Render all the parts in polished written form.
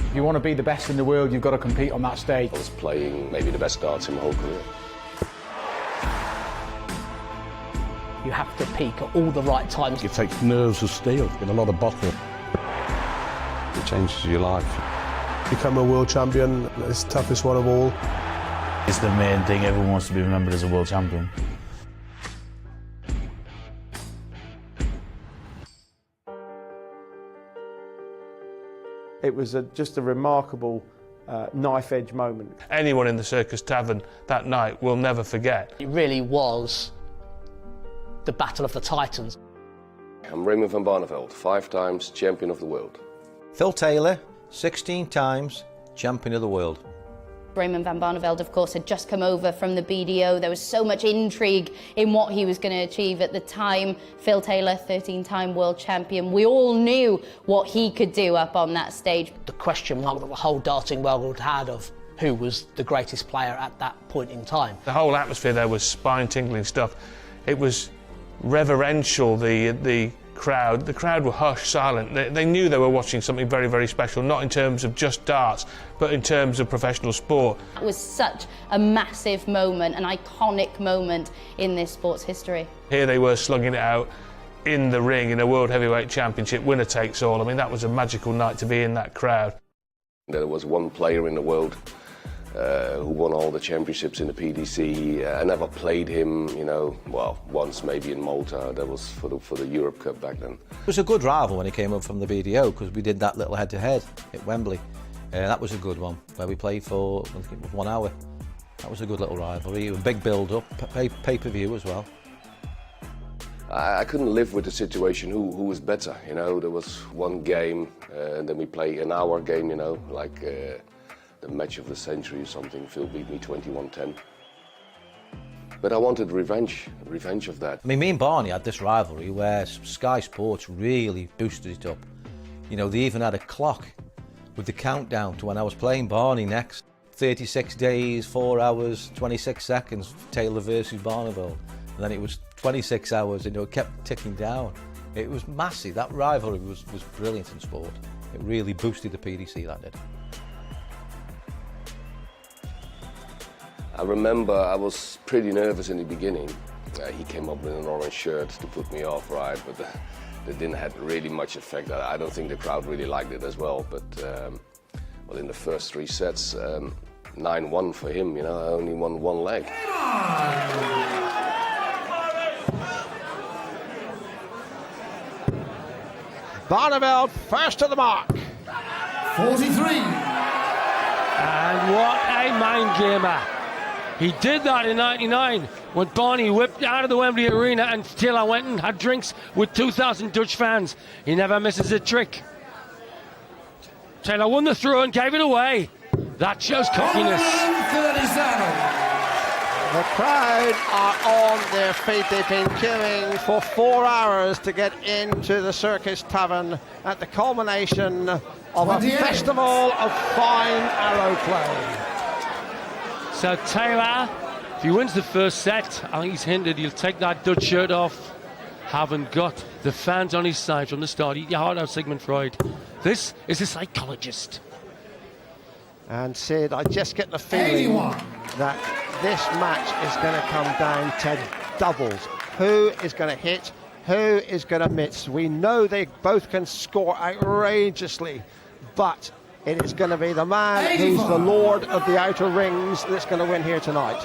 If you want to be the best in the world, you've got to compete on that stage. I was playing maybe the best darts in my whole career. You have to peak at all the right times. It takes nerves of steel and a lot of bottle. It changes your life. Become a world champion, it's the toughest one of all. It's the main thing, everyone wants to be remembered as a world champion. It was just a remarkable knife-edge moment. Anyone in the Circus Tavern that night will never forget. It really was the battle of the Titans. I'm Raymond van Barneveld, 5 times champion of the world. Phil Taylor, 16 times champion of the world. Raymond van Barneveld, of course, had just come over from the BDO. There was so much intrigue in what he was going to achieve at the time. Phil Taylor, 13-time world champion. We all knew what he could do up on that stage. The question mark that the whole darting world had of who was the greatest player at that point in time. The whole atmosphere there was spine-tingling stuff. It was reverential, the crowd were hushed, silent. They knew they were watching something very, very special, not in terms of just darts, but in terms of professional sport. It was such a massive moment, an iconic moment in this sport's history. Here they were slugging it out in the ring in a World Heavyweight Championship, winner takes all. I mean, that was a magical night to be in that crowd. There was one player in the world who won all the championships in the PDC. I never played him, you know, well, once maybe in Malta. That was for the Europe Cup back then. It was a good rival when he came up from the BDO because we did that little head-to-head at Wembley. That was a good one, where we played for, I think it was 1 hour. That was a good little rivalry, a big build-up, pay-per-view as well. I couldn't live with the situation who was better, you know. There was one game, and then we play an hour game, you know, like the match of the century or something. Phil beat me 21-10. But I wanted revenge of that. I mean, me and Barney had this rivalry where Sky Sports really boosted it up. You know, they even had a clock with the countdown to when I was playing Barney next. 36 days, 4 hours, 26 seconds, Taylor versus Barneveld. And then it was 26 hours, you know, it kept ticking down. It was massive. That rivalry was brilliant in sport. It really boosted the PDC, that did. I remember I was pretty nervous in the beginning. He came up with an orange shirt to put me off, right? But that didn't have really much effect. I don't think the crowd really liked it as well. But well, in the first 3 sets, 9-1 for him. You know, I only won 1 leg. Barneveld first to the mark. 43. And what a mind gamer. He did that in '99 when Barney whipped out of the Wembley Arena and Taylor went and had drinks with 2,000 Dutch fans. He never misses a trick. Taylor won the throw and gave it away. That shows cockiness. 37. The crowd are on their feet. They've been queuing for 4 hours to get into the Circus Tavern at the culmination of a festival of fine arrow play. So Taylor, if he wins the first set, I think he's hinted he'll take that Dutch shirt off. Having got the fans on his side from the start. Eat your heart out, Sigmund Freud. This is a psychologist. And Sid, I just get the feeling that this match is going to come down to doubles. Who is going to hit? Who is going to miss? We know they both can score outrageously, but it is going to be the man who's the lord of the outer rings that's going to win here tonight.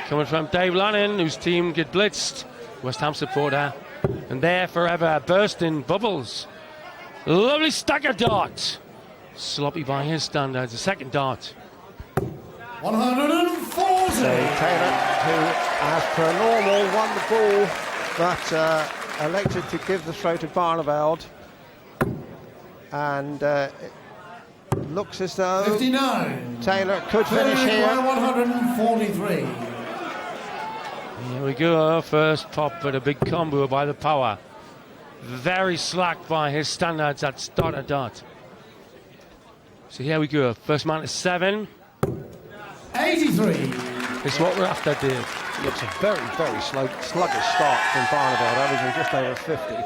Coming from Dave Lannon, whose team get blitzed. West Ham supporter. And there forever, bursting bubbles. Lovely stagger dart. Sloppy by his standards. The second dart. 140. So Taylor, who as per normal won the ball, but elected to give the throw to Barneveld. And it looks as though 59. Taylor could finish here. 143. Here we go, first pop, but a big combo by the power. Very slack by his standards at starter dart. So here we go, first man to 7. 83. It's what we're after, Dave. It's a very, very sluggish start from Barneveld, averaging just over 50.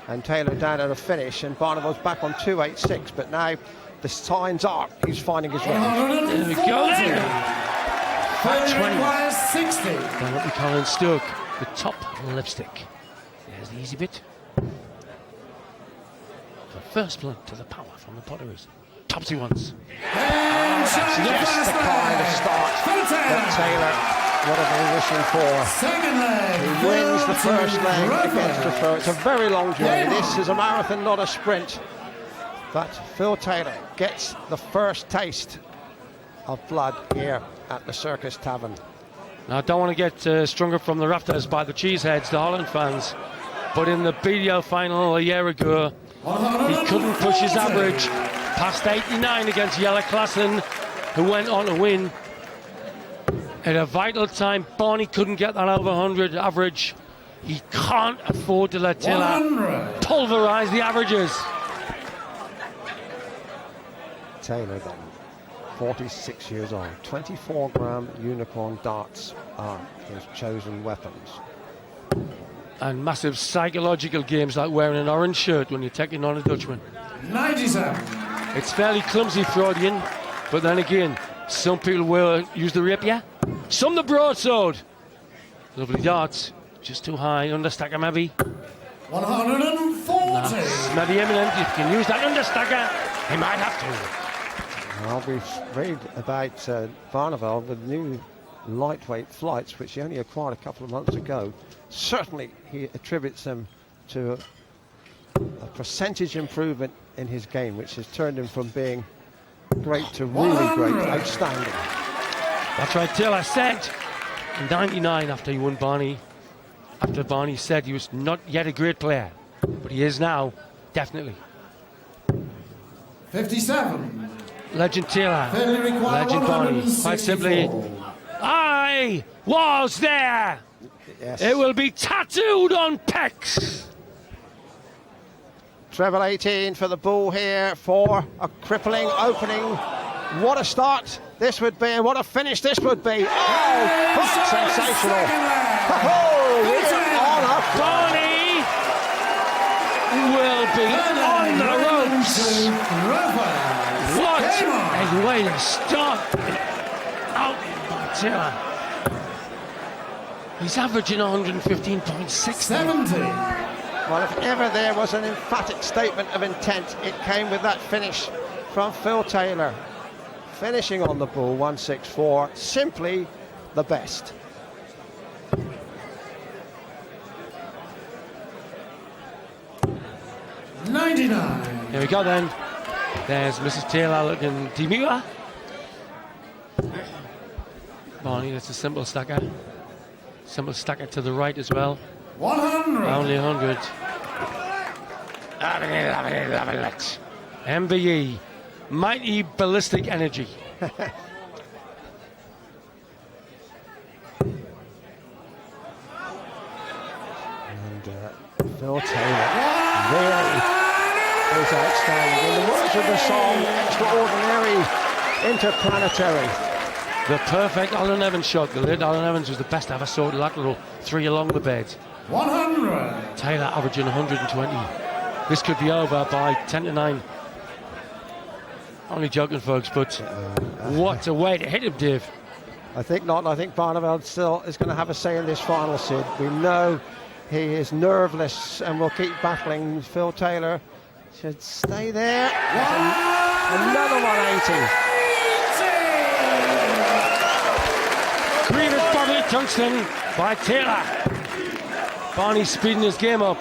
And Taylor down at a finish, and Barneveld's back on 286, but now the signs are he's finding his range. There we go. Failure requires 60. Down at the Colin Stoke, the top lipstick. There's the easy bit. The first blood to the power from the Potteries. Topsy ones. That's just the kind of start that Taylor would have been wishing for. Second leg. He wins the first leg against the third. It's a very long journey. This is a marathon, not a sprint. But Phil Taylor gets the first taste of blood here at the Circus Tavern. Now, I don't want to get strung up from the rafters by the cheeseheads, the Holland fans, but in the BDO final a year ago, he couldn't push his average past 89 against Jelle Klassen, who went on to win. At a vital time, Barney couldn't get that over 100 average. He can't afford to let Taylor pulverise the averages. Taylor then, 46 years old, 24-gram unicorn darts are his chosen weapons. And massive psychological games like wearing an orange shirt when you're taking on a Dutchman. 97. It's fairly clumsy Freudian, but then again, some people will use the rapier, some the broadsword. Lovely darts, just too high, understacker maybe. 140. That's maybe imminent. If you can use that understacker, he might have to. Well, we've read about Barneveld with new lightweight flights, which he only acquired a couple of months ago. Certainly, he attributes them to a percentage improvement in his game, which has turned him from being great to really great, outstanding. That's right, Taylor said in 99 after he won Barney, after Barney said he was not yet a great player, but he is now, definitely. 57. Legend Taylor, Legend Barney, quite simply, I was there. Yes. It will be tattooed on pecs. Treble 18 for the Bull here for a crippling opening. What a start this would be, and what a finish this would be. Oh, quite sensational. Oh, we're on a Barney will be on the ropes. What a way to start out by Taylor. He's averaging 115.6. 70. Well, if ever there was an emphatic statement of intent, it came with that finish from Phil Taylor. Finishing on the Bull, 164, simply the best. Here we go then. There's Mrs. Taylor looking demure. Barney, that's a simple stacker. Simple stacker to the right as well. 100. Only 100. MBE, mighty ballistic energy. And Phil Taylor really is outstanding. In the words of the song, extraordinary, interplanetary. The perfect Alan Evans shot. The late Alan Evans was the best I ever saw lateral, 3 along the bed. 100. Taylor averaging 120. This could be over by 10 to 9. Only joking, folks, but what a way to hit him, Dave. I think not. I think Barneveld still is going to have a say in this final, Sid. We know he is nerveless and will keep battling. Phil Taylor should stay there. Another 180. Grievous bodily tungsten by Taylor. Barney speeding his game up.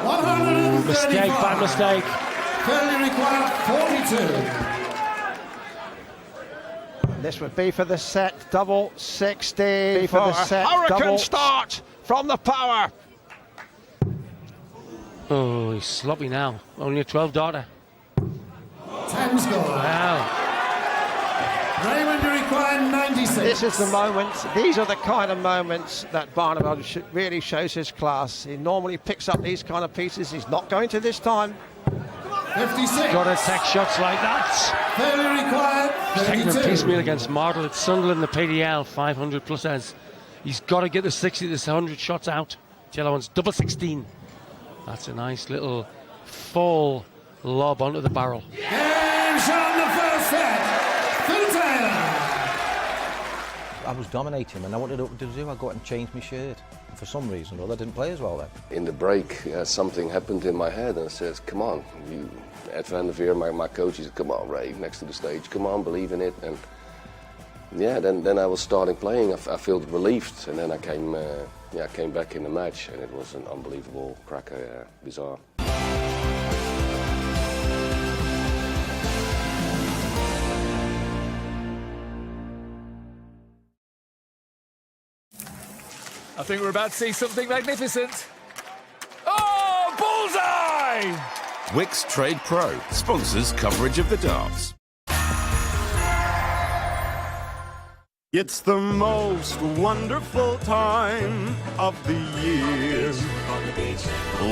135. Mistake, bad mistake. Failure required 42. This would be for the set, double 60 for the set. Hurricane double start from the power. Oh, he's sloppy now. Only a 12 darter. Time score. Wow. Raymond, you require 96. This is the moment, these are the kind of moments that Barneveld really shows his class. He normally picks up these kind of pieces. He's not going to this time. 56. Got to take shots like that. Failure required He's taking a 32. piecemeal against Martel at Sunderland, the PDL, 500 plus as. He's got to get the 60 to 100 shots out. Jello wants double 16. That's a nice little fall lob onto the barrel. Game shot in the first set. Phil Taylor. I was dominating and I wanted to do, I go out and change my shirt. And for some reason or other, I didn't play as well then. In the break, something happened in my head and says, come on, Ed van der Veer, my coach, he said, come on, Ray, next to the stage, come on, believe in it. And yeah, then I was starting playing, I felt relieved, and then I came back in the match, and it was an unbelievable cracker, bizarre. I think we're about to see something magnificent. Oh, Bullseye! Wix Trade Pro sponsors coverage of the darts. It's the most wonderful time of the year.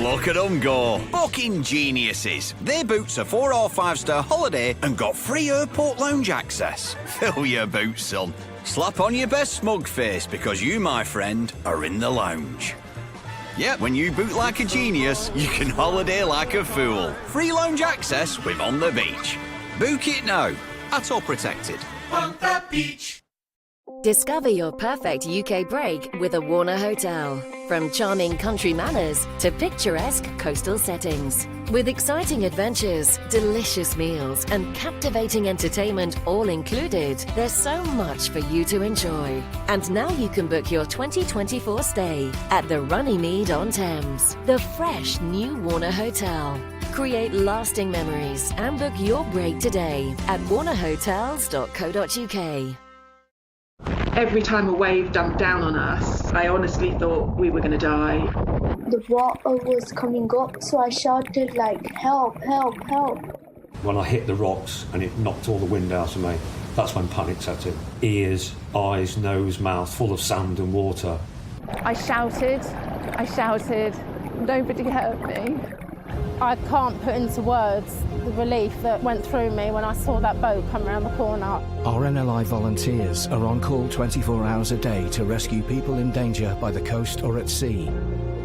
Look at them go. Booking geniuses. They booked a 4- or 5-star holiday and got free airport lounge access. Fill your boots, son. Slap on your best smug face because you, my friend, are in the lounge. Yep, when you book like a genius, you can holiday like a fool. Free lounge access with On the Beach. Book it now. At All Protected. On the beach. Discover your perfect UK break with a Warner Hotel. From charming country manners to picturesque coastal settings. With exciting adventures, delicious meals and captivating entertainment all included, there's so much for you to enjoy. And now you can book your 2024 stay at the Runnymede-on-Thames. The fresh new Warner Hotel. Create lasting memories and book your break today at warnerhotels.co.uk. Every time a wave dumped down on us, I honestly thought we were going to die. The water was coming up, so I shouted like, help, help, help. When I hit the rocks and it knocked all the wind out of me, that's when panic set in. Ears, eyes, nose, mouth, full of sand and water. I shouted, nobody heard me. I can't put into words the relief that went through me when I saw that boat come around the corner. RNLI volunteers are on call 24 hours a day to rescue people in danger by the coast or at sea.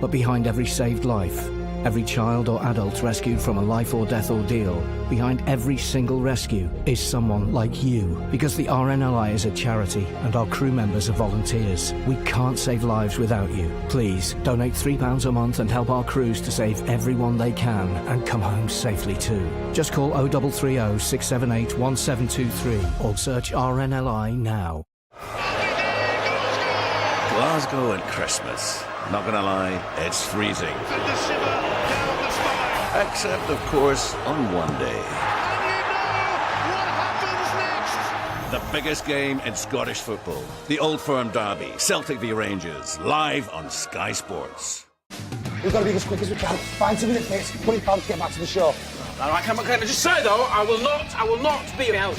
But behind every saved life, every child or adult rescued from a life or death ordeal, behind every single rescue is someone like you. Because the RNLI is a charity and our crew members are volunteers. We can't save lives without you. Please donate £3 a month and help our crews to save everyone they can and come home safely too. Just call 0330 678 1723 or search RNLI now. Glasgow at Christmas. Not gonna lie, it's freezing. Except, of course, on one day. The biggest game in Scottish football. The Old Firm Derby, Celtic v Rangers, live on Sky Sports. We've got to be as quick as we can. Find something that fits, put it on, get back to the show. All right, can I just say, though, I will not be out.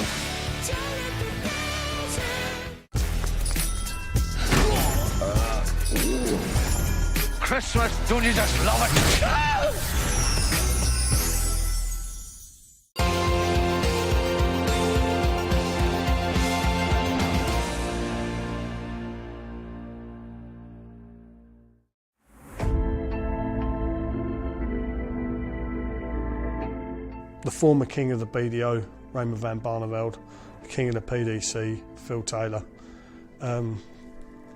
Christmas, don't you just love it? The former king of the BDO, Raymond van Barneveld, the king of the PDC, Phil Taylor,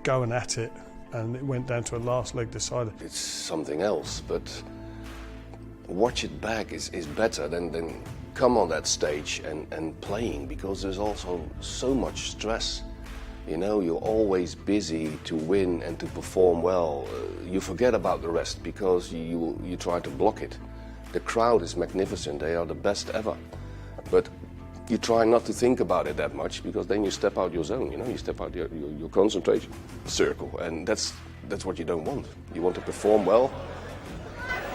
going at it, and it went down to a last leg decider. It's something else, but watch it back is better than come on that stage and playing, because there's also so much stress. You know, you're always busy to win and to perform well. You forget about the rest because you try to block it. The crowd is magnificent, they are the best ever. But you try not to think about it that much, because then you step out your zone, you know, you step out your concentration circle, and that's what you don't want. You want to perform well.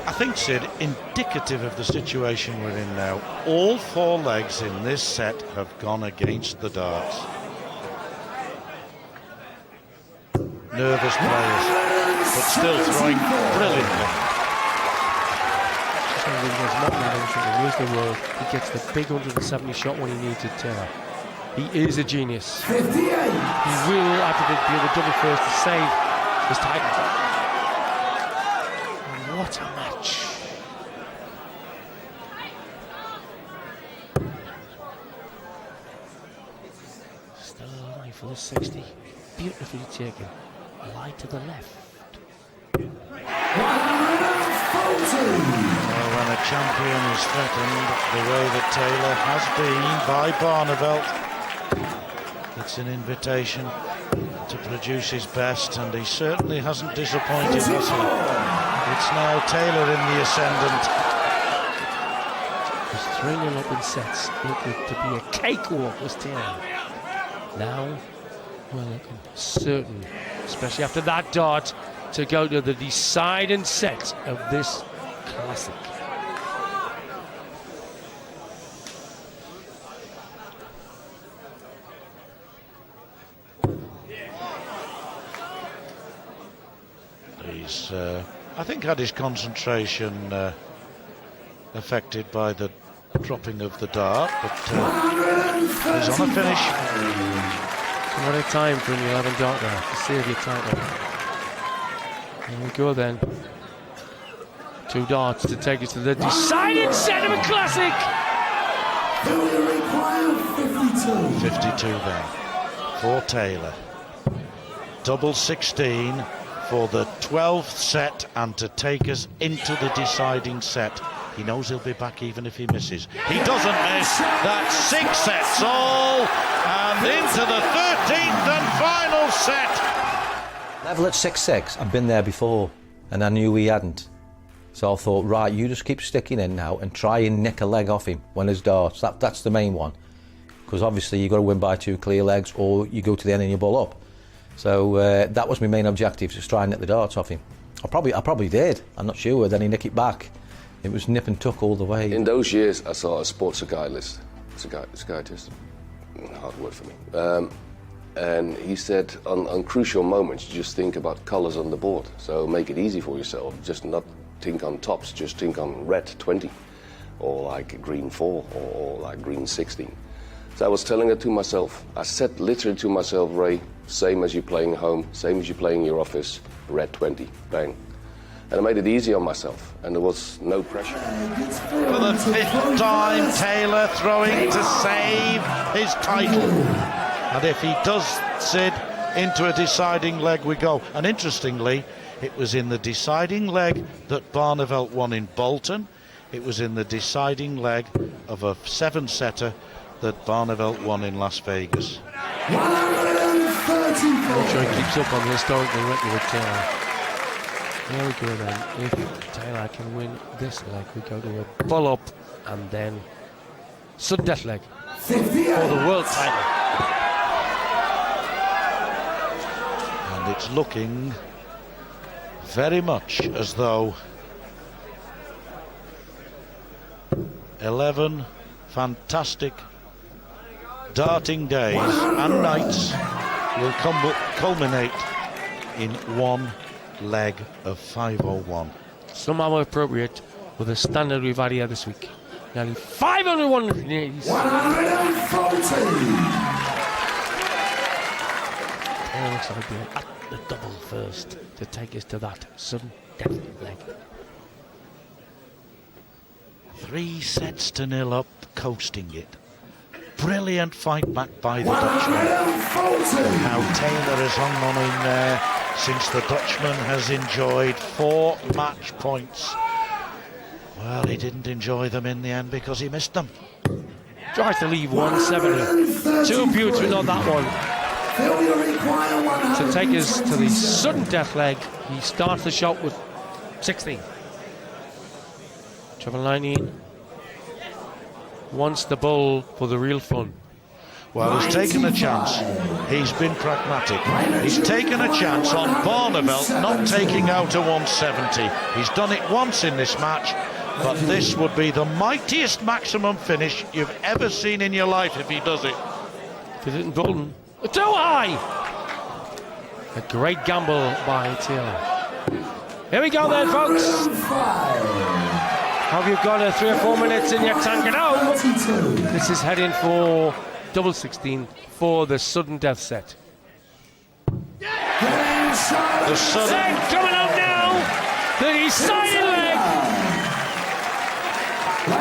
I think, Sid, indicative of the situation we're in now, all four legs in this set have gone against the darts. Nervous players, but still throwing brilliantly. He gets the big 170 shot when he needs it. He is a genius. 58. He will have to be the double first to save his title. What a match. for the 60. Beautifully taken. Light to the left. Well, when a champion is threatened the way that Taylor has been by Barneveld, it's an invitation to produce his best, and he certainly hasn't disappointed, has he? It's now Taylor in the ascendant. Was 3-0 up in sets. Looked to be a cakewalk, was Taylor. Now we're looking certain, especially after that dart, to go to the deciding set of this classic. He's, I think, had his concentration affected by the dropping of the dart, but he's on a finish. What a time for an 11 dart there to save your title. Here we go then. 2 darts to take us to the deciding set of a classic. 52 then for Taylor. Double 16 for the 12th set and to take us into the deciding set. He knows he'll be back even if he misses. He doesn't miss. That's 6 sets all, and into the 13th and final set. Level at 6-6, I've been there before, and I knew he hadn't. So I thought, right, you just keep sticking in now and try and nick a leg off him when there's darts. That's the main one. Because obviously you've got to win by 2 clear legs, or you go to the end and you ball up. So that was my main objective, just try and nick the darts off him. I probably did, I'm not sure, then he nicked it back. It was nip and tuck all the way. In those years, I saw a sports psychiatrist, hard word for me, and he said on crucial moments, just think about colours on the board. So make it easy for yourself, just not think on tops, just think on red 20, or like green 4, or like green 16. So I was telling it to myself. I said literally to myself, Ray, same as you playing home, same as you playing in your office, red 20, bang. And I made it easy on myself, and there was no pressure. For the 5th time, Taylor throwing to save his title. And if he does, Sid, into a deciding leg we go. And interestingly, it was in the deciding leg that Barneveld won in Bolton. It was in the deciding leg of a 7-setter that Barneveld won in Las Vegas. Make sure he keeps up on the historical record with Taylor. There we go then. If Taylor can win this leg, we go to a pull up and then sudden death leg for the world title. And it's looking very much as though 11 fantastic darting days and nights will culminate in one leg of 501. Somehow appropriate with the standard we've had here this week. Nearly 501 days. 140. Taylor looks like being at the double first to take us to that sudden death leg. 3 sets to 0 up, coasting it. Brilliant fight back by the Dutchman. Now Taylor has hung on in there since the Dutchman has enjoyed 4 match points. Well, he didn't enjoy them in the end because he missed them. Tries to leave 170. 2 beauties on that one. To take us to the sudden death leg, he starts the shot with 16. Treble 19 wants the bull for the real fun. Well, he's taken a chance. He's been pragmatic. He's taken a chance on Barneveld not taking out a 170. He's done it once in this match, but this would be the mightiest maximum finish you've ever seen in your life if he does it. Did it in Bolton. Too high! A great gamble by Taylor. Here we go then, folks. Have you got 3 or 4 minutes in your tank now? This is heading for double 16 for the sudden death set. The sudden set coming up now. The deciding leg.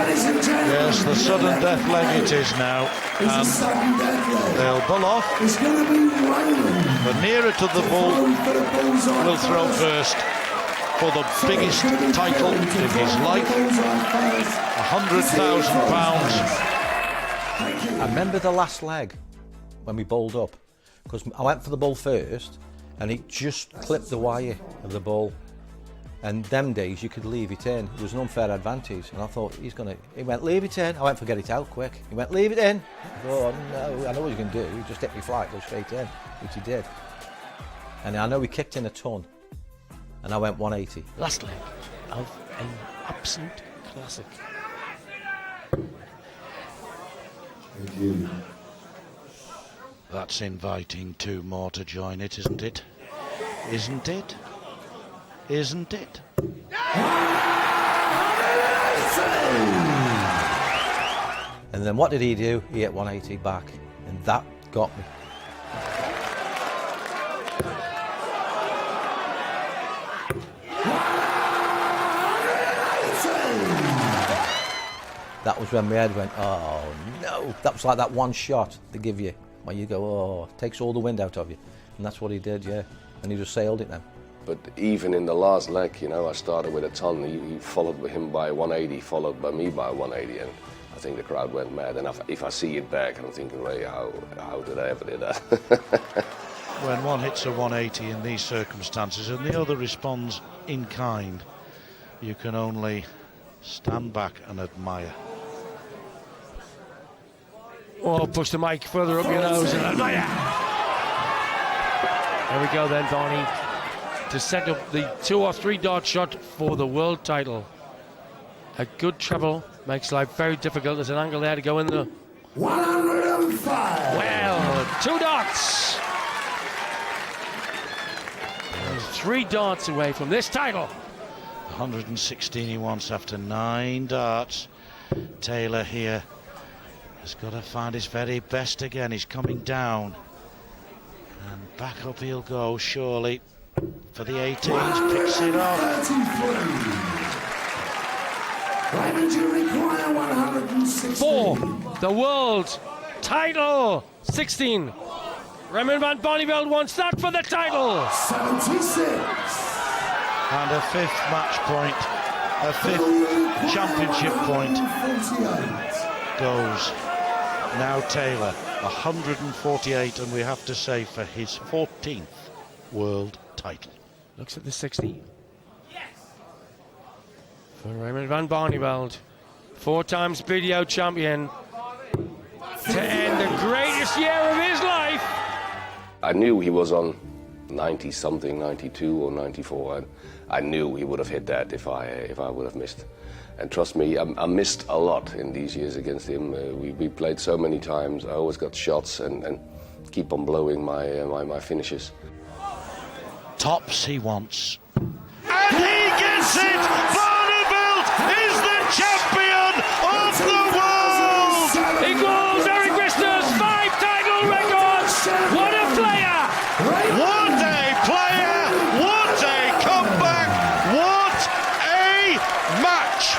Yes, the sudden death leg it is now. And they'll bull off. It's going to be raining. The nearer to the bull will throw first for the biggest title in his life. £100,000. I remember the last leg when we bowled up, because I went for the ball first and it just clipped the wire of the ball. And them days you could leave it in. It was an unfair advantage. And I thought, he went, leave it in. I went, forget it out quick. He went, leave it in. I thought, oh, no, I know what he's going to do. He just hit me flat, go straight in, which he did. And I know he kicked in a ton. And I went 180. Last leg of an absolute classic. Thank you. That's inviting two more to join it, isn't it? Isn't it? Isn't it? And then what did he do? He hit 180 back. And that got me. That was when my head went, oh no. That was like that one shot they give you, where you go, oh, takes all the wind out of you. And that's what he did, yeah. And he just sailed it then. But even in the last leg, you know, I started with a ton. He followed him by 180, followed by me by 180, and I think the crowd went mad. And if I see it back, I'm thinking, Ray, how did I ever do that? When one hits a 180 in these circumstances and the other responds in kind, you can only stand back and admire. Oh, push the mic further up your nose and admire. There we go then, Barney, to set up the 2 or 3 dart shot for the world title. A good treble makes life very difficult. There's an angle there to go in the 105. Well, 2 darts. 3 darts away from this title. 116 he wants after 9 darts. Taylor here has got to find his very best again. He's coming down. And back up he'll go, surely. For the 18s, picks it up. For the world title, 16. Raymond van Barneveld wants that for the title. 76. And a 5th match point, a 5th championship point goes. Now Taylor, 148, and we have to say for his 14th world title. Looks at the 60. Yes. For Raymond van Barneveld, 4 times PDO champion, to end the greatest year of his life. I knew he was on 90-something, 92 or 94, and I knew he would have hit that if I would have missed. And trust me, I missed a lot in these years against him. We played so many times. I always got shots and keep on blowing my finishes. Tops he wants. And he gets it! Barneveld is the champion of the world! Equals Eric Rister's 5 title records! What a player! What a player! What a comeback! What a match!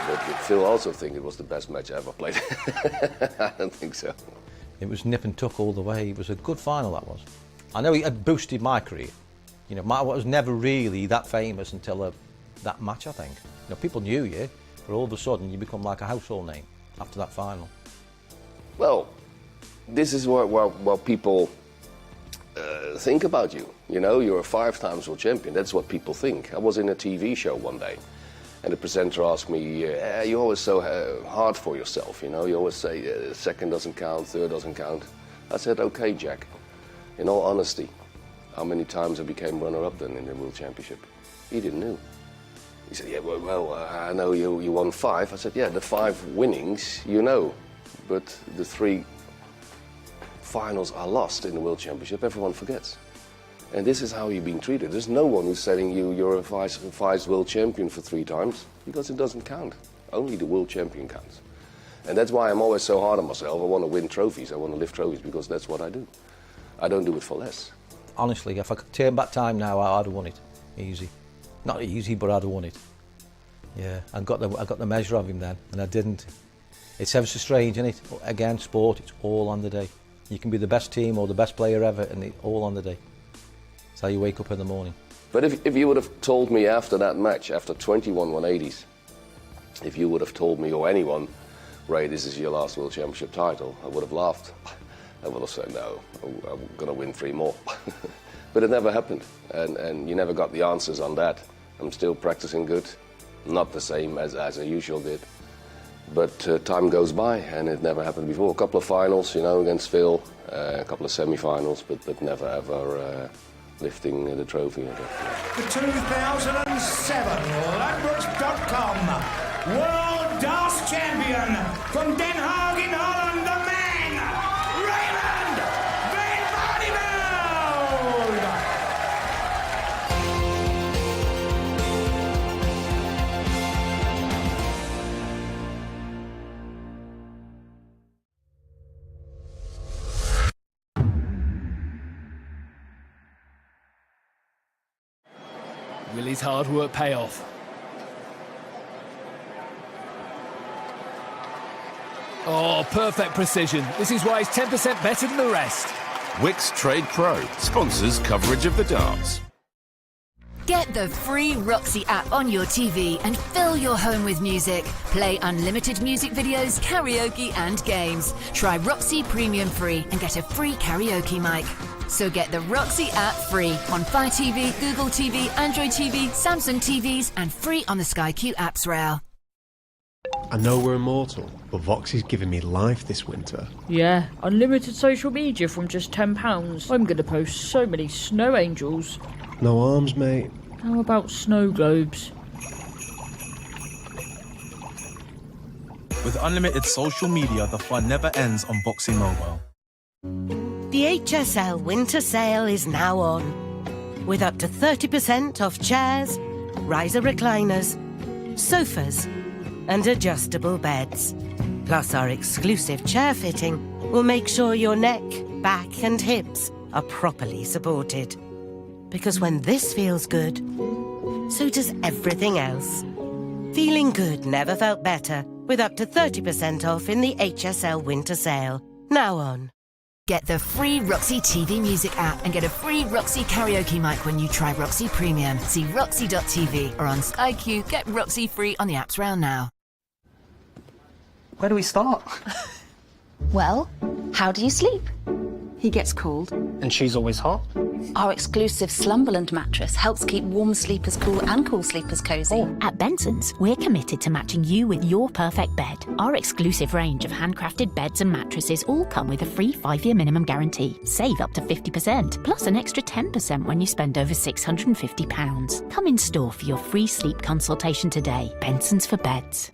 But Phil also think it was the best match I ever played. I don't think so. It was nip and tuck all the way. It was a good final, that was. I know it had boosted my career. You know, I was never really that famous until that match, I think. You know, people knew you, but all of a sudden you become like a household name after that final. Well, this is what people think about you. You know, you're a 5 times world champion. That's what people think. I was in a TV show one day, and the presenter asked me, you're always so hard for yourself, you know. You always say second doesn't count, third doesn't count. I said, okay, Jack. In all honesty, how many times I became runner-up then in the World Championship? He didn't know. He said, yeah, well, I know you won 5. I said, yeah, the 5 winnings, you know. But the 3 finals are lost in the World Championship, everyone forgets. And this is how you're being treated. There's no one who's telling you're a vice world champion for 3 times, because it doesn't count. Only the world champion counts. And that's why I'm always so hard on myself. I want to win trophies, I want to lift trophies, because that's what I do. I don't do it for less. Honestly, if I could turn back time now, I'd have won it. Easy. Not easy, but I'd have won it. Yeah, I got the measure of him then, and I didn't. It's ever so strange, isn't it? Again, sport, it's all on the day. You can be the best team or the best player ever, and it's all on the day. It's how you wake up in the morning. But if you would have told me after that match, after 21 180s, if you would have told me or anyone, Ray, this is your last World Championship title, I would have laughed. I would have said, no, I'm going to win 3 more. But it never happened, and you never got the answers on that. I'm still practicing good, not the same as I usually did. But time goes by, and it never happened before. A couple of finals, against Phil, a couple of semi-finals, but never ever lifting the trophy. The 2007 Ladbrokes.com World Darts Champion from Den Haag in Holland, the man, Raymond van Barneveld! Will his hard work pay off? Oh, perfect precision. This is why he's 10% better than the rest. Wix Trade Pro sponsors coverage of the darts. Get the free Roxy app on your TV and fill your home with music. Play unlimited music videos, karaoke and games. Try Roxy Premium free and get a free karaoke mic. So get the Roxy app free on Fire TV, Google TV, Android TV, Samsung TVs and free on the Sky Q apps rail. I know we're immortal, but Voxy's giving me life this winter. Yeah, unlimited social media from just £10. I'm going to post so many snow angels. No arms, mate. How about snow globes? With unlimited social media, the fun never ends on Voxy Mobile. The HSL winter sale is now on. With up to 30% off chairs, riser recliners, sofas, and adjustable beds. Plus our exclusive chair fitting will make sure your neck, back and hips are properly supported. Because when this feels good, so does everything else. Feeling good never felt better with up to 30% off in the HSL winter sale. Now on. Get the free Roxy TV music app and get a free Roxy karaoke mic when you try Roxy Premium. See roxy.tv or on Sky Q. Get Roxy free on the apps round now. Where do we start? Well, how do you sleep? He gets cold. And she's always hot. Our exclusive Slumberland mattress helps keep warm sleepers cool and cool sleepers cosy. At Benson's, we're committed to matching you with your perfect bed. Our exclusive range of handcrafted beds and mattresses all come with a free 5-year minimum guarantee. Save up to 50%, plus an extra 10% when you spend over £650. Come in store for your free sleep consultation today. Benson's for beds.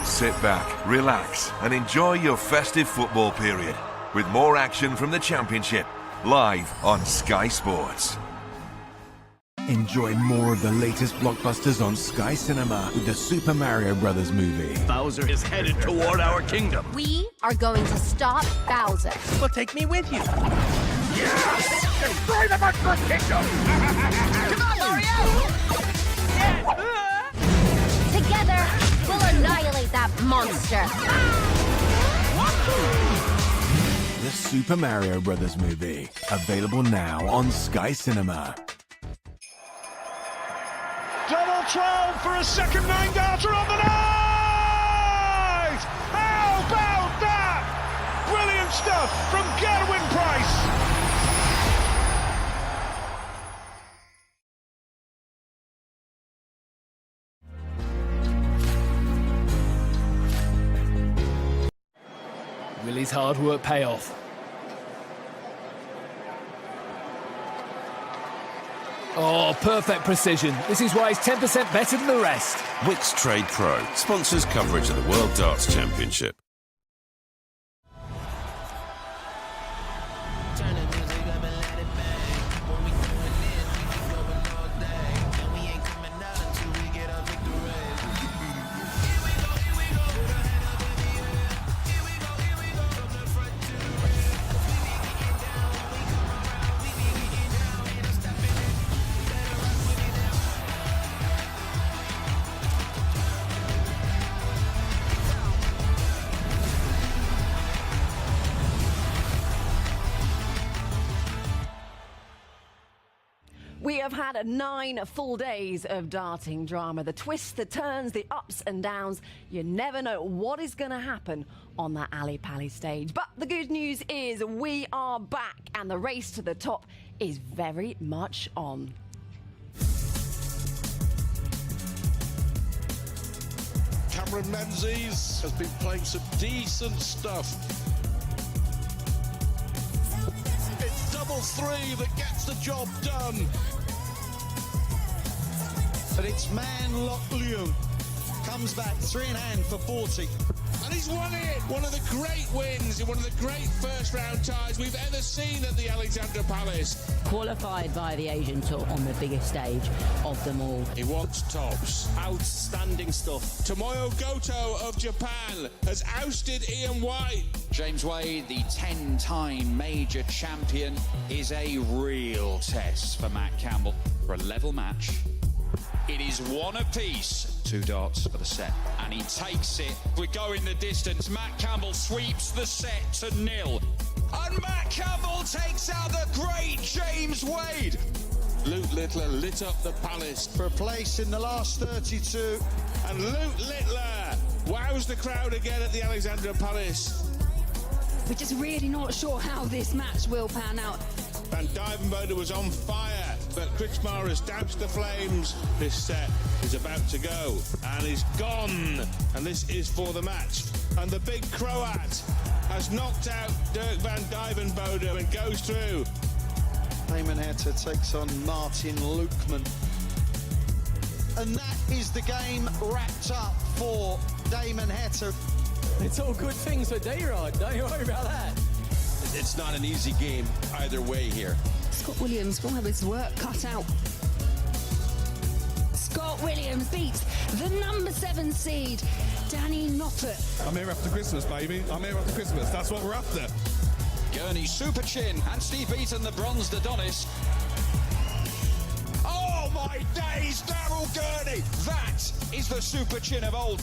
Sit back, relax, and enjoy your festive football period with more action from the Championship, live on Sky Sports. Enjoy more of the latest blockbusters on Sky Cinema with the Super Mario Brothers movie. Bowser is headed toward our kingdom. We are going to stop Bowser. Well, take me with you. Yes! Destroy the Monster Kingdom! Come on, Mario! Together, we'll annihilate that monster. The Super Mario Brothers movie, available now on Sky Cinema. Donald Trump for a second 9-darter on the night! How about that? Brilliant stuff from Gerwin Price. Will his hard work pay off? Oh, perfect precision. This is why he's 10% better than the rest. Wix Trade Pro sponsors coverage of the World Darts Championship. We have had 9 full days of darting drama. The twists, the turns, the ups and downs. You never know what is going to happen on that Ali Pali stage. But the good news is we are back and the race to the top is very much on. Cameron Menzies has been playing some decent stuff. It's double three that gets the job done. But it's Man Lok Leung. Comes back 3 in hand for 40. And he's won it! One of the great wins in one of the great first-round ties we've ever seen at the Alexandra Palace. Qualified by the Asian Tour on the biggest stage of them all. He wants tops. Outstanding stuff. Tomoyo Goto of Japan has ousted Ian White. James Wade, the 10-time major champion, is a real test for Matt Campbell. For a level match, it is 1 apiece. 2 darts for the set, and he takes it. We're going the distance. Matt Campbell sweeps the set to 0. And Matt Campbell takes out the great James Wade. Luke Littler lit up the Palace for a place in the last 32. And Luke Littler wows the crowd again at the Alexandra Palace. We're just really not sure how this match will pan out. Van Dijvenbode was on fire, but Kritsmar has doused the flames. This set is about to go, and is gone. And this is for the match. And the big Croat has knocked out Dirk Van Dijvenbode and goes through. Damon Heta takes on Martin Lukman. And that is the game wrapped up for Damon Heta. It's all good things for D-Rod, don't you worry about that. It's not an easy game either way here. Scott Williams will have his work cut out. Scott Williams beats the number 7 seed, Danny Noppert. I'm here after Christmas, baby. I'm here after Christmas. That's what we're after. Gurney Super Chin and Steve Beaton, the bronze Adonis. Oh my days, Daryl Gurney! That is the Super Chin of old.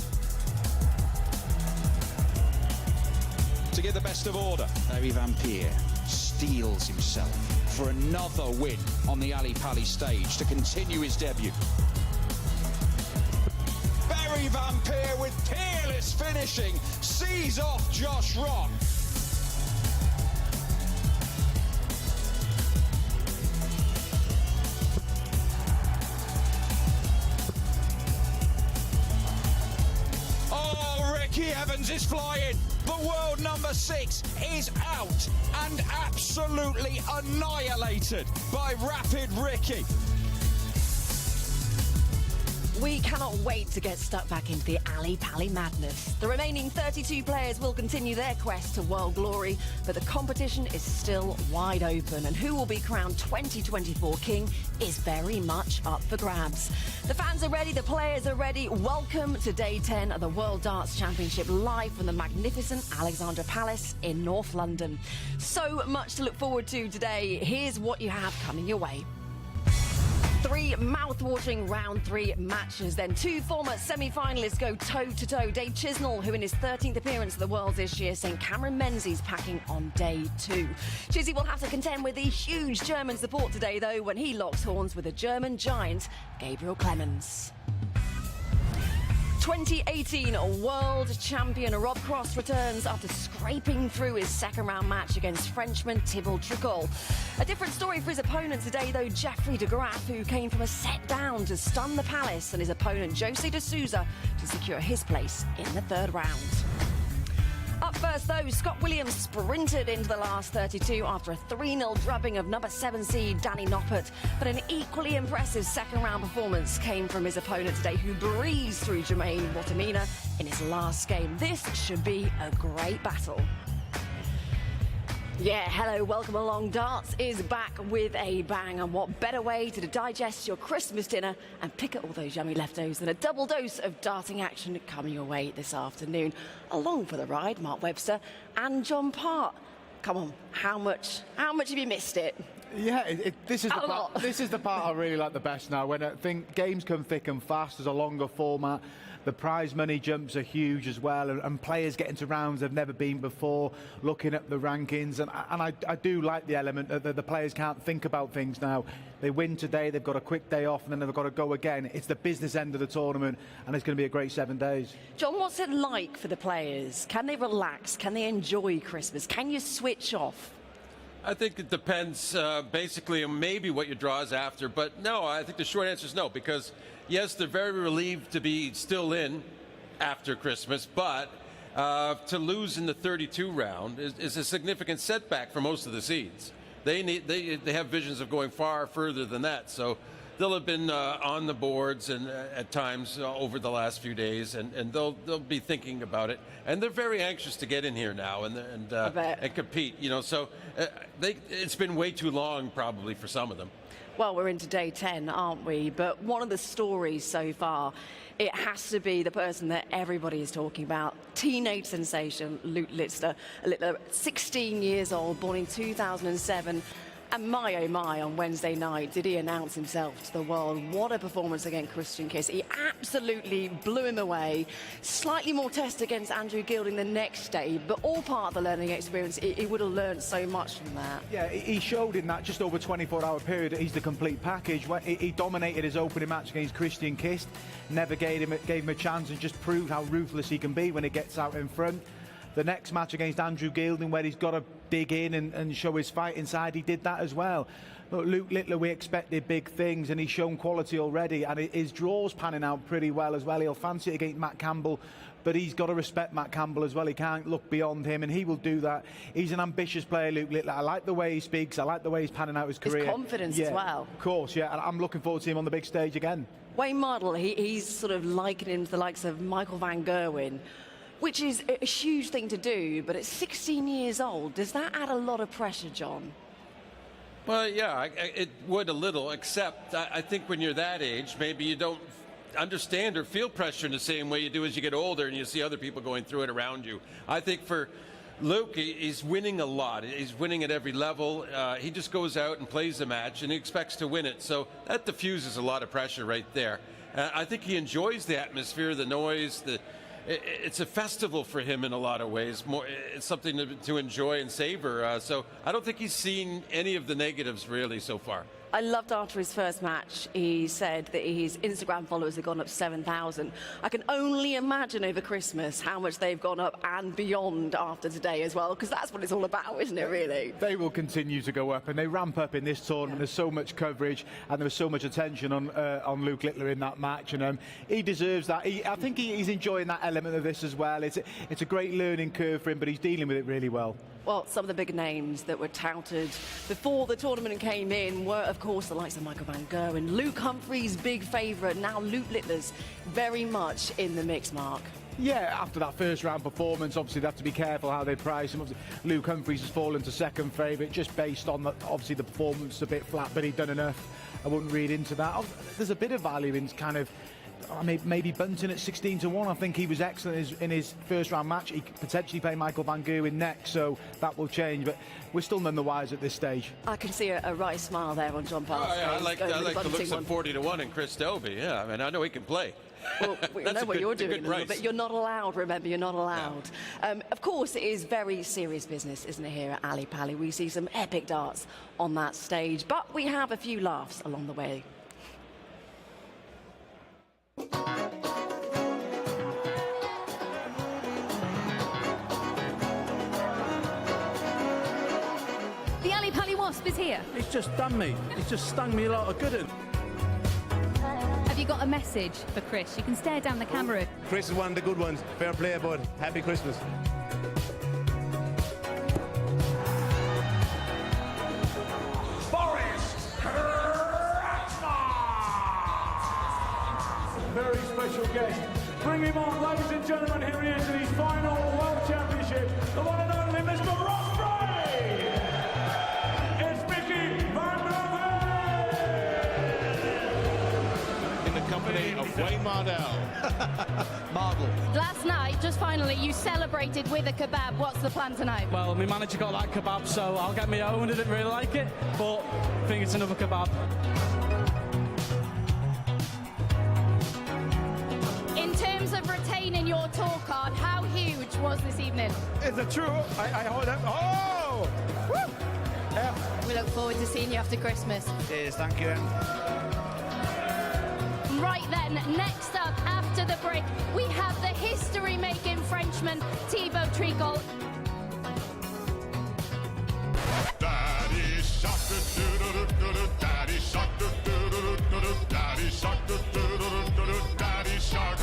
To get the best of order, Barry Van Peer steels himself for another win on the Ali Pali stage to continue his debut. Barry Van Peer with peerless finishing sees off Josh Rock. Oh, Ricky Evans is flying. The world number 6 is out and absolutely annihilated by Rapid Ricky. We cannot wait to get stuck back into the Ali Pali madness. The remaining 32 players will continue their quest to world glory, but the competition is still wide open, and who will be crowned 2024 king is very much up for grabs. The fans are ready, the players are ready. Welcome to day 10 of the World Darts Championship, live from the magnificent Alexandra Palace in North London. So much to look forward to today. Here's what you have coming your way. 3 mouth-watering round 3 matches. Then 2 former semi-finalists go toe-to-toe. Dave Chisnall, who in his 13th appearance at the Worlds this year, St Cameron Menzies packing on day 2. Chizzy will have to contend with the huge German support today, though, when he locks horns with the German giant, Gabriel Clemens. 2018 world champion Rob Cross returns after scraping through his second-round match against Frenchman Thibault Tricol. A different story for his opponent today, though, Jeffrey de Graaf, who came from a set down to stun the Palace, and his opponent Jose de Souza to secure his place in the 3rd round. Up first, though, Scott Williams sprinted into the last 32 after a 3-0 drubbing of number 7 seed Danny Noppert. But an equally impressive second-round performance came from his opponent today, who breezed through Jermaine Watamina in his last game. This should be a great battle. Yeah, hello, welcome along. Darts is back with a bang, and what better way to digest your Christmas dinner and pick at all those yummy leftovers than a double dose of darting action coming your way this afternoon. Along for the ride, Mark Webster and John Part. Come on, how much have you missed it? Yeah, this is the part I really like the best now, when I think games come thick and fast. There's a longer format, the prize money jumps are huge as well, and players getting to rounds they've never been before, looking at the rankings, and I do like the element that the players can't think about things now. They win today, they've got a quick day off, and then they've got to go again. It's the business end of the tournament, and it's going to be a great 7 days. John, what's it like for the players? Can they relax? Can they enjoy Christmas? Can you switch off? I think it depends basically on maybe what your draw is after, but no, I think the short answer is no, because yes, they're very relieved to be still in after Christmas, but to lose in the 32 round is a significant setback for most of the seeds. They have visions of going far further than that, so they'll have been on the boards and at times over the last few days, and they'll be thinking about it, and they're very anxious to get in here now and compete. You know, so it's been way too long probably for some of them. Well, we're into day 10, aren't we? But one of the stories so far, it has to be the person that everybody is talking about. Teenage sensation, Luke Littler, 16 years old, born in 2007. And my, oh my, on Wednesday night, did he announce himself to the world. What a performance against Christian Kiss. He absolutely blew him away. Slightly more test against Andrew Gilding the next day, but all part of the learning experience. He would have learned so much from that. Yeah, he showed in that just over 24-hour period that he's the complete package. He dominated his opening match against Christian Kiss, never gave him a chance, and just proved how ruthless he can be when he gets out in front. The next match against Andrew Gilding, where he's got to dig in and show his fight inside, he did that as well. Look, Luke Littler, we expected big things, and he's shown quality already, and his draw's panning out pretty well as well. He'll fancy it against Matt Campbell, but he's got to respect Matt Campbell as well. He can't look beyond him, and he will do that. He's an ambitious player, Luke Littler. I like the way he speaks. I like the way he's panning out his career. His confidence as well. Of course, yeah. And I'm looking forward to him on the big stage again. Wayne Mardle, he's sort of likening him to the likes of Michael van Gerwen, which is a huge thing to do, but at 16 years old, does that add a lot of pressure, John? Well, yeah, it would a little, except I think when you're that age, maybe you don't understand or feel pressure in the same way you do as you get older and you see other people going through it around you. I think for Luke, he's winning a lot. He's winning at every level. He just goes out and plays the match, and he expects to win it. So that diffuses a lot of pressure right there. I think he enjoys the atmosphere, the noise, it's a festival for him in a lot of ways. It's something to enjoy and savor. So I don't think he's seen any of the negatives really so far. I loved after his first match, he said that his Instagram followers have gone up 7,000. I can only imagine over Christmas how much they've gone up and beyond after today as well, because that's what it's all about, isn't it, really? They will continue to go up, and they ramp up in this tournament. There's so much coverage, and there was so much attention on Luke Littler in that match, and he deserves that. I think he's enjoying that element of this as well. It's a great learning curve for him, but he's dealing with it really well. Well, some of the big names that were touted before the tournament came in were, of course, the likes of Michael van Gerwen, Luke Humphries, big favourite. Now Luke Littler's very much in the mix, Mark. Yeah, after that first round performance, obviously they have to be careful how they price him. Obviously, Luke Humphries has fallen to second favourite just based on obviously the performance a bit flat, but he'd done enough. I wouldn't read into that. There's a bit of value in kind of maybe Bunton at 16-1. I think he was excellent in his first round match. He could potentially play Michael van Gerwen next, so that will change. But we're still none the wiser at this stage. I can see a right smile there on John Parr's face. I like the looks of 40-1 in Chris Delby. Yeah, I mean, I know he can play. Well, we know what you're doing, but you're not allowed, remember, you're not allowed. Yeah. Of course, it is very serious business, isn't it, here at Ali Pali? We see some epic darts on that stage, but we have a few laughs along the way. The Ali Pali Wasp is here. It's just done me. It's just stung me a lot of good. Have you got a message for Chris? You can stare down the camera. Chris is one of the good ones. Fair play, bud. Happy Christmas. Very special guest. Bring him on, ladies and gentlemen, here he is in his final World Championship, the one and only Mr. Ross Gray. It's Mickey Van Gerwen. In the company of Wayne Mardle. Last night, just finally, you celebrated with a kebab. What's the plan tonight? Well, my manager got that kebab, so I'll get my own. I didn't really like it, but I think it's another kebab. In terms of your tour card. How huge was this evening? Is it true? I hold up. Oh! Woo! Yeah. We look forward to seeing you after Christmas. Cheers, thank you. Right then, next up after the break, we have the history-making Frenchman, Thibaut Tricol. Daddy shark, daddy shark, daddy shark, daddy shark.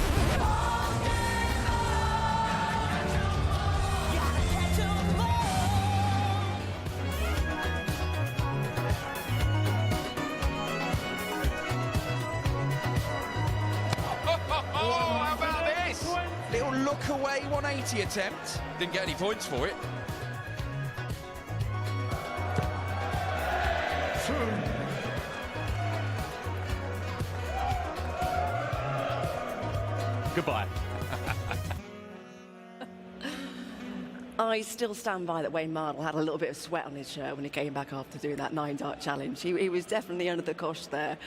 Oh, how about this? Little look away 180 attempt. Didn't get any points for it. Goodbye. I still stand by that Wayne Mardle had a little bit of sweat on his shirt when he came back after doing that 9-dart challenge. He was definitely under the cosh there.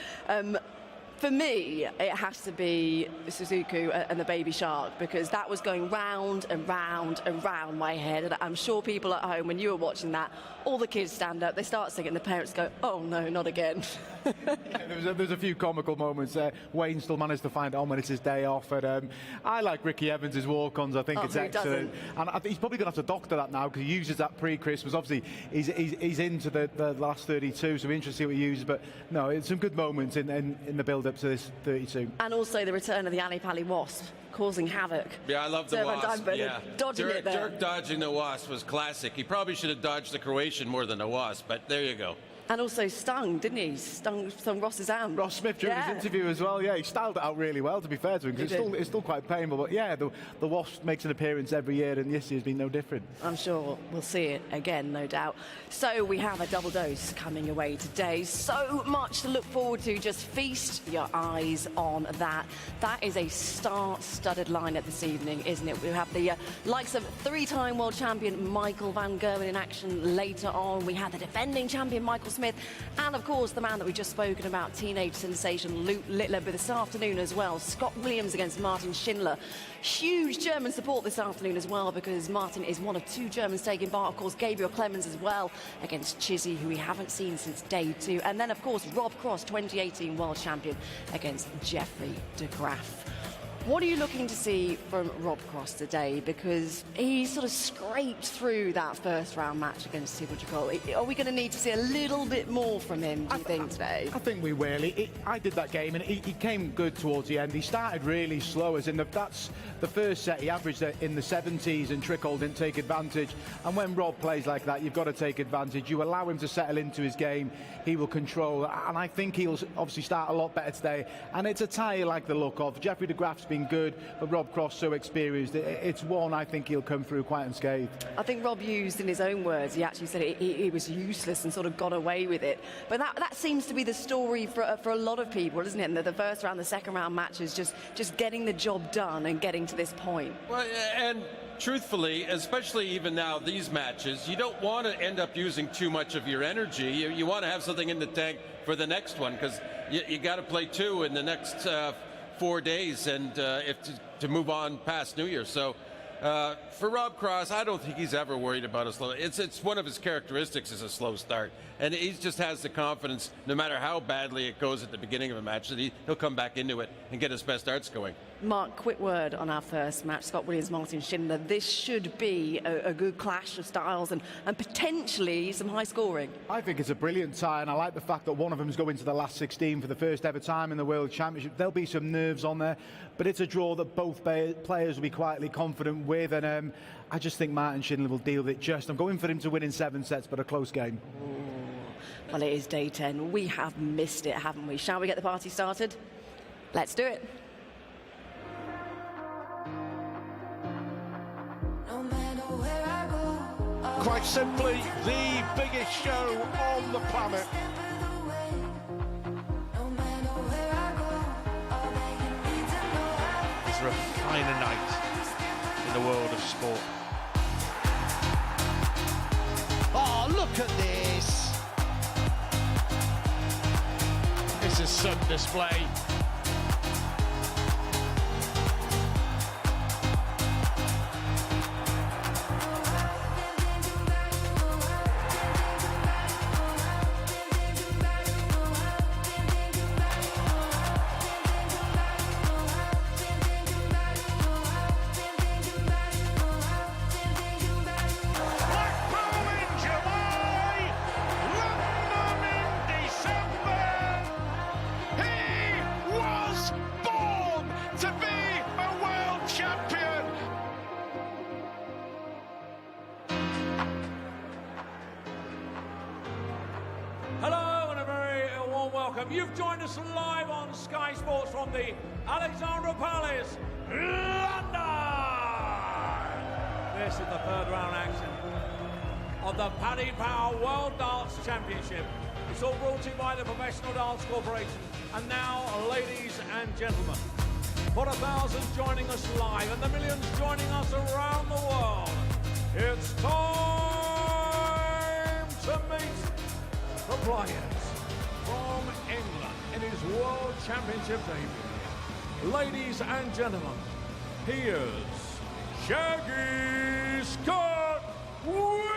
For me, it has to be Suzuku and the Baby Shark, because that was going round and round and round my head. And I'm sure people at home, when you were watching that, all the kids stand up, they start singing, the parents go, oh no, not again. There's a few comical moments there. Wayne still managed to find it on when it's his day off. And I like Ricky Evans' walk-ons. I think it's excellent. And I think he's probably going to have to doctor that now, because he uses that pre-Christmas. Obviously, he's into the last 32, so we're interested to see what he uses. But no, it's some good moments in the build-up to this 32. And also the return of the Ali Pali Wasp, causing havoc. Yeah, I love the Wasp. Yeah. Dodging it there. Dirk dodging the Wasp was classic. He probably should have dodged the Croatian more than the Wasp, but there you go. And also stung, didn't he? Stung Ross's arm. Ross Smith during his interview as well. Yeah, he styled it out really well, to be fair to him, because it's still quite painful. But yeah, the Wasp makes an appearance every year, and this year's been no different. I'm sure we'll see it again, no doubt. So we have a double dose coming away today. So much to look forward to. Just feast your eyes on that. That is a star-studded lineup this evening, isn't it? We have the likes of three-time world champion Michael van Gerwen in action later on. We have the defending champion Michael Smith, and of course the man that we've just spoken about, teenage sensation Luke Littler, but this afternoon as well, Scott Williams against Martin Schindler. Huge German support this afternoon as well, because Martin is one of two Germans taking part. Of course, Gabriel Clemens as well against Chizzy, who we haven't seen since day 2. And then, of course, Rob Cross, 2018 world champion, against Jeffrey de Graaf. What are you looking to see from Rob Cross today? Because he sort of scraped through that first round match against Thibaut Tricol. Are we going to need to see a little bit more from him, do you think, today? I think we will. I did that game, and he came good towards the end. He started really slow, as in that's the first set. He averaged it in the 70s, and Tricol didn't take advantage. And when Rob plays like that, you've got to take advantage. You allow him to settle into his game, he will control. And I think he'll obviously start a lot better today. And it's a tie you like the look of. Jeffrey de Graaf's been good, but Rob Cross so experienced. It's one I think he'll come through quite unscathed. I think Rob used in his own words, he actually said he was useless and sort of got away with it. But that seems to be the story for a lot of people, isn't it? And the first round, the second round matches, just getting the job done and getting to this point. Well, and truthfully, especially even now, these matches, you don't want to end up using too much of your energy. You want to have something in the tank for the next one, because you got to play 2 in the next 4 days, and to move on past New Year. So for Rob Cross, I don't think he's ever worried about a slow. It's one of his characteristics is a slow start, and he just has the confidence, no matter how badly it goes at the beginning of a match, that he'll come back into it and get his best darts going. Mark, quick word on our first match, Scott Williams, Martin Schindler. This should be a good clash of styles and potentially some high scoring. I think it's a brilliant tie, and I like the fact that one of them is going to the last 16 for the first ever time in the World Championship. There'll be some nerves on there, but it's a draw that both players will be quietly confident with, and I just think Martin Schindler will deal with it just. I'm going for him to win in 7 sets, but a close game. Ooh. Well, it is day 10. We have missed it, haven't we? Shall we get the party started? Let's do it. Quite simply, the biggest show on the planet. Is there a finer night in the world of sport? Oh, look at this! It's a sun display. welcome. You've joined us live on Sky Sports from the Alexandra Palace, London. This is the third round action of the Paddypower World Darts Championship. It's all brought to you by the Professional Darts Corporation. And now, ladies and gentlemen, for the thousands joining us live and the millions joining us around the world, it's time to meet the players from England in his World Championship debut. Ladies and gentlemen, here's Shaggy Scott Williams!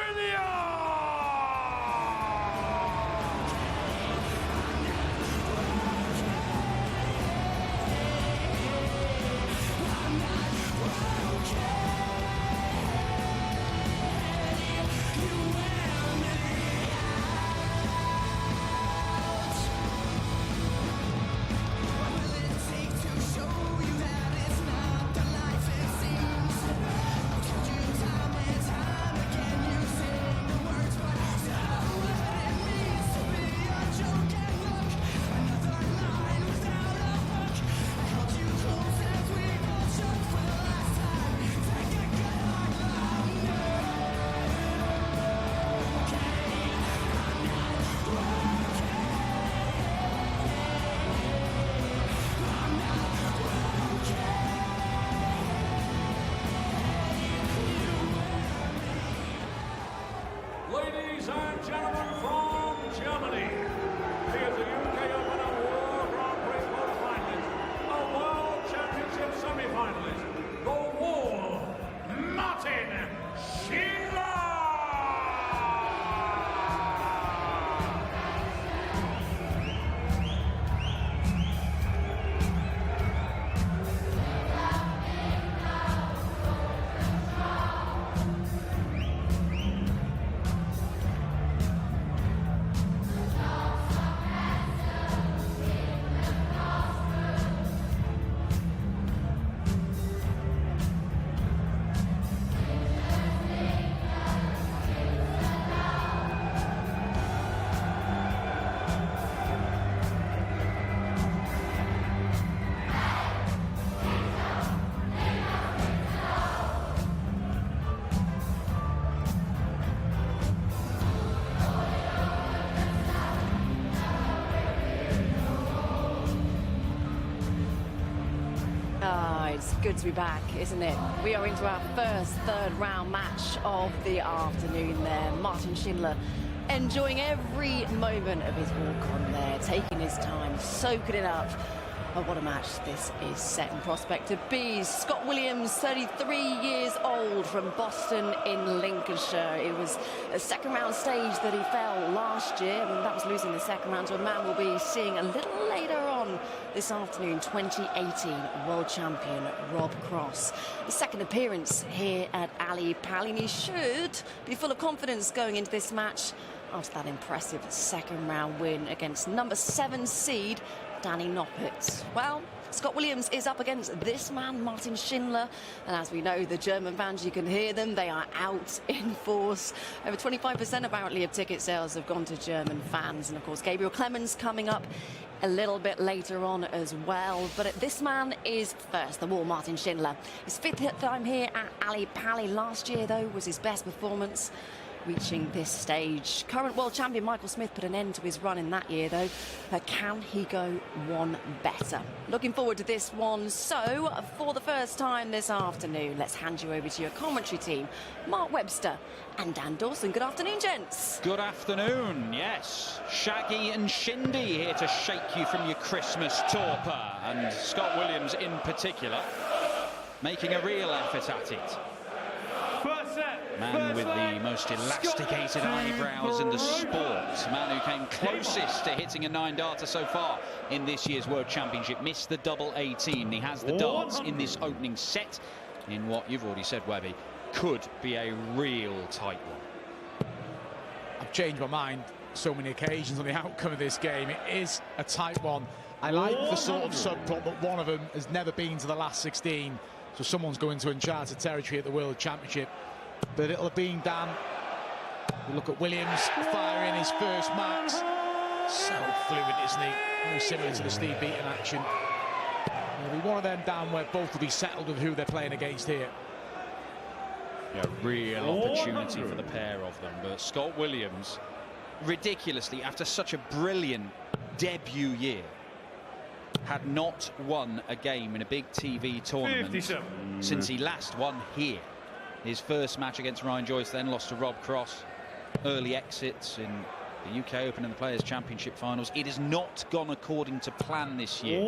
Ladies and gentlemen from Germany, here's the UK Open and World Grand Prix quarterfinalist, a World Championship semi-finalist, the Wall, Martin Schindler! It's good to be back, isn't it? We are into our first third round match of the afternoon there. Martin Schindler enjoying every moment of his walk on there, taking his time, soaking it up. Oh, what a match this is set in prospect to be. Scott Williams, 33 years old, from Boston in Lincolnshire. It was a second round stage that he fell last year, and that was losing the second round to a man we'll be seeing a little later on this afternoon, 2018 world champion Rob Cross. His second appearance here at Ali Pali, and he should be full of confidence going into this match after that impressive second round win against number 7 seed Danny Noppert. Well, Scott Williams is up against this man, Martin Schindler, and as we know, the German fans, you can hear them, they are out in force. Over 25% apparently of ticket sales have gone to German fans, and of course Gabriel Clemens coming up a little bit later on as well. But this man is first, the Wall, Martin Schindler. His 5th time here at Ali Pali. Last year, though, was his best performance, reaching this stage. Current world champion Michael Smith put an end to his run in that year, though. Can he go one better? Looking forward to this one. So, for the first time this afternoon, let's hand you over to your commentary team, Mark Webster and Dan Dawson. Good afternoon, gents. Good afternoon, yes. Shaggy and Shindy here to shake you from your Christmas torpor, and Scott Williams in particular making a real effort at it. Man with the most elasticated eyebrows in the sport. Man who came closest to hitting a 9-darter so far in this year's World Championship. Missed the double 18. He has the darts in this opening set in what you've already said, Webby, could be a real tight one. I've changed my mind so many occasions on the outcome of this game. It is a tight one. I like the sort of subplot, but one of them has never been to the last 16. So someone's going to uncharted territory at the World Championship. But it'll have been Dan. We look at Williams firing his first marks. So fluid, isn't he? Very similar to the Steve Beaton action. It'll be one of them down where both will be settled with who they're playing against here. Yeah, real opportunity for the pair of them. But Scott Williams, ridiculously, after such a brilliant debut year, had not won a game in a big TV tournament since he last won here. His first match against Ryan Joyce, then lost to Rob Cross. Early exits in the UK Open and the Players' Championship finals. It has not gone according to plan this year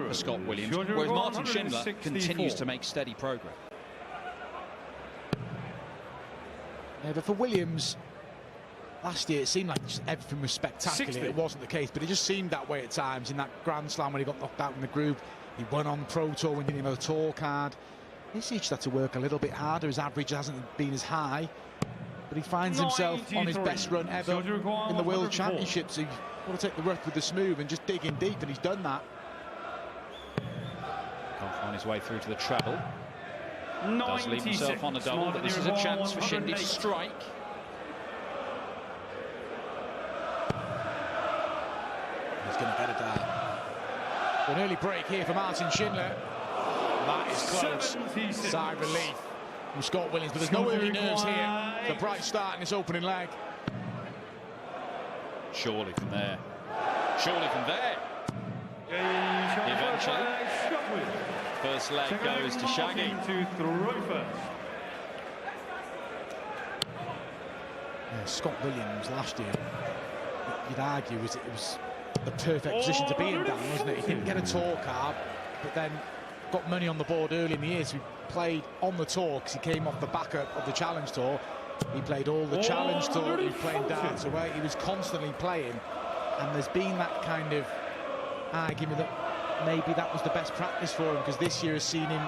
for Scott Williams, whereas Martin Schindler continues to make steady progress. Yeah, but for Williams, last year it seemed like just everything was spectacular. 60. It wasn't the case, but it just seemed that way at times. In that Grand Slam when he got knocked out in the group, he won on the Pro Tour when he didn't have a tour card. This year he just had to work a little bit harder. His average hasn't been as high, but he finds himself on his best run ever in the World Championships. So you've got to take the rough with the smooth and just dig in deep, and he's done that. Can't find his way through to the treble. Does leave himself on the double, but this is a chance for Shindy to strike. He's going to get it down. An early break here for Martin Schindler. That is close. Side relief from Scott Williams, but there's no early nerves here. The bright start in this opening leg. Surely from there. Surely from there. Eventually. First leg goes to Shaggy. Yeah, Scott Williams last year, you'd argue, it was the perfect position to be in, Dan, wasn't it? He didn't get a tour card, but then got money on the board early in the year, so he played on the tour because he came off the backup of the Challenge Tour. He played all the Challenge Tour, he was playing darts away, he was constantly playing, and there's been that kind of argument that maybe that was the best practice for him, because this year has seen him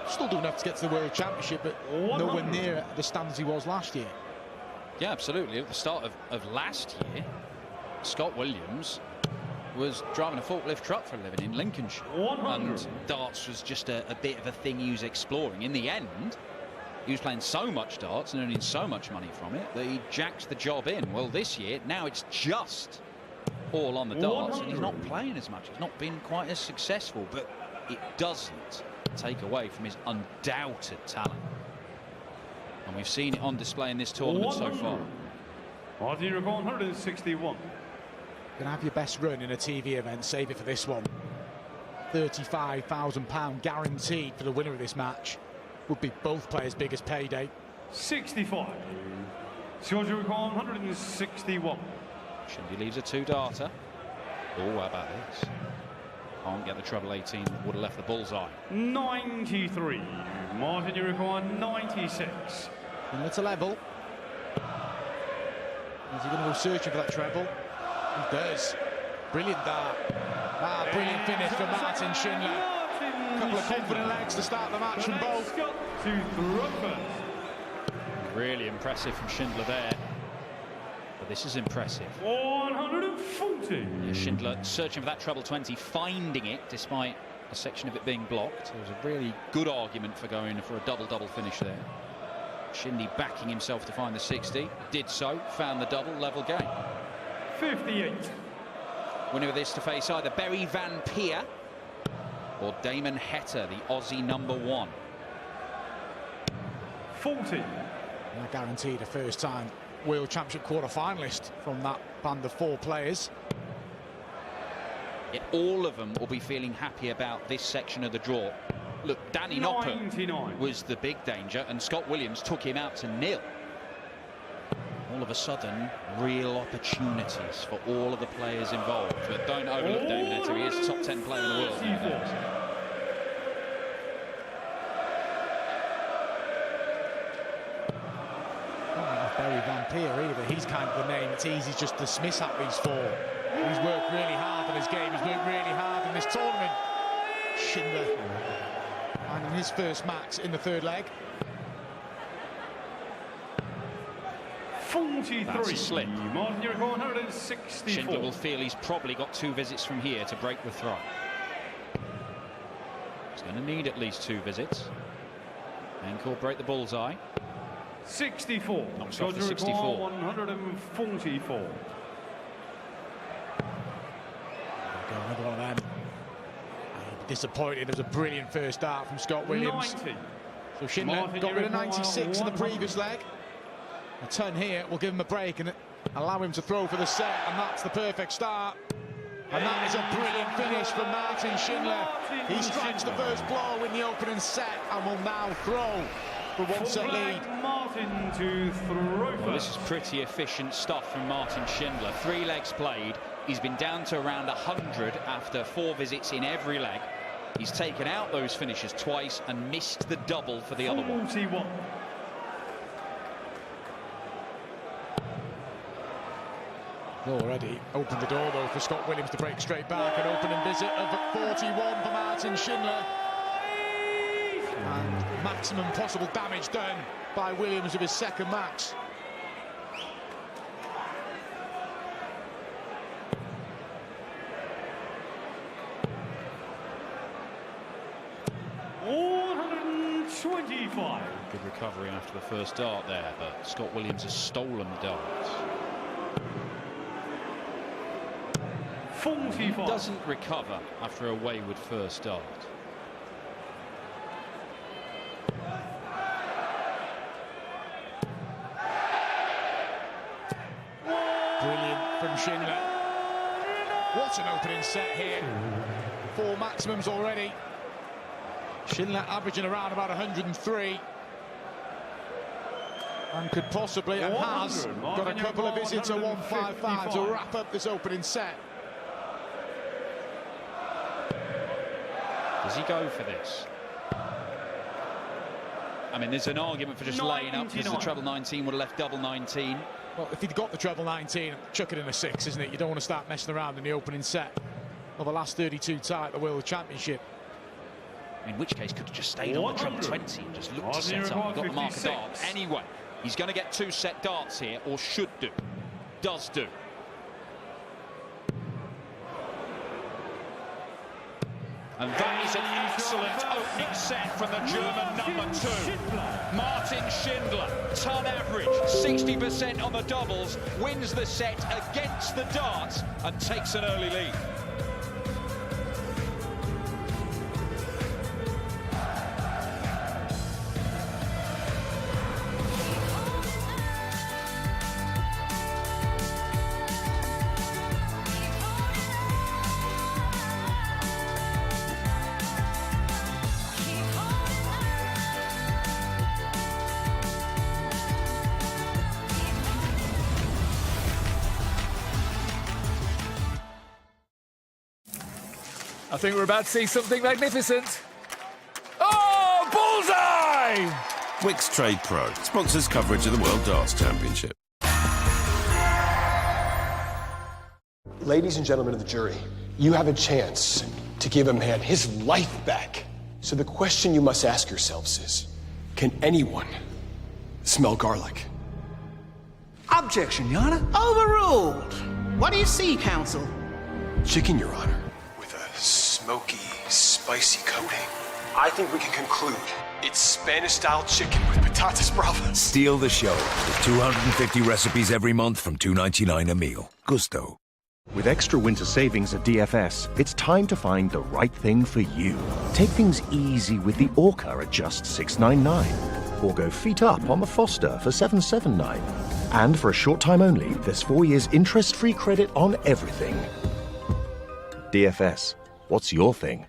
still doing enough to get to the World Championship, but nowhere near the standards he was last year. Yeah, absolutely. At the start of last year, Scott Williams was driving a forklift truck for a living in Lincolnshire, and darts was just a bit of a thing he was exploring. In the end, he was playing so much darts and earning so much money from it that he jacked the job in. Well, this year, now it's just all on the darts, and he's not playing as much. He's not been quite as successful, but it doesn't take away from his undoubted talent. And we've seen it on display in this tournament so far. 161. Gonna have your best run in a TV event, save it for this one. £35,000 guaranteed for the winner of this match. Would be both players' biggest payday. 65. Schedule 161. Shindy leaves a two-darter. Oh, how about this? Can't get the treble 18, would have left the bullseye. 93. Martin, you require 96. And it's a level. Is he going to go searching for that treble? He does. Brilliant dart. Brilliant finish for Martin Schindler. A couple of confident legs to start the match from both. Really impressive from Schindler there. But this is impressive. 140. Yeah, Schindler searching for that treble 20, finding it despite a section of it being blocked. There was a really good argument for going for a double-double finish there. Shindy backing himself to find the 60. Did so, found the double, level game. 58. Winner of this to face either Barry Van Peer or Damon Heta, the Aussie #1. 40. And I guaranteed a first-time World Championship quarter-finalist from that band of 4 players. Yeah, all of them will be feeling happy about this section of the draw. Look, Danny Noppert was the big danger, and Scott Williams took him out to 0. All of a sudden, real opportunities for all of the players involved. But don't overlook Damon Heta. He is a top 10 player in the world. Barry Van Peer either. He's kind of the name it's easy just to dismiss at these 4. He's worked really hard on his game. He's worked really hard in this tournament. Schindler. And in his first match in the 3rd leg. 43. That's a slip. Martin, you're 164. Schindler will feel he's probably got 2 visits from here to break the throw. He's going to need at least 2 visits. Incorporate the bullseye. 64. Knocks off the 64. 144. Another one of them. Disappointed. It was a brilliant first start from Scott Williams. 90. So Schindler got rid of 96 in the previous leg. A turn here will give him a break and allow him to throw for the set, and that's the perfect start. And that is a brilliant finish from Martin Schindler. He strikes the first blow in the opening set and will now throw for one set lead. Martin to throw. Well, this is pretty efficient stuff from Martin Schindler. 3 legs played. He's been down to around 100 after 4 visits in every leg. He's taken out those finishes twice and missed the double for the other one. 41. Already opened the door, though, for Scott Williams to break straight back. An opening visit of 41 for Martin Schindler. And maximum possible damage done by Williams with his second max. Good recovery after the first dart there, but Scott Williams has stolen the darts. 45. Doesn't recover after a wayward first dart. Brilliant from Schindler. What an opening set here. 4 maximums already. Schindler averaging around about 103. And could possibly, and has, got a couple of visits at 155 to wrap up this opening set. Does he go for this? I mean, there's an argument for just laying up because the treble 19 would have left double 19. Well, if he'd got the treble 19, chuck it in a 6, isn't it? You don't want to start messing around in the opening set of the last 32 tie at the World Championship. In which case, could have just stayed on the treble 20 and just looked to set up. Got the mark of darts. Anyway, he's going to get 2 set darts here, or should do. Does do. And that is an excellent opening set from the German number 2. Martin Schindler, ton average, 60% on the doubles, wins the set against the darts and takes an early lead. I think we're about to see something magnificent. Oh, Bullseye! Wix Trade Pro sponsors coverage of the World Darts Championship. Ladies and gentlemen of the jury, you have a chance to give a man his life back. So the question you must ask yourselves is, can anyone smell garlic? Objection, Your Honor. Overruled. What do you see, counsel? Chicken, Your Honor, with a smoky, spicy coating. I think we can conclude it's Spanish-style chicken with patatas bravas. Steal the show with 250 recipes every month from $2.99 a meal. Gusto. With extra winter savings at DFS, it's time to find the right thing for you. Take things easy with the Orca at just $6.99. Or go feet up on the Foster for $7.79. And for a short time only, there's 4 years interest-free credit on everything. DFS, what's your thing?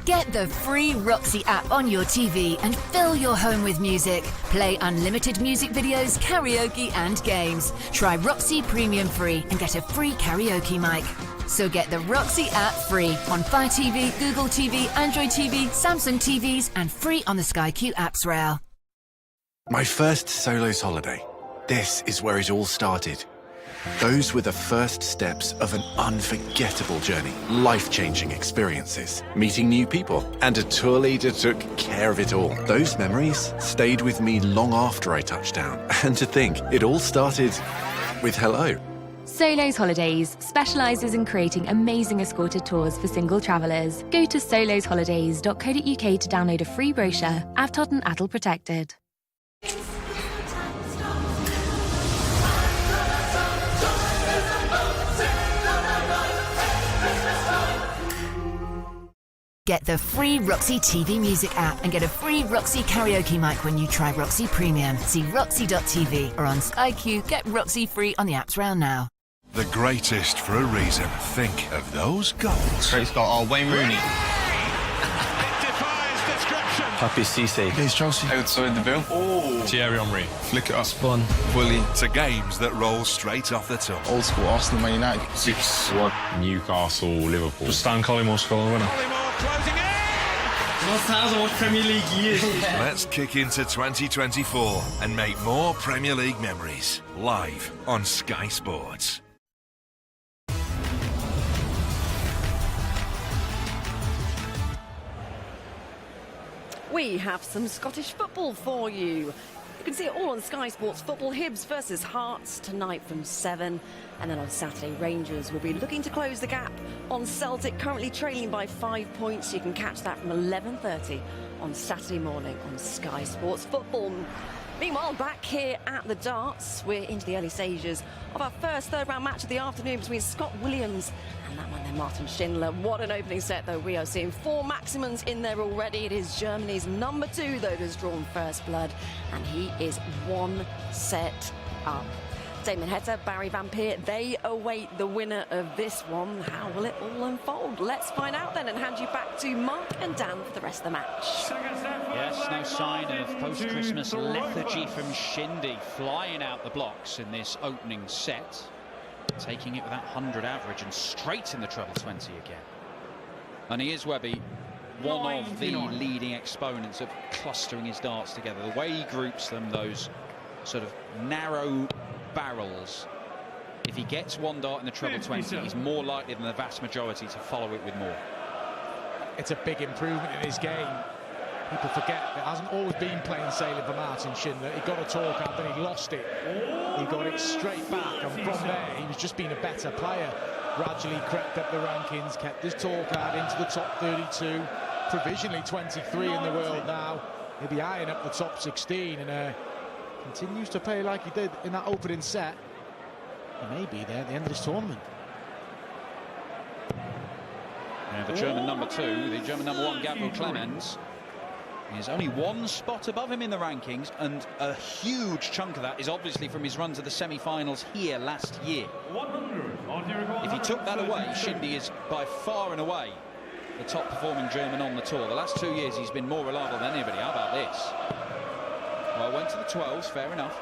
Get the free Roxy app on your TV and fill your home with music. Play unlimited music videos, karaoke and games. Try Roxy Premium free and get a free karaoke mic. So get the Roxy app free on Fire TV, Google TV, Android TV, Samsung TVs and free on the Sky Q apps rail. My first Solos holiday. This is where it all started. Those were the first steps of an unforgettable journey. Life-changing experiences. Meeting new people. And a tour leader took care of it all. Those memories stayed with me long after I touched down. And to think, it all started with hello. Solos Holidays specialises in creating amazing escorted tours for single travellers. Go to solosholidays.co.uk to download a free brochure. Avtod and Adult Protected. Get the free Roxy TV Music app and get a free Roxy karaoke mic when you try Roxy Premium. See roxy.tv or on Sky Q. Get Roxy free on the apps round now. The greatest for a reason. Think of those goals. Great Scott. Oh, Wayne Rooney. Happy Cisse. Here's Chelsea. Outside the bill. Oh. Thierry Henry. Flick it up. Spun. Bully. To games that roll straight off the tongue. Old school Arsenal, Man United. 6-1. Newcastle, Liverpool. Just Stan Collymore scoring a winner. Collymore closing in! Premier League years. Let's kick into 2024 and make more Premier League memories. Live on Sky Sports. We have some Scottish football for you. You can see it all on Sky Sports Football. Hibs versus Hearts tonight from 7. And then on Saturday, Rangers will be looking to close the gap on Celtic, currently trailing by 5 points. You can catch that from 11:30 on Saturday morning on Sky Sports Football. Meanwhile, back here at the Darts, we're into the early stages of our first third-round match of the afternoon between Scott Williams and that man there, Martin Schindler. What an opening set, though. We are seeing 4 maximums in there already. It is Germany's number 2, though, that's drawn first blood, and he is 1 set up. Damon Heta, Barry Van Peer, they await the winner of this one. How will it all unfold? Let's find out then and hand you back to Mark and Dan for the rest of the match. Yes, no sign of post-Christmas lethargy from Shindy, flying out the blocks in this opening set, taking it with that 100 average and straight in the treble 20 again. And he is, Webby, one of the leading exponents of clustering his darts together. The way he groups them, those sort of narrow barrels. If he gets one dart in the treble 20, he's more likely than the vast majority to follow it with more. It's a big improvement in his game. People forget it hasn't always been plain sailing for Martin Schindler. He got a talk out, then he lost it. He got it straight back, and from there he was just being a better player. Gradually crept up the rankings, kept his talk out into the top 32, provisionally 23 in the world now. He'll be eyeing up the top 16 and continues to play like he did in that opening set. He may be there at the end of this tournament. Yeah, the German number 2, the German number 1, Gabriel Clemens, is only 1 spot above him in the rankings, and a huge chunk of that is obviously from his run to the semi-finals here last year. If he took that away, Shindy is by far and away the top performing German on the tour. The last 2 years he's been more reliable than anybody. How about this? Well, went to the 12s, fair enough.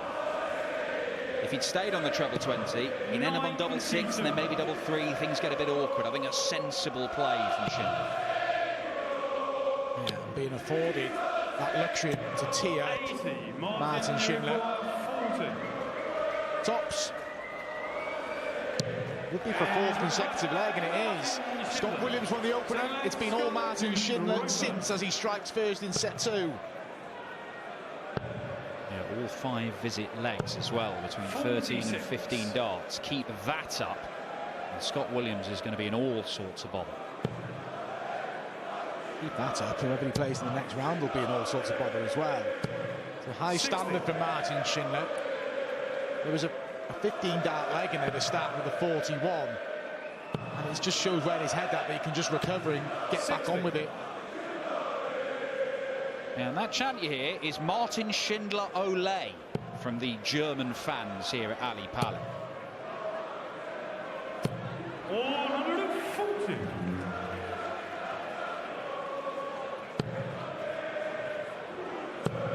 If he'd stayed on the treble 20, he'd end up on double 6 and then maybe double 3. Things get a bit awkward. I think a sensible play from Schindler. Yeah, being afforded that luxury to tee up Martin Schindler. Tops. Would be for 4th consecutive leg, and it is. Scott Williams won the opener. It's been all Martin Schindler since, as he strikes first in set 2. All 5 visit legs as well, between 13 and 15 darts. Keep that up, and Scott Williams is going to be in all sorts of bother. Keep that up, whoever he plays in the next round will be in all sorts of bother as well. It's a high standard for Martin Schindler. There was a 15 dart leg in there to start with a 41, and it just shows where his head at, that he can just recover and get back on with it. And that chant you hear is Martin Schindler Ole from the German fans here at Ali Pali. 140.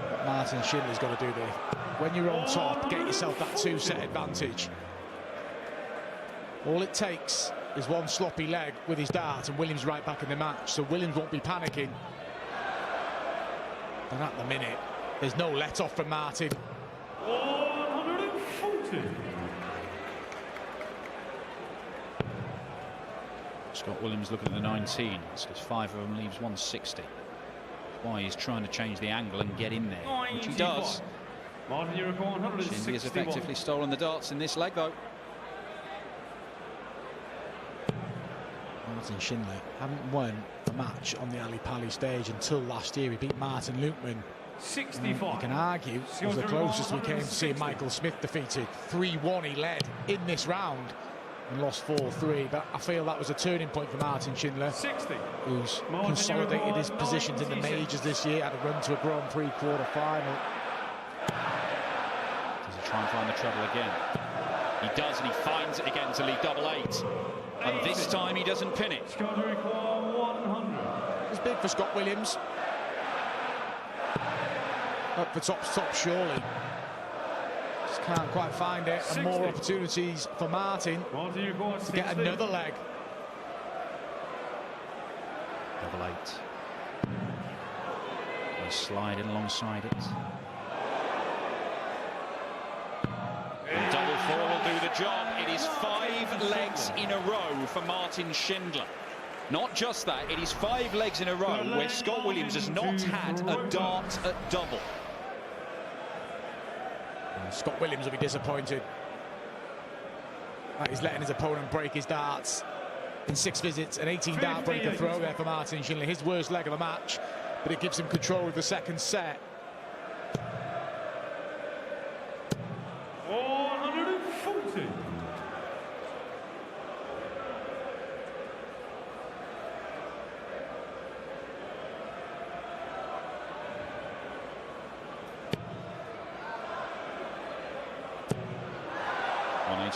What Martin Schindler's got to do there, when you're on top, get yourself that 2-set advantage. All it takes is one sloppy leg with his dart, and Williams right back in the match, so Williams won't be panicking. And at the minute, there's no let-off from Martin. 140. Scott Williams looking at the 19s, because 5 of them leaves 160. That's why he's trying to change the angle and get in there, which he does. Shindy has effectively stolen the darts in this leg, though. Martin Schindler hadn't won a match on the Ali Pali stage until last year. He beat Martin Lukeman. 65. You can argue it was the closest we came to seeing Michael Smith defeated. 3-1 he led in this round. and lost 4-3, but I feel that was a turning point for Martin Schindler, 60. who's consolidated his positions in the majors this year, had a run to a Grand Prix quarter-final. Does he try and find the treble again? He does, and he finds it again to lead double 8. And this time he doesn't pin it. It's big for Scott Williams. Up for top, surely. Just can't quite find it. And more opportunities for Martin to get another leg. Double 8. He's sliding alongside it. And double 4 will do the job. It is 5 legs in a row for Martin Schindler. Not just that, it is 5 legs in a row where Scott Williams has not had a dart at double. And Scott Williams will be disappointed that he's letting his opponent break his darts in 6 visits. An 18 dart breaker throw there for Martin Schindler, his worst leg of the match, but it gives him control of the second set. 440.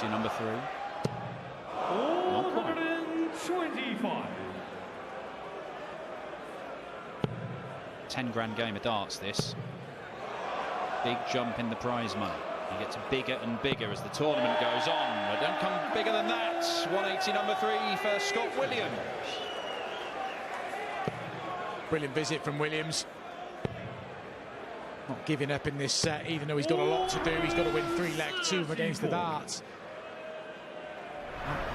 Number 3. 425. 10 grand game of darts, this. Big jump in the prize money. He gets bigger and bigger as the tournament goes on. But don't come bigger than that. 180 number 3 for Scott Williams. Brilliant visit from Williams. Not giving up in this set, even though he's got a lot to do. He's got to win 3 leg 2 against the darts.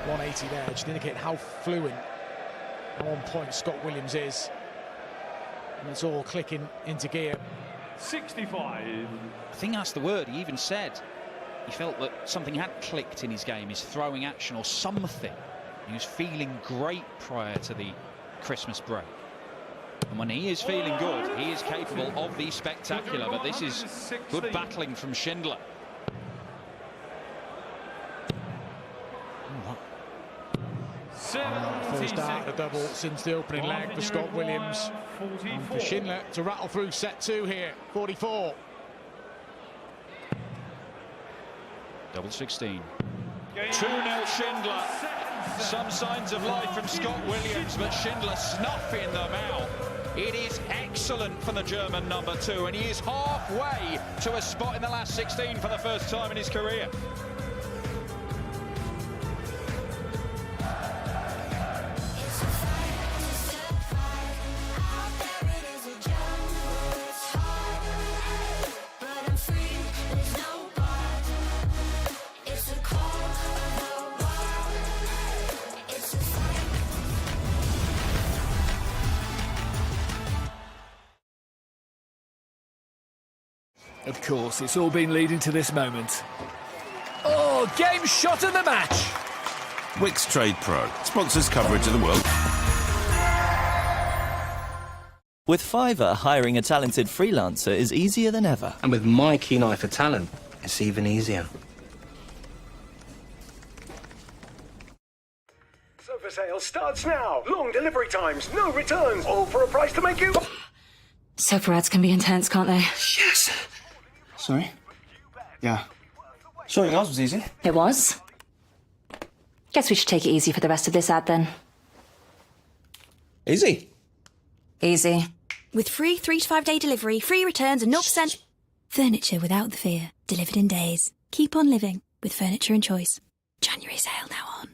180 there, just indicate how fluent and on point Scott Williams is. And it's all clicking into gear. 65. I think that's the word. He even said he felt that something had clicked in his game, his throwing action or something. He was feeling great prior to the Christmas break. And when he is feeling good, he is capable of the spectacular. But this is good battling from Schindler. First start of the double since the opening leg for Scott Williams. And for Schindler to rattle through set 2 here, 44. Double 16. 2-0 Schindler. Some signs of life from Scott Williams, but Schindler snuffing them out. It is excellent for the German number 2, and he is halfway to a spot in the last 16 for the first time in his career. Of course, it's all been leading to this moment. Oh, game shot of the match! Wix Trade Pro sponsors coverage of the World. With Fiverr, hiring a talented freelancer is easier than ever. And with my keen eye for talent, it's even easier. Sofa sale starts now. Long delivery times, no returns, all for a price to make you... Sofa ads can be intense, can't they? Yes. Sorry? Yeah. Sorry, ours was easy. It was. Guess we should take it easy for the rest of this ad, then. Easy? Easy. With free 3 to 5 day delivery, free returns and 0%... Furniture without the fear. Delivered in days. Keep on living with Furniture and Choice. January sale now on.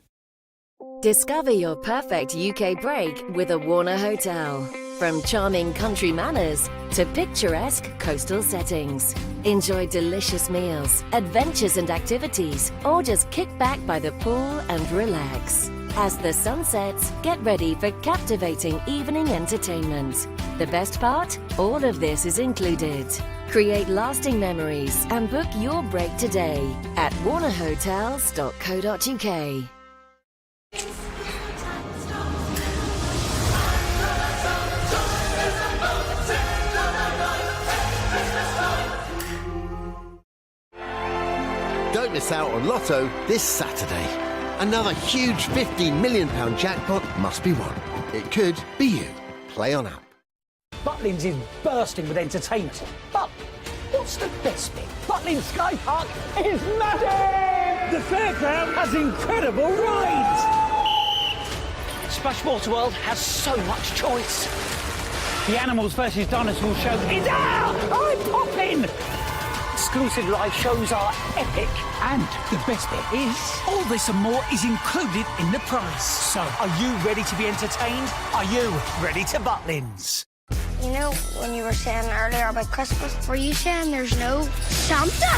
Discover your perfect UK break with a Warner Hotel. From charming country manners to picturesque coastal settings. Enjoy delicious meals, adventures and activities, or just kick back by the pool and relax. As the sun sets, get ready for captivating evening entertainment. The best part? All of this is included. Create lasting memories and book your break today at warnerhotels.co.uk. Don't miss out on Lotto this Saturday. Another huge £15 million jackpot must be won. It could be you. Play on app. Butlins is bursting with entertainment. But what's the best bit? Butlins Sky Park is massive! The fairground has incredible rides! Splashwater World has so much choice. The Animals vs Dinosaurs show is out! I'm popping! Exclusive live shows are epic. And the best bit is, all this and more is included in the price. So, are you ready to be entertained? Are you ready to Butlins? You know, when you were saying earlier about Christmas, were you saying there's no Santa?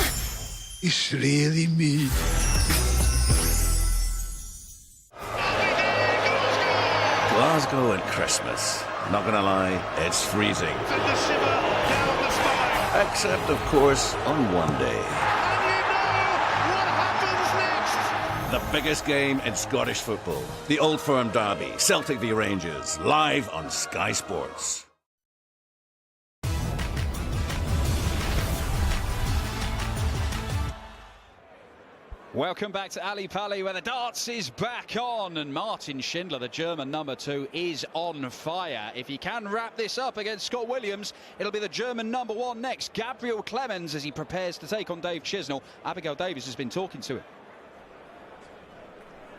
It's really me. Glasgow at Christmas. Not gonna lie, it's freezing. Except, of course, on one day. The biggest game in Scottish football. The Old Firm Derby, Celtic v Rangers, live on Sky Sports. Welcome back to Ali Pali, where the darts is back on, and Martin Schindler, the German number 2, is on fire. If he can wrap this up against Scott Williams, it'll be the German number 1 next, Gabriel Clemens, as he prepares to take on Dave Chisnell. Abigail Davies has been talking to him.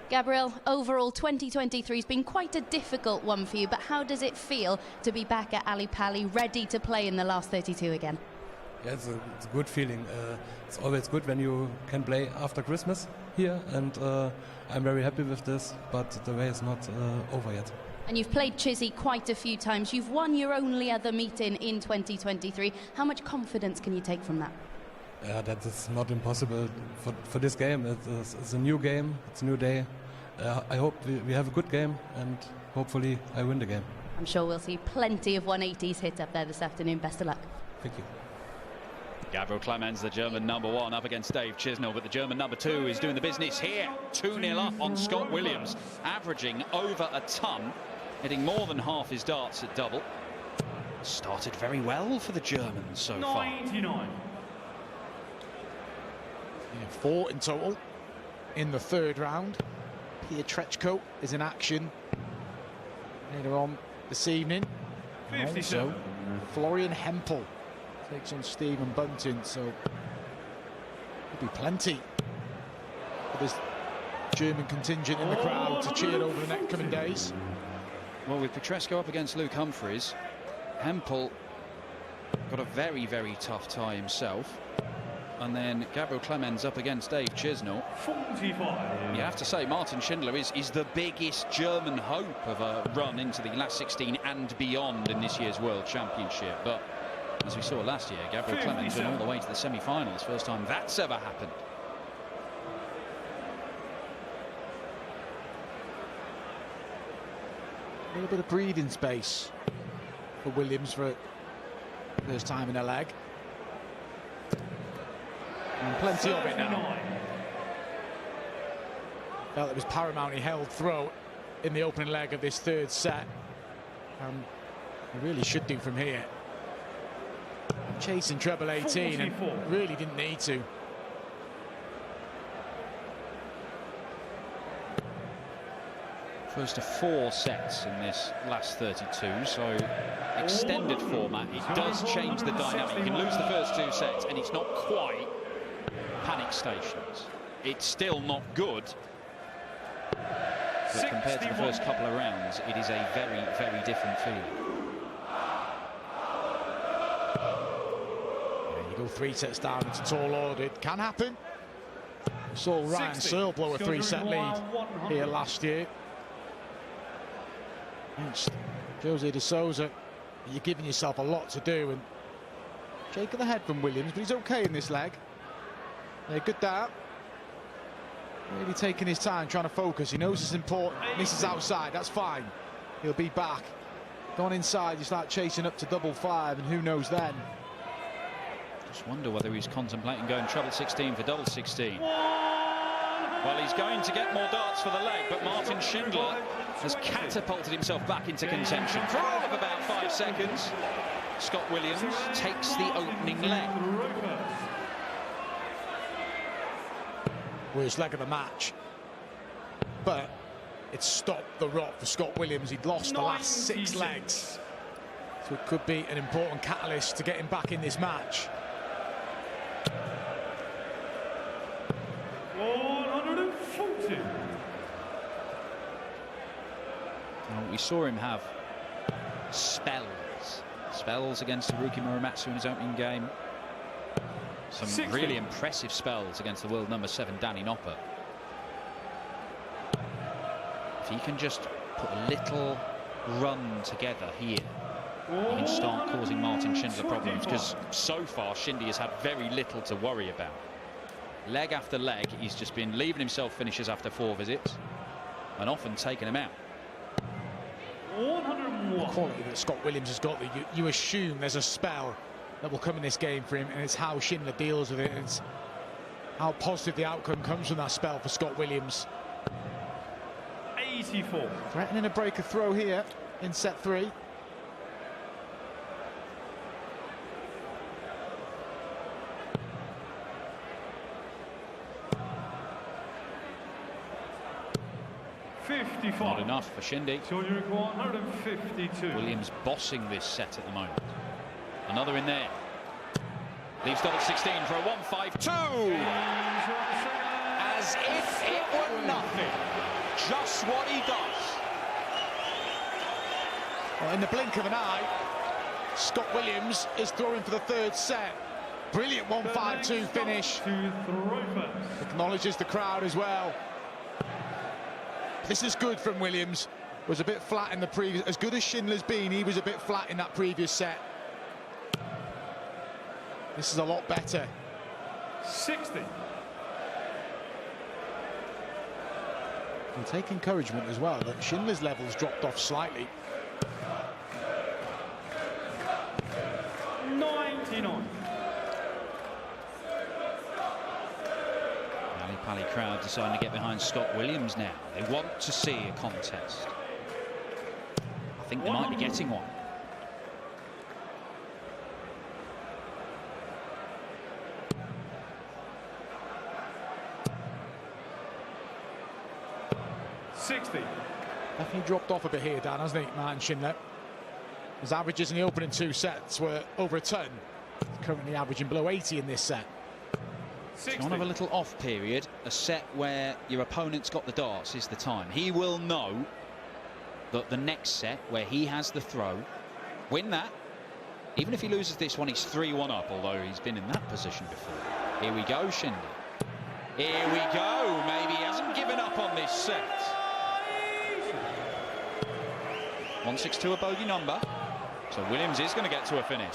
Gabriel, overall 2023 has been quite a difficult one for you, but how does it feel to be back at Ali Pali, ready to play in the last 32 again? Yeah, it's a good feeling. It's always good when you can play after Christmas here, and I'm very happy with this, but the way is not over yet. And you've played Chizzy quite a few times. You've won your only other meeting in 2023. How much confidence can you take from that? Yeah, that is not impossible for this game. It's a new game, it's a new day. I hope we have a good game, and hopefully I win the game. I'm sure we'll see plenty of 180s hit up there this afternoon. Best of luck. Thank you. Gabriel Clemens, the German number 1, up against Dave Chisnell, but the German number 2 is doing the business here. 2-0 up on Scott Williams, averaging over a ton, hitting more than half his darts at double. Started very well for the Germans so far. 99. 4 in total in the third round. Pietreczko is in action later on this evening. And also Florian Hempel takes on Stephen Bunting, so there'll be plenty for this German contingent in the crowd to cheer over the next coming days. Well, with Pietreczko up against Luke Humphries, Hempel got a very, very tough tie himself. And then Gabriel Clemens up against Dave Chisnell. 45. You have to say Martin Schindler is the biggest German hope of a run into the last 16 and beyond in this year's World Championship. But as we saw last year, Gabriel Clemens went all the way to the semi-finals. First time that's ever happened. A little bit of breathing space for Williams for first time in a leg. And plenty of it now. Felt it was paramount he held throw in the opening leg of this third set. He really should do from here. Chasing treble 18 and really didn't need to. First of 4 sets in this last 32, so extended format. It does change the dynamic. You can lose the first 2 sets and it's not quite panic stations. It's still not good, but compared to the first couple of rounds, it is a very, very different feeling. You go 3 sets down into tall order. It can happen. We saw Ryan Searle blow a 3-set lead here last year. Against Jose de Souza. You're giving yourself a lot to do, and shake of the head from Williams, but he's okay in this leg. Yeah, good dart. Really taking his time, trying to focus. He knows it's important. Misses outside, that's fine. He'll be back. Gone inside, you start chasing up to double 5, and who knows then. Just wonder whether he's contemplating going treble 16 for double 16. Well, he's going to get more darts for the leg, but Martin Schindler has catapulted himself back into contention. For all of about 5 seconds, Scott Williams takes the opening leg. Worst leg of the match. but it stopped the rot for Scott Williams. He'd lost the last 6 legs. So it could be an important catalyst to get him back in this match. 140. Well, we saw him have spells against Haruki Muramatsu in his opening game. Some 60. really impressive spells against the world number 7 Danny Noppert. If he can just put a little run together here, he can start causing Martin Schindler problems, because so far Shindy has had very little to worry about. Leg after leg, he's just been leaving himself finishes after 4 visits and often taking them out. 101. The quality that Scott Williams has got, that you assume there's a spell that will come in this game for him, and it's how Schindler deals with it, and it's how positive the outcome comes from that spell for Scott Williams. 84. Threatening a breaker throw here in set 3. Not enough for Shindy. 152. Williams bossing this set at the moment. Another in there. Leaves double 16 for a 152. As if it were nothing. Just what he does. Well, in the blink of an eye, Scott Williams is throwing for the 3rd set. Brilliant 152 finish. Acknowledges the crowd as well. This is good from Williams. Was a bit flat in the previous. As good as Schindler's been, he was a bit flat in that previous set. This is a lot better. 60. And take encouragement as well that Schindler's levels dropped off slightly. 99. Pally crowd deciding to get behind Scott Williams now. They want to see a contest. I think they might be getting one. Definitely dropped off a bit here, Dan, hasn't he, Martin Schindler? His averages in the opening 2 sets were over a ton. He's currently averaging below 80 in this set. Kind of a little off period, a set where your opponent's got the darts is the time. He will know that the next set where he has the throw, win that. Even if he loses this one, he's 3-1 up, although he's been in that position before. Here we go, Shindy. Here we go. Maybe he hasn't given up on this set. 162 a bogey number. So Williams is going to get to a finish.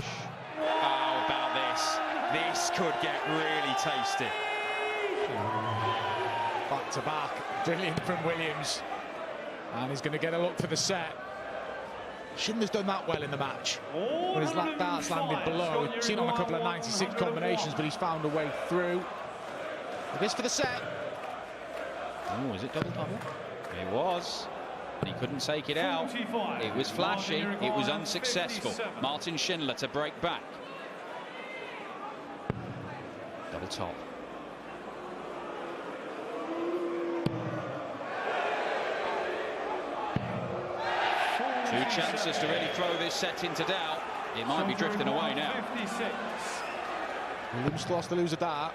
How about this? This could get really tasty. Back to back. Brilliant from Williams. And he's going to get a look for the set. Schindler's done that well in the match. When his darts landed below. We've seen on a couple of 96 combinations, but he's found a way through. It is for the set. Oh, is it double? It was. And he couldn't take it out. It was flashy. It was unsuccessful. Martin Schindler to break back. Double top. Two chances to really throw this set into doubt. It might be drifting away now. Williams still has to lose a dart,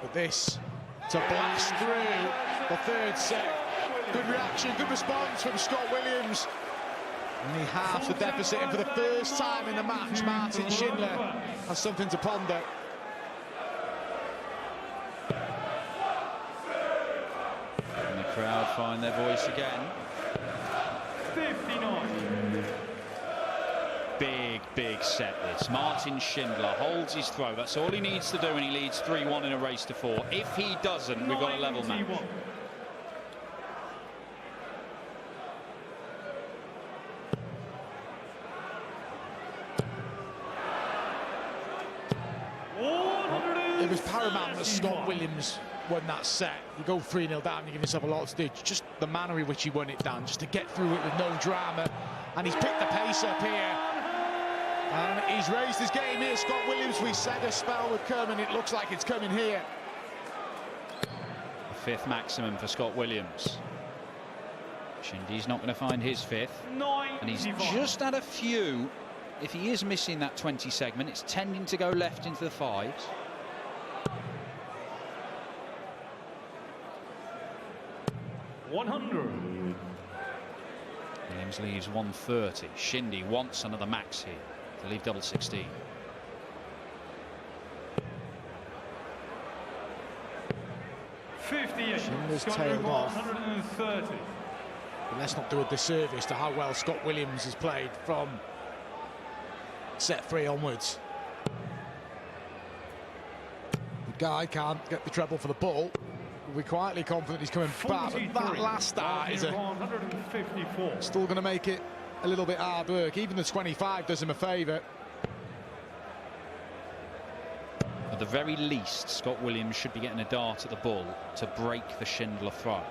but this to blast through the 3rd set. Good reaction, good response from Scott Williams. Only half the deficit, and for the first time in the match, Martin Schindler has something to ponder. And the crowd find their voice again. 59. Big set this. Martin Schindler holds his throw. That's all he needs to do, and he leads 3-1 in a race to 4. If he doesn't, we've got a level match. It was paramount that Scott Williams won that set. You go 3-0 down, you give yourself a lot to do. Just the manner in which he won it down, just to get through it with no drama. And he's picked the pace up here. And he's raised his game here, Scott Williams. We said a spell would come, and it looks like it's coming here. The 5th maximum for Scott Williams. Shindy's not going to find his fifth. And he's just had a few. If he is missing that 20 segment, it's tending to go left into the fives. $100. Williams leaves 130. Shindy wants another max here to leave double 16. Schindler's tailed off. 130. But let's not do a disservice to how well Scott Williams has played from set 3 onwards. The guy can't get the treble for the ball. We're quietly confident he's coming back. But that last start is 154. still going to make it a little bit hard work. Even the 25 does him a favour. At the very least, Scott Williams should be getting a dart at the ball to break the Schindler throw.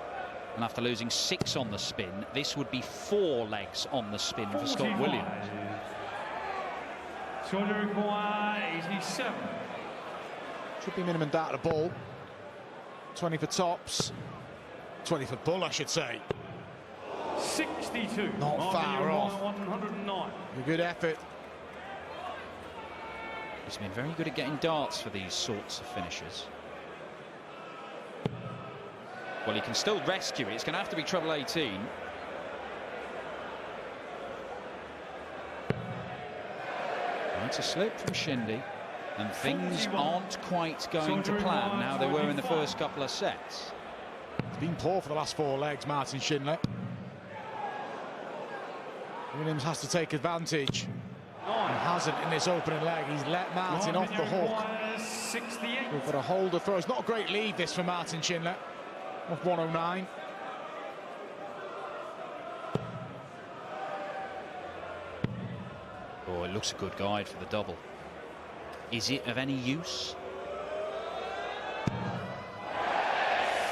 And after losing 6 on the spin, this would be 4 legs on the spin for Scott Williams. 287. Should be minimum dart at the ball. 20 for tops. 20 for bull, I should say. 62. Not far off. 109. A good effort. He's been very good at getting darts for these sorts of finishes. Well, he can still rescue it. It's going to have to be treble 18. It's a slip from Shindy. And things aren't quite going to plan now they were in the first couple of sets. It's been poor for the last 4 legs, Martin Schindler. Williams has to take advantage. He hasn't in this opening leg. He's let Martin off the hook. We've got to hold the throw. It's not a great lead, this, for Martin Schindler. Off 109. Oh, it looks a good guide for the double. Is it of any use?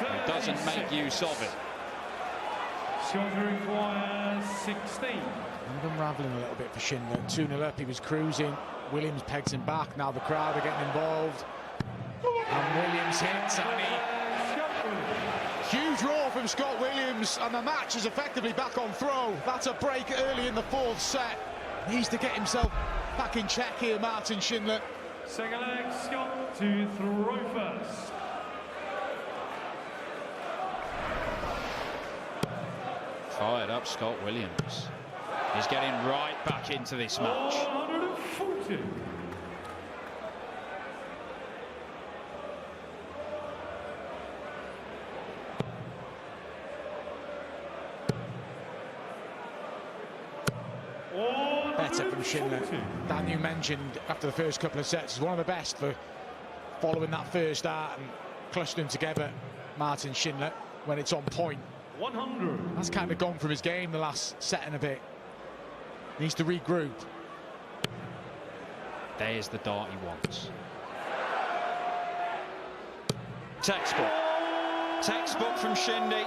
It doesn't make use of it. Requires 16. And unravelling a little bit for Schindler. 2-0 up, he was cruising. Williams pegs him back. Now the crowd are getting involved. And Williams hits, and huge roar from Scott Williams, and the match is effectively back on throw. That's a break early in the 4th set. Needs to get himself back in check here, Martin Schindler. Second leg, Scott to throw first. Fired up Scott Williams. He's getting right back into this match. 140. Better from Schindler. Dan, you mentioned after the first couple of sets is one of the best for following that first start and clustering together Martin Schindler when it's on point. 100. That's kind of gone from his game the last set and a bit. Needs to regroup. There's the dart he wants. Textbook. Textbook from Shindy.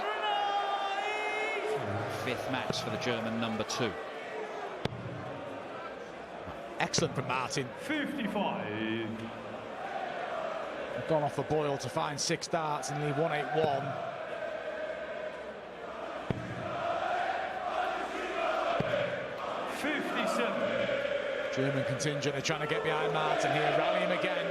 5th max for the German number 2. Excellent from Martin. 55. They've gone off the boil to find 6 darts and leave 181. German contingent are trying to get behind Martin here. Rally him again.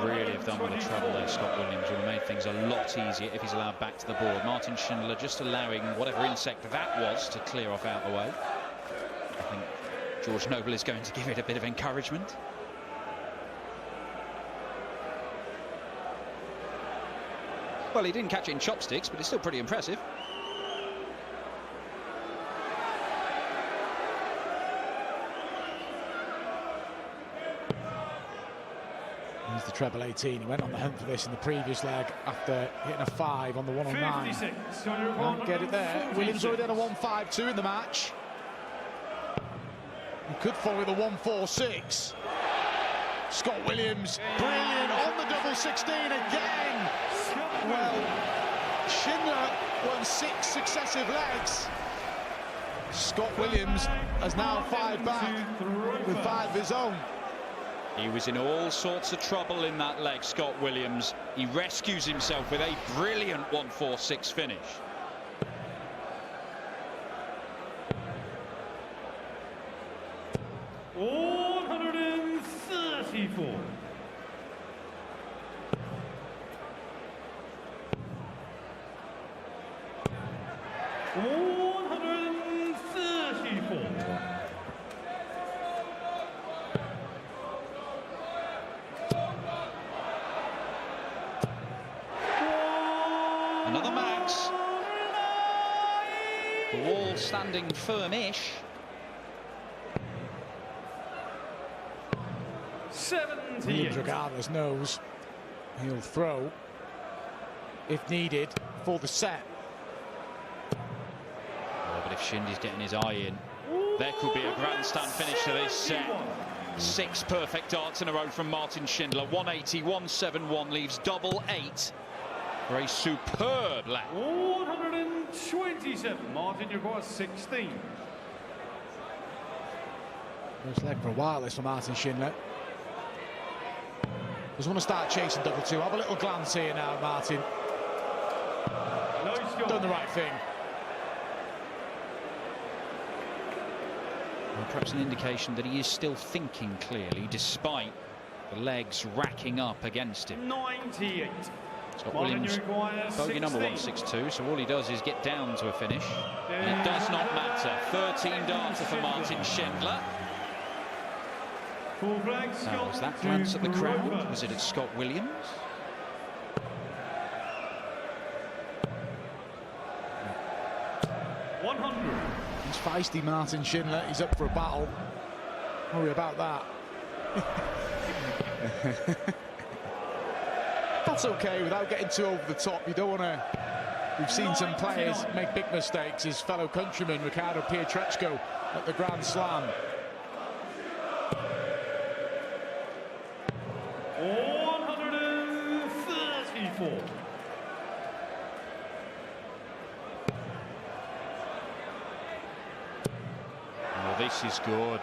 Could really have done with a treble there, Scott Williams. Would have made things a lot easier if he's allowed back to the board. Martin Schindler just allowing whatever insect that was to clear off out of the way. I think George Noble is going to give it a bit of encouragement. Well, he didn't catch it in chopsticks, but it's still pretty impressive. Here's the treble 18. He went on the hunt for this in the previous leg after hitting a 5 on the 109. 56. Can't get it there. Williams already had a 1-5-2 in the match. He could follow with a 1-4-6. Scott Williams, brilliant on the double 16 again. Well, Schindler won 6 successive legs. Scott Williams has now 5 back with 5 of his own. He was in all sorts of trouble in that leg, Scott Williams. He rescues himself with a brilliant 1-4-6 finish. $134. Another max. The wall standing firm-ish. 78. Regardless knows he'll throw if needed for the set. Oh, but if Shindy's getting his eye in, there could be a grandstand finish to this set. 6 perfect darts in a row from Martin Schindler. 180, 171 leaves double 8 for a superb lap. 127. Martin, you've got 16. First leg for a while, this for Martin Schindler. Just want to start chasing double 2. Have a little glance here now, Martin. Done the right thing. Well, perhaps an indication that he is still thinking clearly, despite the legs racking up against him. 98. Scott Williams, bogey number 162, so all he does is get down to a finish. And it does not matter. 13 darts for Martin Schindler. Now, was that glance at the crowd? Was it at Scott Williams? 100. He's feisty, Martin Schindler. He's up for a battle. Don't worry about that. That's okay, without getting too over the top. You don't want to... We've seen some players make big mistakes. His fellow countryman, Ricardo Pietreczko, at the Grand Slam. 134. Oh, this is good.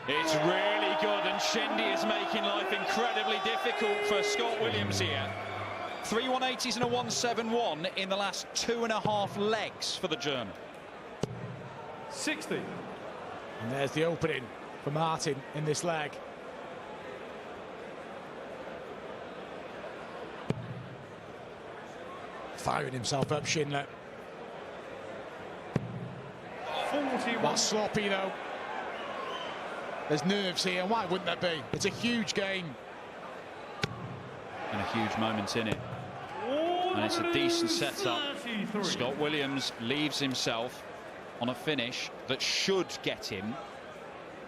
It's really good, and Shindy is making life incredibly difficult for Scott Williams here. 3 180s and a 171 in the last 2.5 legs for the German. 60. And there's the opening for Martin in this leg. Firing himself up, Schindler. 41. That's sloppy, though. There's nerves here. Why wouldn't there be? It's a huge game. And a huge moment in it. And it's a decent setup. Scott Williams leaves himself on a finish that should get him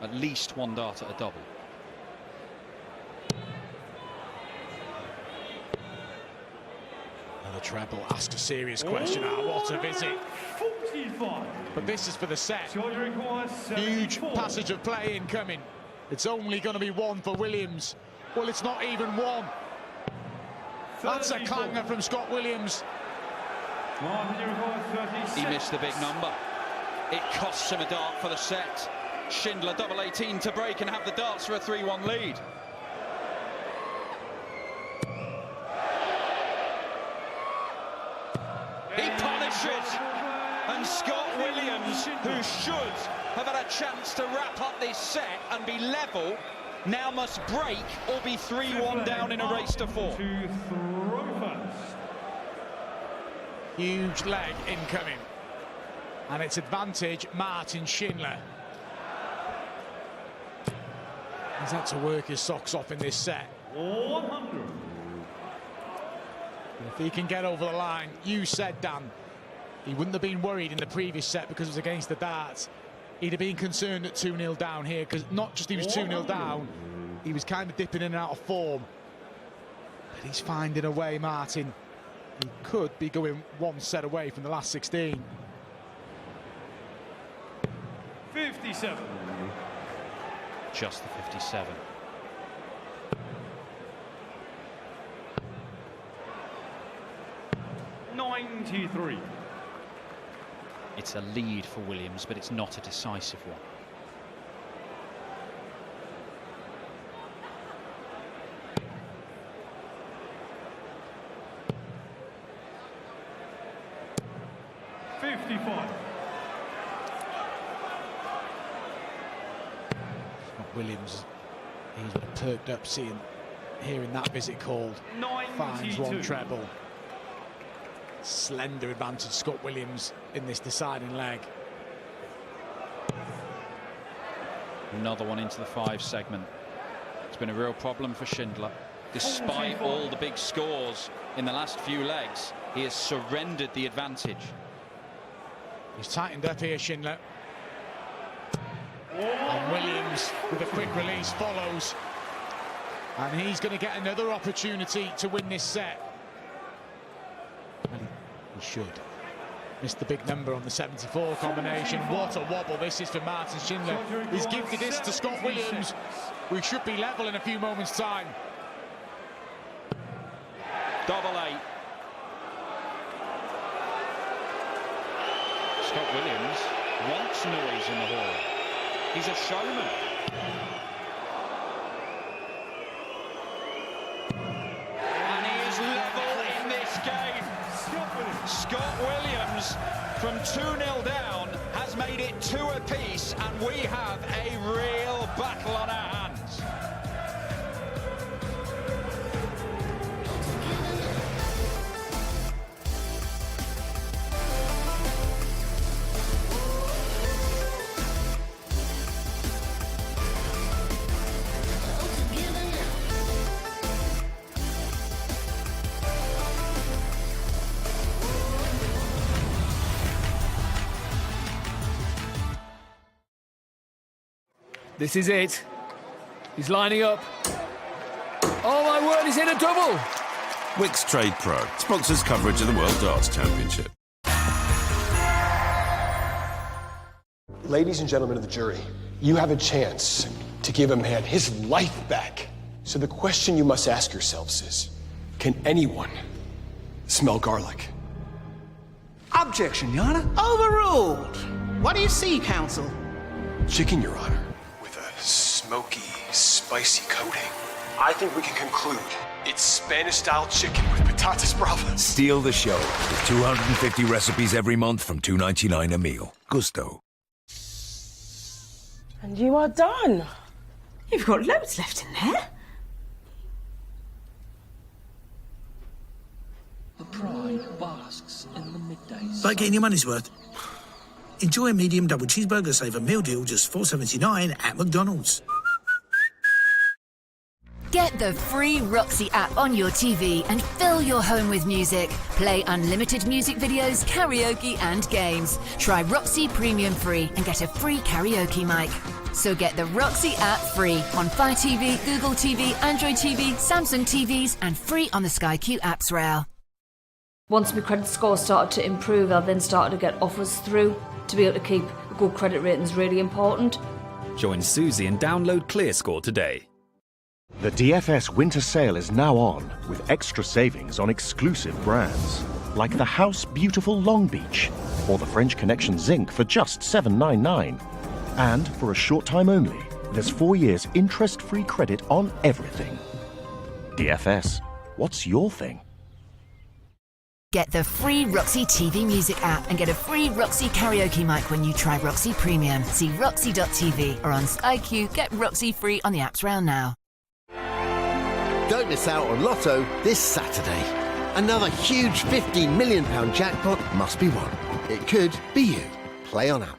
at least 1 dart at a double. Another treble. Ask a serious question. What a visit. 45. But this is for the set. Huge passage of play incoming. It's only going to be 1 for Williams. Well, it's not even 1. That's a clanger from Scott Williams. He missed the big number. It costs him a dart for the set. Schindler double 18 to break and have the darts for a 3-1 lead. He punishes, and Scott Williams, who should have had a chance to wrap up this set and be level, now must break or be 3-1 down in a race to 4. Huge leg incoming. And it's advantage Martin Schindler. He's had to work his socks off in this set. 100. If he can get over the line, you said, Dan, he wouldn't have been worried in the previous set because it was against the darts. He'd have been concerned at 2-0 down here, because not just he was 2-0 down, he was kind of dipping in and out of form. But he's finding a way, Martin. He could be going 1 set away from the last 16. 57. Just the 57. $93. It's a lead for Williams, but it's not a decisive one. 65. Williams, he would have perked up hearing that visit called. Finds one treble. Slender advantage, Scott Williams, in this deciding leg. Another one into the 5 segment. It's been a real problem for Schindler. Despite all the big scores in the last few legs, he has surrendered the advantage. He's tightened up here, Schindler. And Williams with a quick release follows. And he's going to get another opportunity to win this set. And he should. Missed the big number on the 74 combination. What a wobble this is for Martin Schindler. He's gifted this to Scott Williams. We should be level in a few moments' time. Double 8. Scott Williams wants noise in the hall. He's a showman. And he is level in this game. Scott Williams, from 2-0 down, has made it 2 apiece, and we have a real battle on our hands. This is it. He's lining up. Oh my word, he's in a double. Wix Trade Pro sponsors coverage of the World Darts Championship. Ladies and gentlemen of the jury, you have a chance to give a man his life back. So the question you must ask yourselves is, can anyone smell garlic? Objection, Your Honor. Overruled. What do you see, counsel? Chicken, Your Honor, with a smoky, spicy coating. I think we can conclude it's Spanish-style chicken with patatas bravas. Steal the show with 250 recipes every month from $2.99 a meal. Gusto. And you are done. You've got loads left in there. The pride basks in the middays. Like getting your money's worth. Enjoy a medium double cheeseburger, save a meal deal, just $4.79 at McDonald's. Get the free Roxy app on your TV and fill your home with music. Play unlimited music videos, karaoke and games. Try Roxy Premium free and get a free karaoke mic. So get the Roxy app free on Fire TV, Google TV, Android TV, Samsung TVs and free on the Sky Q apps rail. Once my credit score started to improve, I then started to get offers through. To be able to keep a good credit rating is really important. Join Susie and download ClearScore today. The DFS winter sale is now on, with extra savings on exclusive brands, like the House Beautiful Long Beach, or the French Connection Zinc for just $7.99. And for a short time only, there's 4 years interest-free credit on everything. DFS, what's your thing? Get the free Roxy TV music app and get a free Roxy karaoke mic when you try Roxy Premium. See roxy.tv or on Sky Q. Get Roxy free on the apps round now. Don't miss out on Lotto this Saturday. Another huge £15 million jackpot must be won. It could be you. Play on app.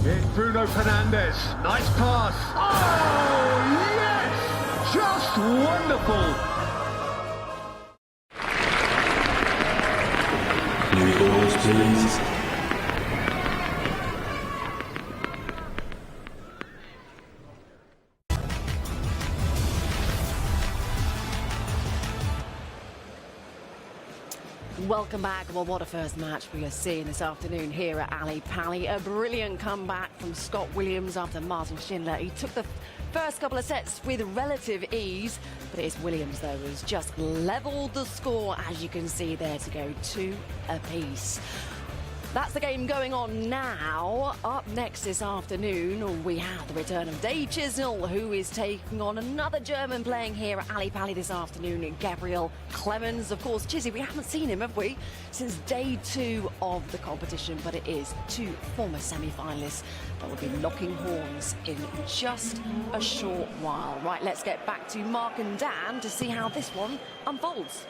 Here's Bruno Fernandes. Nice pass. Oh, yes! Just wonderful. New balls, please. Welcome back. Well, what a first match we are seeing this afternoon here at Ali Pali. A brilliant comeback from Scott Williams after Martin Schindler. He took the first couple of sets with relative ease, but it is Williams, though, who's just levelled the score, as you can see there, to go 2 apiece. That's the game going on now. Up next this afternoon, we have the return of Dave Chisnell, who is taking on another German playing here at Ali Pali this afternoon, Gabriel Clemens. Of course, Chizzy, we haven't seen him, have we, since day 2 of the competition, but it is 2 former semi-finalists that will be locking horns in just a short while. Right, let's get back to Mark and Dan to see how this one unfolds.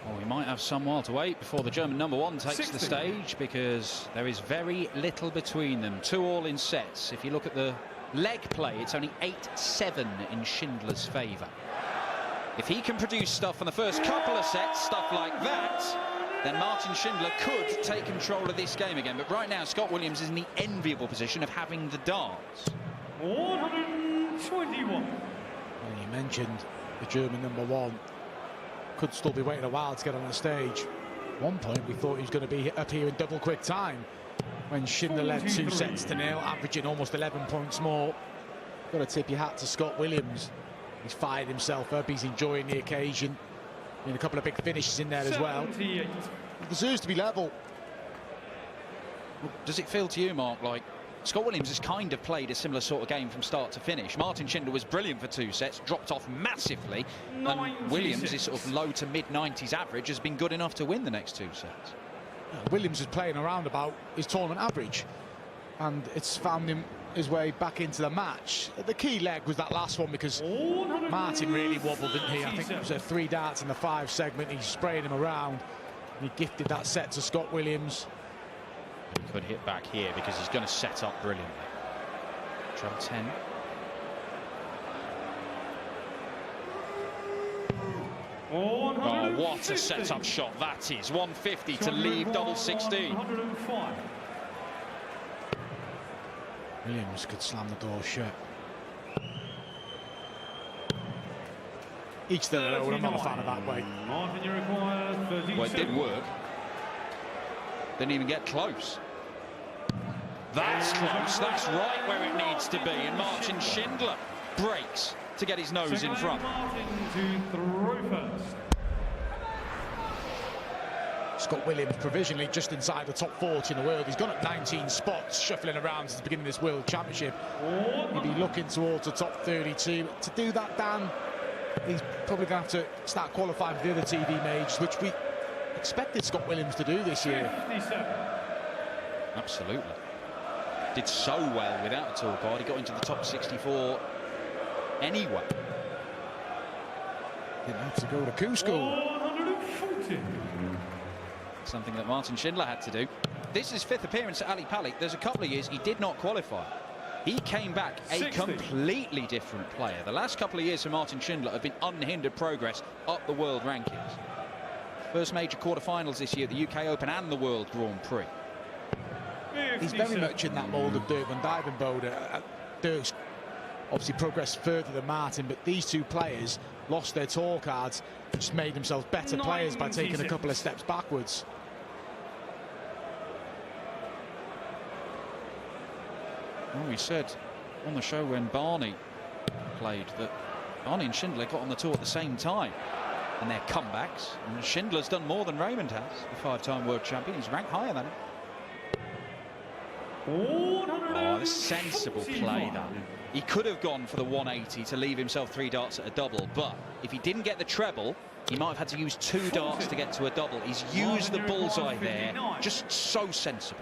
Well, we might have some while to wait before the German number 1 takes the stage, because there is very little between them. 2-2 in sets. If you look at the leg play, it's only 8-7 in Schindler's favour. If he can produce stuff in the first couple of sets, stuff like that, then Martin Schindler could take control of this game again. But right now, Scott Williams is in the enviable position of having the darts. 121. Well, you mentioned the German number 1. Could still be waiting a while to get on the stage. At one point we thought he was going to be up here in double quick time when Schindler led 2-0, averaging almost 11 points more. Got to tip your hat to Scott Williams. He's fired himself up, he's enjoying the occasion. And a couple of big finishes in there as well. He deserves to be level. Does it feel to you, Mark, like Scott Williams has kind of played a similar sort of game from start to finish? Martin Schindler was brilliant for 2 sets, dropped off massively, and Williams, his sort of low to mid-90s average, has been good enough to win the next 2 sets. Williams is playing around about his tournament average, and it's found him his way back into the match. The key leg was that last one, because Martin really wobbled, didn't he? I think it was 3 darts in the 5 segment. He sprayed him around, and he gifted that set to Scott Williams. He could hit back here because he's going to set up brilliantly. Trail 10. Oh, what a set-up shot that is. 150 to leave double 16. Williams could slam the door shut. Each their own. I'm not a fan of that way. Well, it didn't work. Didn't even get close. That's close. That's right where it needs to be. And Martin Schindler breaks to get his nose in front. Scott Williams provisionally just inside the top 40 in the world. He's gone at 19 spots, shuffling around since the beginning of this World Championship. He'll be looking towards the top 32. To do that, Dan, he's probably going to have to start qualifying for the other TV majors, which we expected Scott Williams to do this year. Absolutely. Did so well without a tour card. He got into the top 64 anyway. Didn't have to go to Coup School. Something that Martin Schindler had to do. This is his 5th appearance at Ali Pali. There's a couple of years he did not qualify. He came back a completely different player. The last couple of years for Martin Schindler have been unhindered progress up the world rankings. First major quarterfinals this year, the UK Open and the World Grand Prix. He's very much in that mould of Dirk van Dijvenbode. Dirk's obviously progressed further than Martin, but these 2 players lost their tour cards and just made themselves better players by taking a couple of steps backwards. Well, we said on the show when Barney played that Barney and Schindler got on the tour at the same time. And their comebacks. And Schindler's done more than Raymond has, the 5-time world champion. He's ranked higher than him. Oh, a sensible play, that. He could have gone for the 180 to leave himself 3 darts at a double, but if he didn't get the treble, he might have had to use 2 darts to get to a double. He's used the bullseye there, just so sensible.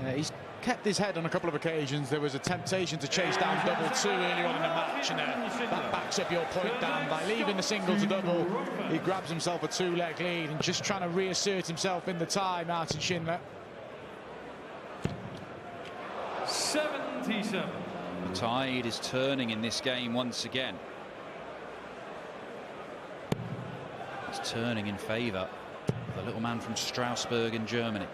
Yeah, he's kept his head on a couple of occasions. There was a temptation to chase down double 2 earlier on in the match, and that backs up your point, Dan. By leaving the single to double, he grabs himself a 2-leg lead and just trying to reassert himself in the tie, Martin Schindler. 77. The tide is turning in this game once again. It's turning in favour of the little man from Strasbourg in Germany.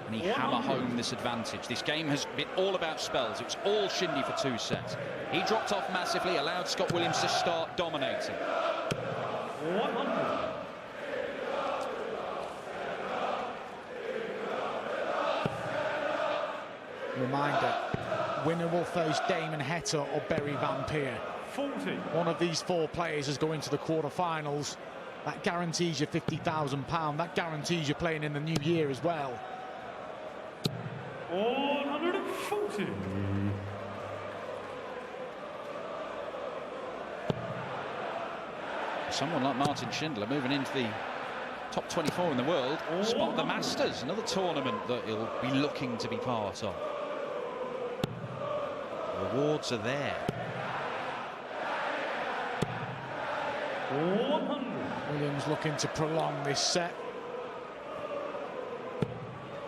And he hammer home this advantage. This game has been all about spells. It was all Shindy for 2 sets. He dropped off massively, allowed Scott Williams to start dominating. 100. Reminder, winner will face Damon Heta or Barry Van Peer. 40. One of these 4 players is going to the quarterfinals. That guarantees you £50,000. That guarantees you playing in the new year as well. 140. Someone like Martin Schindler moving into the top 24 in the world. Spot the Masters, another tournament that he'll be looking to be part of. Rewards are there. 100. Williams looking to prolong this set.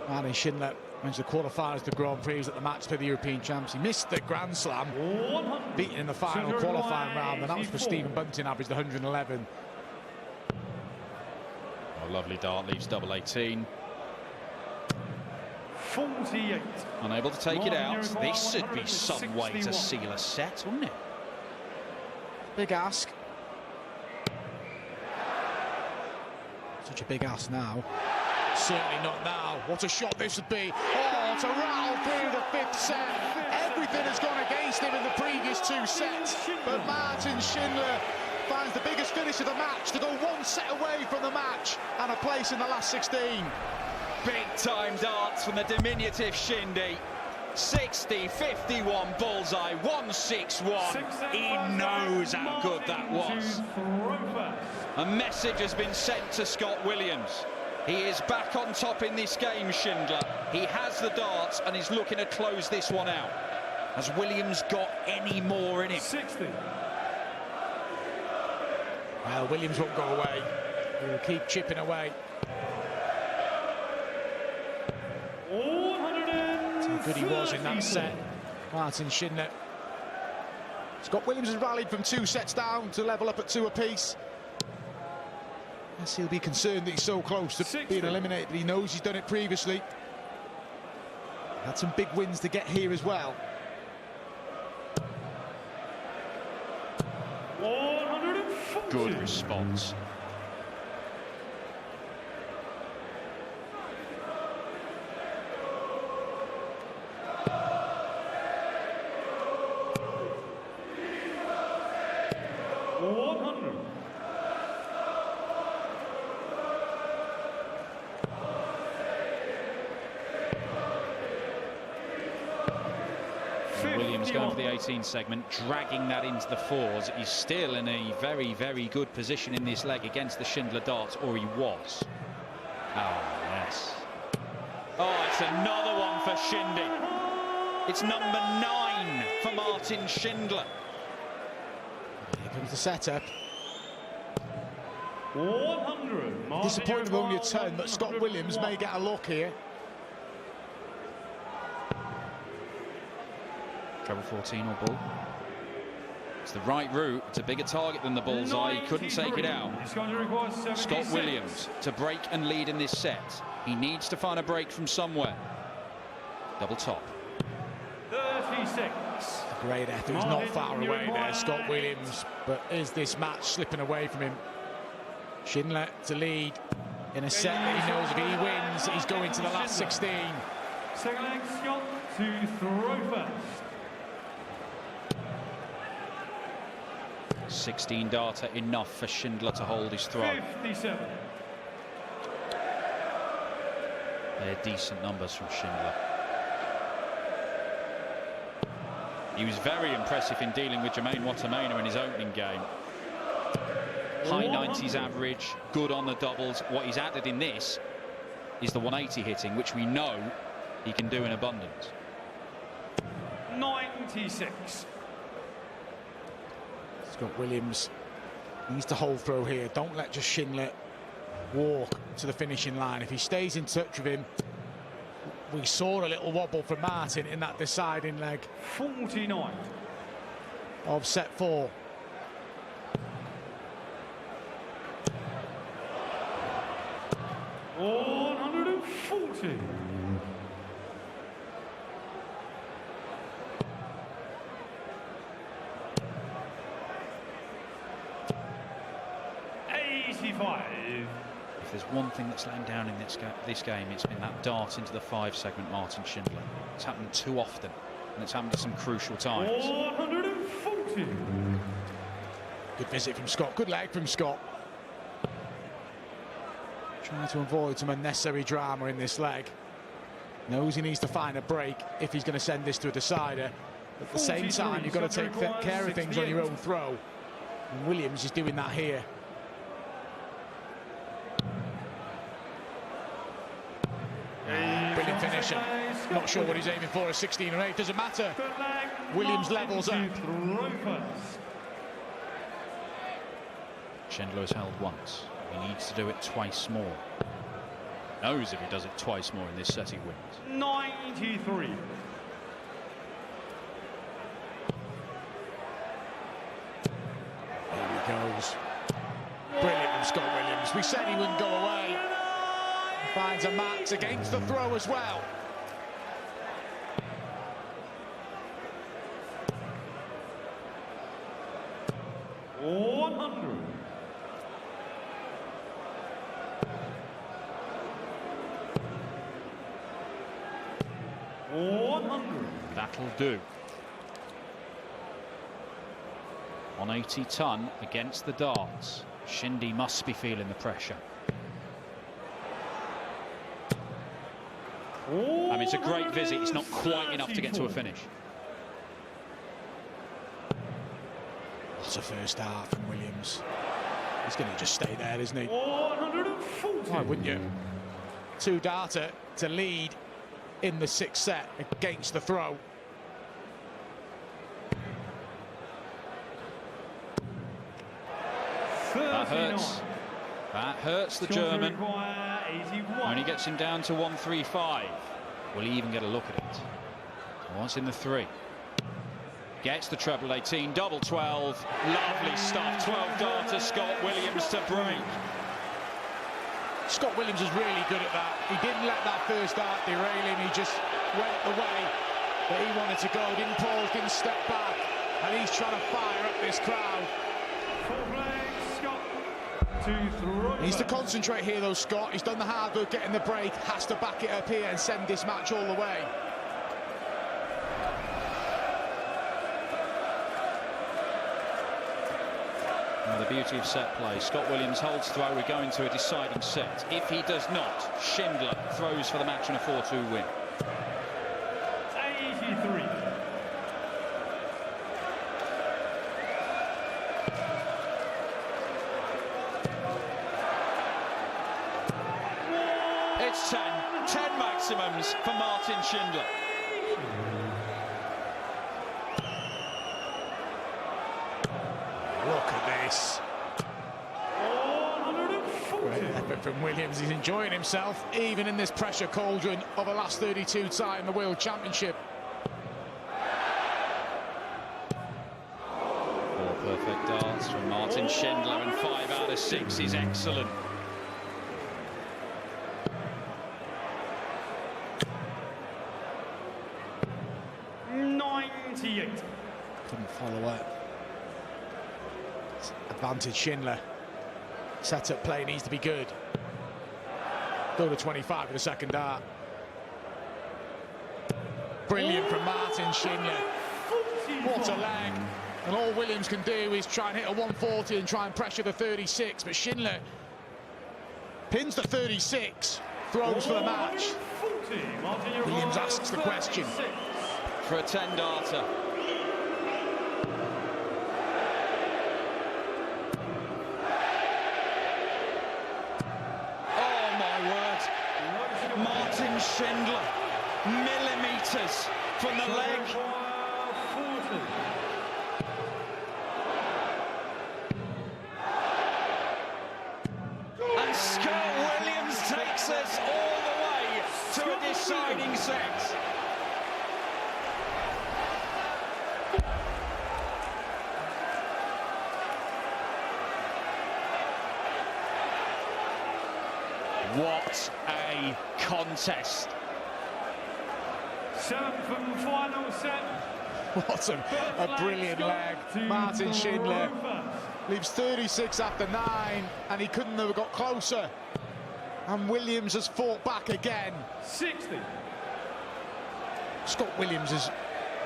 Martin Schindler went to the quarterfinals of the Grand Prix at the match for the European Champs. He missed the Grand Slam, beaten in the final qualifying round, and that was for Stephen Bunting, averaged 111. Oh, lovely dart, leaves double 18. 48. Unable to take it out. This would be some way to seal a set, wouldn't it? Big ask. Such a big ask now. Certainly not now. What a shot this would be. Oh, to rattle through the fifth set. Everything has gone against him in the previous two sets. But Martin Schindler finds the biggest finish of the match to go one set away from the match and a place in the last 16. Big time darts from the diminutive Shindy. 60-51 Bullseye, 161. He knows how good that was. A message has been sent to Scott Williams. He is back on top in this game, Schindler. He has the darts and he's looking to close this one out. Has Williams got any more in him? 60. Well, Williams won't go away. He'll keep chipping away. How good he was in that set, Martin Schindler. Scott Williams has rallied from 2 sets down to level up at 2 apiece. Yes, he'll be concerned that he's so close to being eliminated, but he knows he's done it previously. Had some big wins to get here as well. 140. Good response. Williams going for the 18 segment, dragging that into the 4s. He's still in a very, very good position in this leg against the Schindler darts, or he was. Oh, yes. Oh, it's another one for Shindy. It's number 9 for Martin Schindler. Here comes the setup. 100. Disappointed with only a 10, but Scott Williams may get a look here. Treble 14 or bull. It's the right route. It's a bigger target than the Bullseye. He couldn't take it out. Scott Williams to break and lead in this set. He needs to find a break from somewhere. Double top. 36. Great effort. He's not far away there, Scott Williams. But is this match slipping away from him? Schindler to lead in a set that he knows if he wins, he's going to the last 16. Second leg, Scott to throw first. 16 darter enough for Schindler to hold his throw. 57. They're decent numbers from Schindler. He was very impressive in dealing with Jermaine Watamena in his opening game. High 90s average, good on the doubles. What he's added in this is the 180 hitting, which we know he can do in abundance. 96. Scott Williams needs to hold throw here. Don't let just Schindler walk to the finishing line. If he stays in touch with him, we saw a little wobble from Martin in that deciding leg. 49. Of set 4. $140. If there's one thing that's let him down in this game, it's been that dart into the 5 segment, Martin Schindler. It's happened too often, and it's happened at some crucial times. 140. Good visit from Scott. Good leg from Scott. Trying to avoid some unnecessary drama in this leg. Knows he needs to find a break if he's going to send this to a decider. At the same time, you've got to take care of things on your own throw. And Williams is doing that here. Brilliant finisher. Not sure what he's aiming for, a 16 or 8. Doesn't matter. Williams levels up. Schindler has held once. He needs to do it twice more. Knows if he does it twice more in this set he wins. 93. Here he goes. Brilliant from Scott Williams. We said he wouldn't go away. He finds a max against the throw as well. That'll do. 180 ton against the darts. Shindy must be feeling the pressure. I mean, it's a great visit. It's not quite enough to get to a finish. That's a first half from Williams. He's going to just stay there, isn't he? Why wouldn't you? 2 darter to lead in the 6th set against the throw. That hurts. That hurts the German. Only gets him down to 135. Will he even get a look at it? What's in the 3? Gets the treble 18, double 12. Lovely stuff. 12 darter, Scott Williams to break. Scott Williams is really good at that. He didn't let that first dart derail him. He just went the way that he wanted to go. Didn't pause, didn't step back. And he's trying to fire up this crowd. He needs to concentrate here though, Scott. He's done the hard work getting the break. Has to back it up here and send this match all the way. Well, the beauty of set play. Scott Williams holds throw. We're going to a deciding set. If he does not, Schindler throws for the match and a 4-2 win. 83. It's 10 maximums for Martin Schindler. Look at this. Great effort from Williams. He's enjoying himself, even in this pressure cauldron of a last 32 tie in the World Championship. 4 perfect darts from Martin Schindler, and 5 out of 6 is excellent. Couldn't follow up. Advantage Schindler. Set-up play needs to be good. Go to 25 for the second dart. Brilliant from Martin Schindler. What a leg. And all Williams can do is try and hit a 140 and try and pressure the 36. But Schindler pins the 36. Throws for the match. Williams asks the question. For a 10 darter. Martin Schindler, millimetres from the leg. And Scott Williams takes us all the way to a deciding set. What a contest. 7th and final set. What a brilliant leg. Martin Schindler leaves 36 after 9, and he couldn't have got closer. And Williams has fought back again. 60. Scott Williams is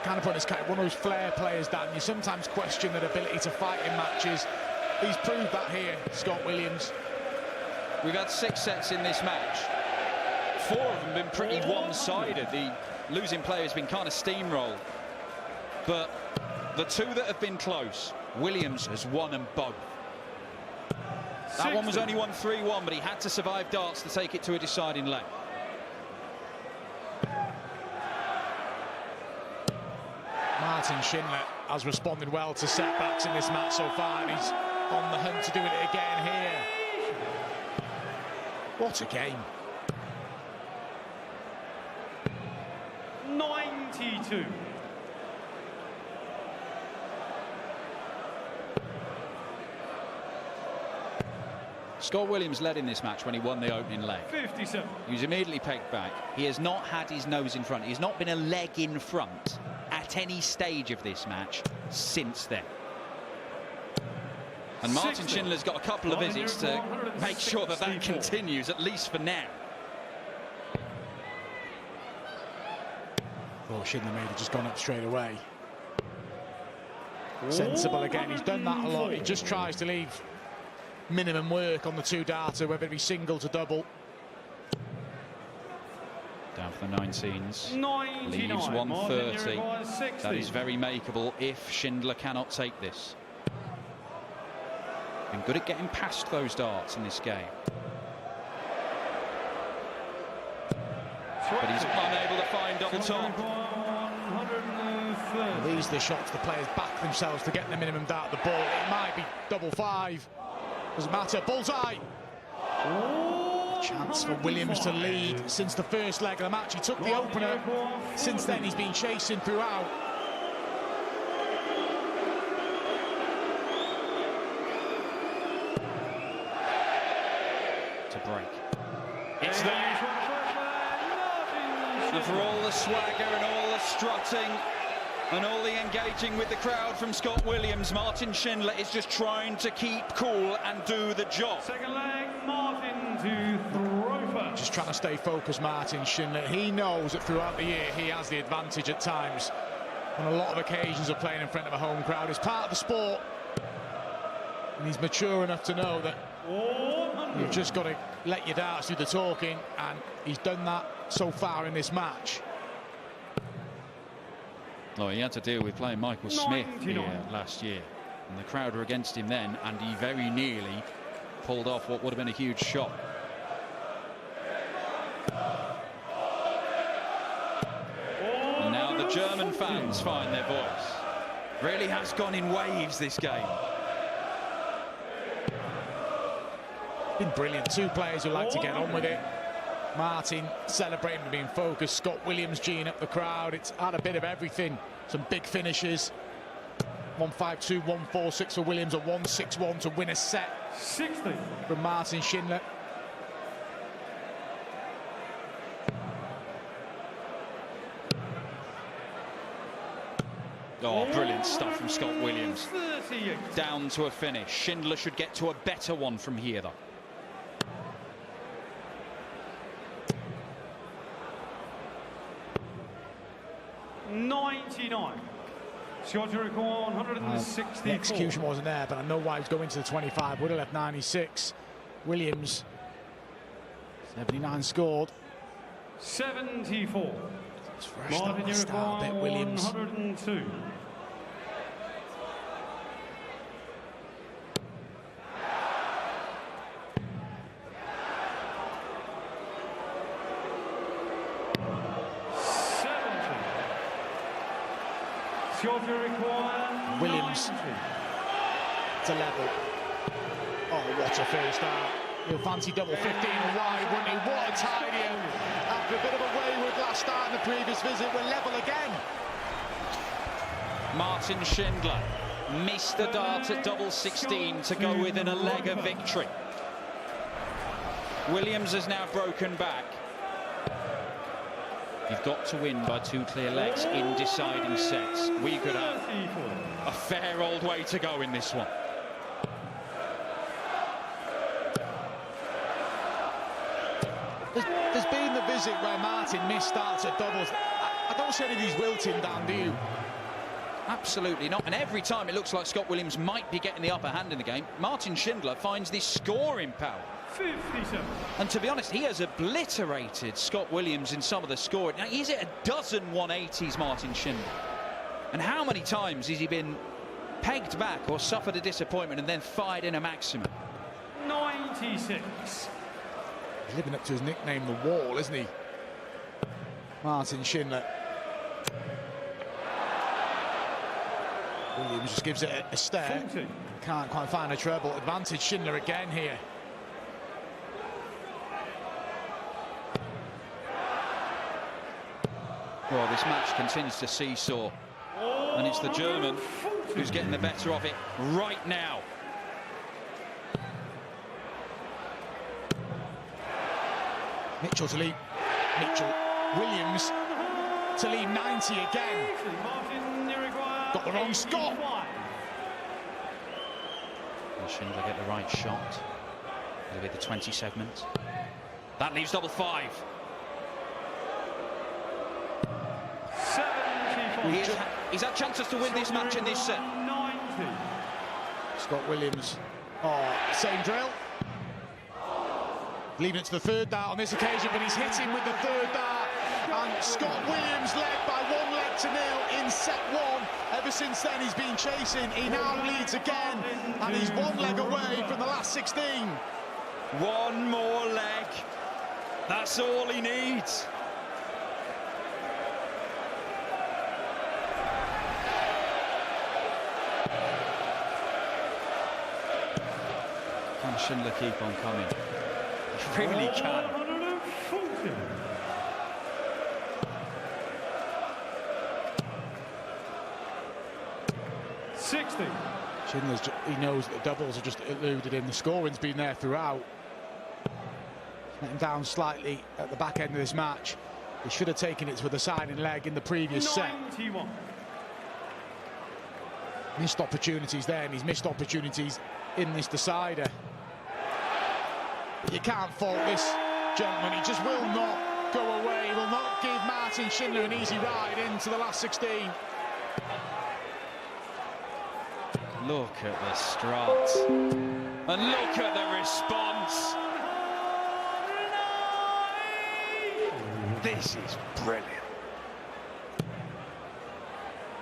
kind of put his one of those flair players, Dan. You sometimes question their ability to fight in matches. He's proved that here, Scott Williams. We've had 6 sets in this match. 4 of them been pretty one-sided. The losing player has been kind of steamrolled. But the 2 that have been close, Williams has won them both. That one was only won 3-1, but he had to survive darts to take it to a deciding leg. Martin Schindler has responded well to setbacks in this match so far, and he's on the hunt to do it again here. What a game. 92. Scott Williams led in this match when he won the opening leg. 57. He was immediately pegged back. He has not had his nose in front. He's not been a leg in front at any stage of this match since then. And Martin Schindler's got a couple of visits to make sure that that continues, at least for now. Oh, Schindler may have just gone up straight away. Sensible again. He's done that a lot. He just tries to leave minimum work on the 2 darter, whether it be single to double. Down for the 19s. 99. Leaves 130. That is very makeable if Schindler cannot take this. Been good at getting past those darts in this game. But he's unable to find double top. These are the shots the players back themselves to get the minimum dart at the ball. It might be double 5. Doesn't matter. Bullseye. A chance for Williams to lead since the first leg of the match. He took the opener. Since then, he's been chasing throughout. To break. It's there. And for all the swagger and all the strutting and all the engaging with the crowd from Scott Williams, Martin Schindler is just trying to keep cool and do the job. Second leg, Martin to throw. Just trying to stay focused, Martin Schindler. He knows that throughout the year he has the advantage at times. On a lot of occasions of playing in front of a home crowd. It's part of the sport. And he's mature enough to know that you've just got to let your darts do the talking, and he's done that so far in this match. Oh, he had to deal with playing Michael Smith here last year, and the crowd were against him then, and he very nearly pulled off what would have been a huge shot. And now the German fans find their voice. Really has gone in waves, this game. Been brilliant. 2 players who like to get on with it. Martin celebrating being focused. Scott Williams geeing up the crowd. It's had a bit of everything. Some big finishes. 1-5-2, 1-4-6 for Williams, a 1-6-1 to win a set. 60 from Martin Schindler. Oh, brilliant stuff from Scott Williams. Down to a finish. Schindler should get to a better one from here, though. Scott record 164. The execution wasn't there, but I know why he's going to the 25. Would have left 96. Williams, 79 scored. 74. It's fresh on the start bit, Williams. 102. Williams to level. Oh, what a first start. He'll fancy double 15 and wide, wouldn't he? What a tidy. After a bit of a wayward last start in the previous visit, we're level again. Martin Schindler missed the dart at double 16 to go within a leg of victory. Williams has now broken back. You've got to win by 2 clear legs in deciding sets. We could have a fair old way to go in this one. There's been the visit where Martin missed starts at doubles. I don't see any of these wilting down, do you? Absolutely not. And every time it looks like Scott Williams might be getting the upper hand in the game, Martin Schindler finds this scoring power. 57. And to be honest, he has obliterated Scott Williams in some of the scoring. Now, he's at a dozen 180s, Martin Schindler. And how many times has he been pegged back or suffered a disappointment and then fired in a maximum? 96. He's living up to his nickname, The Wall, isn't he? Martin Schindler. Williams just gives it a stare. 40. Can't quite find a treble. Advantage Schindler again here. Well, this match continues to seesaw. And it's the German who's getting the better of it right now. Mitchell to lead. Mitchell. Williams to lead 90 again. Got the wrong Scott. Will Schindler get the right shot? It'll be the 20 segment. That leaves double 5. He's had chances to win this match in this set. 90. Scott Williams. Oh, same drill. Leaving it to the third dart on this occasion, but he's hitting with the third dart. And Scott Williams led by 1-0 in set 1. Ever since then, he's been chasing. He now leads again, and he's 1 leg away from the last 16. One more leg. That's all he needs. Can Schindler keep on coming? He really can. 140. Schindler's, he knows that the doubles are just eluded him. The scoring's been there throughout. Letting down slightly at the back end of this match. He should have taken it with a signing leg in the previous 91. set. Missed opportunities there, and he's missed opportunities in this decider. You can't fault this gentleman. He just will not go away. He will not give Martin Schindler an easy ride into the last 16. Look at the strut. And look at the response. This is brilliant.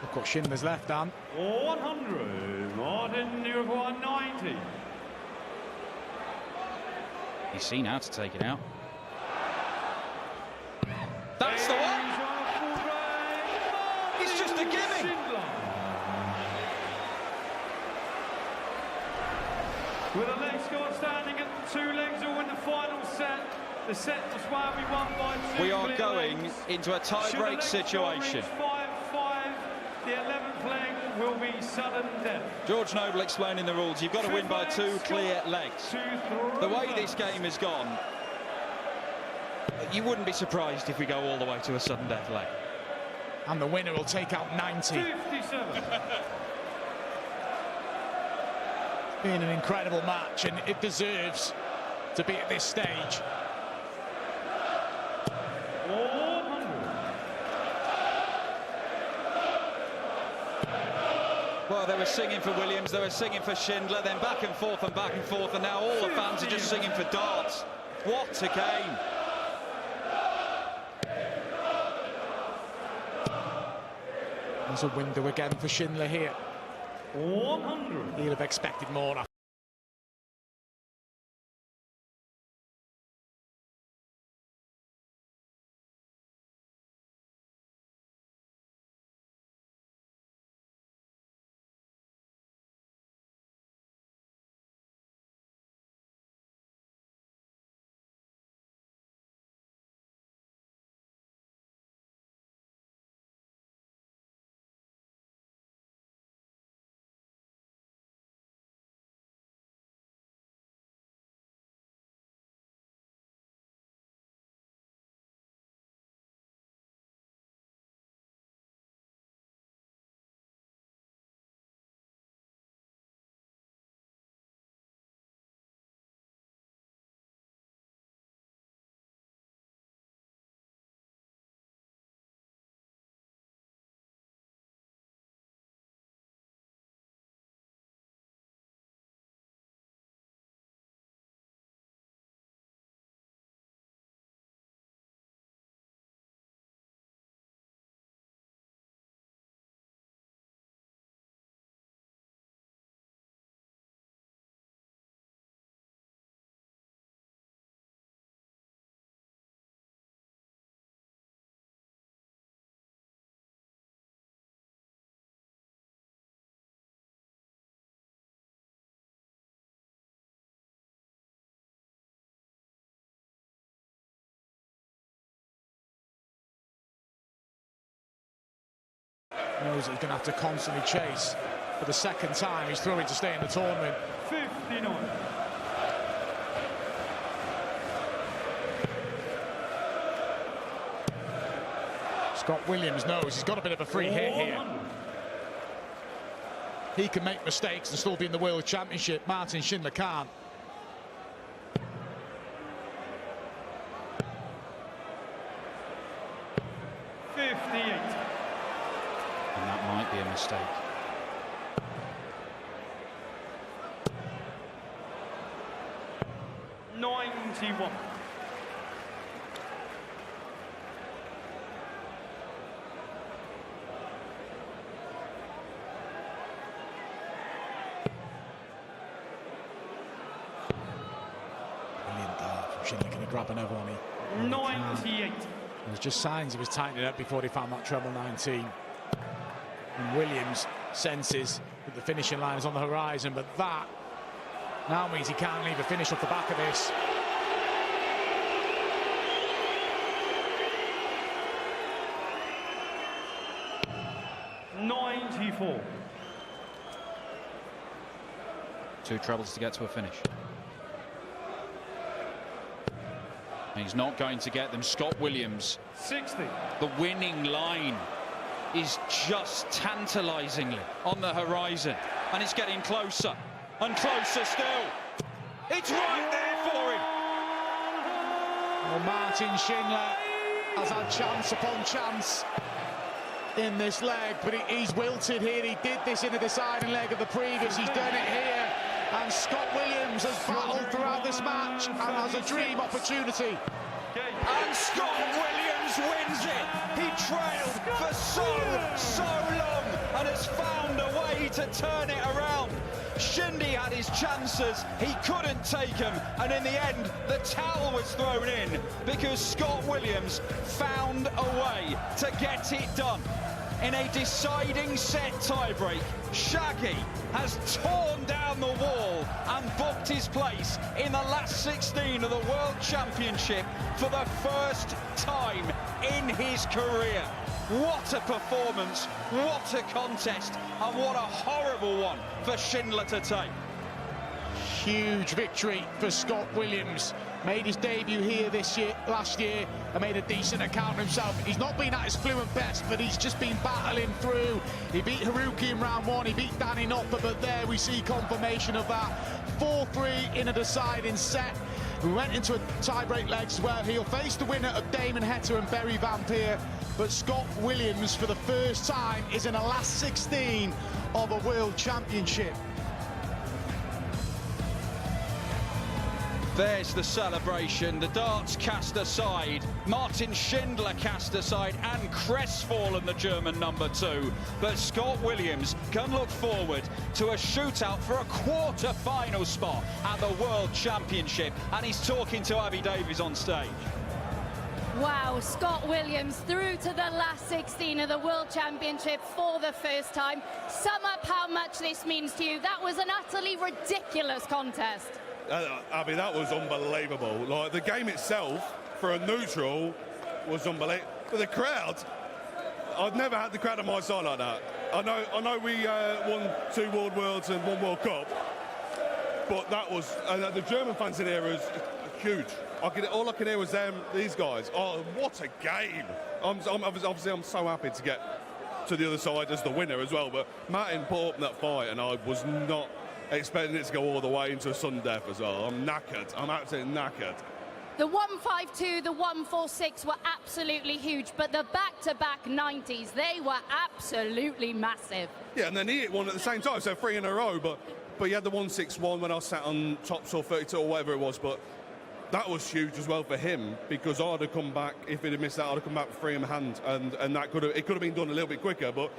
Look what Schindler's left, Dan. 100. Martin, you require 90. He's seen how to take it out. That's the one! It's just a gimme! With a leg score standing at 2 legs all in the final set. The set was where we won by 2. We are going into a tie-break situation. 5-5. The 11th leg will be sudden death. George Noble explaining the rules. You've got to win by 2 clear legs. The way this game has gone, you wouldn't be surprised if we go all the way to a sudden death leg. And the winner will take out 90. 57. Been an incredible match, and it deserves to be at this stage. 100. Well, they were singing for Williams, they were singing for Schindler, then back and forth, and now all the fans are just singing for darts. What a game! There's a window again for Schindler here. 100. He'll have expected more. Knows that he's going to have to constantly chase. For the second time, he's throwing to stay in the tournament. 59. Scott Williams knows he's got a bit of a free hit here. He can make mistakes and still be in the World Championship. Martin Schindler can't. And that might be a mistake. Brilliant dart from Schindler. Can he grab another one? 98. There's just signs he was tightening up before he found that treble 19. And Williams senses that the finishing line is on the horizon, but that now means he can't leave a finish off the back of this. '94. 2 trebles to get to a finish. And he's not going to get them. Scott Williams. 60. The winning line is just tantalisingly on the horizon. And it's getting closer and closer still. It's right there for him. Well, Martin Schindler has had chance upon chance in this leg, but he's wilted here. He did this in the deciding leg of the previous. He's done it here. And Scott Williams has battled throughout this match and has a dream opportunity. And Scott Williams wins it. He trailed for so long and has found a way to turn it around. Shindy had his chances, he couldn't take them, and in the end the towel was thrown in because Scott Williams found a way to get it done. In a deciding set tiebreak, Shaggy has torn down the wall and booked his place in the last 16 of the World Championship for the first time in his career. What a performance, what a contest, and what a horrible one for Schindler to take. Huge victory for Scott Williams. Made his debut here last year and made a decent account of himself. He's not been at his fluent best, but he's just been battling through. He beat Haruki in round 1, he beat Danny Nopper, but there we see confirmation of that. 4-3 in a deciding set. We went into a tie-break legs where he'll face the winner of Damon Heta and Barry Vampire, but Scott Williams, for the first time, is in the last 16 of a World Championship. There's the celebration, the darts cast aside, Martin Schindler cast aside, and crestfallen the German #2. But Scott Williams can look forward to a shootout for a quarter-final spot at the World Championship, and he's talking to Abby Davies on stage. Wow, Scott Williams through to the last 16 of the World Championship for the first time. Sum up how much this means to you. That was an utterly ridiculous contest. I mean, that was unbelievable. Like, the game itself, for a neutral, was unbelievable. But the crowd, I've never had the crowd on my side like that. I know we won 2 World Worlds and 1 World Cup, but that was, the German fans in here is huge. All I can hear was these guys. Oh, what a game! Obviously, I'm so happy to get to the other side as the winner as well. But Martin put up that fight, and I was not expecting it to go all the way into a sudden death as well. I'm knackered. I'm absolutely knackered. The 152, the 146 were absolutely huge, but the back-to-back 90s, they were absolutely massive. Yeah, and then he hit one at the same time, so 3 in a row. But he had the 161 when I sat on tops or 32 or whatever it was. But that was huge as well for him, because I'd have come back, if he'd have missed that, I'd have come back with 3 in my hand, and that could have been done a little bit quicker. But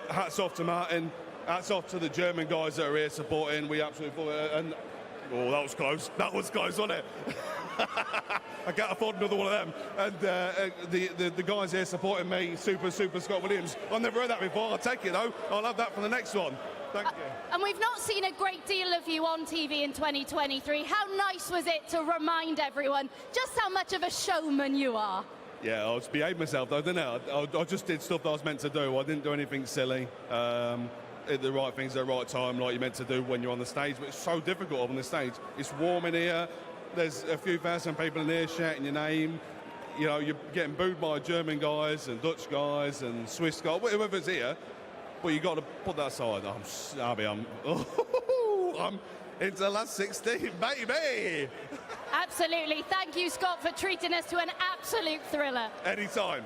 hats off to Martin. Hats off to the German guys that are here supporting. We absolutely thought it, and oh, that was close. That was close, wasn't it? I can't afford another one of them. And the guys here supporting me, super Scott Williams. I've never heard that before. I'll take it though. I'll have that for the next one. Thank you. And we've not seen a great deal of you on TV in 2023. How nice was it to remind everyone just how much of a showman you are? Yeah, I was behaving myself though, didn't I? I just did stuff that I was meant to do. I didn't do anything silly. Did the right things at the right time, like you're meant to do when you're on the stage. But it's so difficult on the stage. It's warm in here. There's a few thousand people in here shouting your name. You know, you're getting booed by German guys and Dutch guys and Swiss guys, whoever's here. But you got to put that aside. I'm into the last 16, baby. Absolutely. Thank you, Scott, for treating us to an absolute thriller. Anytime.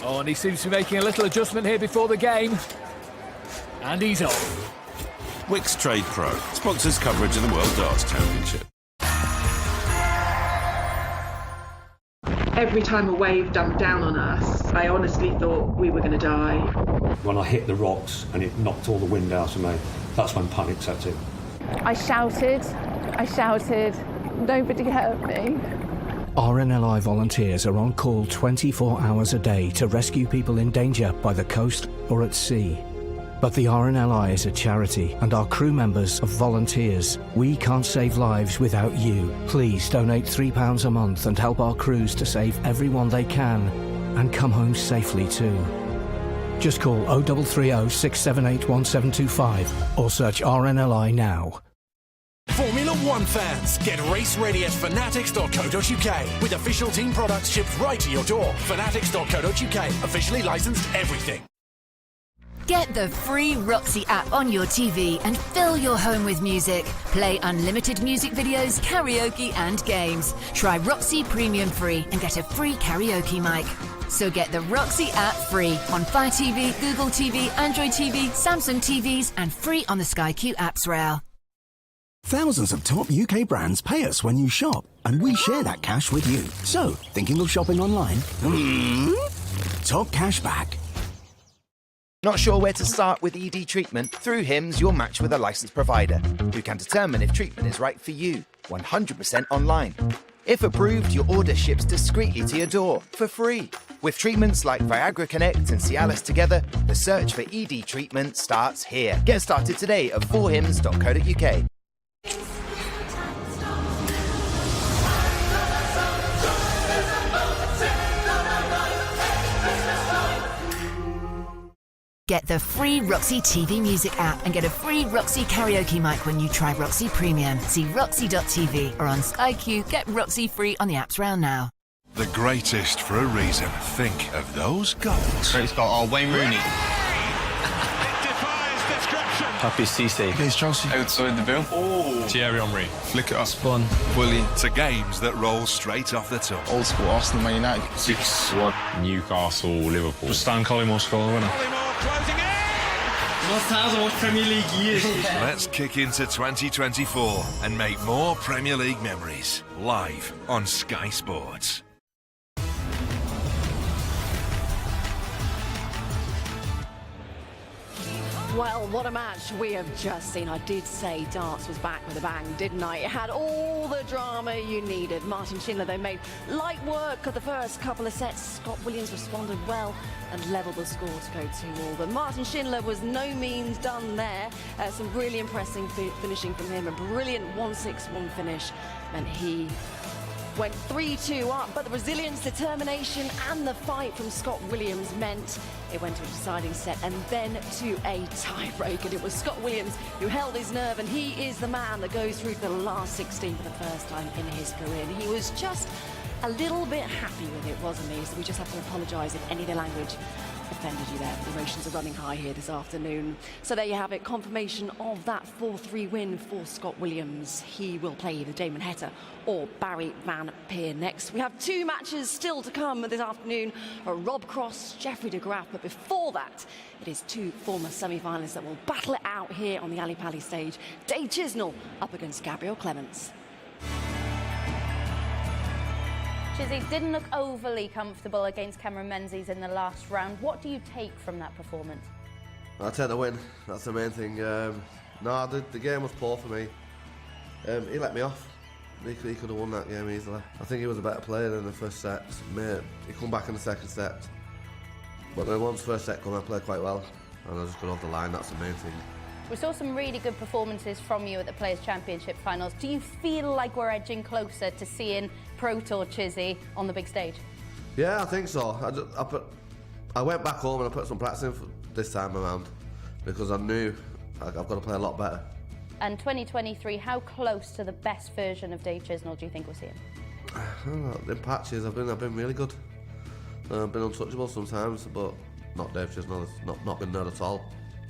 Oh, and he seems to be making a little adjustment here before the game. And he's off. Wix Trade Pro sponsors coverage of the World Darts Championship. Every time a wave dumped down on us, I honestly thought we were going to die. When I hit the rocks and it knocked all the wind out of me, that's when panic set in. I shouted, nobody heard me. RNLI volunteers are on call 24 hours a day to rescue people in danger by the coast or at sea. But the RNLI is a charity and our crew members are volunteers. We can't save lives without you. Please donate £3 a month and help our crews to save everyone they can and come home safely too. Just call 0330 678 1725 or search RNLI now. Formula One fans, get race ready at fanatics.co.uk with official team products shipped right to your door. Fanatics.co.uk, officially licensed everything. Get the free Roxy app on your TV and fill your home with music. Play unlimited music videos, karaoke and games. Try Roxy Premium free and get a free karaoke mic. So get the Roxy app free on Fire TV, Google TV, Android TV, Samsung TVs and free on the Sky Q apps rail. Thousands of top UK brands pay us when you shop, and we share that cash with you. So, thinking of shopping online? Top cash back. Not sure where to start with ED treatment? Through HIMS, you'll match with a licensed provider who can determine if treatment is right for you, 100% online. If approved, your order ships discreetly to your door for free. With treatments like Viagra Connect and Cialis together, the search for ED treatment starts here. Get started today at 4hims.co.uk. Get the free Roxy TV music app and get a free Roxy karaoke mic when you try Roxy Premium. See roxy.tv or on Sky Q. Get Roxy free on the apps round now. The greatest for a reason. Think of those goals. Greatest goal. Oh, Wayne Rooney. Happy CC. Against Chelsea. Outside the bill. Oh. Thierry Henry. Flick it up. Spun. Bully. To games that roll straight off the top. Old school Arsenal, Man United. 6-1. Newcastle, Liverpool. Just Stan Collymore score winner. Closing in! Premier League years. Let's kick into 2024 and make more Premier League memories live on Sky Sports. Well, what a match we have just seen. I did say darts was back with a bang, didn't I? It had all the drama you needed. Martin Schindler, they made light work of the first couple of sets. Scott Williams responded well and levelled the score to go 2-2. But Martin Schindler was no means done there. Some really impressive finishing from him. A brilliant 1-6-1 finish meant he went 3-2 up, but the resilience, determination and the fight from Scott Williams meant it went to a deciding set and then to a tie-break. And it was Scott Williams who held his nerve, and he is the man that goes through to the last 16 for the first time in his career. And he was just a little bit happy with it, wasn't he? So we just have to apologise if any of the language offended you there. The emotions are running high here this afternoon. So there you have it, confirmation of that 4-3 win for Scott Williams. He will play either Damon Heta or Barry Van Peer next. We have two matches still to come this afternoon. Rob Cross, Jeffrey de Graaf, but before that, it is two former semi-finalists that will battle it out here on the Ali Pali stage. Dave Chisnell up against Gabriel Clements. Chizzy didn't look overly comfortable against Cameron Menzies in the last round. What do you take from that performance? I'll take the win. That's the main thing. No, the game was poor for me. He let me off. He could have won that game easily. I think he was a better player than the first set. He come back in the second set. But then once first set come, I played quite well. And I just got off the line, that's the main thing. We saw some really good performances from you at the Players' Championship finals. Do you feel like we're edging closer to seeing Pro Tour Chizzy on the big stage? Yeah, I think so. I went back home and I put some practice in for this time around because I knew I've got to play a lot better. And 2023, how close to the best version of Dave Chisnell do you think we'll see him? I don't know, in patches, I've been really good. I've been untouchable sometimes, but not Dave Chisnell. It's not been there at all.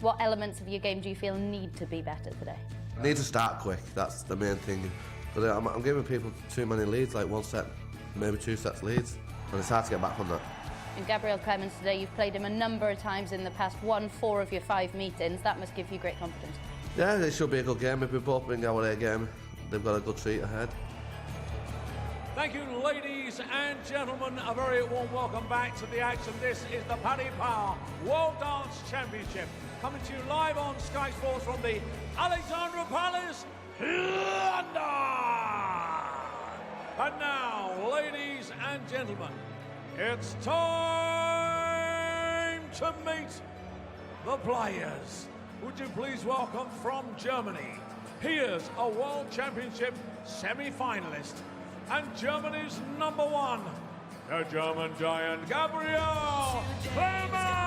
What elements of your game do you feel need to be better today? I need to start quick, that's the main thing. But I'm giving people too many leads, like one set, maybe 2 sets leads, and it's hard to get back on that. And Gabriel Clemens today, you've played him a number of times in the past, won 4 of your 5 meetings. That must give you great confidence. Yeah, it should be a good game. If we both bring our A game, they've got a good treat ahead. Thank you, ladies and gentlemen. A very warm welcome back to the action. This is the Paddypower World Darts Championship, coming to you live on Sky Sports from the Alexandra Palace, London. And now, ladies and gentlemen, it's time to meet the players. Would you please welcome from Germany, here's a World Championship semi-finalist and Germany's #1, the German giant Gabriel Clemens!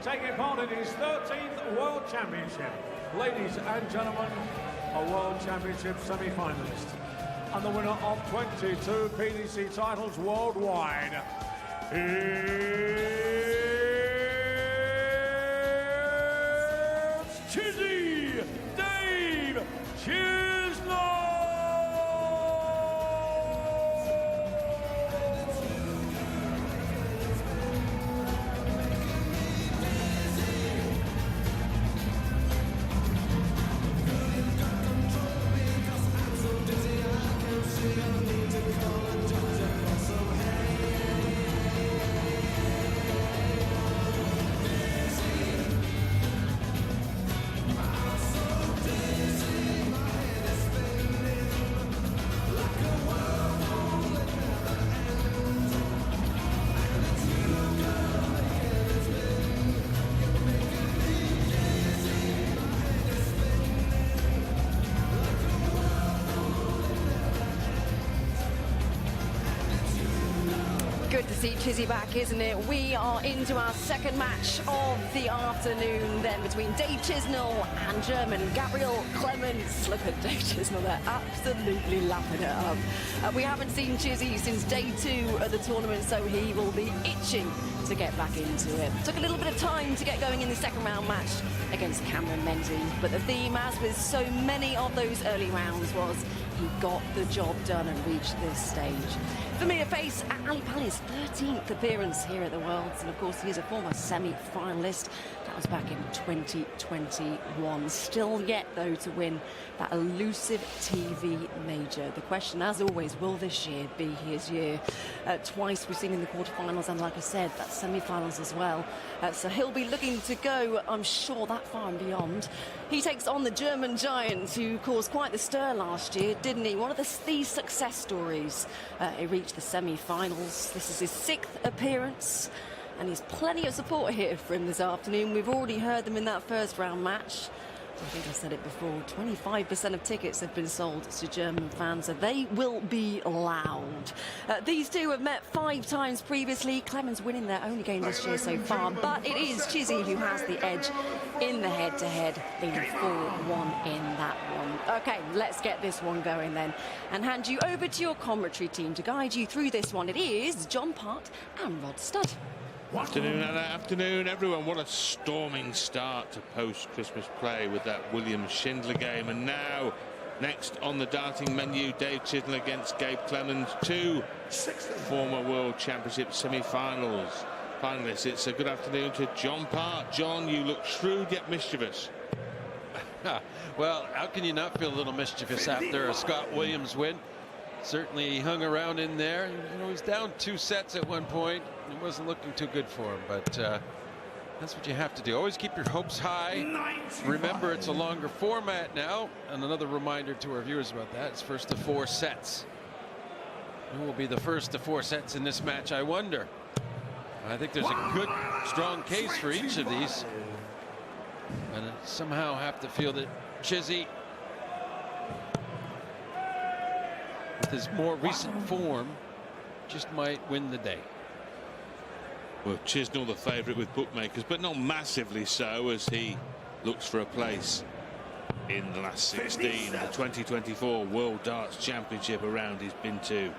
Taking part in his 13th World Championship. Ladies and gentlemen, a World Championship semi-finalist and the winner of 22 PDC titles worldwide. It's Chizzy Dave Chisnell! Good to see Chizzy back, isn't it? We are into our second match of the afternoon then between Dave Chisnell and German Gabriel Clemens. Look at Dave Chisnell there, absolutely lapping it up. We haven't seen Chizzy since day 2 of the tournament, so he will be itching to get back into it. Took a little bit of time to get going in the second round match against Cameron Menzies, but the theme, as with so many of those early rounds, was he got the job done and reached this stage. Familiar face at Ali Pali's 13th appearance here at the Worlds, and of course he is a former semi-finalist. That was back in 2021. Still yet, though, to win that elusive TV major. The question, as always, will this year be his year? Twice we've seen in the quarterfinals, and like I said, that's semi-finals as well. So he'll be looking to go, I'm sure, that far and beyond. He takes on the German giant, who caused quite the stir last year, didn't he? One of the success stories. He reached reach the semi-finals. This is his 6th appearance, and he's plenty of support here for him this afternoon. We've already heard them in that first round match. I think I said it before, 25% of tickets have been sold to German fans, so they will be loud. These two have met 5 times previously, Clemens winning their only game this year so far, but it is Chizzy who has the edge in the head-to-head, leading 4-1 in that one. Okay, let's get this one going then, and hand you over to your commentary team to guide you through this one. It is John Part and Rod Studd. Afternoon, everyone. What a storming start to post-Christmas play with that Williams Schindler game. And now, next on the darting menu, Dave Chisnell against Gabe Clemens, 2 former World Championship semi-finals finalists. It's a good afternoon to John Part. John, you look shrewd yet mischievous. Well, how can you not feel a little mischievous after a Scott Williams win? Certainly he hung around in there. You know, he's down 2 sets at one point. It wasn't looking too good for him, but that's what you have to do. Always keep your hopes high. Remember, it's a longer format now, and another reminder to our viewers about that. It's first to 4 sets. Who will be the first to 4 sets in this match, I wonder? I think there's a good, strong case for each of these. And I somehow have to feel that Chizzy, with his more recent form, just might win the day. Well, Chisnell the favourite with bookmakers, but not massively so, as he looks for a place in the last 16 of the 2024 World Darts Championship round he's been to.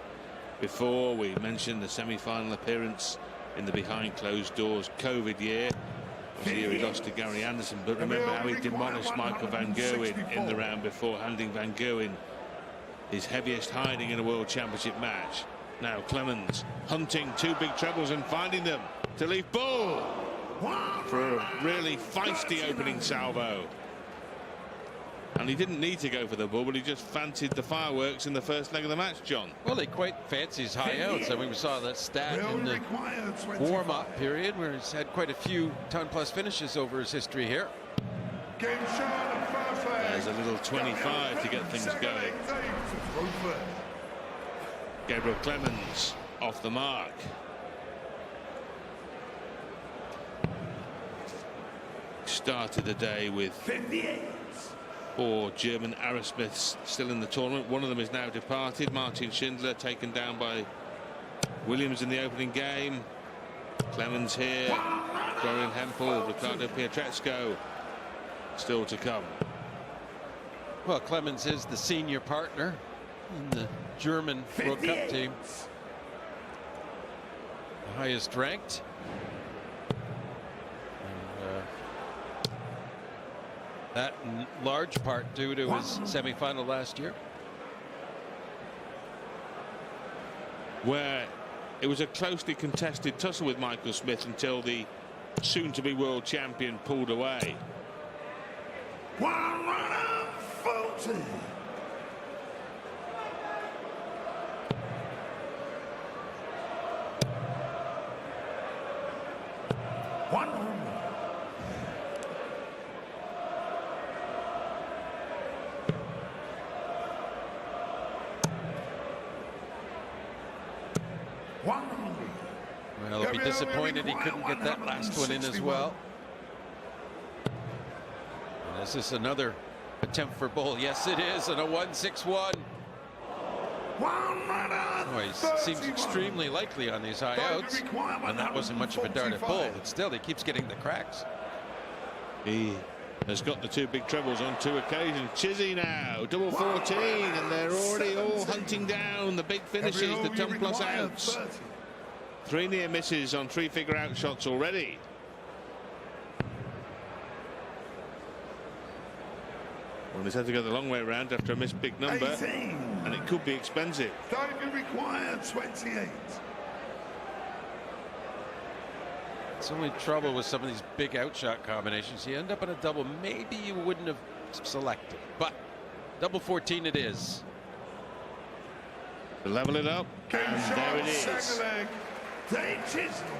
Before, we mentioned the semi-final appearance in the behind closed doors COVID year. It was the year he lost to Gary Anderson, but remember how he demolished Michael Van Gerwen in the round before, handing Van Gerwen his heaviest hiding in a World Championship match. Now Clemens hunting 2 big trebles and finding them to leave Bull for a really feisty opening salvo. And he didn't need to go for the Bull, but he just fancied the fireworks in the first leg of the match, John. Well, he quite fancies high outs. I mean, we saw that stat in the warm-up period where he's had quite a few ton-plus finishes over his history here. There's a little 25 to get things going. Gabriel Clemens off the mark. Started the day with 4 German Aerosmiths still in the tournament. One of them is now departed. Martin Schindler taken down by Williams in the opening game. Clemens here. Florian Hempel, Ricardo Pietreczko still to come. Well, Clemens is the senior partner in the German World Cup team, the highest ranked, and that in large part due to his semi-final last year, where it was a closely contested tussle with Michael Smith until the soon-to-be world champion pulled away. 140. Well, he'll be disappointed he couldn't get that last one in as well. And this is another attempt for Bull. Yes, it is, and a 1-6-1. Oh, he seems extremely likely on these high outs, and that wasn't much of a dart at Bull, but still he keeps getting the cracks. He has got the 2 big trebles on 2 occasions. Chizzy now, double 14, and they're already all hunting down the big finishes, the ton-plus outs. 3 near misses on 3 figure out shots already. Well, he's had to go the long way around after a missed big number, 18. And it could be expensive. Diving required 28. It's only trouble with some of these big outshot combinations. You end up in a double maybe you wouldn't have selected, but double 14 it is. To level it up, and there it is.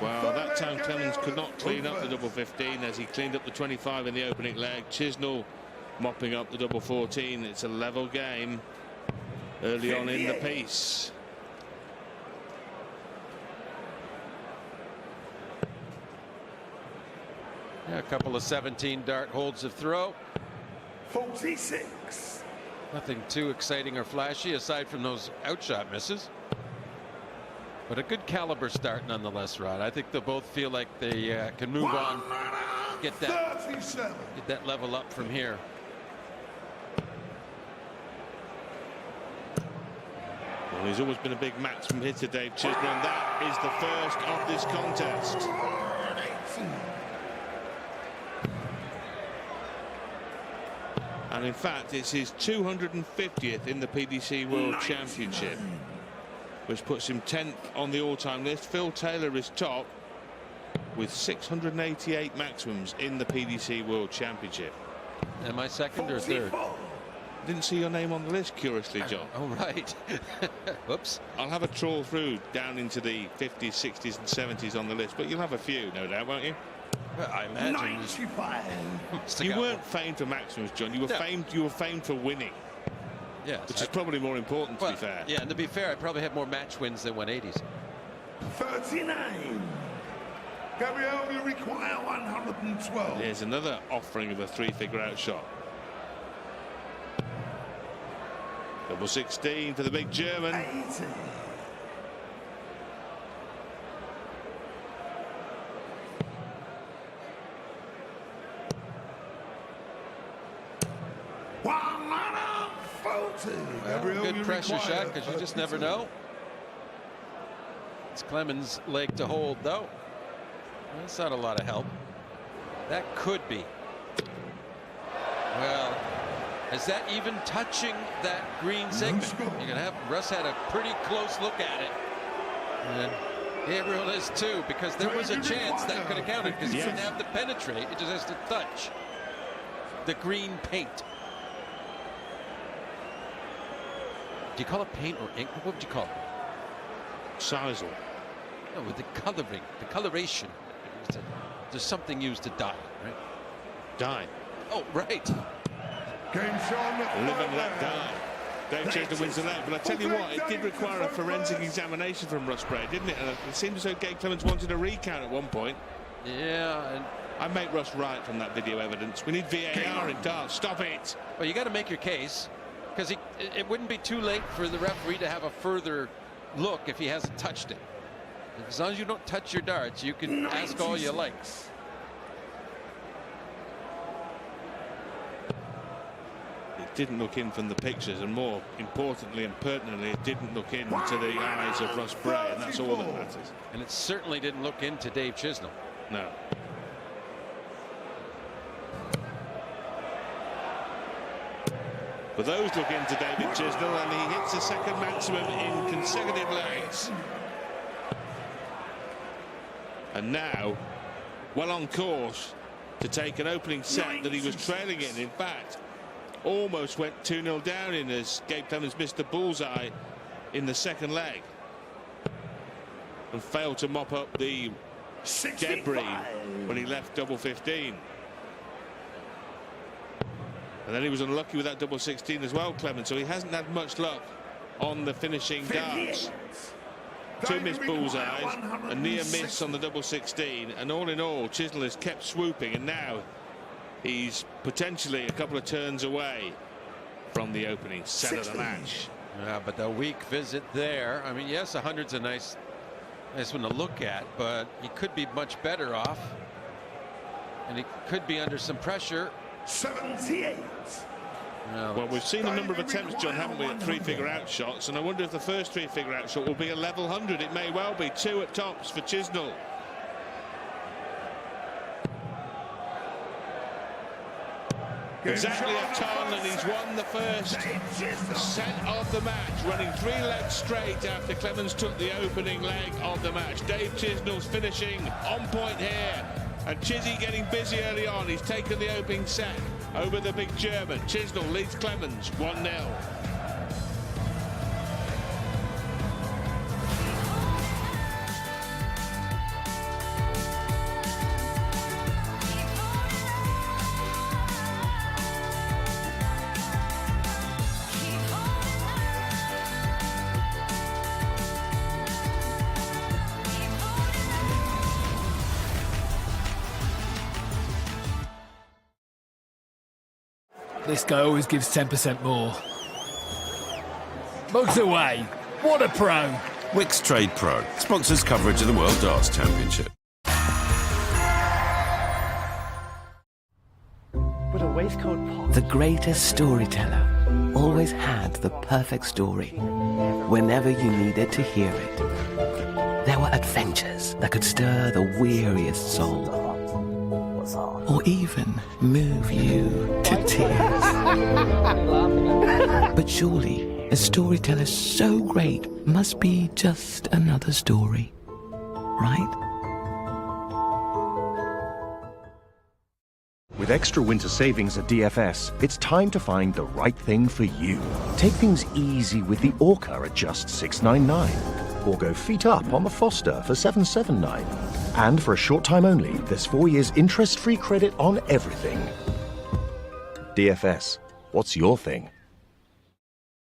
Well, that time Clemens could not clean up the double 15 as he cleaned up the 25 in the opening leg. Chisnell mopping up the double 14. It's a level game early on in the piece. Yeah, a couple of 17 dart holds of throw. 46. Nothing too exciting or flashy aside from those outshot misses. But a good caliber start nonetheless, Rod. I think they'll both feel like they can move on, get that level up from here. Well, he's always been a big maximum hitter, Dave Chisnall, and that is the first of this contest. And in fact, it's his 250th in the PDC World Championship, which puts him 10th on the all-time list. Phil Taylor is top with 688 maximums in the PDC World Championship. Am I second or third? Didn't see your name on the list, curiously, John. Oh, right. Whoops. I'll have a trawl through down into the 50s, 60s and 70s on the list, but you'll have a few, no doubt, won't you? Well, I imagine. 95. You weren't famed for maximums, John. You were famed for winning. Yes, which is probably more important, to be fair. Yeah, and to be fair, I probably have more match wins than 180s. 39. Gabriel, you require 112. Here's another offering of a three-figure out shot. Double 16 for the big German. 80. Well, good pressure shot, because you just never know. It's Clemens' leg to hold, though. That's not a lot of help. That could be. Well, is that even touching that green segment? You're going to have Russ had a pretty close look at it. And Gabriel is too, because there was a chance that could have counted, because he didn't have to penetrate. It just has to touch the green paint. Do you call it paint or ink? What would you call it? Sizel. No, with the coloring, the coloration. There's something used to dye, right? Dye. Oh, right. Game shown. Live and let die. Dave Chisnall wins the leg, but I tell you what, it did require a forensic examination from Russ Bray, didn't it? And it seemed as though Gabe Clemens wanted a recount at one point. Yeah, and I make Russ right from that video evidence. We need VAR in darts. Stop it. Well, you got to make your case, because it wouldn't be too late for the referee to have a further look if he hasn't touched it. As long as you don't touch your darts, you can ask all you like. It didn't look in from the pictures, and more importantly and pertinently, it didn't look into the eyes of Russ Bray, and that's all that matters. And it certainly didn't look into Dave Chisnall. No. But those look into David Chisnall, and he hits a second maximum in consecutive legs. And now, well on course to take an opening set that he was trailing in. In fact, almost went 2-0 down in as Gabe Clemens missed the bullseye in the second leg and failed to mop up the debris when he left double 15. And then he was unlucky with that double 16 as well, Clemens, so he hasn't had much luck on the finishing darts. Two missed bullseyes, a near miss on the double 16, and all in all, Chisnall has kept swooping, and now he's potentially a couple of turns away from the opening set of the match. Yeah, but the weak visit there. I mean, yes, 100's a nice one to look at, but he could be much better off, and he could be under some pressure. 78. Well, we've seen a number of attempts, John, haven't we, at three-figure out shots, and I wonder if the first three-figure out shot will be a level 100. It may well be. Two at tops for Chisnall. Exactly a ton, and he's won the first set of the match, running 3 legs straight after Clemens took the opening leg of the match. Dave Chisnall's finishing on point here, and Chizzy getting busy early on. He's taken the opening set over the big German. Chisnall leads Clemens 1-0. This guy always gives 10% more. Mugs away. What a pro. Wix Trade Pro sponsors coverage of the World Darts Championship. But a waistcoat pop. The greatest storyteller always had the perfect story whenever you needed to hear it. There were adventures that could stir the weariest soul, or even move you to tears. But surely a storyteller so great must be just another story, right? With extra winter savings at DFS, it's time to find the right thing for you. Take things easy with the Orca at just $6.99. Or go feet up on the Foster for $7.79. And for a short time only, there's 4 years interest-free credit on everything. DFS, what's your thing?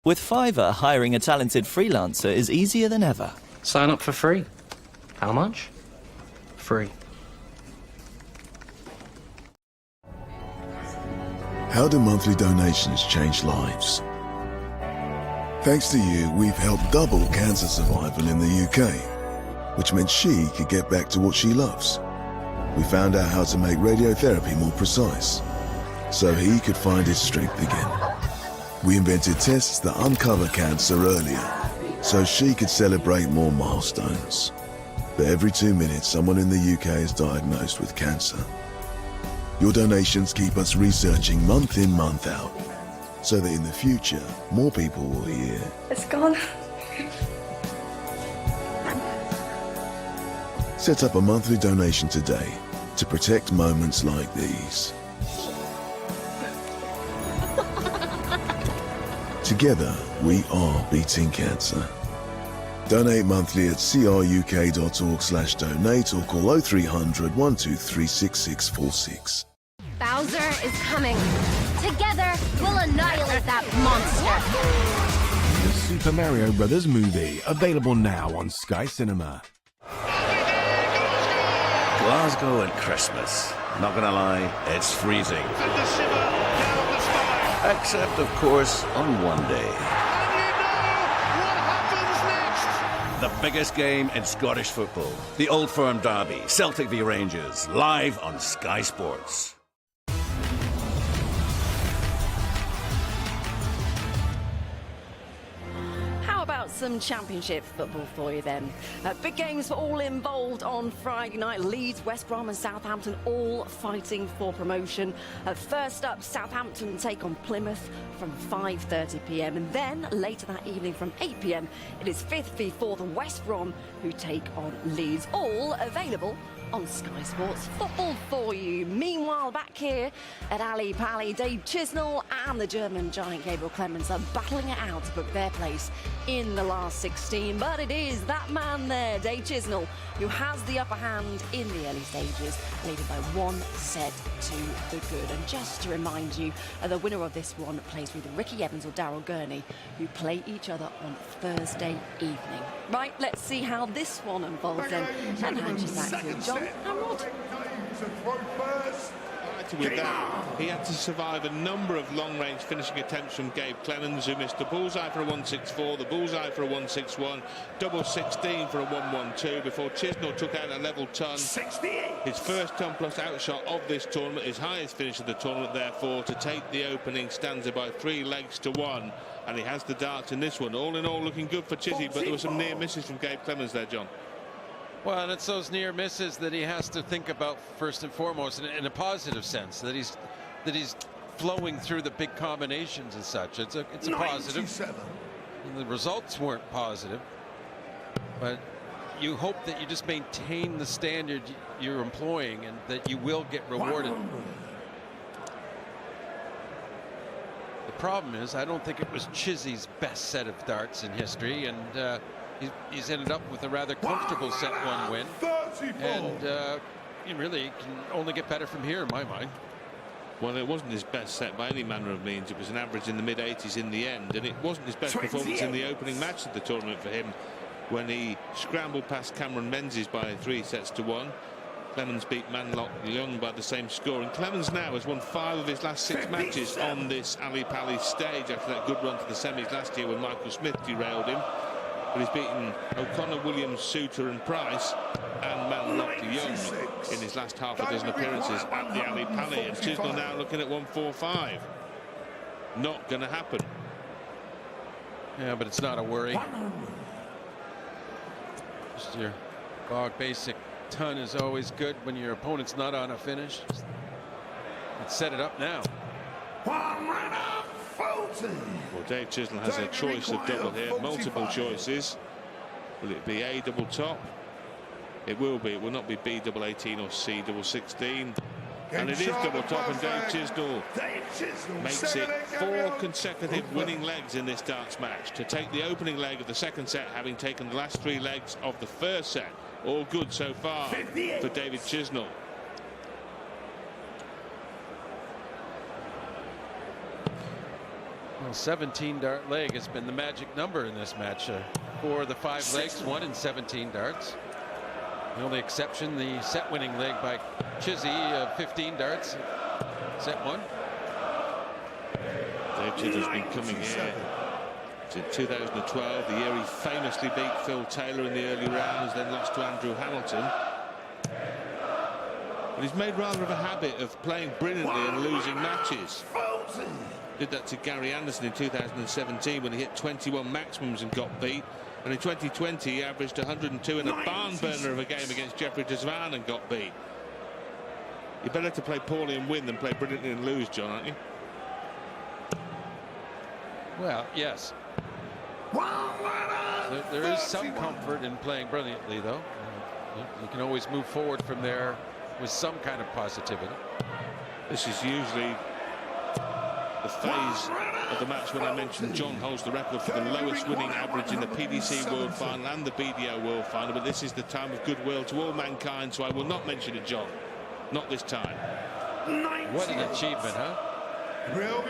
With Fiverr, hiring a talented freelancer is easier than ever. Sign up for free. How much? Free. How do monthly donations change lives? Thanks to you, we've helped double cancer survival in the UK, which meant she could get back to what she loves. We found out how to make radiotherapy more precise, so he could find his strength again. We invented tests that uncover cancer earlier, so she could celebrate more milestones. But every 2 minutes, someone in the UK is diagnosed with cancer. Your donations keep us researching month in, month out, so that in the future, more people will hear. It's gone. Set up a monthly donation today to protect moments like these. Together, we are beating cancer. Donate monthly at cruk.org/donate or call 0300 123 6646. Bowser is coming. Together, we'll annihilate that monster. The Super Mario Brothers movie, available now on Sky Cinema. Glasgow at Christmas. Not gonna lie, it's freezing. Except, of course, on one day. The biggest game in Scottish football. The Old Firm Derby, Celtic v Rangers, live on Sky Sports. Some championship football for you then. Big games for all involved on Friday night. Leeds, West Brom and Southampton all fighting for promotion. First up, Southampton take on Plymouth from 5:30 p.m. and then later that evening from 8 p.m. it is 5th v 4th West Brom who take on Leeds. All available on Sky Sports Football for you. Meanwhile, back here at Ali Pally, Dave Chisnell and the German giant Gabriel Clemens are battling it out to book their place in the last 16. But it is that man there, Dave Chisnell, who has the upper hand in the early stages, leading by 1 set to the good. And just to remind you, the winner of this one plays with Ricky Evans or Daryl Gurney, who play each other on Thursday evening. Right, let's see how this one unfolds then, and hand you back to John and Rod. With that, he had to survive a number of long-range finishing attempts from Gabe Clemens, who missed the bullseye for a 164, the bullseye for a 161, double 16 for a 112 before Chisnell took out a level ton. 68. His first ton plus outshot of this tournament, his highest finish of the tournament, therefore, to take the opening stanza by 3 legs to 1. And he has the darts in this one. All in all, looking good for Chizzy, but there were some near misses from Gabe Clemens there, John. Well, and it's those near misses that he has to think about first and foremost in a positive sense, that he's flowing through the big combinations and such. It's a positive. And the results weren't positive, but you hope that you just maintain the standard you're employing and that you will get rewarded. The problem is, I don't think it was Chizzy's best set of darts in history, and he's ended up with a rather comfortable set 1 win, and he really can only get better from here in my mind. Well, it wasn't his best set by any manner of means. It was an average in the mid-80s in the end, and it wasn't his best performance in the opening match of the tournament for him when he scrambled past Cameron Menzies by 3 sets to 1. Clemens beat Manlock Young by the same score, and Clemens now has won 5 of his last 6 matches on this Ali Pali stage after that good run to the semis last year when Michael Smith derailed him. But he's beaten O'Connor, Williams, Souter and Price and Manlock Young in his last half a dozen appearances at the Ali Pali, and Chisnell now looking at 145. Not going to happen. Yeah, but it's not a worry. Just your bog basic ton is always good when your opponent's not on a finish. Let's set it up now. Well, Dave Chisnell has a choice of double here, multiple choices. Will it be A double top? It will be. It will not be B double 18 or C double 16. And it is double top, and Dave Chisnell makes it 4 consecutive winning legs in this darts match to take the opening leg of the second set, having taken the last 3 legs of the first set. All good so far for David Chisnell. Well, 17 dart leg has been the magic number in this match. 4 of the 5 legs won in 17 darts. The only exception, the set winning leg by Chizzy, 15 darts, set 1. Dave Chisnell's been coming here since 2012, the year he famously beat Phil Taylor in the early rounds, then lost to Andrew Hamilton. But he's made rather of a habit of playing brilliantly and losing matches. Did that to Gary Anderson in 2017 when he hit 21 maximums and got beat. And in 2020 he averaged 102 in a barn burner of a game against Jeffrey Desvan and got beat. You're better to play poorly and win than play brilliantly and lose, John, aren't you? Well, yes. There is some comfort in playing brilliantly, though. You can always move forward from there with some kind of positivity. This is usually the phase of the match when I mentioned John holds the record for the lowest winning average in the PDC World Final and the BDO World Final, but this is the time of goodwill to all mankind, so I will not mention it, John. Not this time. What an achievement, huh? Well,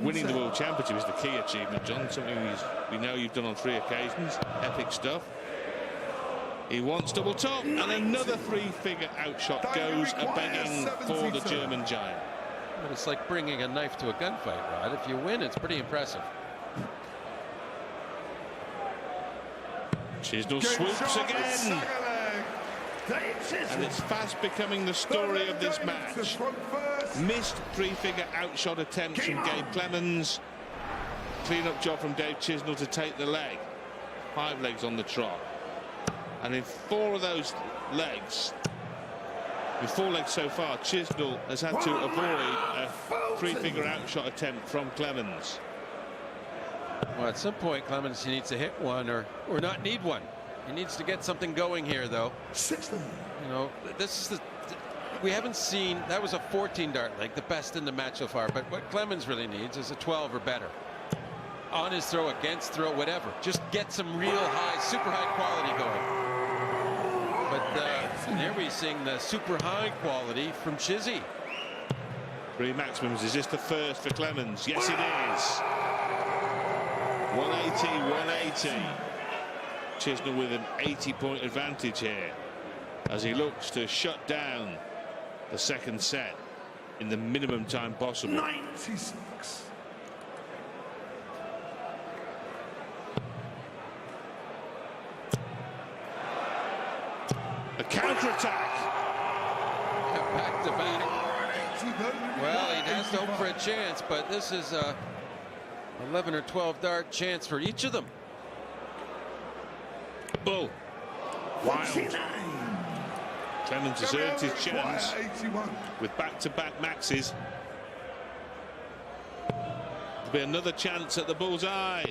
winning the World Championship is the key achievement, John. Something we know you've done on 3 occasions. Epic stuff. He wants double top, and another 3-figure outshot goes a-begging for the German giant. But it's like bringing a knife to a gunfight, Rod. If you win, it's pretty impressive. Chisnell swoops again. And it's fast becoming the story of this match. Missed 3-figure outshot attempts from Gabe Clemens. Clean-up job from Dave Chisnell to take the leg. 5 legs on the trot. And in 4 of those legs, with 4 legs so far, Chisnell has had to avoid a 3-figure outshot attempt from Clemens. Well, at some point, Clemens needs to hit one or not need one. He needs to get something going here, though. 16. You know, this is we haven't seen, that was a 14 dart leg, the best in the match so far, but what Clemens really needs is a 12 or better. On his throw, against throw, whatever. Just get some real high, super high quality going. But there we're seeing the super high quality from Chizzy. 3 maximums. Is this the first for Clemens? Yes, it is. 180, 180. Chisnell with an 80-point advantage here as he looks to shut down the second set in the minimum time possible. 96. A counter-attack. Back to back. Well, he has to hope for a chance, but this is a 11 or 12 dart chance for each of them. Bull. Wild. Clemens has earned his chance with back-to-back maxes. There'll be another chance at the bullseye.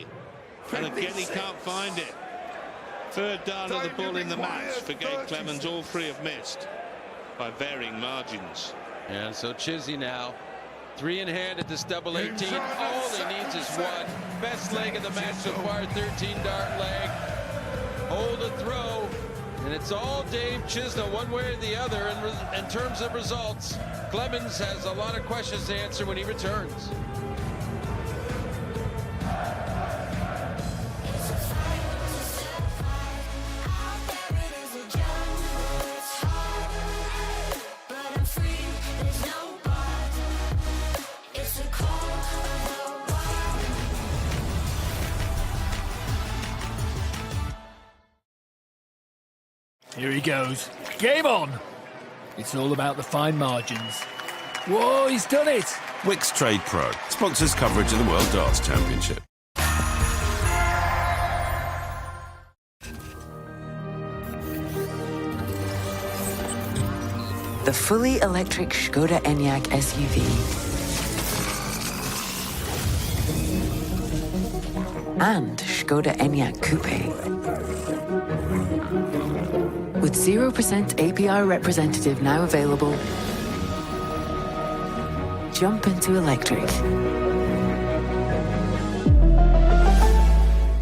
And again, he can't find it. 3rd dart of the bull in the match for Gabe Clemens. All 3 have missed by varying margins. And so Chizzy now 3 in hand at this double 18. All he needs is 1. Best leg of the match so far, 13 dart leg. Hold a throw, and it's all Dave Chisnell one way or the other in terms of results. Clemens has a lot of questions to answer when he returns. Here he goes. Game on! It's all about the fine margins. Whoa, he's done it! Wix Trade Pro sponsors coverage of the World Darts Championship. The fully electric Škoda Enyaq SUV. And Škoda Enyaq Coupe. With 0% APR representative now available, jump into electric.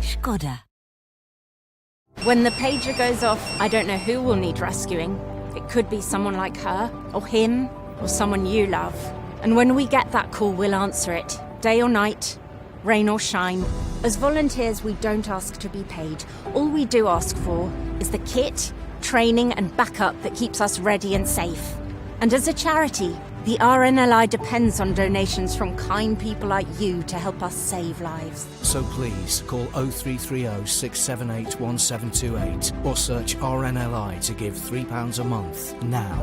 Škoda. When the pager goes off, I don't know who will need rescuing. It could be someone like her, or him, or someone you love. And when we get that call, we'll answer it, day or night, rain or shine. As volunteers, we don't ask to be paid. All we do ask for is the kit, training and backup that keeps us ready and safe. And as a charity, the RNLI depends on donations from kind people like you to help us save lives. So please call 0330 678 1728 or search RNLI to give £3 a month now.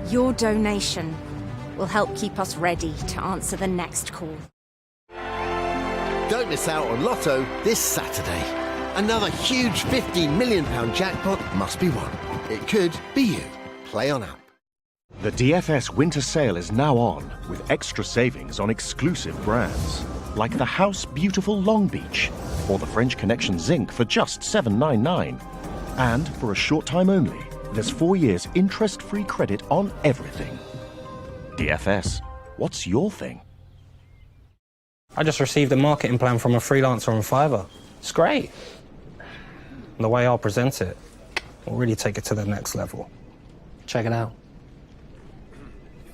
Your donation will help keep us ready to answer the next call. Don't miss out on Lotto this Saturday. Another huge £15 million jackpot must be won. It could be you. Play on app. The DFS winter sale is now on, with extra savings on exclusive brands, like the House Beautiful Long Beach, or the French Connection Zinc for just $7.99. And for a short time only, there's 4 years interest-free credit on everything. DFS, what's your thing? I just received a marketing plan from a freelancer on Fiverr. It's great. And the way I'll present it will really take it to the next level. Check it out.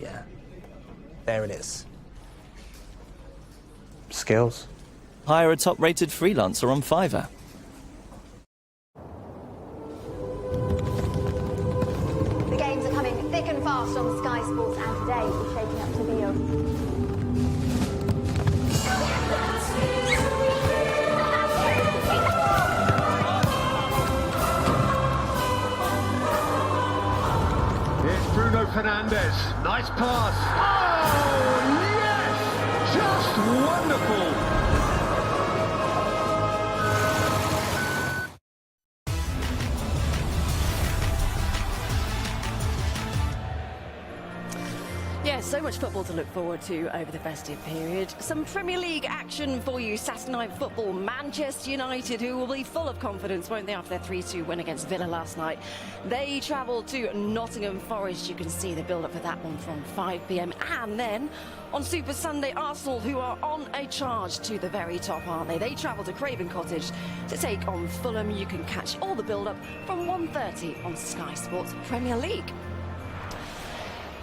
Yeah, there it is. Skills. Hire a top-rated freelancer on Fiverr. The games are coming thick and fast on Sky Sports, and today we're shaking up Seville. Bruno Fernandes, nice pass. Oh, yes! Just wonderful. Yeah, so much football to look forward to over the festive period. Some Premier League action for you. Saturday night football. Manchester United, who will be full of confidence, won't they, after their 3-2 win against Villa last night. They travel to Nottingham Forest. You can see the build-up for that one from 5 p.m. And then on Super Sunday, Arsenal, who are on a charge to the very top, aren't they? They travel to Craven Cottage to take on Fulham. You can catch all the build-up from 1:30 on Sky Sports Premier League.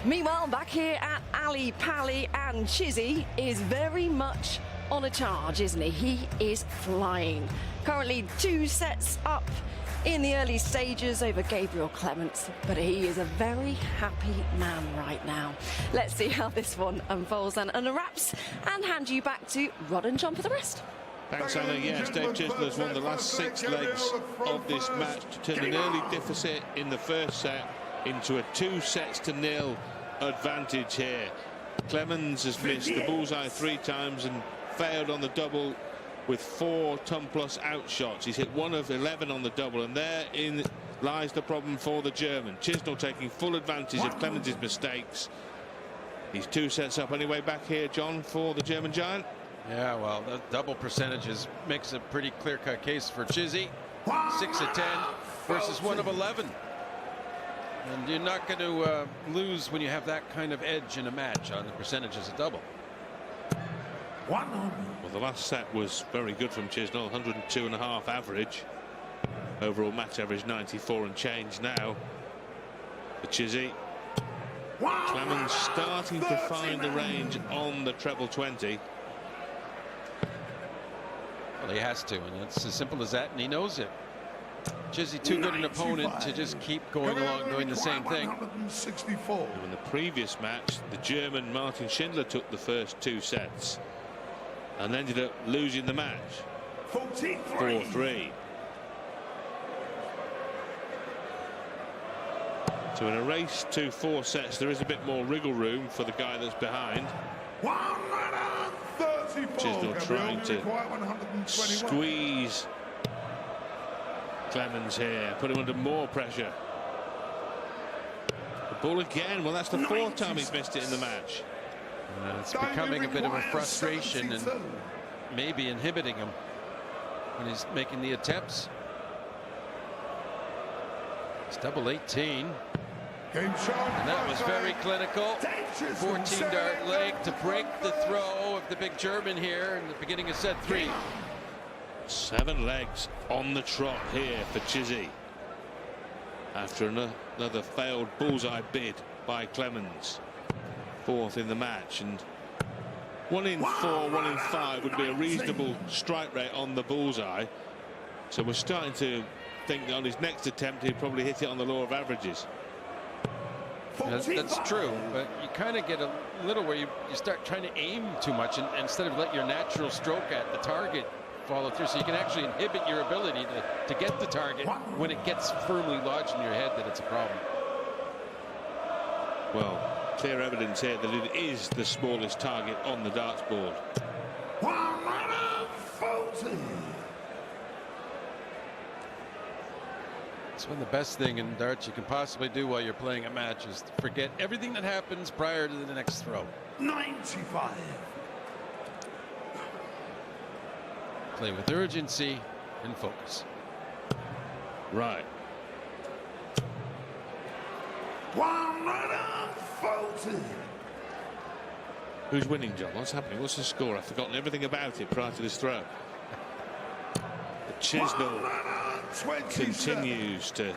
Meanwhile, back here at Ali Pally, and Chizzy is very much on a charge, isn't he? He is flying. Currently 2 sets up in the early stages over Gabriel Clements, but he is a very happy man right now. Let's see how this one unfolds and unwraps, and hand you back to Rod and John for the rest. Thanks, Anna. Yes, Dave Chisler's won the last 6 legs of this match to turn an early deficit in the first set into a 2-0 advantage here. Clemens has missed the bullseye 3 times and failed on the double with 4 ton-plus outshots. He's hit 1 of 11 on the double, and therein lies the problem for the German. Chisnell taking full advantage of Clemens' mistakes. He's 2 sets up anyway back here, John, for the German giant. Yeah, well, the double percentages makes a pretty clear-cut case for Chizzy. 6 of 10 versus 1 of 11. And you're not going to lose when you have that kind of edge in a match on the percentages of double. Well, the last set was very good from Chisnell, 102.5 average. Overall match average 94 and change now. For Chizzy. Clemens starting to find the range on the treble 20. Well, he has to, and it's as simple as that, and he knows it. Chizzy too good an opponent to just keep going along doing the same thing. In the previous match, the German Martin Schindler took the first 2 sets and ended up losing the match 4-3. So in a race to 4 sets, there is a bit more wriggle room for the guy that's behind. Chisnell trying to squeeze Clemens here, put him under more pressure. The ball again. Well, that's the 4th time he's missed it in the match. It's becoming a bit of a frustration and maybe inhibiting him when he's making the attempts. It's double 18. And that was very clinical. 14 dart leg to break the throw of the big German here in the beginning of set 3. 7 legs on the trot here for Chizzy after another failed bullseye bid by Clemens. 4th in the match, and 1 in 4, 1 in 5 would be a reasonable strike rate on the bullseye. So we're starting to think that on his next attempt he'd probably hit it on the law of averages. That's true, but you kind of get a little where you start trying to aim too much and instead of let your natural stroke at the target follow through, so you can actually inhibit your ability to get the target when it gets firmly lodged in your head that it's a problem. Well, clear evidence here that it is the smallest target on the darts board. It's one of the best thing in darts you can possibly do while you're playing a match is to forget everything that happens prior to the next throw. 95. Play with urgency and focus. Right. 140. Who's winning, John? What's happening? What's the score? I've forgotten everything about it prior to this throw. Chisnell continues to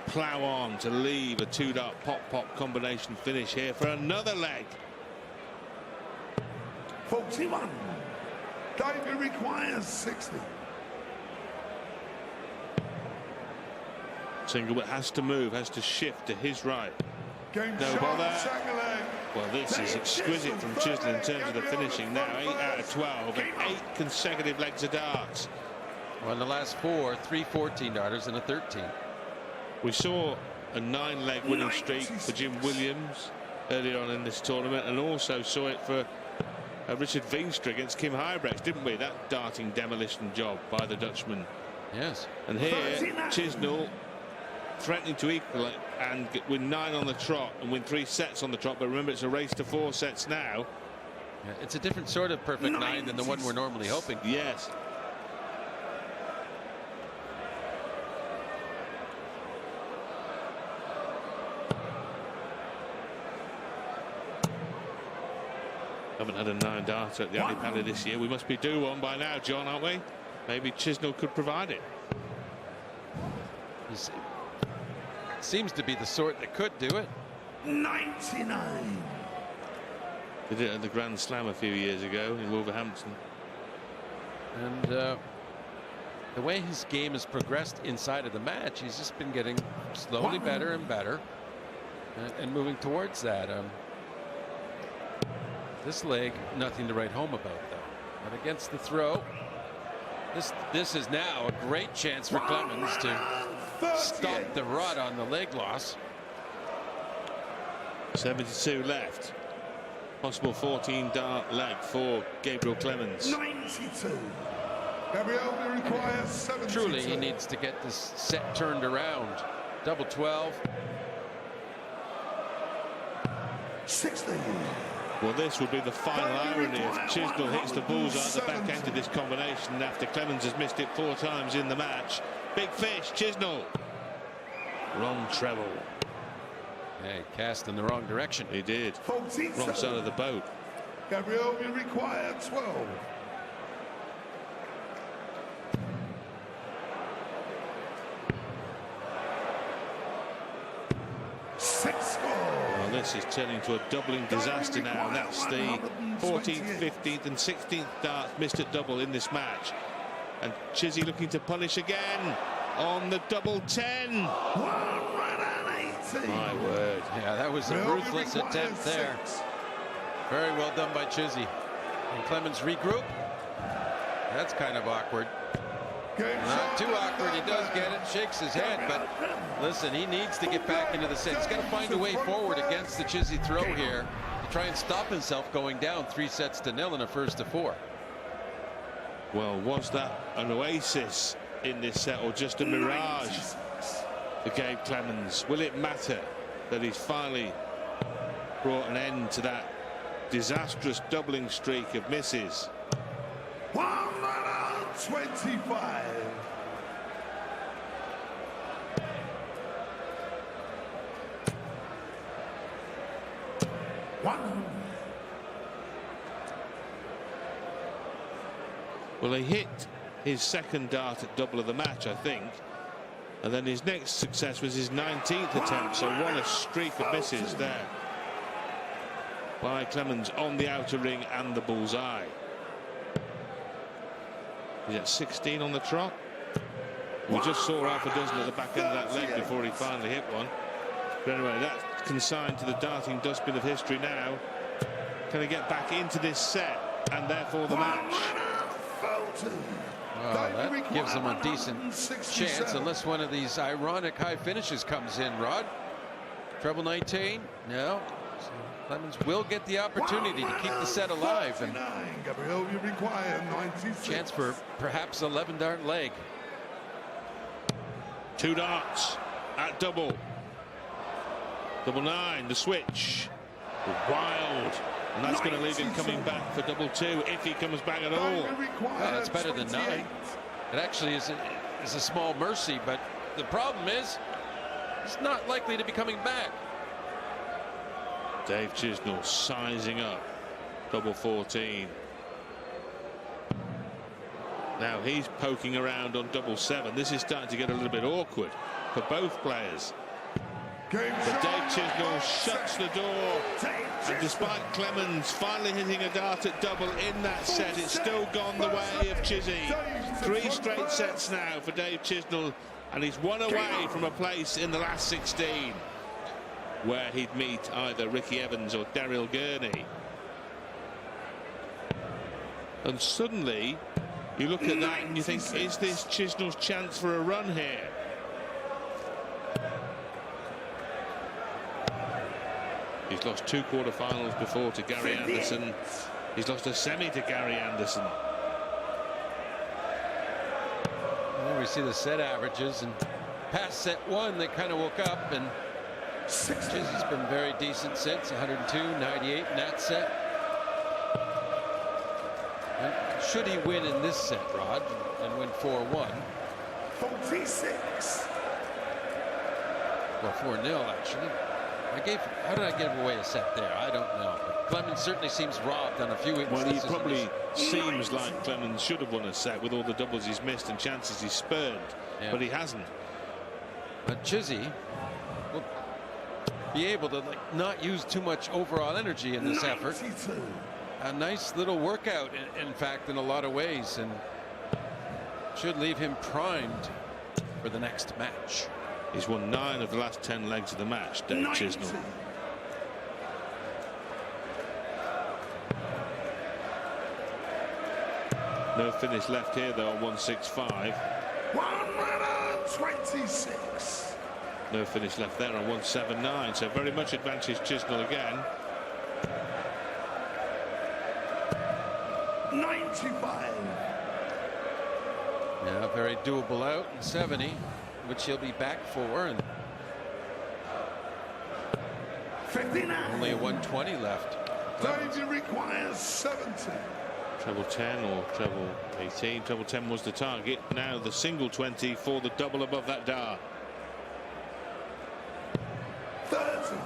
plough on to leave a 2-dart pop-pop combination finish here for another leg. 41. David requires 60. Singlewood has to move, has to shift to his right. Game No bother. Well, this is exquisite from Chisnell in terms of the finishing now. 8 out of 12 and 8 consecutive legs of darts. Well, in the last 4, 3 14-darters and a 13. We saw a 9-leg winning streak for Jim Williams earlier on in this tournament, and also saw it for Richard Veenstra against Kim Huybrechts, didn't we? That darting demolition job by the Dutchman. Yes. And here, Chisnell threatening to equal it and win 9 on the trot and win 3 sets on the trot. But remember, it's a race to 4 sets now. Yeah, it's a different sort of perfect 9 than the one we're normally hoping. Yes. Haven't had a 9-darter at the Ali Pali this year. We must be due one by now, John, aren't we? Maybe Chisnell could provide it. He seems to be the sort that could do it. 99. Did it at the Grand Slam a few years ago in Wolverhampton. And the way his game has progressed inside of the match, he's just been getting slowly better and better and moving towards that. This leg, nothing to write home about, though. But against the throw, this is now a great chance for Clemens to stop the rot on the leg loss. 72 left. Possible 14-dart leg for Gabriel Clemens. 92. Gabriel requires 72. Truly, he needs to get this set turned around. Double 12. 60. Well, this would be the final irony if Chisnell hits the bullseye at the back end of this combination after Clemens has missed it 4 times in the match. Big fish, Chisnell. Wrong treble. Yeah, he cast in the wrong direction. He did. 14. Wrong side of the boat. Gabriel will require 12. Well, this is turning to a doubling disaster now. That's the 14th, 15th and 16th darts missed at double in this match. And Chizzy looking to punish again on the double 10. My word. Yeah, that was a ruthless attempt there. Very well done by Chizzy. And Clemens regroup. That's kind of awkward. Not too awkward. He does get it, shakes his head, but listen, he needs to get back into the set. He's got to find a way forward against the Chizzy throw here to try and stop himself going down 3-0 in a first to 4. Well, was that an oasis in this set or just a mirage for Gabe Clemens? Will it matter that he's finally brought an end to that disastrous doubling streak of misses? 125. Well, he hit his second dart at double of the match, I think, and then his next success was his 19th attempt, so what a streak of misses there by Clemens on the outer ring and the bullseye. He's at 16 on the trot. We just saw half a dozen at the back end of that leg before he finally hit one. But anyway, that's consigned to the darting dustbin of history now. Can he get back into this set and therefore the match? Well, that gives him a decent chance unless one of these ironic high finishes comes in, Rod. Treble 19? No. So Clemens will get the opportunity to keep the set alive. And chance for perhaps 11 dart leg. 2 darts at double. Double 9, the switch. Wild. And that's going to leave him coming back for double 2 if he comes back at all. Well, that's better than 9. It actually is a small mercy, but the problem is he's not likely to be coming back. Dave Chisnall sizing up double 14. Now he's poking around on double 7. This is starting to get a little bit awkward for both players. But Dave Chisnall shuts the door, and despite Clemens finally hitting a dart at double in that set, it's still gone the way of Chizzy. 3 straight sets now for Dave Chisnall, and he's 1 away from a place in the last 16 where he'd meet either Ricky Evans or Daryl Gurney. And suddenly you look at that and you think, is this Chisnall's chance for a run here? He's lost 2 quarterfinals before to Gary Anderson. He's lost a semi to Gary Anderson. Well, we see the set averages, and past set 1 they kind of woke up, and Chizzy's been very decent since. 102, 98 in that set. And should he win in this set, Rod, and win 4-1? 46. Well, 4-0 actually. How did I give away a set there? I don't know. But Clemens certainly seems robbed on a few instances. Well, he probably seems like Clemens should have won a set with all the doubles he's missed and chances he's spurned, but he hasn't. But Chizzy will be able to not use too much overall energy in this effort. A nice little workout, in fact, in a lot of ways, and should leave him primed for the next match. He's won 9 of the last 10 legs of the match, Dave Chisnall. No finish left here, though, on 165. 126. No finish left there on 179, so very much advantage Chisnall again. 95. Yeah, very doable out in 70. Which he'll be back for, and 59. Only a 120 left. Dave requires 70. Treble 10 or treble 18. Treble 10 was the target. Now the single 20 for the double above that dart. 30.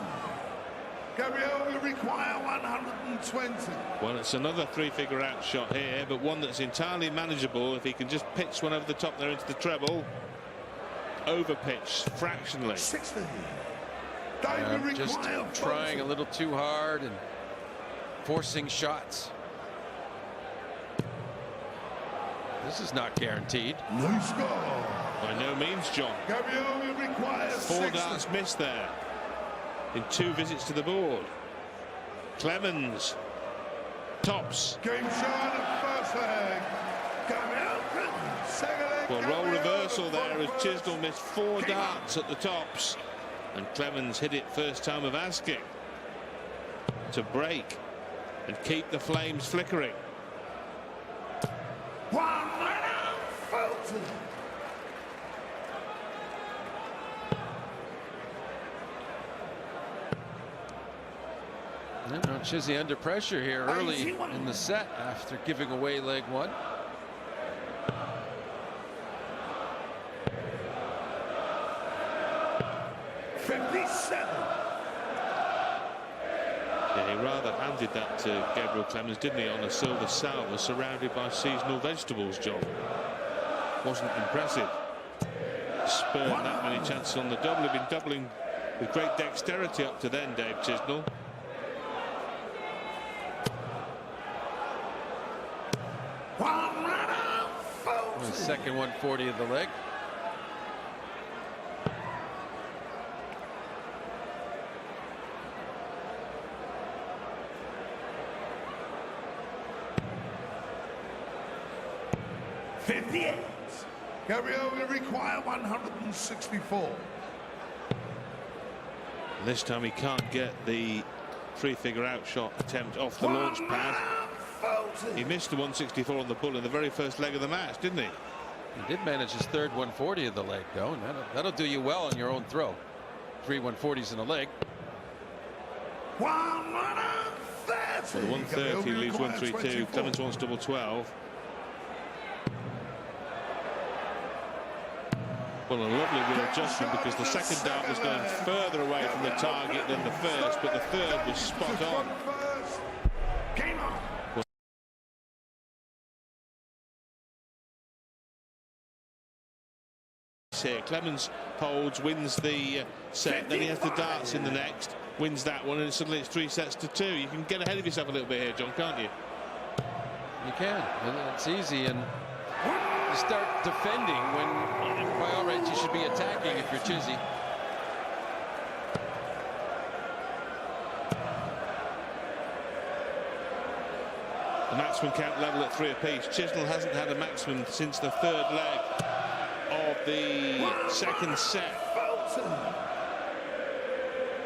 Gabriel will require 120. Well, it's another 3-figure out shot here, but one that's entirely manageable if he can just pitch one over the top there into the treble. Overpitched fractionally. 60. Just trying a little too hard and forcing shots. This is not guaranteed. No score. By no means, John. Gabriel will require 4 darts missed there in 2 visits to the board. Clemens tops. Game shot of first leg. Gabriel Clemens, second leg Well, role reversal there as Chisnell missed 4 darts at the tops, and Clemens hit it first time of asking to break and keep the flames flickering. Now Chizzy under pressure here early in the set after giving away leg 1. Yeah, he rather handed that to Gabriel Clemens, didn't he, on a silver salver surrounded by seasonal vegetables, John. Wasn't impressive. Spurred that many chances on the double. He'd been doubling with great dexterity up to then, Dave Chisnell. The second 140 of the leg. Gabriel will require 164. And this time he can't get the 3-figure out shot attempt off the launch pad. He missed the 164 on the bull in the very first leg of the match, didn't he? He did manage his third 140 of the leg, though, and that'll do you well on your own throw. 3 140s in a leg. So the 130 leaves 132. Clemens wants double 12. Well, a lovely readjustment because the second dart was going further away from the target than the first, but the third was spot on. Here, Clemens holds, wins the set, then he has the darts in the next, wins that one, and suddenly it's 3 sets to 2. You can get ahead of yourself a little bit here, John, can't you? You can, and it's easy, and you start defending when, by all rights, you should be attacking if you're Chizzy. The maximum count level at 3 apiece. Chisnell hasn't had a maximum since the third leg of the second set.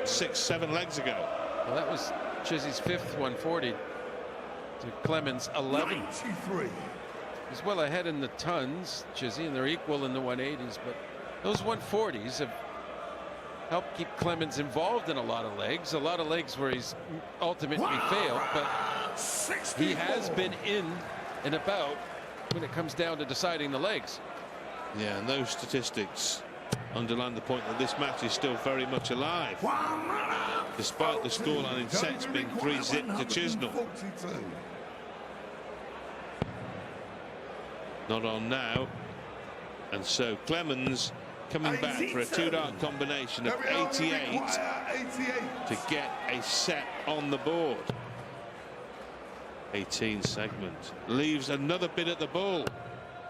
6-7 legs ago. Well, that was Chizzy's 5th 140 to Clemens 11. 93. He's well ahead in the tons, Chizzy, and they're equal in the 180s, but those 140s have helped keep Clemens involved in a lot of legs where he's ultimately failed, but he has been in and about when it comes down to deciding the legs. Yeah, and those statistics underline the point that this match is still very much alive, despite the scoreline in sets being 3-zip to Chisnell. Not on now, and so Clemens coming back for a 2-dart combination of 88 to get a set on the board. 18 segment leaves another bit at the bull.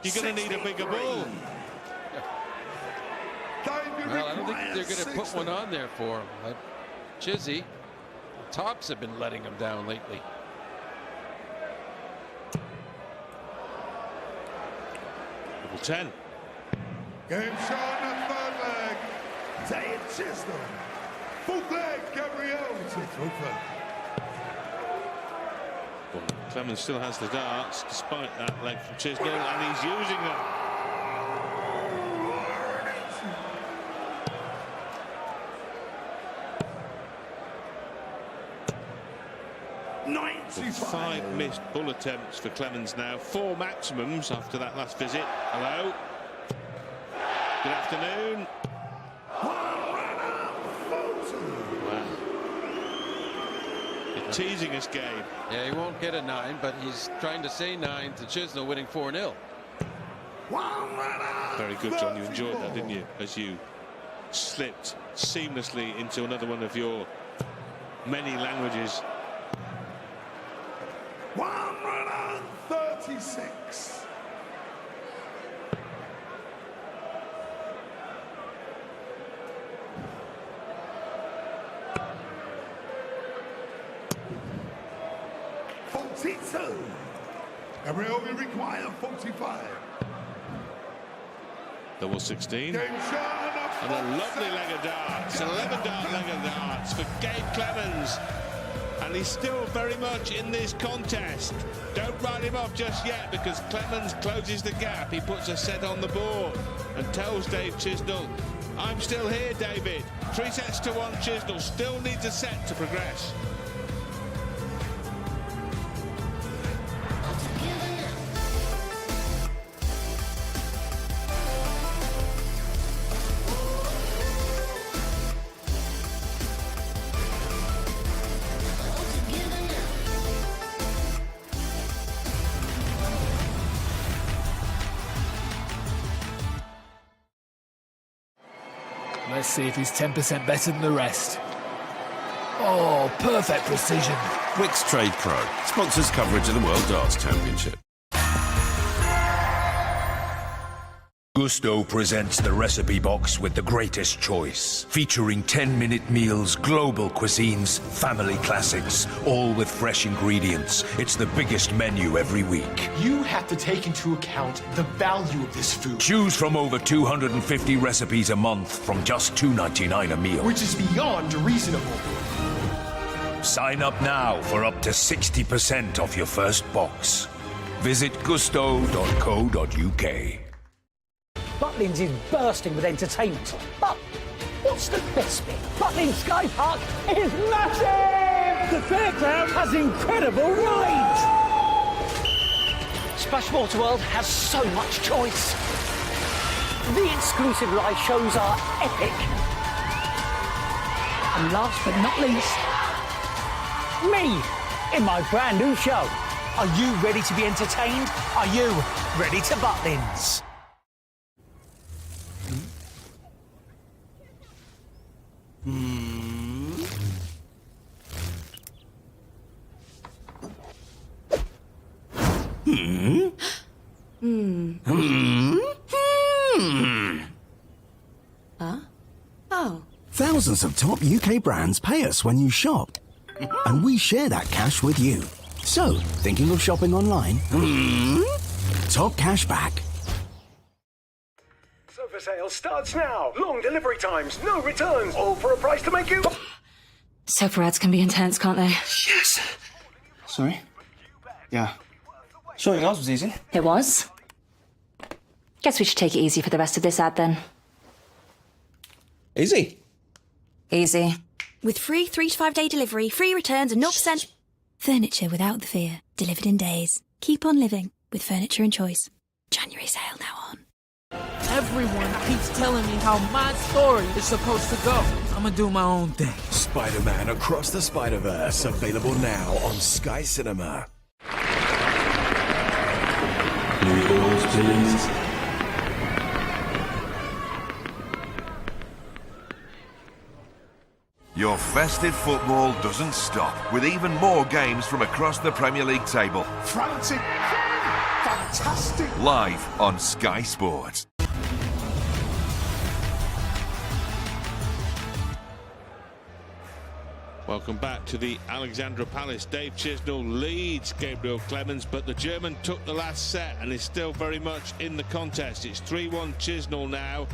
You're going to need a bigger bull. Well, I don't think they're going to put one on there for him. But Chizzy, the tops have been letting him down lately. Double 10. Game shot in the third leg. Dave Chisnell. Fourth leg, Gabriel to throw third. Well, Clemens still has the darts despite that leg from Chisnell, and he's using them. Well, 5 missed bull attempts for Clemens now. 4 maximums after that last visit. Hello. Good afternoon. Wow. You're teasing us, Gabe. Yeah, he won't get a 9, but he's trying to say 9 to Chisnell, winning 4-0. Very good, John. You enjoyed that, didn't you? As you slipped seamlessly into another one of your many languages. 136. Gabriel will require 45. Double 16. And a lovely leg of darts. 11-dart leg of darts for Gabe Clemens. And he's still very much in this contest. Don't write him off just yet, because Clemens closes the gap. He puts a set on the board and tells Dave Chisnall, I'm still here, David. 3 sets to 1. Chisnall still needs a set to progress. Let's see if he's 10% better than the rest. Oh, perfect precision. Wix Trade Pro sponsors coverage of the World Darts Championship. Gusto presents the recipe box with the greatest choice, featuring 10-minute meals, global cuisines, family classics, all with fresh ingredients. It's the biggest menu every week. You have to take into account the value of this food. Choose from over 250 recipes a month from just $2.99 a meal. Which is beyond reasonable. Sign up now for up to 60% off your first box. Visit gusto.co.uk. Butlins is bursting with entertainment. But what's the best bit? Butlins Sky Park is massive! The fairground has incredible rides! Splashwater World has so much choice. The exclusive live shows are epic. And last but not least, me in my brand new show. Are you ready to be entertained? Are you ready to Butlins? Huh? Oh. Thousands of top UK brands pay us when you shop. And we share that cash with you. So, thinking of shopping online? Top cash back. Sofa sale starts now. Long delivery times, no returns, all for a price to make you... Sofa ads can be intense, can't they? Yes. Sorry? Yeah. Sure, yours was easy. It was. Guess we should take it easy for the rest of this ad then. Easy? Easy. With free 3 to 5 day delivery, free returns and 0%... Furniture without the fear. Delivered in days. Keep on living with Furniture and Choice. January sale now on. Everyone keeps telling me how my story is supposed to go. I'm gonna do my own thing. Spider-Man Across the Spider-Verse, available now on Sky Cinema. Please. Your festive football doesn't stop, with even more games from across the Premier League table. Frantic, fantastic. Live on Sky Sports. Welcome back to the Alexandra Palace. Dave Chisnall leads Gabriel Clemens, but the German took the last set and is still very much in the contest. It's 3-1 Chisnall now.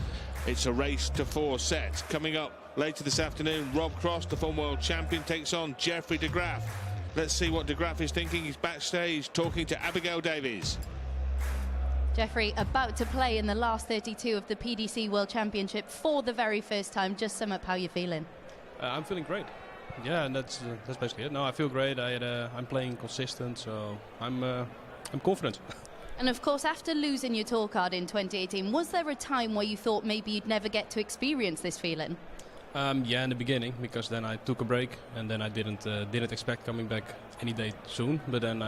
It's a race to 4 sets. Coming up later this afternoon, Rob Cross, the former world champion, takes on Jeffrey de Graaf. Let's see what de Graaf is thinking. He's backstage talking to Abigail Davies. Jeffrey, about to play in the last 32 of the PDC World Championship for the very first time. Just sum up how you're feeling. I'm feeling great. Yeah, and that's basically it. No, I feel great. I'm playing consistent, so I'm confident. And of course, after losing your tour card in 2018, was there a time where you thought maybe you'd never get to experience this feeling? Yeah, in the beginning, because then I took a break, and then I didn't expect coming back any day soon. But then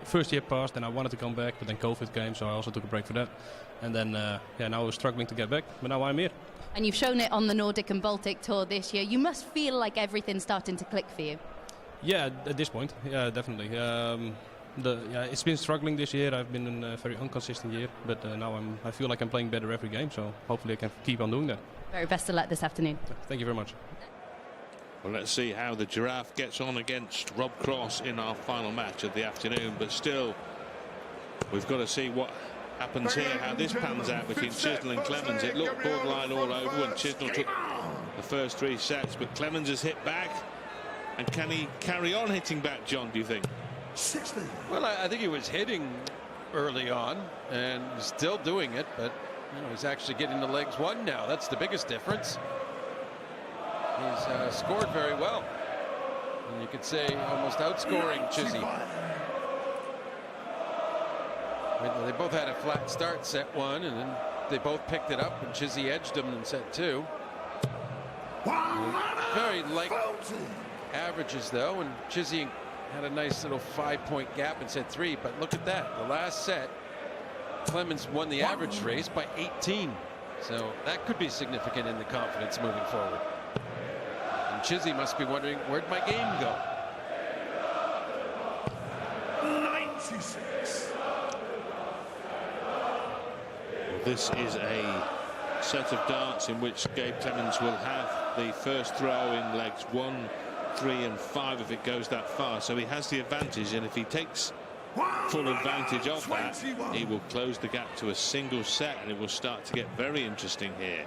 first year passed, and I wanted to come back, but then COVID came, so I also took a break for that. And then now I was struggling to get back, but now I'm here. And you've shown it on the Nordic and Baltic tour this year. You must feel like everything's starting to click for you. Yeah, at this point, yeah, definitely. It's been struggling this year. I've been in a very inconsistent year, but now I feel like I'm playing better every game, so hopefully I can keep on doing that. Very best of luck this afternoon. Thank you very much. Well, let's see how the Giraffe gets on against Rob Cross in our final match of the afternoon, but still, we've got to see what happens here, how this pans out between Chisnell and Clemens. It looked borderline all over when Chisnell took the first 3 sets, but Clemens has hit back. And can he carry on hitting back, John, do you think? 60. Well, I think he was hitting early on and still doing it, but he's actually getting the legs won now. That's the biggest difference. He's scored very well. And you could say almost outscoring Chizzy. They both had a flat start set 1, and then they both picked it up, and Chizzy edged them in set 2. Very light averages though, and Chizzy had a nice little 5-point gap in set 3. But look at that, the last set Clemens won the average race by 18, so that could be significant in the confidence moving forward. And Chizzy must be wondering, where'd my game go? 96. Well, this is a set of darts in which Gabe Clemens will have the first throw in legs 1, 3 and 5 if it goes that far, so he has the advantage, and if he takes full advantage of that, he will close the gap to a single set, and it will start to get very interesting here.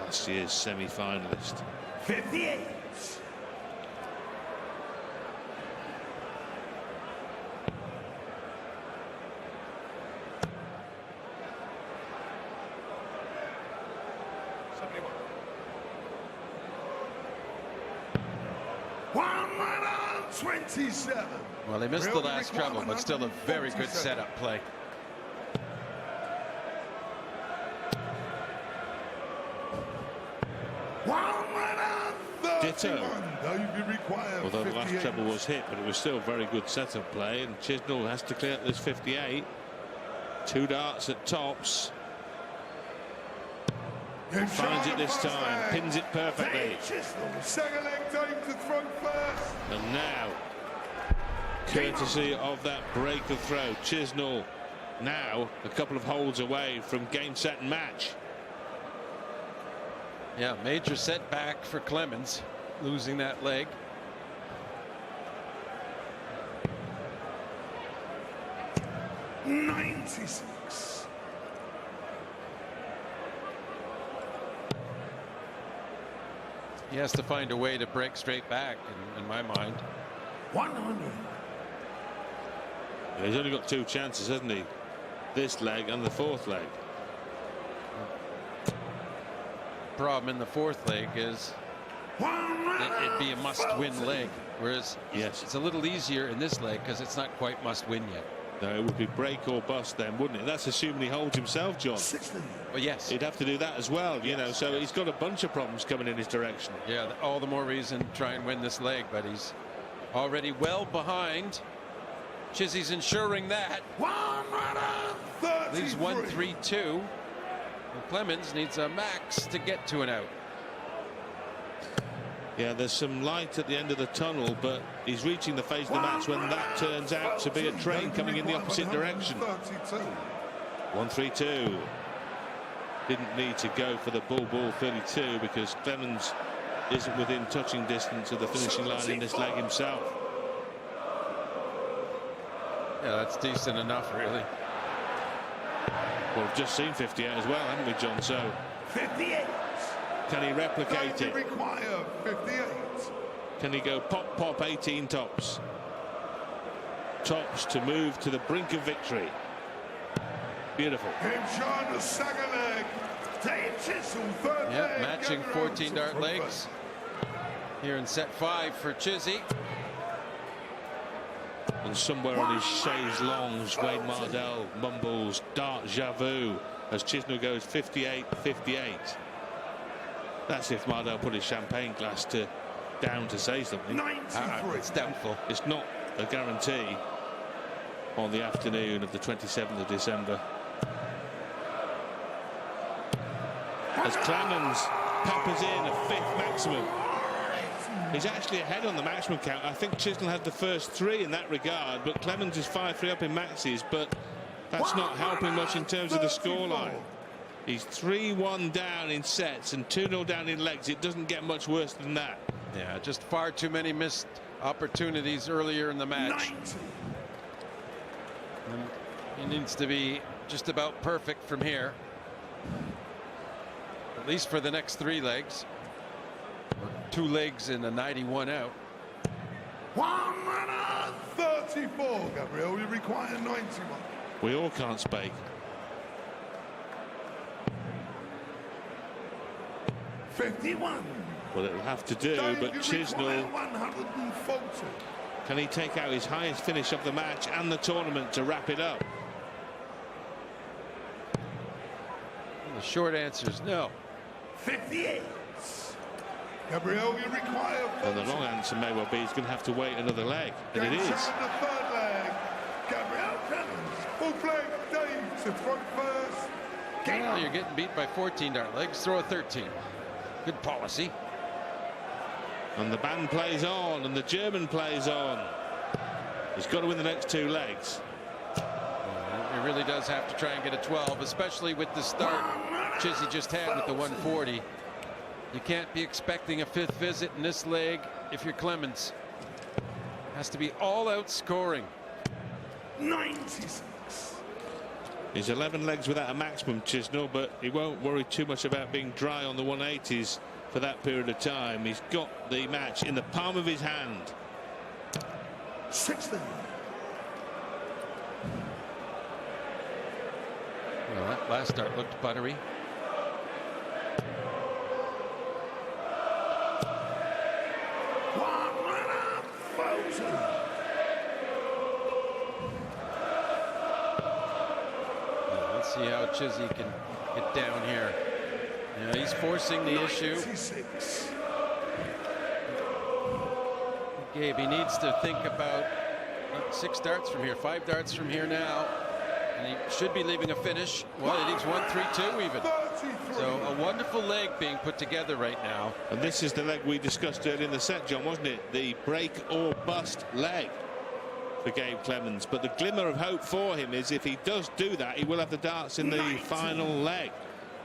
Last year's semi-finalist. 58. Well, they missed the last treble, but still a very good setup play. Ditto. Although the last treble was hit, but it was still very good setup play, and Chisnell has to clear up this 58. 2 darts at tops. Finds it this time, pins it perfectly. And now, courtesy of that break of throw, Chisnell now a couple of holes away from game, set and match. Yeah, major setback for Clemens, losing that leg. '96. He has to find a way to break straight back, in my mind. 100. Yeah, he's only got 2 chances, hasn't he? This leg and the 4th leg. Problem in the 4th leg is it'd be a must-win leg, whereas it's a little easier in this leg because it's not quite must-win yet. No, it would be break or bust then, wouldn't it? That's assuming he holds himself, John. 60. Well, yes. He'd have to do that as well, you know, so he's got a bunch of problems coming in his direction. Yeah, all the more reason to try and win this leg, but he's already well behind. Chizzy's ensuring that. Leaves 1-3-2. And Clemens needs a max to get to an out. Yeah, there's some light at the end of the tunnel, but he's reaching the phase of the match when that turns out to be a train coming in the opposite direction. 1-3-2. Didn't need to go for the ball 32 because Clemens isn't within touching distance of the finishing line in this leg himself. Yeah, that's decent enough, really. Well, we've just seen 58 as well, haven't we, John? So 58. Can he replicate it? Require 58. Can he go pop, pop, 18 tops? Tops to move to the brink of victory. Beautiful. Yeah, matching 14 dart legs here in set 5 for Chizzy. And somewhere on his chaise longs, Wayne Mardell mumbles dart j'avoue as Chisnell goes 58-58. That's if Mardell put his champagne glass down to say something. It's doubtful. It's not a guarantee on the afternoon of the 27th of December. As Clemens peppers in a 5th maximum. He's actually ahead on the maximum count. I think Chisnell had the first 3 in that regard, but Clemens is 5-3 up in maxes, but that's not helping much in terms of the scoreline. He's 3-1 down in sets and 2-0 down in legs. It doesn't get much worse than that. Yeah, just far too many missed opportunities earlier in the match. He needs to be just about perfect from here, at least for the next 3 legs, or 2 legs and a 91 out. 134, Gabriel. You require 91. We all can't speak. 51. Well, it'll have to do, but Chisnell, 140. can he take out his highest finish of the match and the tournament to wrap it up? And the short answer is no. 58. Gabriel, you require 40. Well, the long answer may well be he's going to have to wait another leg, and it is. The 3rd leg. Gabriel Clemens. Full leg. Dave to front first. Well, you're getting beat by 14 dart legs. Throw a 13. Good policy. And the band plays on, and the German plays on. He's got to win the next 2 legs. He really does have to try and get a 12, especially with the start Chizzy just had with the 140. You can't be expecting a 5th visit in this leg if you're Clemens. Has to be all out scoring. 96. He's 11 legs without a maximum, Chisnell, but he won't worry too much about being dry on the 180s for that period of time. He's got the match in the palm of his hand. 60. Well, that last start looked buttery. Let's see how Chizzy can get down here. Yeah, he's forcing the issue. Gabe, he needs to think about 6 darts from here, 5 darts from here now, and he should be leaving a finish. Well, he needs 1-3-2 even. So a wonderful leg being put together right now. And this is the leg we discussed earlier in the set, John, wasn't it? The break or bust leg for Gabe Clemens. But the glimmer of hope for him is if he does do that, he will have the darts in the final leg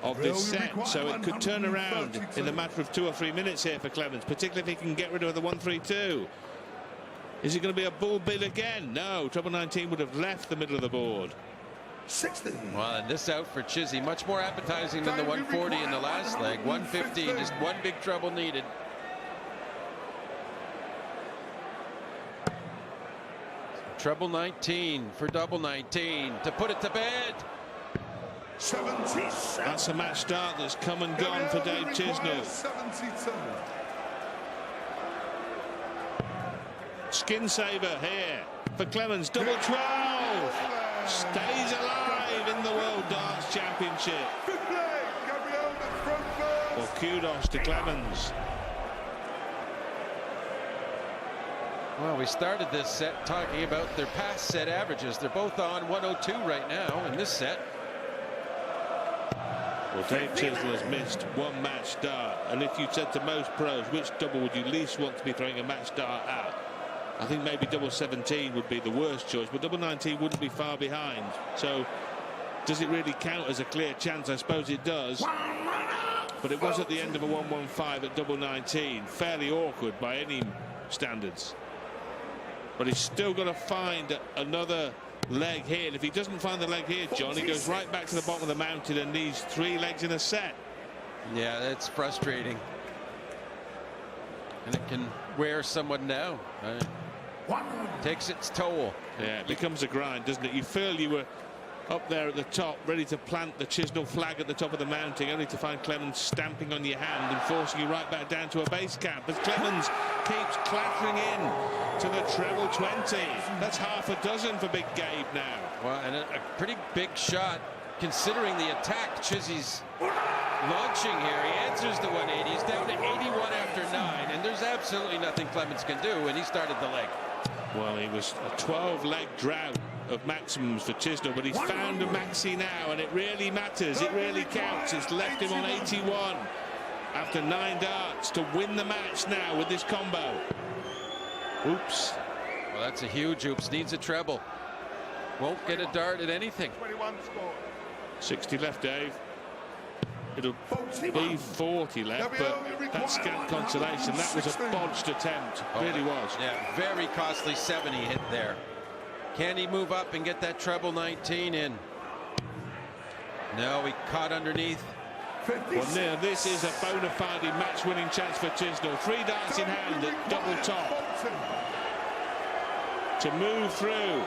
of this set. So it could turn around in the matter of 2 or 3 minutes here for Clemens, particularly if he can get rid of the 1-3-2. Is it going to be a bull bill again? No, treble 19 would have left the middle of the board. 60. Well, and this out for Chizzy, much more appetizing than the 140 in the last leg. 150, just one big treble needed. Treble 19 for double 19 to put it to bed. 77. That's a match start that's come and gone for Dave Chisnell. 72. Skin saver here for Clemens. Double 12. Stays alive in the World Darts Championship. Well, kudos to Clemens. Well, we started this set talking about their past set averages. They're both on 102 right now in this set. Well, Dave Chisnell has missed 1 match start, and if you said to most pros which double would you least want to be throwing a match start at, I think maybe double 17 would be the worst choice, but double 19 wouldn't be far behind. So does it really count as a clear chance? I suppose it does, but it was at the end of a 115 at double 19. Fairly awkward by any standards, but he's still got to find another leg here, and if he doesn't find the leg here, John, he goes right back to the bottom of the mountain and needs 3 legs in a set. Yeah, that's frustrating, and it can wear someone down. Takes its toll. Yeah, it becomes a grind, doesn't it? You feel you were up there at the top, ready to plant the Chisnell flag at the top of the mountain, only to find Clemens stamping on your hand and forcing you right back down to a base camp as Clemens keeps clattering in to the treble 20. That's half a dozen for Big Gabe now. Well, and a pretty big shot considering the attack Chizzy's launching here. He answers the 180. He's down to 81 after 9, and there's absolutely nothing Clemens can do, and he started the leg. Well, he was a 12-leg drought of maximums for Chisnell, but he's found a maxi now, and it really matters. It really counts. It's left him on 81 after 9 darts to win the match now with this combo. Oops. Well, that's a huge oops. Needs a treble. Won't get a dart at anything. 60 left, Dave. It'll be 40 left, but that's scant consolation. That was a bodged attempt. Really was. Yeah, very costly 70 hit there. Can he move up and get that treble 19 in? No, he caught underneath. Well, now this is a bona fide match-winning chance for Chisnall. 3 darts in hand at double top to move through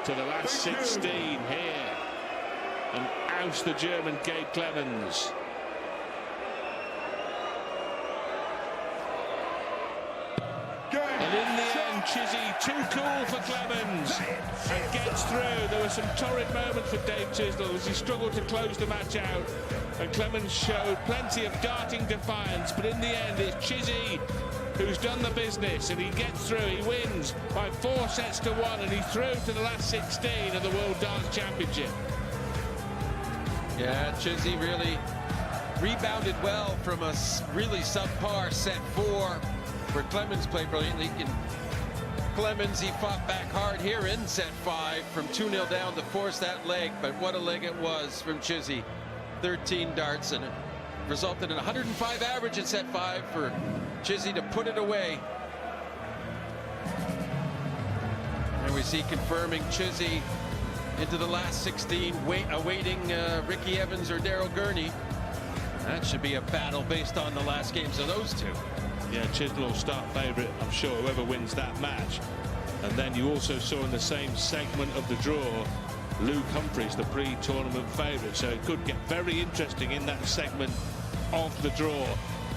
to the last 16 here and oust the German Gabe Clemens. And in the end, Chizzy too cool for Clemens and gets through. There were some torrid moments for Dave Chisnall as he struggled to close the match out, and Clemens showed plenty of darting defiance, but in the end it's Chizzy who's done the business, and he gets through. He wins by 4 sets to 1, and he's through to the last 16 of the World Darts Championship. Yeah, Chizzy really rebounded well from a really subpar set 4 where Clemens played brilliantly. Clemens, he fought back hard here in set 5 from 2-0 down to force that leg, but what a leg it was from Chizzy. 13 darts, and it resulted in 105 average in set 5 for Chizzy to put it away. And we see confirming Chizzy into the last 16, awaiting Ricky Evans or Daryl Gurney. That should be a battle based on the last games of those two. Yeah, Chisnall will start favourite, I'm sure, whoever wins that match. And then you also saw in the same segment of the draw, Luke Humphries, the pre-tournament favourite. So it could get very interesting in that segment of the draw.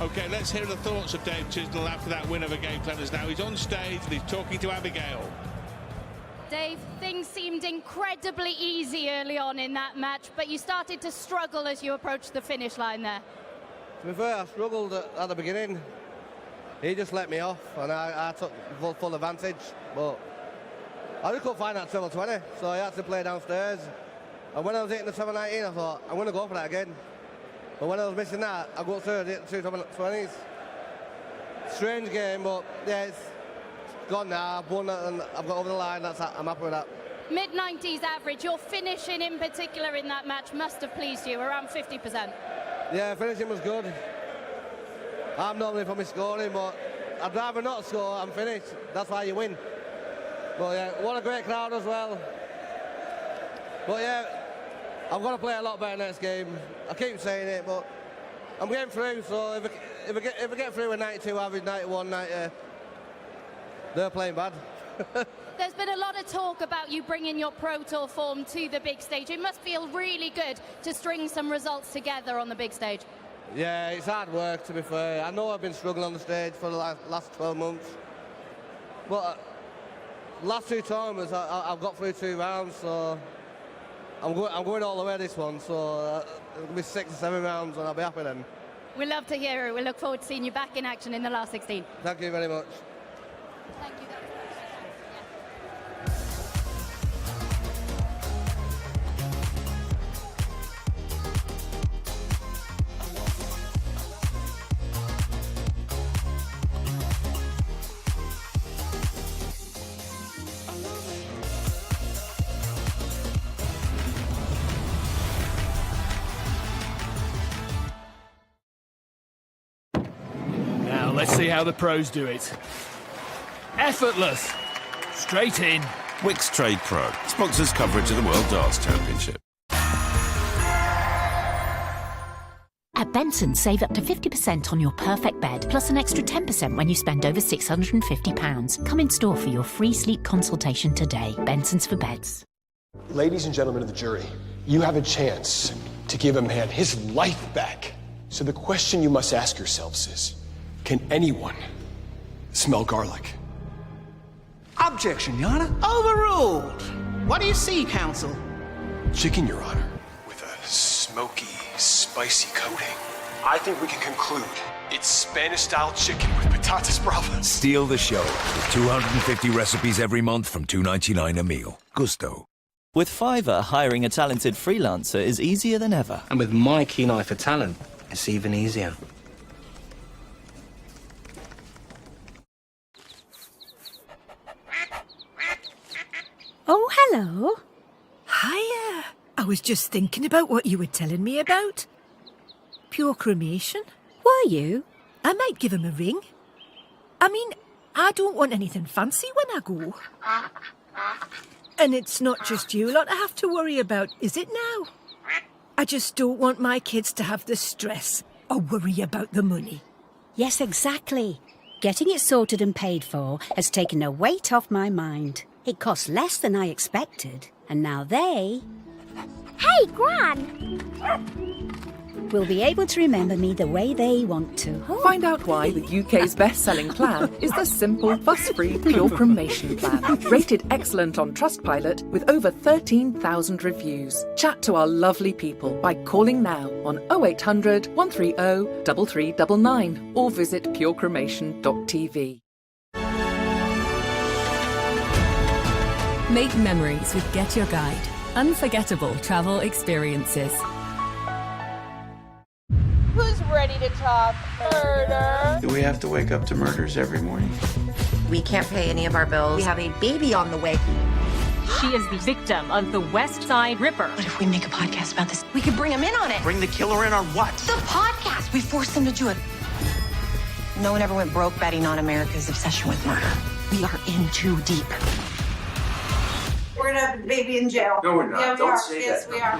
OK, let's hear the thoughts of Dave Chisnall after that win over Gabe Clemens. Now he's on stage and he's talking to Abigail. Dave, things seemed incredibly easy early on in that match, but you started to struggle as you approached the finish line there. To be fair, I struggled at the beginning. He just let me off, and I took full advantage, but I just couldn't find that 720, so I had to play downstairs. And when I was hitting the 719, I thought, I'm going to go for that again. But when I was missing that, I got through and hit the 2 720s. Strange game, but yeah, it's gone now. I've won it and I've got over the line. I'm happy with that. Mid-90s average. Your finishing in particular in that match must have pleased you, around 50%. Yeah, finishing was good. I'm normally for my scoring, but I'd rather not score and finish. That's why you win. But yeah, what a great crowd as well. But yeah, I've got to play a lot better next game. I keep saying it, but I'm getting through. So if I get through with 92 average, 91, 90, they're playing bad. There's been a lot of talk about you bringing your Pro Tour form to the big stage. It must feel really good to string some results together on the big stage. Yeah, it's hard work, to be fair. I know I've been struggling on the stage for the last 12 months. But last 2 tournaments, I've got through 2 rounds, so I'm going all the way this one. So it'll be 6 or 7 rounds, and I'll be happy then. We love to hear it. We look forward to seeing you back in action in the last 16. Thank you very much. Thank you. Now let's see how the pros do it. Effortless. Straight in. Wix Trade Pro sponsors coverage of the World Darts Championship. At Benson, save up to 50% on your perfect bed, plus an extra 10% when you spend over £650. Come in store for your free sleep consultation today. Benson's for beds. Ladies and gentlemen of the jury, you have a chance to give a man his life back. So the question you must ask yourselves is, can anyone smell garlic? Objection, Your Honor. Overruled. What do you see, counsel? Chicken, Your Honor, with a smoky, spicy coating. I think we can conclude it's Spanish-style chicken with patatas bravas. Steal the show with 250 recipes every month from $2.99 a meal. Gusto. With Fiverr, hiring a talented freelancer is easier than ever. And with my keen eye for talent, it's even easier. Oh, hello. Hiya. I was just thinking about what you were telling me about. Pure cremation. Were you? I might give him a ring. I mean, I don't want anything fancy when I go. And it's not just you lot I have to worry about, is it now? I just don't want my kids to have the stress or worry about the money. Yes, exactly. Getting it sorted and paid for has taken a weight off my mind. It cost less than I expected, and now they... Hey, Gran! will be able to remember me the way they want to. Find out why the UK's best-selling plan is the simple, fuss-free, pure cremation plan. Rated excellent on Trustpilot with over 13,000 reviews. Chat to our lovely people by calling now on 0800 130 3399 or visit purecremation.tv. Make memories with Get Your Guide. Unforgettable travel experiences. Who's ready to talk murder? Do we have to wake up to murders every morning? We can't pay any of our bills. We have a baby on the way. She is the victim of the West Side Ripper. What if we make a podcast about this? We could bring him in on it. Bring the killer in on what? The podcast. We forced them to do it. No one ever went broke betting on America's obsession with murder. We are in too deep. We're gonna have a baby in jail. No, we're not. Yeah, we Don't are. say Yes, that. we are.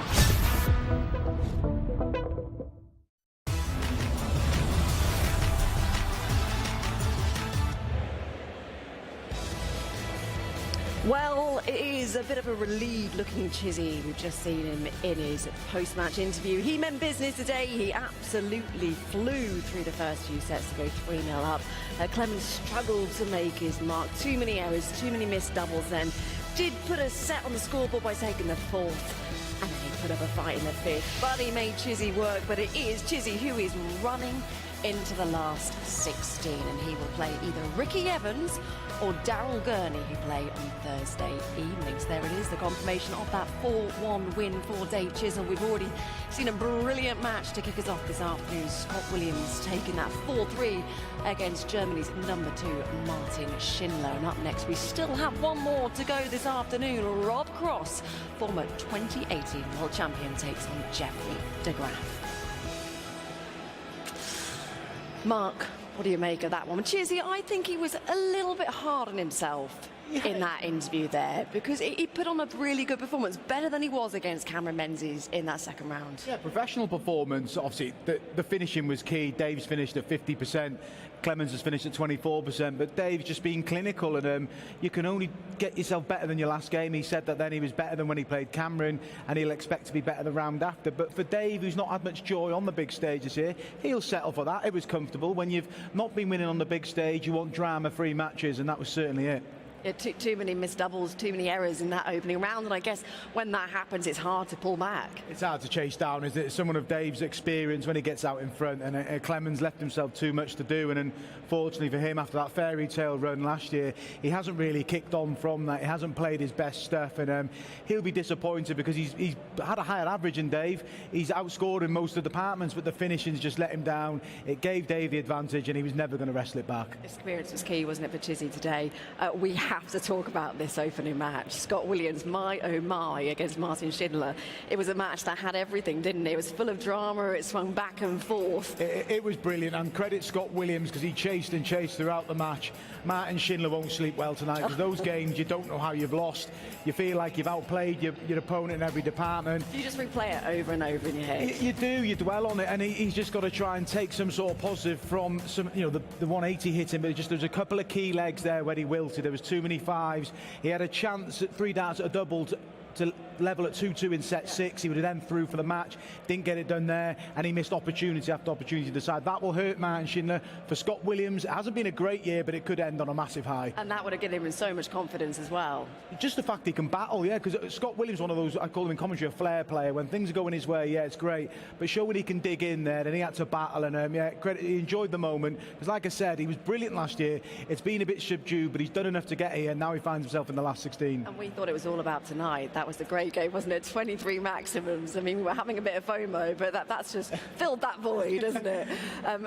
Well, it is a bit of a relieved-looking Chizzy. We've just seen him in his post-match interview. He meant business today. He absolutely flew through the first few sets to go 3-0 up. Clemens struggled to make his mark. Too many errors, too many missed doubles then. Did put a set on the scoreboard by taking the fourth. And then he put up a fight in the fifth. But he made Chizzy work. But it is Chizzy who is running into the last 16. And he will play either Ricky Evans or Daryl Gurney, who play on Thursday evenings. There it is, the confirmation of that 4-1 win for Dave Chisnell. We've already seen a brilliant match to kick us off this afternoon. Scott Williams taking that 4-3 against Germany's number 2, Martin Schindler. And up next, we still have one more to go this afternoon. Rob Cross, former 2018 world champion, takes on Jeffrey de Graaf. Mark, what do you make of that one? Chizzy, I think he was a little bit hard on himself in that interview there, because he put on a really good performance, better than he was against Cameron Menzies in that second round. Yeah, professional performance. Obviously, the finishing was key. Dave's finished at 50%. Clemens has finished at 24%, but Dave's just been clinical, and you can only get yourself better than your last game. He said that then he was better than when he played Cameron, and he'll expect to be better the round after. But for Dave, who's not had much joy on the big stage this year, he'll settle for that. It was comfortable. When you've not been winning on the big stage, you want drama-free matches, and that was certainly it. Yeah, too many missed doubles, too many errors in that opening round, and I guess when that happens, it's hard to pull back. It's hard to chase down, isn't it? Someone of Dave's experience when he gets out in front, and Clemens left himself too much to do, and unfortunately for him, after that fairy tale run last year, he hasn't really kicked on from that. He hasn't played his best stuff, and he'll be disappointed because he's had a higher average than Dave. He's outscored in most of the departments, but the finishing's just let him down. It gave Dave the advantage, and he was never going to wrestle it back. Experience was key, wasn't it, for Chizzy today? We have to talk about this opening match. Scott Williams, my oh my, against Martin Schindler. It was a match that had everything, didn't it? It was full of drama, it swung back and forth. It was brilliant, and credit Scott Williams because he chased and chased throughout the match. Martin Schindler won't sleep well tonight because those games you don't know how you've lost. You feel like you've outplayed your opponent in every department. You just replay it over and over in your head. You do, you dwell on it, and he's just got to try and take some sort of positive from some, the 180 hit him, but there's a couple of key legs there where he wilted. There was too many fives. He had a chance at 3 darts at a double to level at 2-2 in set 6. He would have then through for the match, didn't get it done there, and he missed opportunity after opportunity to decide. That will hurt Martin Schindler. For Scott Williams, it hasn't been a great year, but it could end on a massive high. And that would have given him so much confidence as well. Just the fact he can battle, yeah, because Scott Williams, one of those, I call him in commentary, a flair player. When things are going his way, yeah, it's great, but showing he can dig in there, and he had to battle, and he enjoyed the moment, because like I said, he was brilliant last year. It's been a bit subdued, but he's done enough to get here, and now he finds himself in the last 16. And we thought it was all about tonight. That That was a great game, wasn't it? 23 maximums. I mean, we were having a bit of FOMO, but that's just filled that void, isn't it?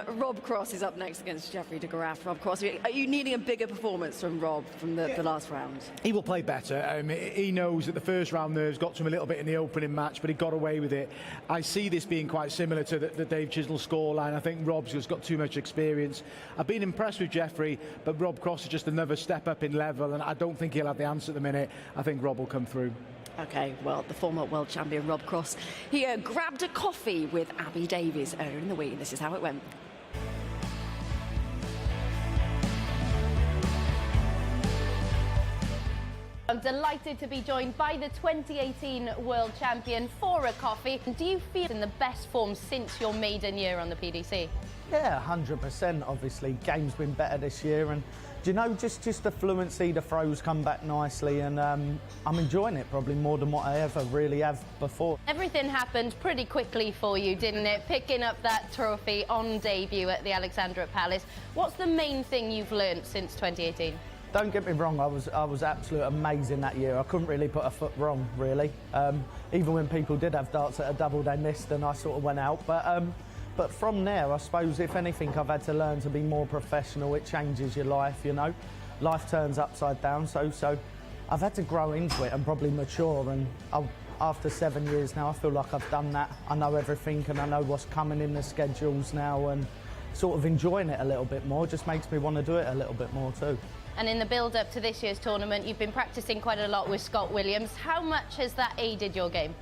Rob Cross is up next against Jeffrey de Graaf. Rob Cross, are you needing a bigger performance from Rob from the last round? He will play better. He knows that the first round nerves got to him a little bit in the opening match, but he got away with it. I see this being quite similar to the Dave Chisnell scoreline. I think Rob's just got too much experience. I've been impressed with Jeffrey, but Rob Cross is just another step up in level, and I don't think he'll have the answer at the minute. I think Rob will come through. OK, well, the former world champion Rob Cross here grabbed a coffee with Abby Davies earlier in the week. This is how it went. I'm delighted to be joined by the 2018 world champion for a coffee. Do you feel in the best form since your maiden year on the PDC? Yeah, 100%. Obviously, game's been better this year, and do you know, just the fluency, the throws come back nicely, and I'm enjoying it probably more than what I ever really have before. Everything happened pretty quickly for you, didn't it? Picking up that trophy on debut at the Alexandra Palace. What's the main thing you've learnt since 2018? Don't get me wrong, I was absolutely amazing that year. I couldn't really put a foot wrong, really. Even when people did have darts at a double they missed, and I sort of went out. But from there, I suppose, if anything, I've had to learn to be more professional. It changes your life, you know. Life turns upside down, so I've had to grow into it and probably mature. And after 7 years now, I feel like I've done that. I know everything, and I know what's coming in the schedules now, and sort of enjoying it a little bit more just makes me want to do it a little bit more too. And in the build-up to this year's tournament, you've been practising quite a lot with Scott Williams. How much has that aided your game?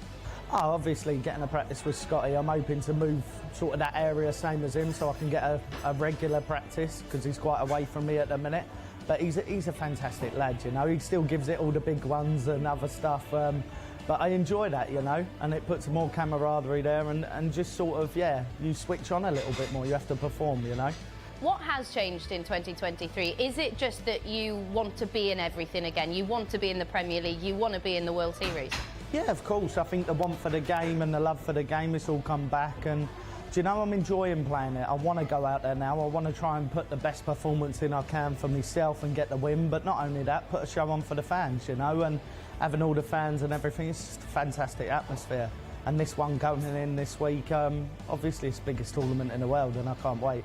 Oh, obviously getting a practice with Scotty. I'm hoping to move sort of that area same as him, so I can get a regular practice, because he's quite away from me at the minute. But he's a fantastic lad, you know. He still gives it all the big ones and other stuff. But I enjoy that, you know, and it puts more camaraderie there, and just sort of, yeah, you switch on a little bit more. You have to perform, you know. What has changed in 2023? Is it just that you want to be in everything again? You want to be in the Premier League, you want to be in the World Series? Yeah, of course. I think the want for the game and the love for the game has all come back, and do you know, I'm enjoying playing it. I want to go out there now. I want to try and put the best performance in I can for myself and get the win, but not only that, put a show on for the fans, you know, and having all the fans and everything, it's just a fantastic atmosphere. And this one going in this week, obviously it's the biggest tournament in the world, and I can't wait.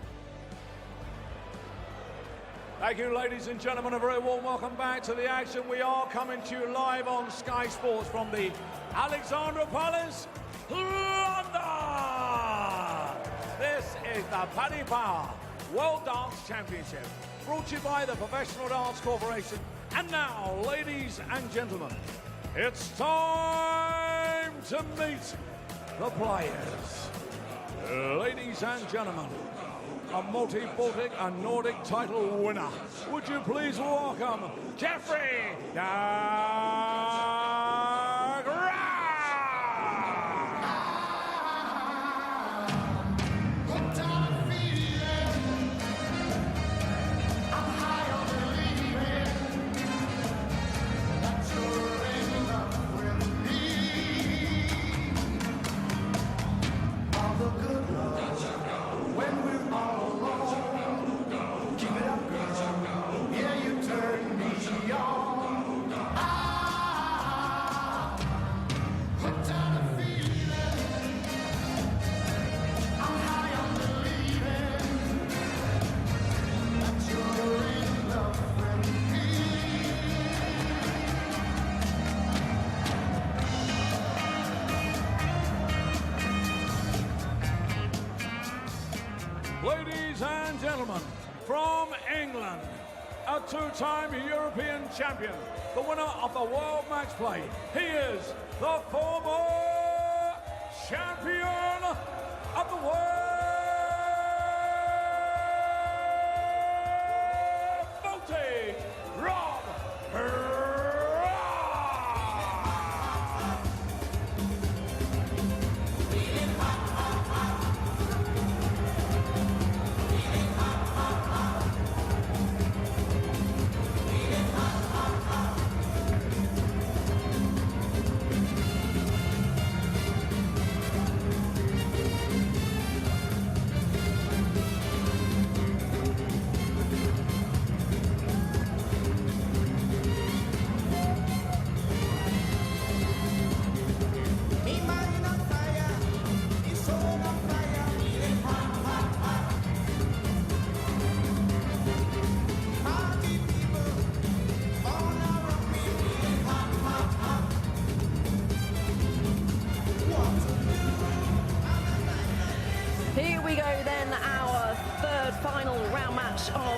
Thank you, ladies and gentlemen. A very warm welcome back to the action. We are coming to you live on Sky Sports from the Alexandra Palace, London. This is the Paddypower World Darts Championship, brought to you by the Professional Darts Corporation. And now, ladies and gentlemen, it's time to meet the players. Ladies and gentlemen, a multi-Baltic and Nordic title winner. Would you please welcome Jeffrey de Graaf! Ladies and gentlemen, from England, a two-time European champion, the winner of the World Match Play. He is the former champion of the world, Baltic, Rob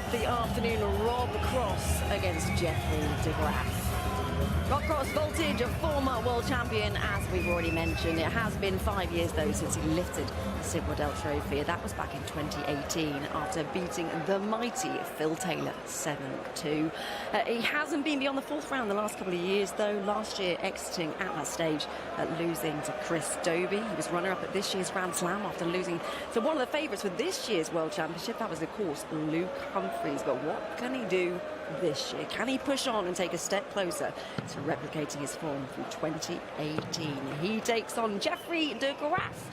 of the afternoon, Rob Cross against Jeffrey de Graaf. Rob Cross, voltage, a former world champion, as we've already mentioned. It has been 5 years, though, since he lifted the Sid Waddell Trophy. That was back in 2018 after beating the mighty Phil Taylor 7-2. He hasn't been beyond the fourth round the last couple of years, though. Last year, exiting at that stage, losing to Chris Dobey. He was runner-up at this year's Grand Slam after losing to one of the favourites for this year's World Championship. That was, of course, Luke Humphries. But what can he do this year? Can he push on and take a step closer to replicating his form from 2018? He takes on Jeffrey de Graaf,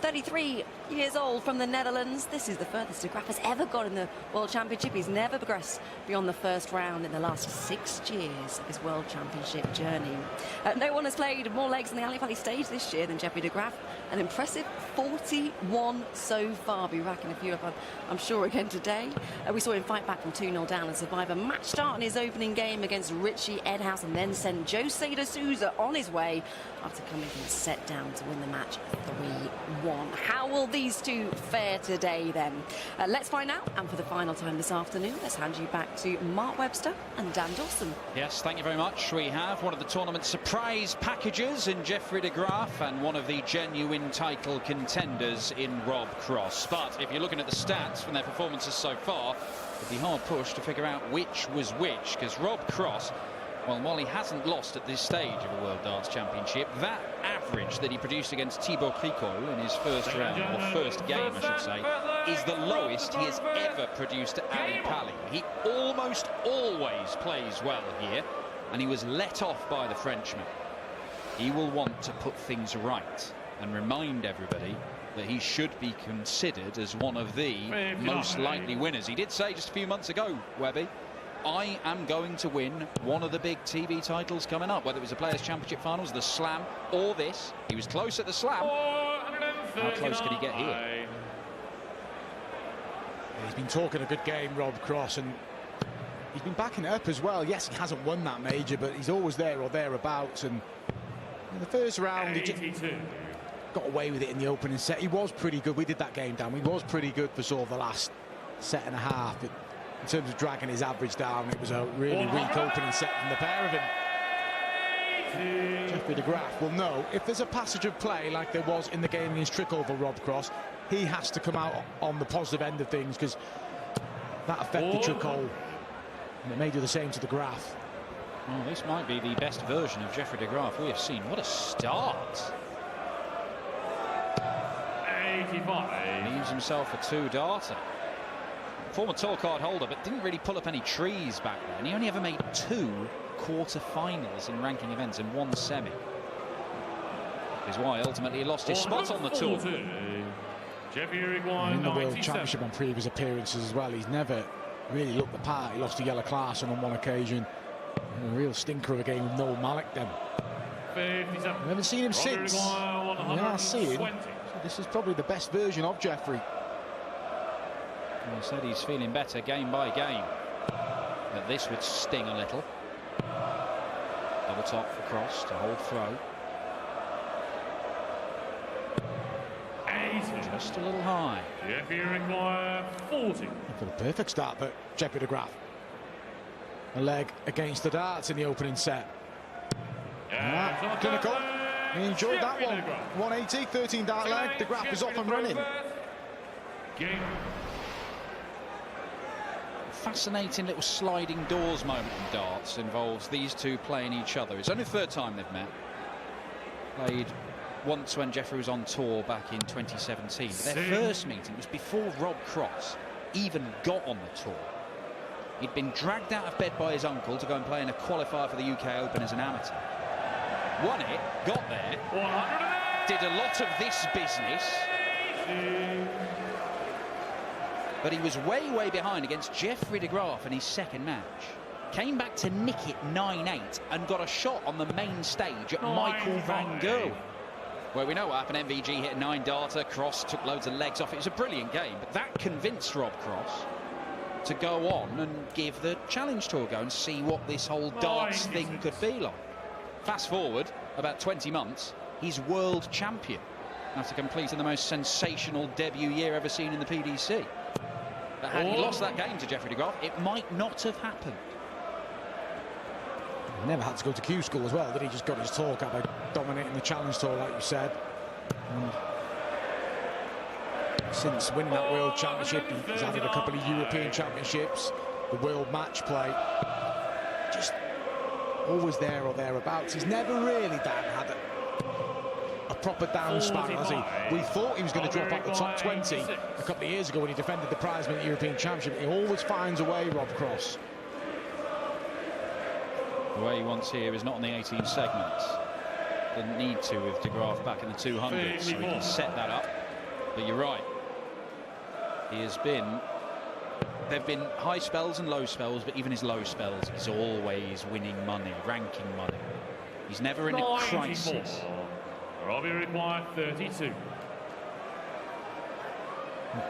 33 years old, from the Netherlands. This is the furthest de Graaf has ever got in the World Championship. He's never progressed beyond the first round in the last 6 years of his World Championship journey. No one has played more legs on the Ali Valley stage this year than Jeffrey de Graaf. An impressive 41 so far. Be racking a few up, I'm sure, again today. We saw him fight back from 2-0 down and survive a match start in his opening game against Richie Edhouse, and then send Jose de Souza on his way after coming from a set down to win the match 3-1. How will these two fare today, then? Let's find out. And for the final time this afternoon, let's hand you back to Mark Webster and Dan Dawson. Yes, thank you very much. We have one of the tournament's surprise packages in Jeffrey de Graaf and one of the genuine title contenders in Rob Cross. But if you're looking at the stats from their performances so far, it'd be hard pushed to figure out which was which, because Rob Cross, well, while he hasn't lost at this stage of a World Darts Championship, that average that he produced against Thibaut Cricoll in his first round, or first game, I should say, is the lowest he has ever produced at Ali Pali. He almost always plays well here, and he was let off by the Frenchman. He will want to put things right and remind everybody that he should be considered as one of the most likely winners. He did say just a few months ago, Webby, I am going to win one of the big TV titles coming up, whether it was the Players' Championship Finals, the Slam, or this. He was close at the Slam. How close could he get here? He's been talking a good game, Rob Cross, and he's been backing it up as well. Yes, he hasn't won that major, but he's always there or thereabouts. And in the first round, he just got away with it in the opening set. He was pretty good. We did that game down. He was pretty good for sort of the last set and a half. But in terms of dragging his average down, it was a really weak opening set from the pair of them. Jeffrey de Graaf will know if there's a passage of play like there was in the game against Trick over Rob Cross, he has to come out on the positive end of things, because that affected Trickle, and it may do the same to de Graaf. Well, this might be the best version of Jeffrey de Graaf we have seen. What a start! 85. Leaves himself a 2-darter. Former tall card holder, but didn't really pull up any trees back then. He only ever made 2 quarter-finals in ranking events and 1 semi. Is why ultimately he lost his spot on the tour. In the World Championship on previous appearances as well, he's never really looked the part. He lost to Jelle Klaassen on one occasion. And a real stinker of a game with Noel Malik then. We haven't seen him since. We are seeing. So this is probably the best version of Jeffrey. He said he's feeling better game by game. That this would sting a little. Double top for Cross to hold throw. Just a little high. Jeffrey require 40. For the perfect start, but Jeffrey de Graaf. A leg against the darts in the opening set. Clinical. He enjoyed that one. 180, 13 dart leg. De Graaf is off and running. Fascinating little sliding doors moment in darts involves these two playing each other. It's only the 3rd time they've met. Played once when Jeffrey was on tour back in 2017. But their first meeting was before Rob Cross even got on the tour. He'd been dragged out of bed by his uncle to go and play in a qualifier for the UK Open as an amateur. Won it, got there, did a lot of this business, but he was way behind against Jeffrey de Graaf in his second match. Came back to nick it 9-8 and got a shot on the main stage at Michael van Gerwen, where we know what happened. MVG hit a 9-darter, Cross took loads of legs off. It was a brilliant game, but that convinced Rob Cross to go on and give the Challenge Tour a go and see what this whole darts thing could be like. Fast forward about 20 months, he's world champion after completing the most sensational debut year ever seen in the PDC. But had he lost that game to Jeffrey de Graaf, it might not have happened. He never had to go to Q school as well, did he? Just got his talk out by dominating the Challenge Tour, like you said. And since winning that World Championship, he's added a couple of European Championships, the World Match Play. Just always there or thereabouts. He's never really, Dan, had a proper down spiral, has he? We thought he was going to drop out the top 20 a couple of years ago when he defended the prize money European Championship. He always finds a way, Rob Cross. The way he wants here is not on the 18 segments. Didn't need to with de Graaf back in the 200s, so he can set that up. But you're right. He has been... There have been high spells and low spells, but even his low spells, he's always winning money, ranking money. He's never in a crisis. Robbie required 32.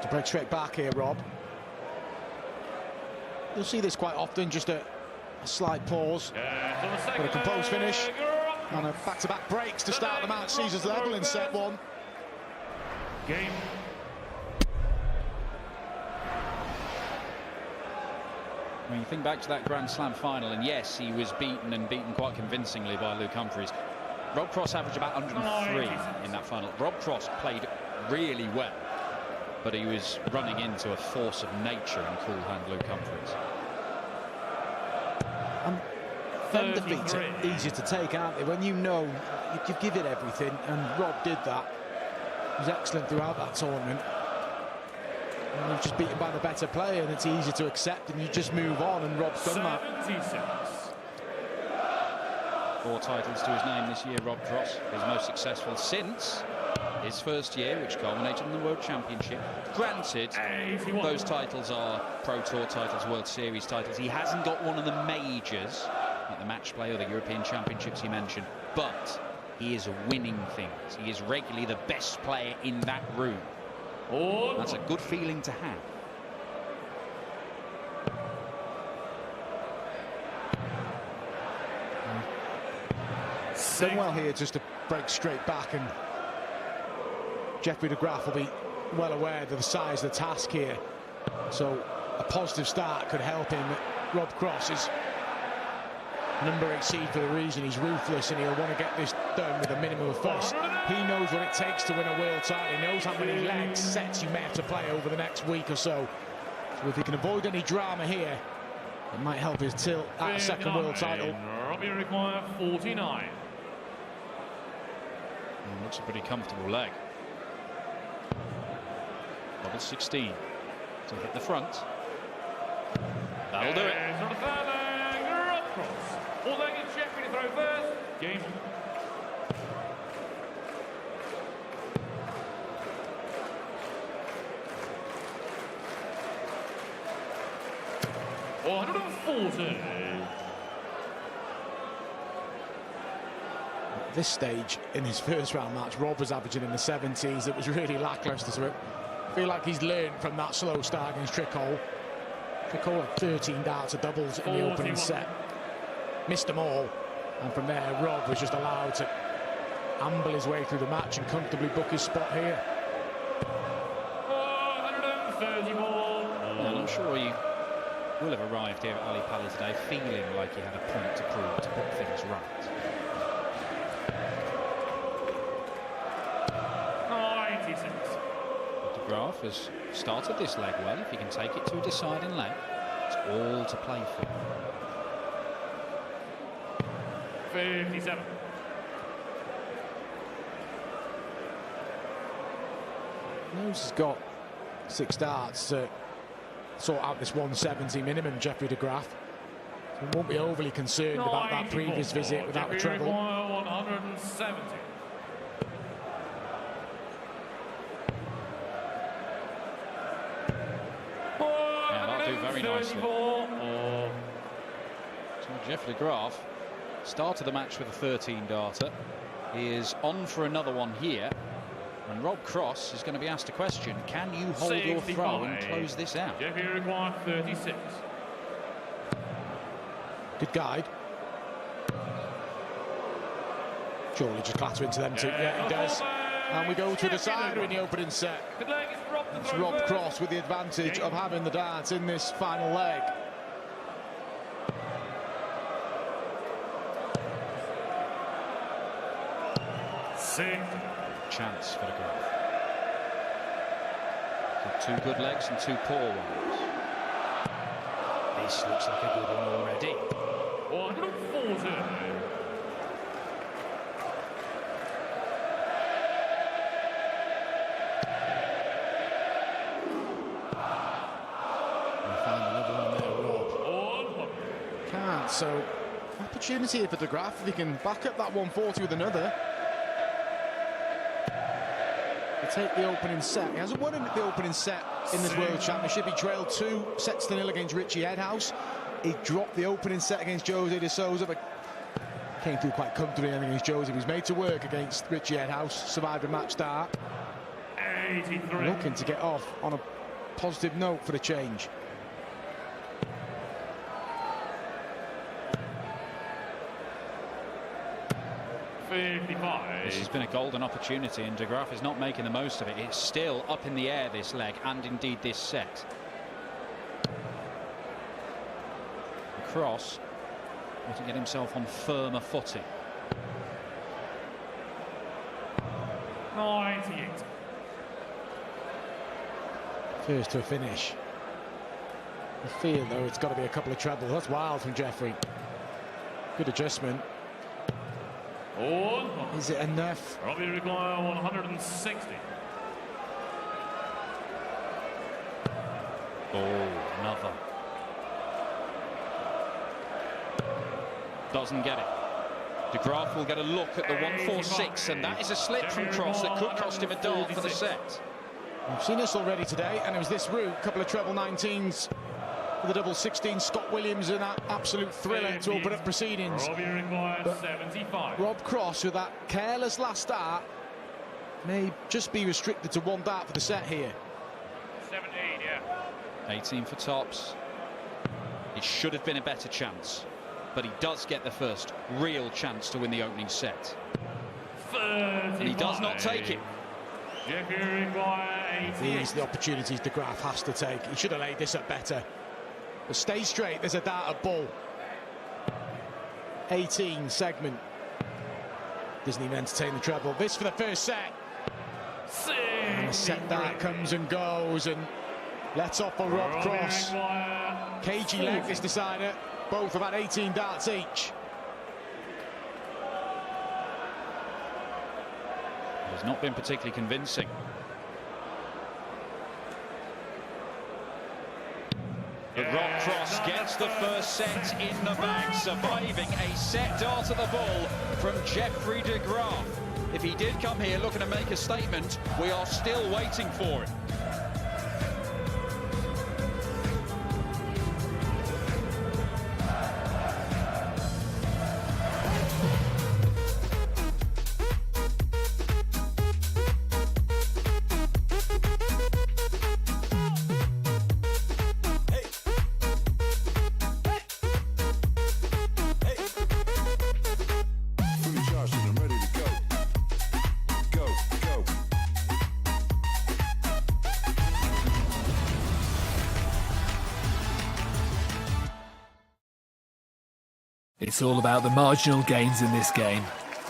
To break straight back here, Rob. You'll see this quite often, just a slight pause, but a composed finish, and a back-to-back breaks to start the match. Caesar's level in set one. Game. When you think back to that Grand Slam final, and yes, he was beaten and beaten quite convincingly by Luke Humphries. Rob Cross averaged about 103 in that final. Rob Cross played really well, but he was running into a force of nature in cool hand Luke Humphries. Them defeats are easier to take, aren't they? When you know you give it everything, and Rob did that. He was excellent throughout that tournament. And you're just beaten by the better player, and it's easy to accept, and you just move on, and Rob's done that. 4 titles to his name this year, Rob Cross. His most successful since his first year, which culminated in the World Championship. Granted, those titles are Pro Tour titles, World Series titles. He hasn't got one of the majors, like the Match Play or the European Championships he mentioned, but he is winning things. He is regularly the best player in that room. That's a good feeling to have. Done well here just to break straight back, and Jeffrey de Graaf will be well aware of the size of the task here, so a positive start could help him. Rob Cross is number 8 seed for the reason. He's ruthless, and he'll want to get this done with a minimum of fuss. He knows what it takes to win a world title. He knows how many legs, sets you may have to play over the next week or so. So if he can avoid any drama here, it might help his tilt at a second world title. Robbie require 49. Looks a pretty comfortable leg. Double 16 to hit the front. That'll do it. Although it's Jeffrey to throw first. Game. $140. At this stage in his first round match, Rob was averaging in the 70s. It was really lacklustre, so I feel like he's learned from that slow start in his trick hole. Trick hole had 13 darts of doubles in the opening set. Missed them all, and from there Rob was just allowed to amble his way through the match and comfortably book his spot here. 134. And I'm sure you will have arrived here at Ali Pali today feeling like you had a point to prove to put things right. 96. De Graaf has started this leg well. If he can take it to a deciding leg, it's all to play for. 57. Knows he's got 6 darts to sort out this 170 minimum, Jeffrey de Graaf. So he won't be overly concerned about that previous visit without a treble. 170. Yeah, that'll do very nicely. So Jeffrey de Graaf started the match with a 13 darter. He is on for another one here. And Rob Cross is going to be asked a question. Can you hold your throw and close this out? Jeffrey required 36. Good guide. Surely just clatter into them two. Yeah, he does. And we go to a decider in the opening set. It's Rob Cross with the advantage of having the darts in this final leg. Chance for the Graf. So 2 good legs and 2 poor ones. This looks like a good one already. 140. Can't, so opportunity here for De Graaf if he can back up that 140 with another. To take the opening set. He hasn't won in the opening set in this World Championship. He trailed 2-0 against Richie Edhouse. He dropped the opening set against Jose de Souza, but came through quite comfortably against Jose. He was made to work against Richie Edhouse, survived a match start. 83. Looking to get off on a positive note for the change. This has been a golden opportunity, and De Graaf is not making the most of it. It's still up in the air, this leg, and indeed this set. Cross wants to get himself on firmer footing. 98. First to a finish. I feel, though, it's got to be a couple of trebles. That's wild from Jeffrey. Good adjustment. Is it enough? Robbie require 160. Oh, another. Doesn't get it. De Graaf will get a look at the 146, and that is a slip from Cross that could cost him a dart for the set. We've seen this already today, and it was this route, a couple of treble 19s with a double 16. Scott Williams in that absolute thriller to open up proceedings. But 75. Rob Cross, with that careless last start, may just be restricted to 1 dart for the set here. 17, yeah. 18 for tops. It should have been a better chance, but he does get the first real chance to win the opening set. 35. And he does not take it. These are the opportunities De Graaf has to take. He should have laid this up better. But stay straight, there's a dart at Bull. 18 segment. Doesn't even entertain the treble. This for the first set. And the set dart comes and goes and lets off for Rob Cross. KG leg this decider. Both about 18 darts each. It has not been particularly convincing. But Rob Cross gets the first set in the bag, surviving a set dart at the ball from Jeffrey De Graaf. If he did come here looking to make a statement, we are still waiting for it. It's all about the marginal gains in this game.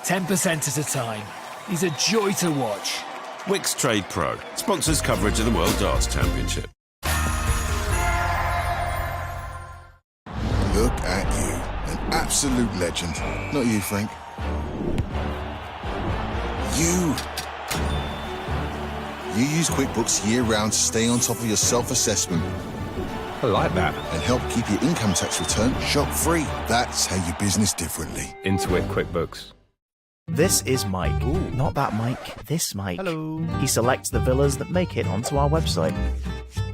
10% at a time. He's a joy to watch. Wix Trade Pro sponsors coverage of the World Darts Championship. Look at you, an absolute legend. Not you, Frank. You use QuickBooks year-round to stay on top of your self-assessment. I like that. And help keep your income tax return shock-free. That's how you business differently. Intuit QuickBooks. This is Mike. Ooh. Not that Mike, this Mike. Hello. He selects the villas that make it onto our website.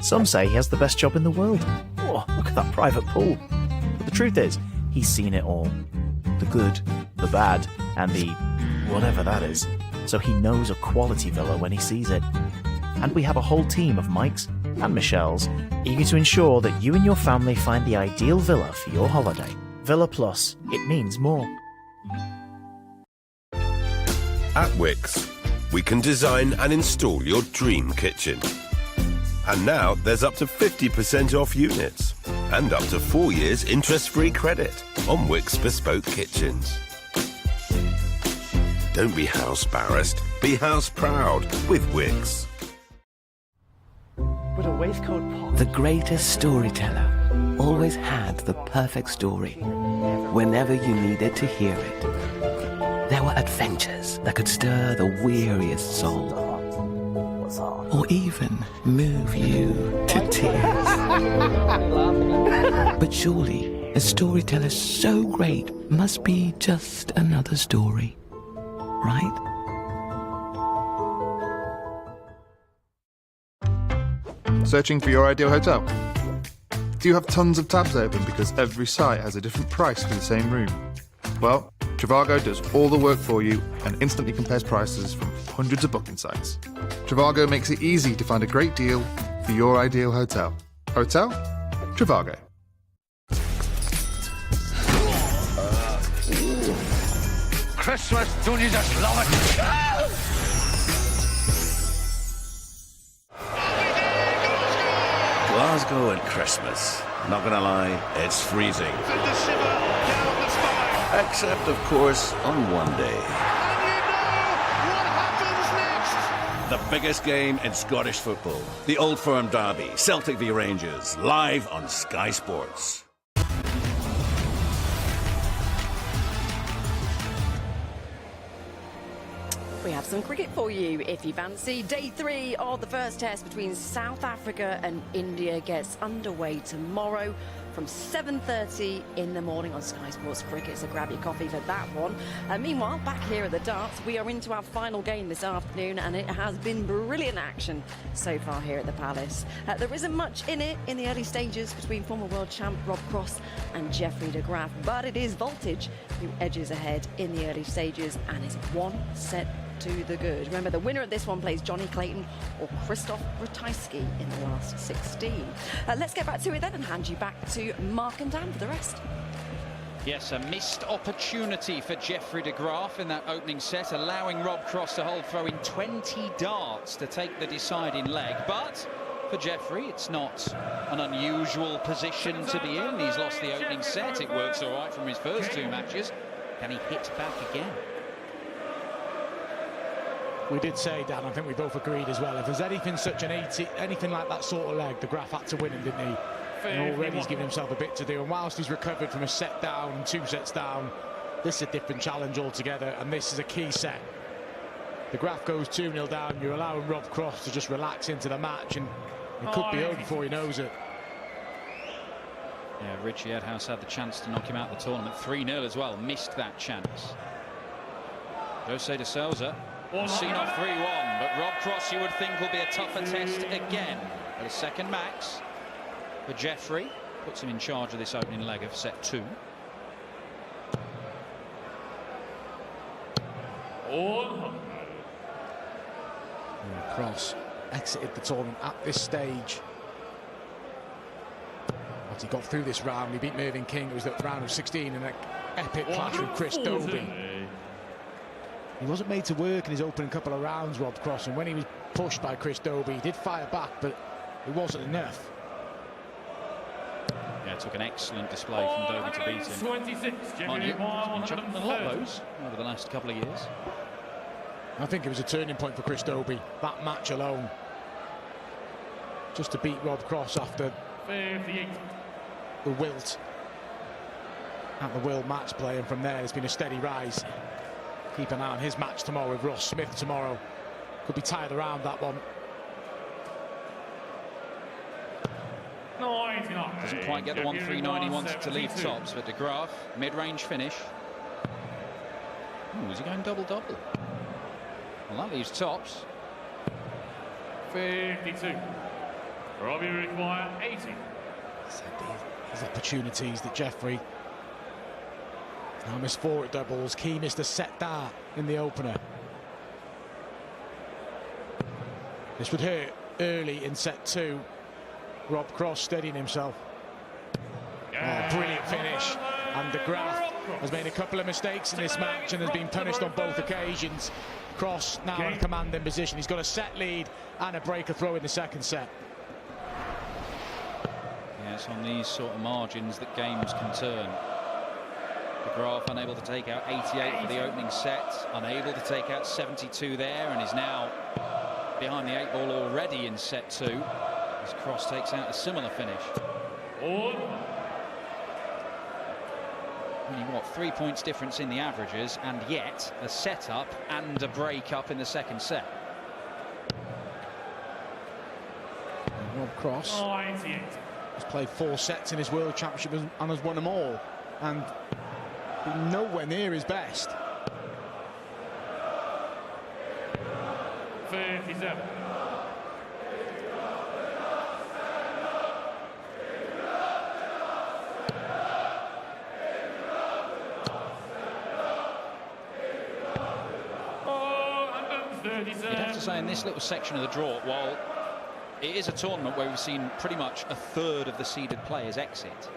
Some say he has the best job in the world. Oh, look at that private pool. But the truth is, he's seen it all. The good, the bad, and the whatever that is. So he knows a quality villa when he sees it. And we have a whole team of Mikes and Michelle's eager to ensure that you and your family find the ideal villa for your holiday. Villa Plus, it means more. At Wix, we can design and install your dream kitchen. And now there's up to 50% off units and up to 4 years interest-free credit on Wickes Bespoke Kitchens. Don't be house embarrassed, be house proud with Wickes. With a waistcoat pop. The greatest storyteller always had the perfect story whenever you needed to hear it. There were adventures that could stir the weariest soul, or even move you to tears. But surely a storyteller so great must be just another story, right? Searching for your ideal hotel? Do you have tons of tabs open because every site has a different price for the same room? Well, Trivago does all the work for you and instantly compares prices from hundreds of booking sites. Trivago makes it easy to find a great deal for your ideal hotel. Hotel? Trivago. Christmas, don't you just love it? Glasgow at Christmas. Not gonna lie, it's freezing. Except, of course, on one day. The biggest game in Scottish football. The Old Firm Derby, Celtic v Rangers, live on Sky Sports. We have some cricket for you if you fancy. Day 3 of the first test between South Africa and India gets underway tomorrow from 7:30 in the morning on Sky Sports Cricket, so grab your coffee for that one. Meanwhile, back here at the Darts, we are into our final game this afternoon, and it has been brilliant action so far here at the Palace. There isn't much in it in the early stages between former world champ Rob Cross and Jeffrey de Graaf, but it is Voltage who edges ahead in the early stages and is 1 set to the good. Remember, the winner of this one plays Johnny Clayton or Krzysztof Ratajski in the last 16. Let's get back to it then and hand you back to Mark and Dan for the rest. Yes, a missed opportunity for Jeffrey de Graaf in that opening set, allowing Rob Cross to hold throwing 20 darts to take the deciding leg. But for Jeffrey, it's not an unusual position to be in. He's lost the opening set. It works all right from his first 2 matches. Can he hit back again? We did say, Dan, I think we both agreed as well, if there's anything anything like that sort of leg, de Graaf had to win him, didn't he? And already he's given himself a bit to do, and whilst he's recovered from a set down and 2 sets down, this is a different challenge altogether, and this is a key set. De Graaf goes 2-0 down, you're allowing Rob Cross to just relax into the match, and it could be over before he knows it. Yeah, Richie Edhouse had the chance to knock him out of the tournament. 3-0 as well, missed that chance. Jose de Souza seen off 3-1, but Rob Cross, you would think, will be a tougher test again. The second max for Jeffrey puts him in charge of this opening leg of set 2. Cross exited the tournament at this stage. Once he got through this round, he beat Mervyn King. It was the round of 16 in an epic clash with Chris Dobey. He wasn't made to work in his opening couple of rounds, Rob Cross, and when he was pushed by Chris Dobey, he did fire back, but it wasn't enough. Yeah, it took an excellent display from Dobey to beat him. 26, Mind you, he's been chucking a lot of those over the last couple of years. I think it was a turning point for Chris Dobey, that match alone. Just to beat Rob Cross after 58. the wilt at the World Match Play, and from there it's been a steady rise. Keep an eye on his match tomorrow with Ross Smith tomorrow. Could be tied around that one. Doesn't quite get the 139 he wanted to leave tops, but de Graaf, mid-range finish. Ooh, is he going double-double? Well, that leaves tops. 52. Robbie require 80. So these opportunities that Jeffrey now missed 4 at doubles. Key missed a set dart in the opener. This would hurt early in set 2. Rob Cross steadying himself. Oh, brilliant finish. And de Graaf has made a couple of mistakes in this match and has been punished on both occasions. Cross now in a commanding position. He's got a set lead and a breaker throw in the second set. Yeah, it's on these sort of margins that games can turn. De Graaf unable to take out 88 for the opening set, unable to take out 72 there, and is now behind the 8 ball already in set 2. As Cross takes out a similar finish. Only, what, 3 points difference in the averages, and yet a setup and a break up in the second set. Rob Cross has played 4 sets in his World Championship and has won them all, and been nowhere near his best. 37. You'd have to say in this little section of the draw, while it is a tournament where we've seen pretty much a third of the seeded players exit,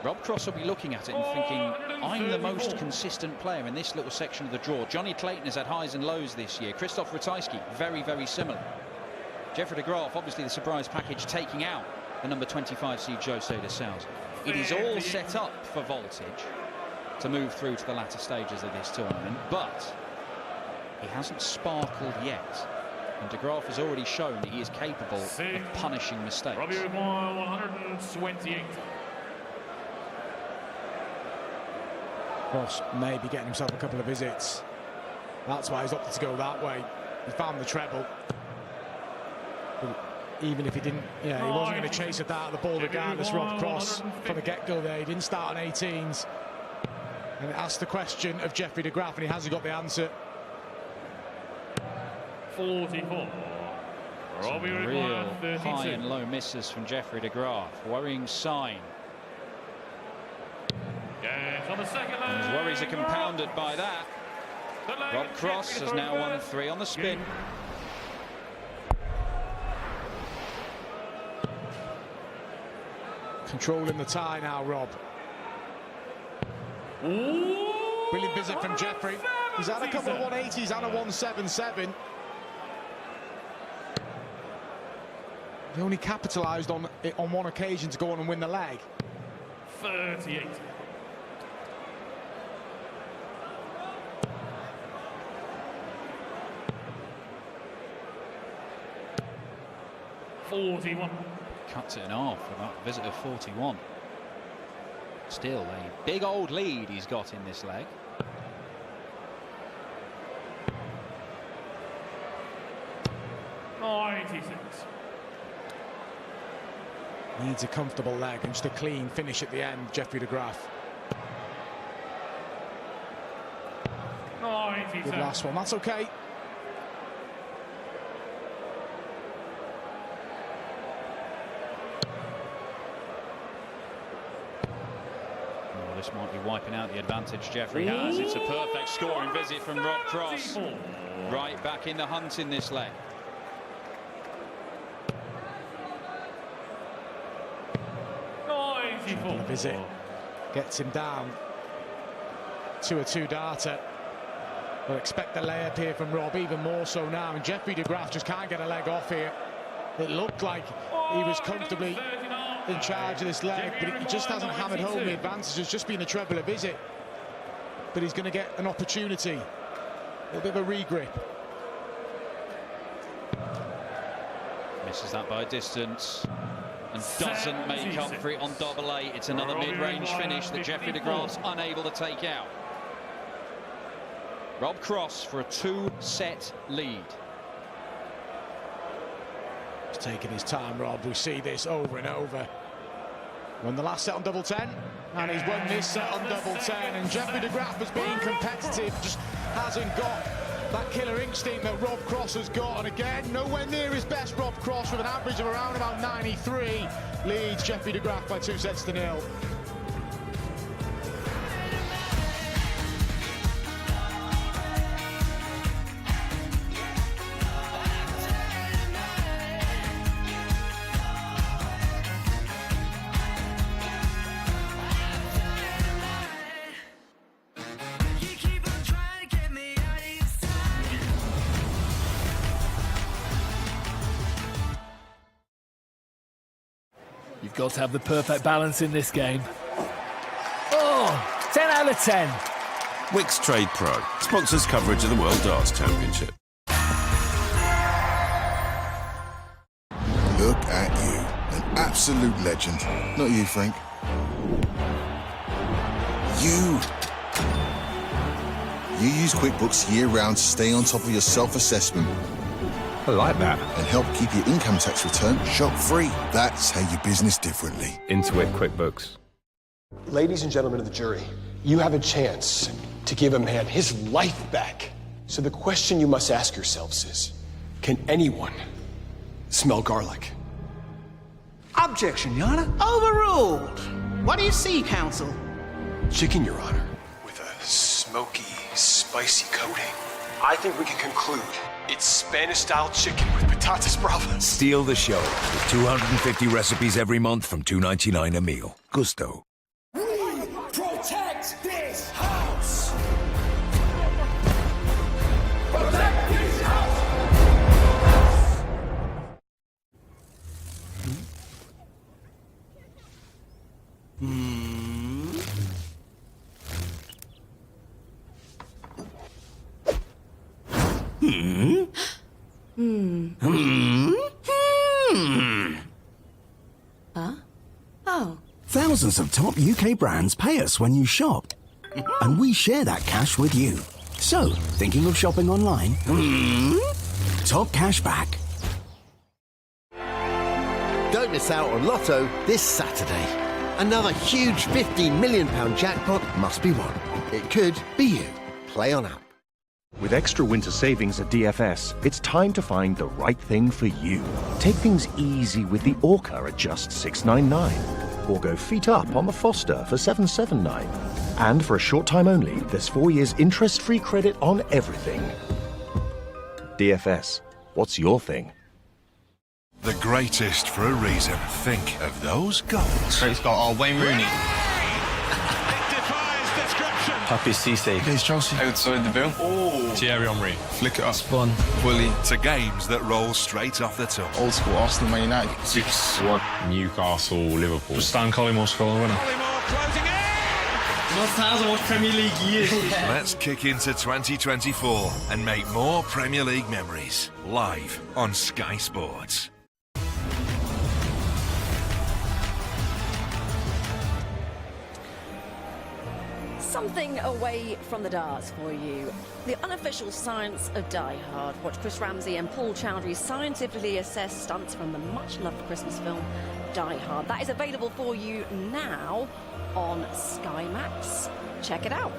Rob Cross will be looking at it and thinking, I'm the most consistent player in this little section of the draw. Johnny Clayton has had highs and lows this year. Krzysztof Ratajski, very, very similar. Jeffrey de Graaf, obviously the surprise package, taking out the number 25 seed José de Sousa. It is all set up for Voltage to move through to the latter stages of this tournament, but he hasn't sparkled yet. And de Graaf has already shown that he is capable of punishing mistakes. 128. Cross may be getting himself a couple of visits. That's why he's opted to go that way. He found the treble. But even if he didn't, he wasn't going to chase it out of the ball regardless. Rob Cross from the get-go there. He didn't start on 18s. And it asked the question of Jeffrey de Graaf, and he hasn't got the answer. 44. Real high and low misses from Jeffrey de Graaf. Worrying sign. On the second And his worries are compounded by that. Rob Cross has now won 3 on the spin. Controlling the tie now, Rob. Brilliant visit from Jeffrey. He's had a couple of 180s and a 177. He only capitalised on it on one occasion to go on and win the leg. 38. Cuts it in half for that visit of 41. Still a big old lead he's got in this leg. Needs a comfortable leg and just a clean finish at the end, Jeffrey de Graaf. Good last one, that's okay. This might be wiping out the advantage Jeffrey has. It's a perfect scoring visit from Rob Cross. Right back in the hunt in this leg. The visit gets him down to a 2-darter. But expect the layup here from Rob, even more so now. And Jeffrey de Graaf just can't get a leg off here. It looked like he was comfortably in charge of this leg, but he just hasn't hammered home the advantage. It's just been a treble a visit. But he's going to get an opportunity. A bit of a regrip. Misses that by a distance and doesn't make up for it on double eight. It's another mid-range finish that Jeffrey de Graaf's unable to take out. Rob Cross for a 2-set lead. He's taking his time, Rob. We see this over and over. Won the last set on double 10, and he's won this set on double 10. And Jeffrey de Graaf has been competitive, just hasn't got that killer instinct that Rob Cross has got. And again, nowhere near his best. Rob Cross with an average of around about 93 leads Jeffrey de Graaf by 2-0. You've got to have the perfect balance in this game. Oh, 10 out of 10. Wix Trade Pro sponsors coverage of the World Darts Championship. Look at you. An absolute legend. Not you, Frank. You use QuickBooks year-round to stay on top of your self-assessment. I like that. And help keep your income tax return shock-free. That's how you business differently. Intuit QuickBooks. Ladies and gentlemen of the jury, you have a chance to give a man his life back. So the question you must ask yourselves is, can anyone smell garlic? Objection, Your Honor. Overruled. What do you see, counsel? Chicken, Your Honor, with a smoky, spicy coating. I think we can conclude it's Spanish-style chicken with patatas bravas. Steal the show with 250 recipes every month from $2.99 a meal. Gusto. We protect this house. Protect this house. Huh? Oh. Thousands of top UK brands pay us when you shop. And we share that cash with you. So, thinking of shopping online? Top cash back. Don't miss out on Lotto this Saturday. Another huge £15 million jackpot must be won. It could be you. Play on app. With extra winter savings at DFS, it's time to find the right thing for you. Take things easy with the Orca at just $6.99. Or go feet up on the Foster for $7.79. And for a short time only, there's 4 years interest-free credit on everything. DFS, what's your thing? The greatest for a reason. Think of those goals. Great Scott, Wayne Rooney. Happy Cisse. Against Chelsea. Outside the bill. Oh. Thierry Henry. Flick it up. Spun. Bully. To games that roll straight off the tongue. Old school Arsenal, Man United. 6-1. Newcastle, Liverpool. Stan Collymore score winner. Premier League years. Let's kick into 2024 and make more Premier League memories live on Sky Sports. Something away from the darts for you. The unofficial science of Die Hard. Watch Chris Ramsey and Paul Chowdhury scientifically assess stunts from the much-loved Christmas film Die Hard. That is available for you now on Sky Max. Check it out.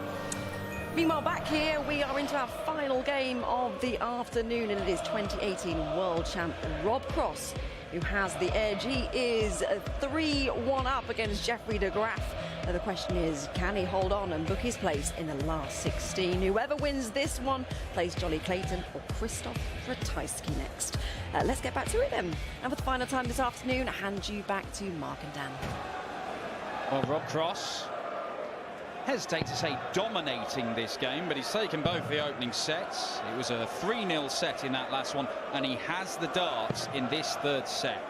Meanwhile, back here, we are into our final game of the afternoon, and it is 2018 World Champ Rob Cross who has the edge. He is 3-1 up against Jeffrey de Graaf. The question is, can he hold on and book his place in the last 16? Whoever wins this one plays Jolly Clayton or Krzysztof Ratajski next. Let's get back to it then. And for the final time this afternoon, I hand you back to Mark and Dan. Well, Rob Cross, hesitate to say dominating this game, but he's taken both the opening sets. It was a 3-0 set in that last one, and he has the darts in this third set.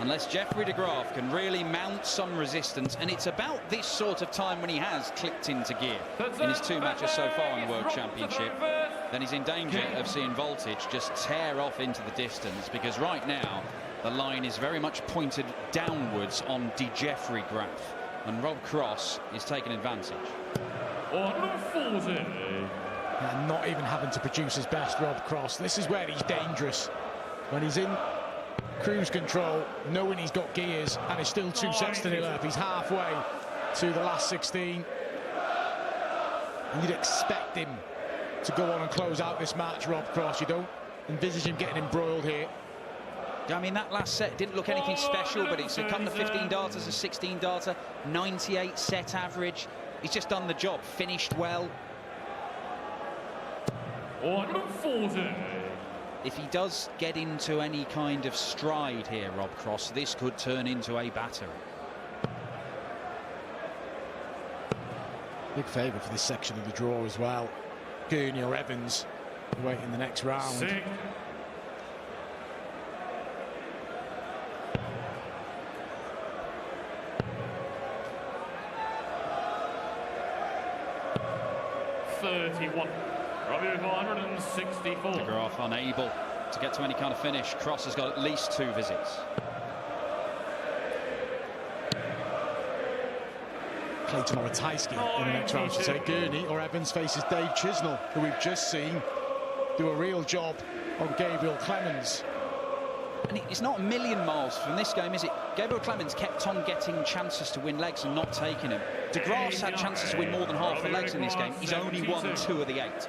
Unless Jeffrey de Graaf can really mount some resistance, and it's about this sort of time when he has clicked into gear in his 2 matches so far in the World Championship, then he's in danger of seeing voltage just tear off into the distance, because right now the line is very much pointed downwards on Jeffrey Graaf, and Rob Cross is taking advantage. And not even having to produce his best, Rob Cross. This is where he's dangerous. When he's in cruise control, knowing he's got gears, and it's still 2 sets to nil up. He's halfway to the last 16. And you'd expect him to go on and close out this match, Rob Cross. You don't envisage him getting embroiled here. I mean, that last set didn't look anything special, but it's a couple of 15 darters, a 16 darter, 98 set average. He's just done the job, finished well. If he does get into any kind of stride here, Rob Cross, this could turn into a battery. Big favourite for this section of the draw as well. Gurney or Evans waiting the next round. 31. Robbie with 164. De Graaf unable to get to any kind of finish. Cross has got at least 2 visits. Clayton Oratajski in the next round to take Gurney, or Evans faces Dave Chisnell, who we've just seen do a real job on Gabriel Clemens. And it's not a million miles from this game, is it? Gabriel Clemens kept on getting chances to win legs and not taking them. De Graaf's had chances to win more than half the legs in this game. He's only won 2 of the 8.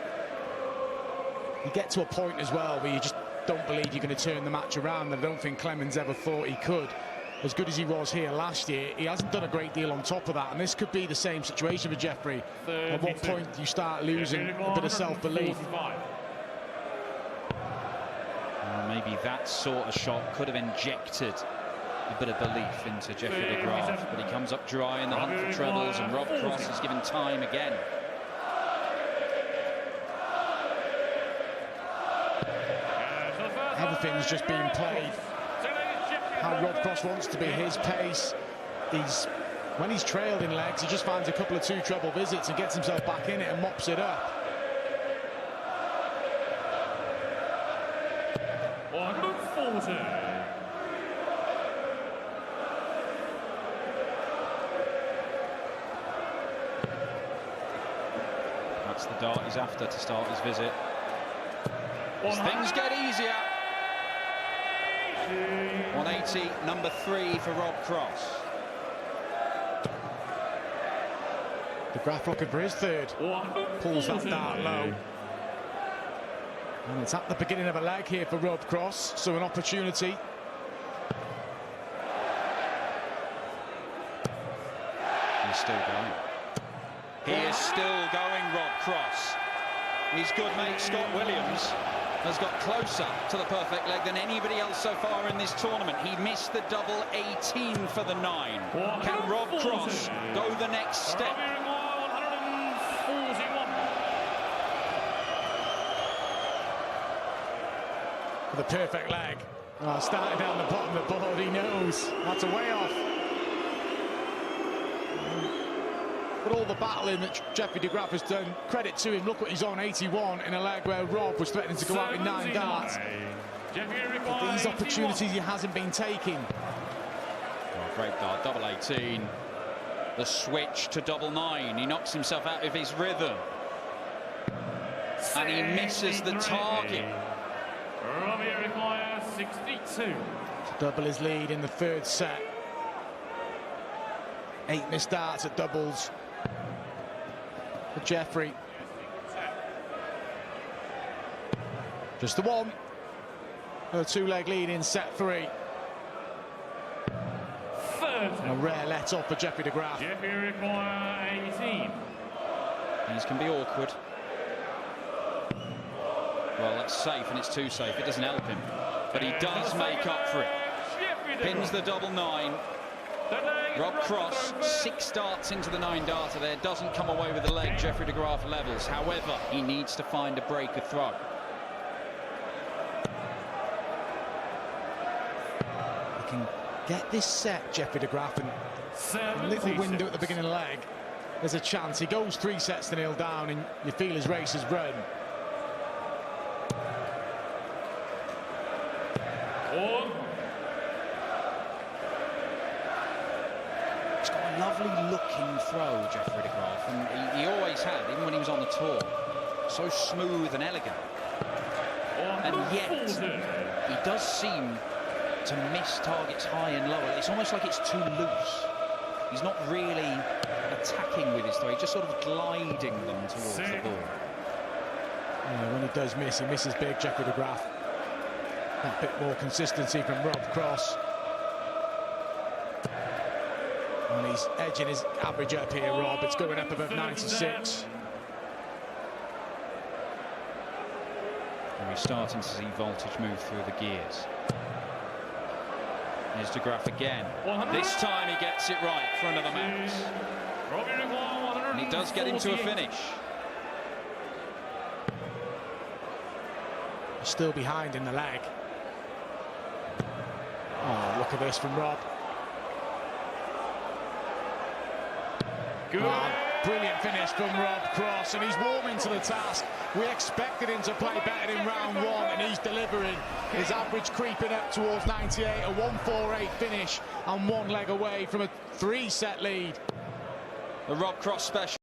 You get to a point as well where you just don't believe you're going to turn the match around, and I don't think Clemens ever thought he could. As good as he was here last year, he hasn't done a great deal on top of that, and this could be the same situation for Jeffrey. At what point do you start losing a bit of self-belief? Maybe that sort of shot could have injected a bit of belief into Jeffrey de Graaf, but he comes up dry in the hunt for trebles, and Rob Cross is given time again. Everything's just being played how Rob Cross wants to be, his pace. When he's trailed in legs, he just finds a couple of 2 treble visits and gets himself back in it and mops it up. That's the dart he's after to start his visit. As things get easier. 180, number 3 for Rob Cross. De Graaf looking for his 3rd. Pulls that dart low. And it's at the beginning of a leg here for Rob Cross, so an opportunity. He's still going. He is still going, Rob Cross. His good mate Scott Williams has got closer to the perfect leg than anybody else so far in this tournament. He missed the double 18 for the 9. Can Rob Cross go the next step? For the perfect leg. Oh, starting down the bottom of the board, he knows. That's a way off. But all the battling that Jeffrey de Graaf has done, credit to him. Look what he's on, 81, in a leg where Rob was threatening to go out with 9 darts. But these opportunities he hasn't been taking. Oh, great dart, double 18. The switch to double 9. He knocks himself out of his rhythm. And he misses the target. Robbie requires 62. To double his lead in the 3rd set. 8 missed darts at doubles for Jeffrey. Just the 1. A 2-leg lead in set 3. And a rare let-off for Jeffrey de Graaf. Jeffrey requires 18. These can be awkward. Well, that's safe, and it's too safe. It doesn't help him. But he does make up for it. Pins the double 9. Rob Cross, 6 darts into the 9 darter there. Doesn't come away with the leg. Jeffrey de Graaf levels. However, he needs to find a break, a throw. He can get this set, Jeffrey de Graaf, and a little window at the beginning of the leg. There's a chance. He goes 3 sets to 0 down, and you feel his race is run. He's got a lovely looking throw, Jeffrey de Graaf, and he always had, even when he was on the tour. So smooth and elegant. And yet, he does seem to miss targets high and low. It's almost like it's too loose. He's not really attacking with his throw, he's just sort of gliding them towards the ball. Yeah, when he does miss, he misses big, Jeffrey de Graaf. A bit more consistency from Rob Cross. And he's edging his average up here, Rob. It's going up above 96. And we're starting to see voltage move through the gears. There's de Graaf again. This time he gets it right for another max. And he does get him to a finish. Still behind in the leg. Oh, look at this from Rob. brilliant finish from Rob Cross, and he's warming to the task. We expected him to play better in round one, and he's delivering. His average creeping up towards 98, a 148 finish, and one leg away from a 3-set lead. The Rob Cross special.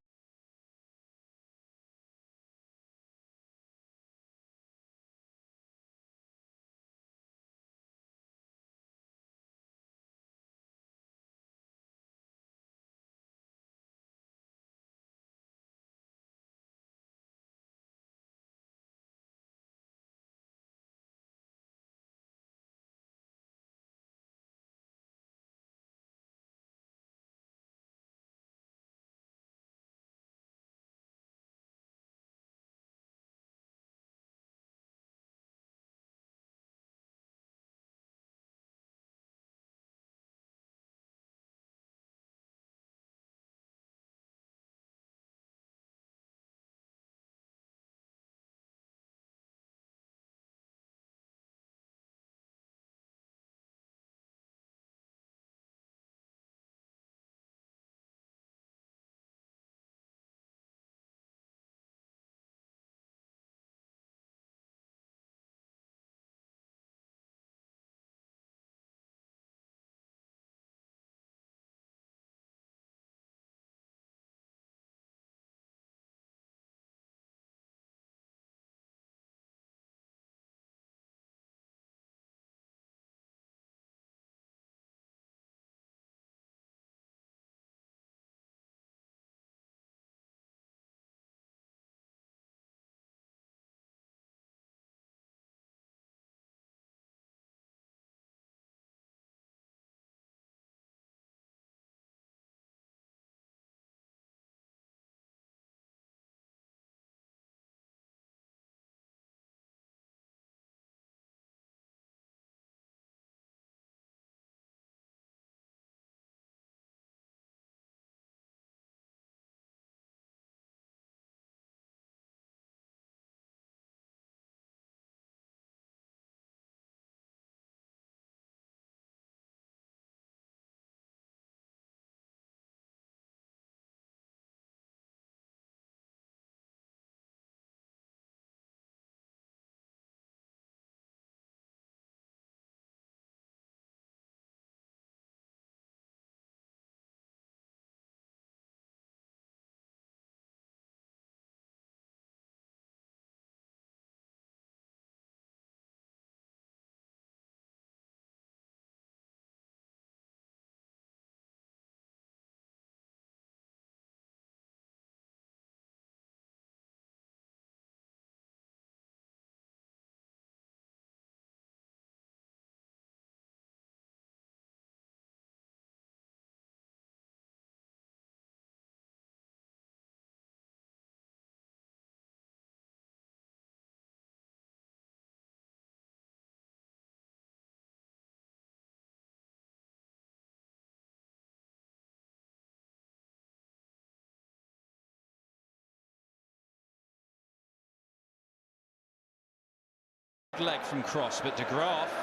Leg from Cross, but De Graaf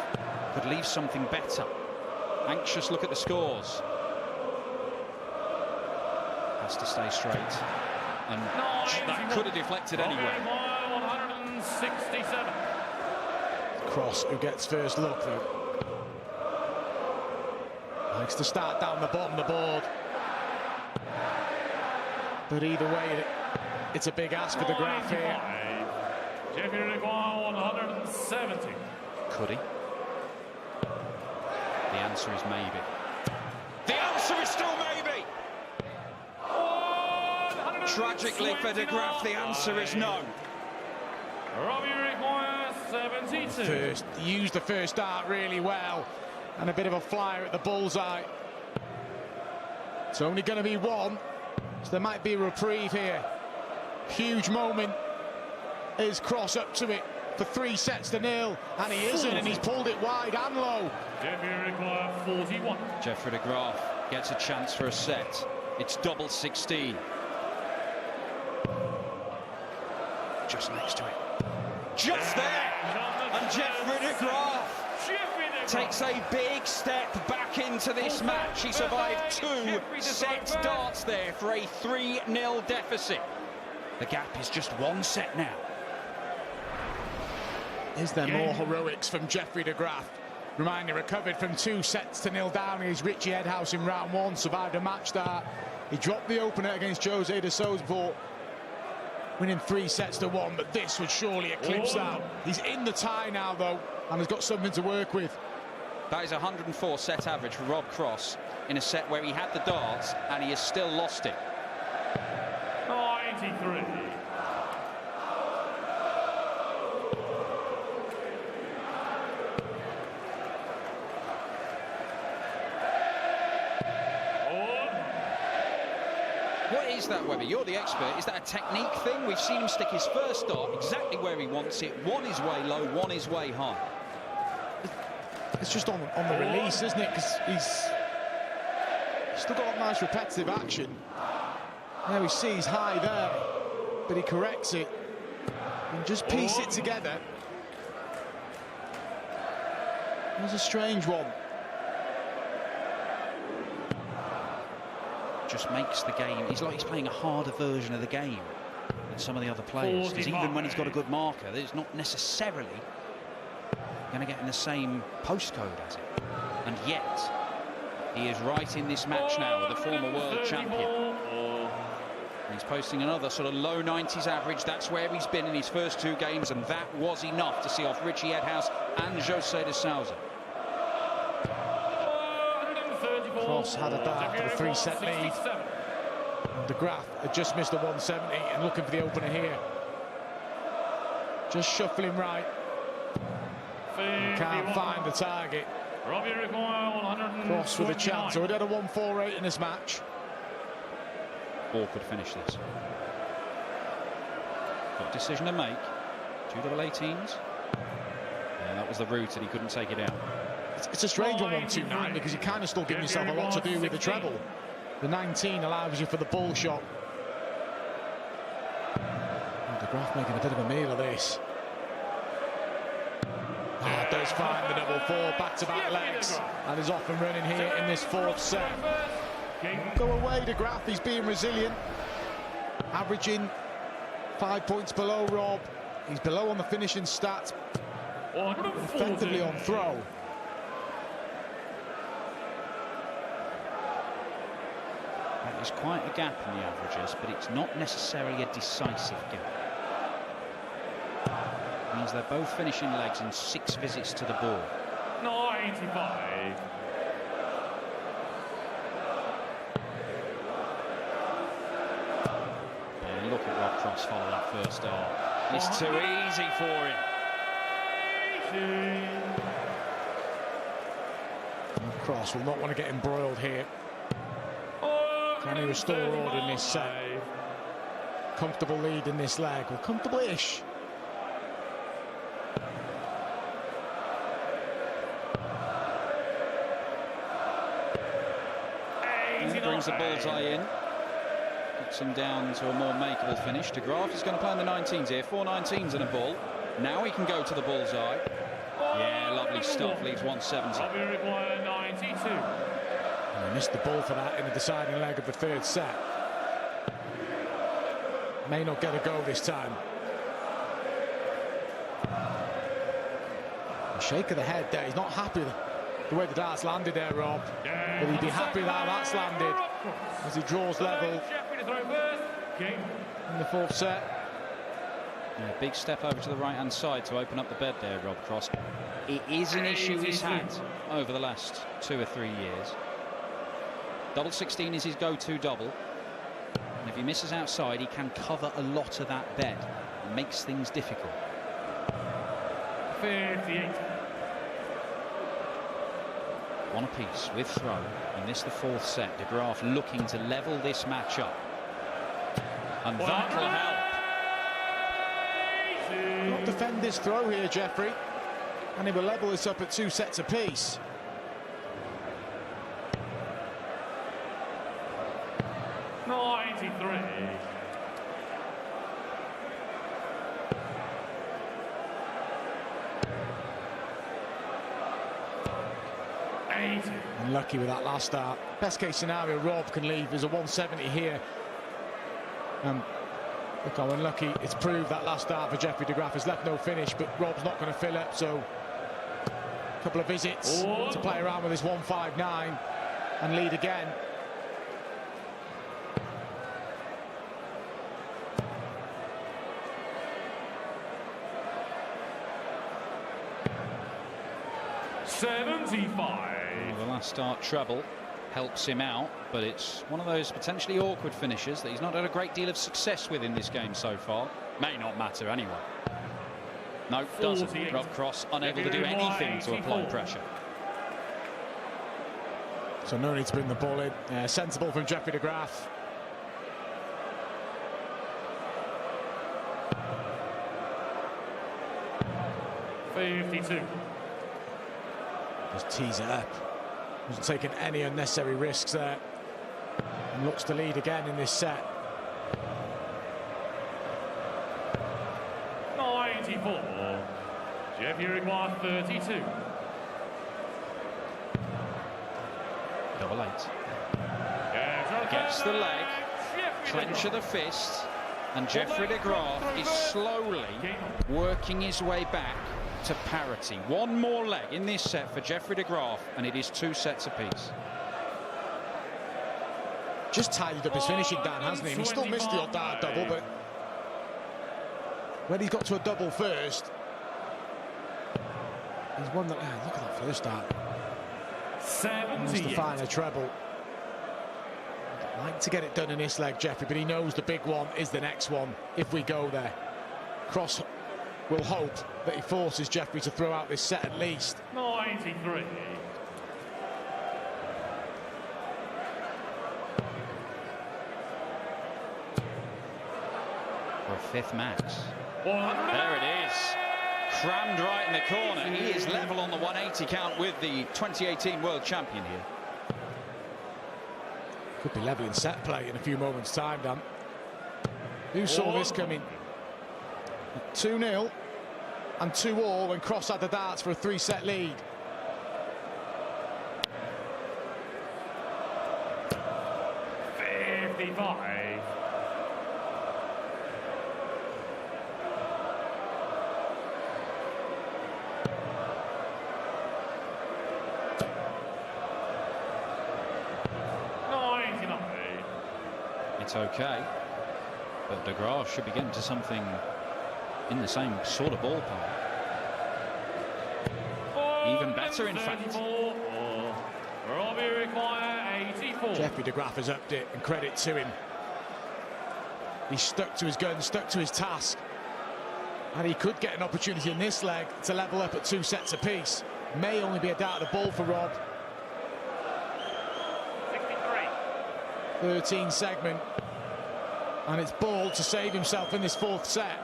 could leave something better. Anxious look at the scores. Has to stay straight. And that could have deflected anyway. 167. Cross, who gets first look, though. Likes to start down the bottom of the board. But either way, it's a big ask for De Graaf here. Jeffrey Regois, 170. Could he? The answer is maybe. The answer is still maybe! Tragically for De Graaf, the answer is no. Robbie Regois, 72. Used the first dart really well, and a bit of a flyer at the bullseye. It's only going to be one, so there might be a reprieve here. Huge moment. Is Cross up to it for 3-0, and he isn't, and he's pulled it wide and low. Jeffrey Regois, 41. Jeffrey De Graaf gets a chance for a set. It's double 16. Just next to it. Just there! And Jeffrey De Graaf takes a big step back back into this match. He survived 2 set darts there for a 3-0 deficit. The gap is just 1 set now. Is there more heroics from Jeffrey de Graaf? Reminder, recovered from 2 sets to 0 down. He's Richie Edhouse in round 1, survived a match start. He dropped the opener against Jose de Souza before winning 3 sets to 1, but this would surely eclipse that. He's in the tie now, though, and has got something to work with. That is 104 set average for Rob Cross in a set where he had the darts and he has still lost it. 93. What is that, Webber? You're the expert. Is that a technique thing? We've seen him stick his first dart exactly where he wants it. One is way low, one is way high. It's just on the release, isn't it? Because he's still got nice repetitive action. There we see he's high there, but he corrects it and just piece it together. It was a strange one. Just makes the game, he's like he's playing a harder version of the game than some of the other players, because even when he's got a good marker, it's not necessarily going to get in the same postcode as it. And yet he is right in this match now with the former world champion, and he's posting another sort of low 90s average. That's where he's been in his first 2 games, and that was enough to see off Richie Edhouse and Jose de Souza. Cross had a dart for the 3-set lead. And de Graaf had just missed the 170 and looking for the opener here. Just shuffling right. Can't find the target. Cross with a chance. So we had a 148 in this match. Or could finish this. Got a decision to make. 2 double 18s. Yeah, that was the route, and he couldn't take it out. It's a strange one, 129, because you're kind of still giving yourself a lot to do with the treble. The 19 allows you for the bull shot. De Graaf making a bit of a meal of this. Does find the double 4, back-to-back legs, and is off and running here in this 4th set. Go away, de Graaf. He's being resilient, averaging 5 points below Rob. He's below on the finishing stats, effectively on throw. There's quite a gap in the averages, but it's not necessarily a decisive gap. It means they're both finishing legs in 6 visits to the ball. 95. And look at Rob Cross follow that first dart. It's too easy for him. Cross will not want to get embroiled here. Can he restore order in this set? Comfortable lead in this leg. Well, comfortable-ish. Brings the bullseye in. Puts him down to a more makeable finish. De Graaf is going to play on the 19s here. 4 19s and a bull. Now he can go to the bullseye. Yeah, lovely stuff. Leaves 170. Require 92. And he missed the ball for that in the deciding leg of the 3rd set. May not get a go this time. A shake of the head there. He's not happy with the way the darts landed there, Rob. But he'd be happy with how that's landed as he draws level in the 4th set. Yeah, big step over to the right-hand side to open up the bed there, Rob Cross. It is an issue he's had over the last 2 or 3 years. Double 16 is his go-to double. And if he misses outside, he can cover a lot of that bed. It makes things difficult. 58. One apiece with throw, and this the 4th set. De Graaf looking to level this match up, and that'll help. Not defend this throw here, Jeffrey, and he will level this up at 2 sets apiece. Unlucky with that last start. Best case scenario, Rob can leave. There's a 170 here. Look how unlucky it's proved. That last start for Jeffrey de Graaf has left no finish, but Rob's not going to fill up, so a couple of visits to play around with his 159 and lead again. The last start treble helps him out, but it's one of those potentially awkward finishes that he's not had a great deal of success with in this game so far. May not matter anyway. No, doesn't. Rob Cross unable to do anything to apply pressure. So no need to bring the ball in. Sensible from Jeffrey de Graaf. Just tease it up. Wasn't taking any unnecessary risks there. And looks to lead again in this set. 94. Jeffrey requires 32. Double eight. Gets the leg, clench of the fist, and Jeffrey de Graaf is slowly working his way back to parity. One more leg in this set for Jeffrey de Graaf, and it is 2 sets apiece. Just tidied up his finishing, Dan, hasn't he? He still missed the odd dart double, but when he's got to a double first, he's won that. Yeah, look at that first dart. He needs to find a treble. I'd like to get it done in this leg, Jeffrey, but he knows the big one is the next one if we go there. Cross will hope that he forces Jeffrey to throw out this set at least. 93. For a 5th max. There it is. Crammed right in the corner. He is level on the 180 count with the 2018 world champion here. Could be level in set play in a few moments' time, Dan. Who saw this coming? 2-0 and 2-all when Cross had the darts for a 3-set lead. It's okay, but de Graaf should be getting to something in the same sort of ballpark. Even better, in fact. Jeffrey de Graaf has upped it, and credit to him. He stuck to his gun, stuck to his task, and he could get an opportunity in this leg to level up at 2 sets apiece. May only be a dart at the ball for Rob. 13 segment, and it's Ball to save himself in this 4th set.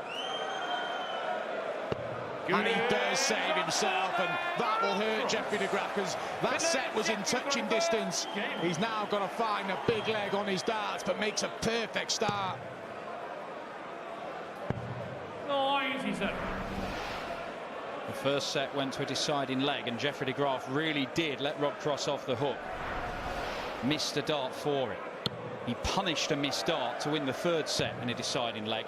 And he does save himself, and that will hurt Jeffrey de Graaf because that set was in touching distance. He's now got to find a big leg on his darts, but makes a perfect start. 97. The first set went to a deciding leg, and Jeffrey de Graaf really did let Rob Cross off the hook. Missed a dart for it. He punished a missed dart to win the 3rd set in a deciding leg.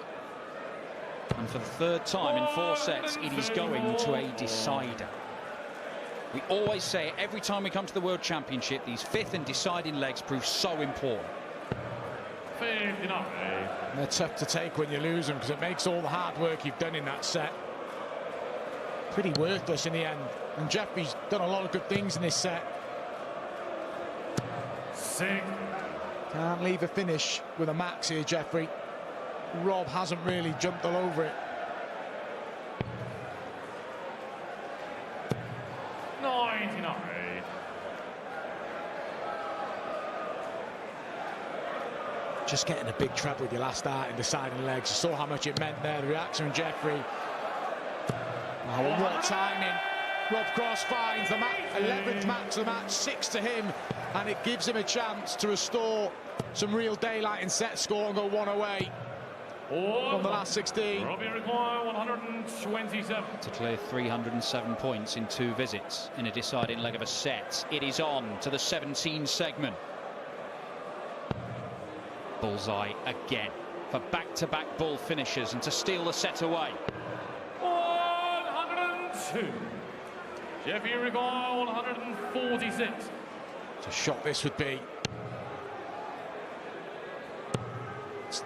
And for the 3rd time in 4 sets, it is going to a decider. We always say it every time we come to the World Championship, these 5th and deciding legs prove so important. 59. They're tough to take when you lose them because it makes all the hard work you've done in that set pretty worthless in the end. And Jeffrey's done a lot of good things in this set. 6. Can't leave a finish with a max here, Jeffrey. Rob hasn't really jumped all over it. 99. Just getting a big treble with your last start in deciding legs. You saw how much it meant there, the reaction from Jeffrey. Oh, what timing. Rob Cross finds the 11th max of the match, 6 to him, and it gives him a chance to restore some real daylight in set score and go 108. on the last 16. Robbie require 127. To clear 307 points in 2 visits in a deciding leg of a set. It is on to the 17 segment. Bullseye again for back-to-back ball finishes and to steal the set away. 102. Jeffrey require 146. It's a shot this would be.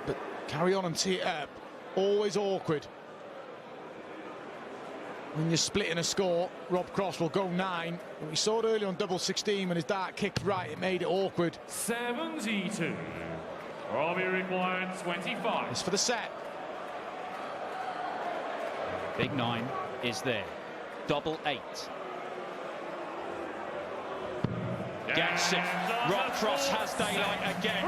But carry on and tee it up. Always awkward. When you're splitting a score, Rob Cross will go 9. We saw it earlier on double 16 when his dart kicked right, it made it awkward. 72. Robbie required 25. It's for the set. Big 9 is there. Double 8. Gets it. Rob Cross has daylight again.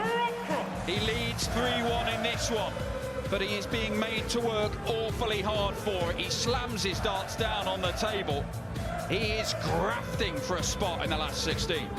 He leads 3-1 in this one, but he is being made to work awfully hard for it. He slams his darts down on the table. He is grafting for a spot in the last 16.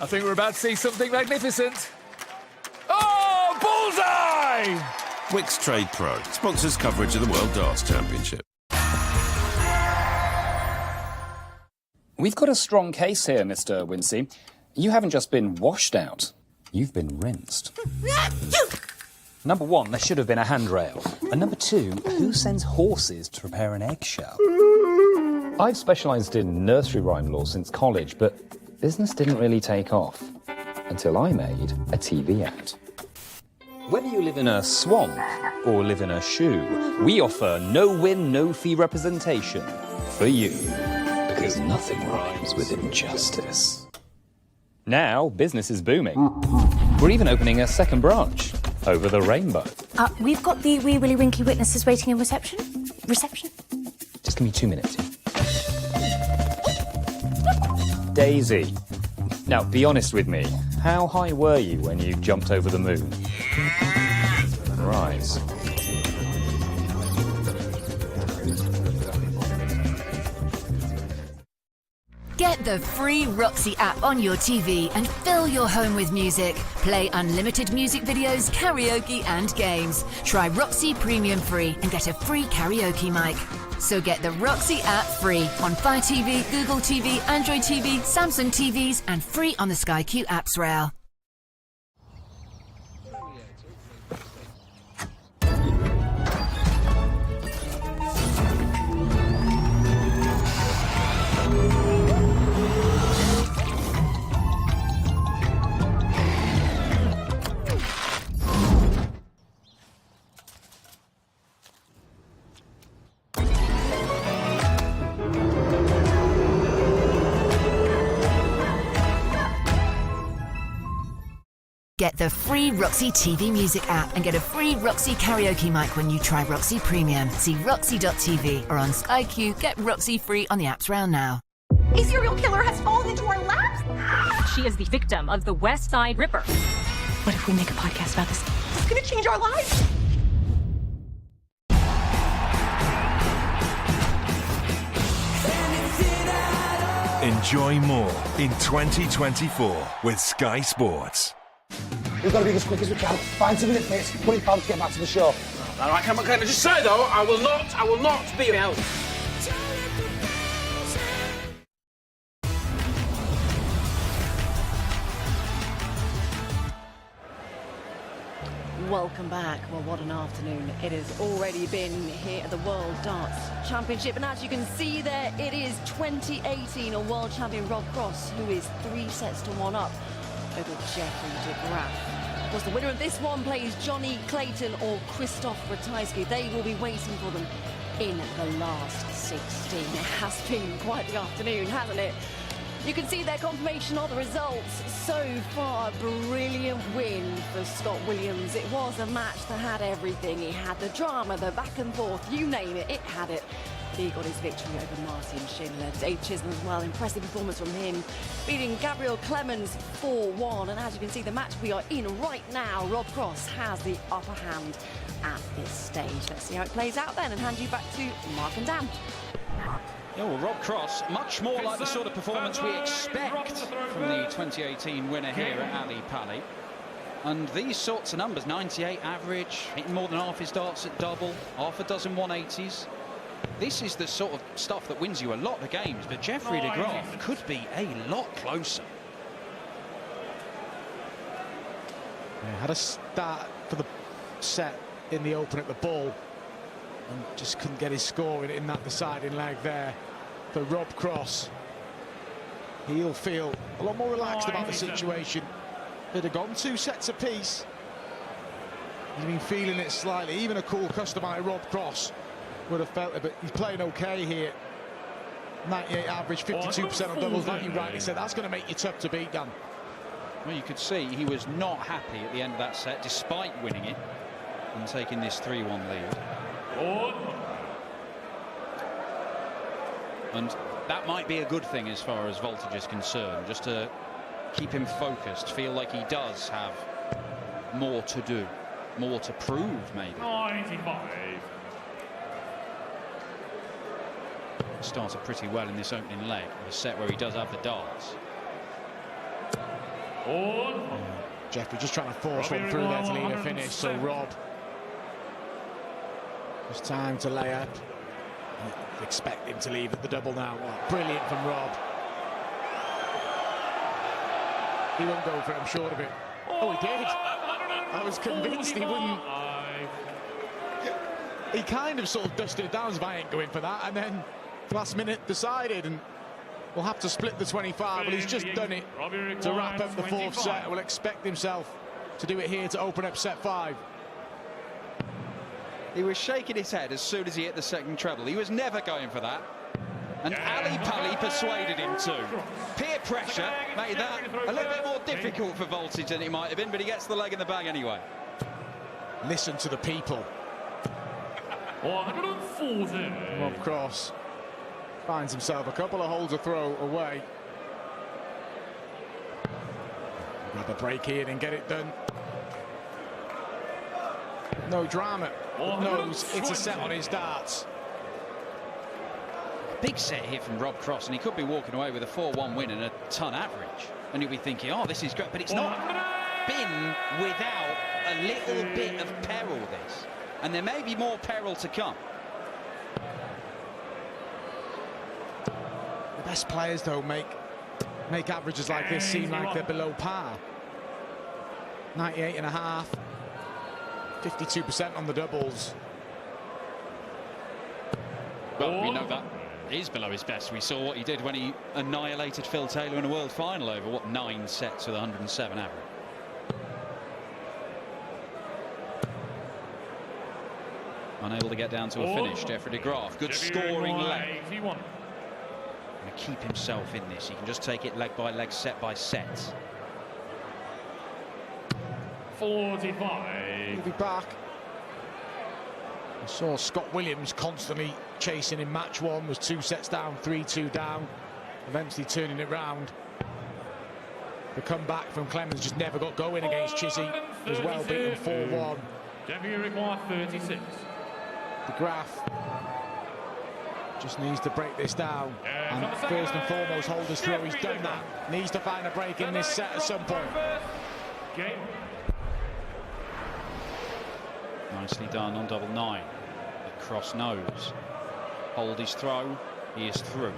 I think we're about to see something magnificent. Oh, Bullseye! Wix Trade Pro sponsors coverage of the World Darts Championship. We've got a strong case here, Mr. Wincey. You haven't just been washed out, you've been rinsed. Number 1, there should have been a handrail. And number 2, who sends horses to repair an eggshell? I've specialised in nursery rhyme law since college, but business didn't really take off until I made a TV ad. Whether you live in a swamp or live in a shoe, we offer no-win, no-fee representation for you. Because nothing rhymes with injustice. Now, business is booming. We're even opening a second branch over the rainbow. We've got the Wee Willie Winky witnesses waiting in reception. Reception? Just give me 2 minutes. Daisy. Now, be honest with me. How high were you when you jumped over the moon? Right. Get the free Roxy app on your TV and fill your home with music. Play unlimited music videos, karaoke and games. Try Roxy Premium free and get a free karaoke mic. So get the Roxy app free on Fire TV, Google TV, Android TV, Samsung TVs and free on the Sky Q apps rail. Get the free Roxy TV music app and get a free Roxy karaoke mic when you try Roxy Premium. See roxy.tv or on Sky Q. Get Roxy free on the apps rail now. A serial killer has fallen into our laps? She is the victim of the West Side Ripper. What if we make a podcast about this? It's gonna change our lives. Enjoy more in 2024 with Sky Sports. We've got to be as quick as we can. Find something that fits, put it on to get back to the show. All right, can I just say though, I will not be out. Welcome back. Well, what an afternoon it has already been here at the World Darts Championship. And as you can see there, it is 2018 World Champion Rob Cross, who is 3-1 up over Jeffrey de Graaf. Of course, the winner of this one plays Johnny Clayton or Christoph Ratajski. They will be waiting for them in the last 16. It has been quite the afternoon, hasn't it? You can see their confirmation of the results so far. Brilliant win for Scott Williams. It was a match that had everything. It had the drama, the back and forth, you name it, it had it. He got his victory over Martin Schindler. Dave Chisholm as well, impressive performance from him, beating Gabriel Clemens 4-1. And as you can see, the match we are in right now, Rob Cross has the upper hand at this stage. Let's see how it plays out then and hand you back to Mark and Dan. Yeah, well, Rob Cross, much more like the sort of performance we expect from the 2018 winner here at Ali Pali. And these sorts of numbers, 98 average, hitting more than half his darts at double, half a dozen 180s. This is the sort of stuff that wins you a lot of games, but Jeffrey de Graaf could be a lot closer. Yeah, had a start for the set in the open at the ball and just couldn't get his score in that deciding leg there. For Rob Cross, he'll feel a lot more relaxed about the situation. They'd have gone 2 sets apiece. He's been feeling it slightly. Even a cool customer like Rob Cross would have felt it, but he's playing okay here. 98 average, 52% on doubles, like you rightly said. That's going to make you tough to beat, Dan. Well, you could see he was not happy at the end of that set, despite winning it and taking this 3-1 lead. And that might be a good thing as far as voltage is concerned, just to keep him focused, feel like he does have more to do, more to prove, maybe. 95. Started pretty well in this opening leg, a set where he does have the darts. Jeffrey just trying to force one through there to lead a finish, so Rob, it's time to lay up. Expect him to leave at the double now. Brilliant from Rob. He won't go for it, I'm sure of it. Oh, he did. I was convinced he wouldn't. He kind of sort of dusted it down as if I ain't going for that, and then last minute decided, and we'll have to split the 25. Well, he's just done it to wrap up the 4th set. We'll expect himself to do it here to open up set 5. He was shaking his head as soon as he hit the second treble. He was never going for that. And Ali Pali persuaded him to. Peer pressure made that a little bit more difficult for voltage than it might have been, but he gets the leg in the bag anyway. Listen to the people. 140. Rob Cross finds himself a couple of holes to throw away. Grab a break here and get it done. No drama. Knows it's a set on his darts. Big set here from Rob Cross, and he could be walking away with a 4-1 win and a ton average. And he'll be thinking, oh, this is great, but it's not been without a little bit of peril, this. And there may be more peril to come. The best players, though, make averages like this seem like they're below par. 98.5. 52% on the doubles. Well, we know that is below his best. We saw what he did when he annihilated Phil Taylor in a world final over, what, 9 sets with 107 average. Unable to get down to a finish. Jeffrey de Graaf, good scoring leg. Going to keep himself in this. He can just take it leg by leg, set by set. 45. He'll be back. I saw Scott Williams constantly chasing in match 1, was 2 sets down, 3-2 down, eventually turning it round. The comeback from Clemens just never got going against Chizzy. Was well beaten 4-1. Jeffrey requires 36. De Graaf just needs to break this down, and first and foremost hold his throw. He's done that. Needs to find a break in this set at some point. Game. Nicely done on double 9. The Cross knows. Hold his throw. He is through.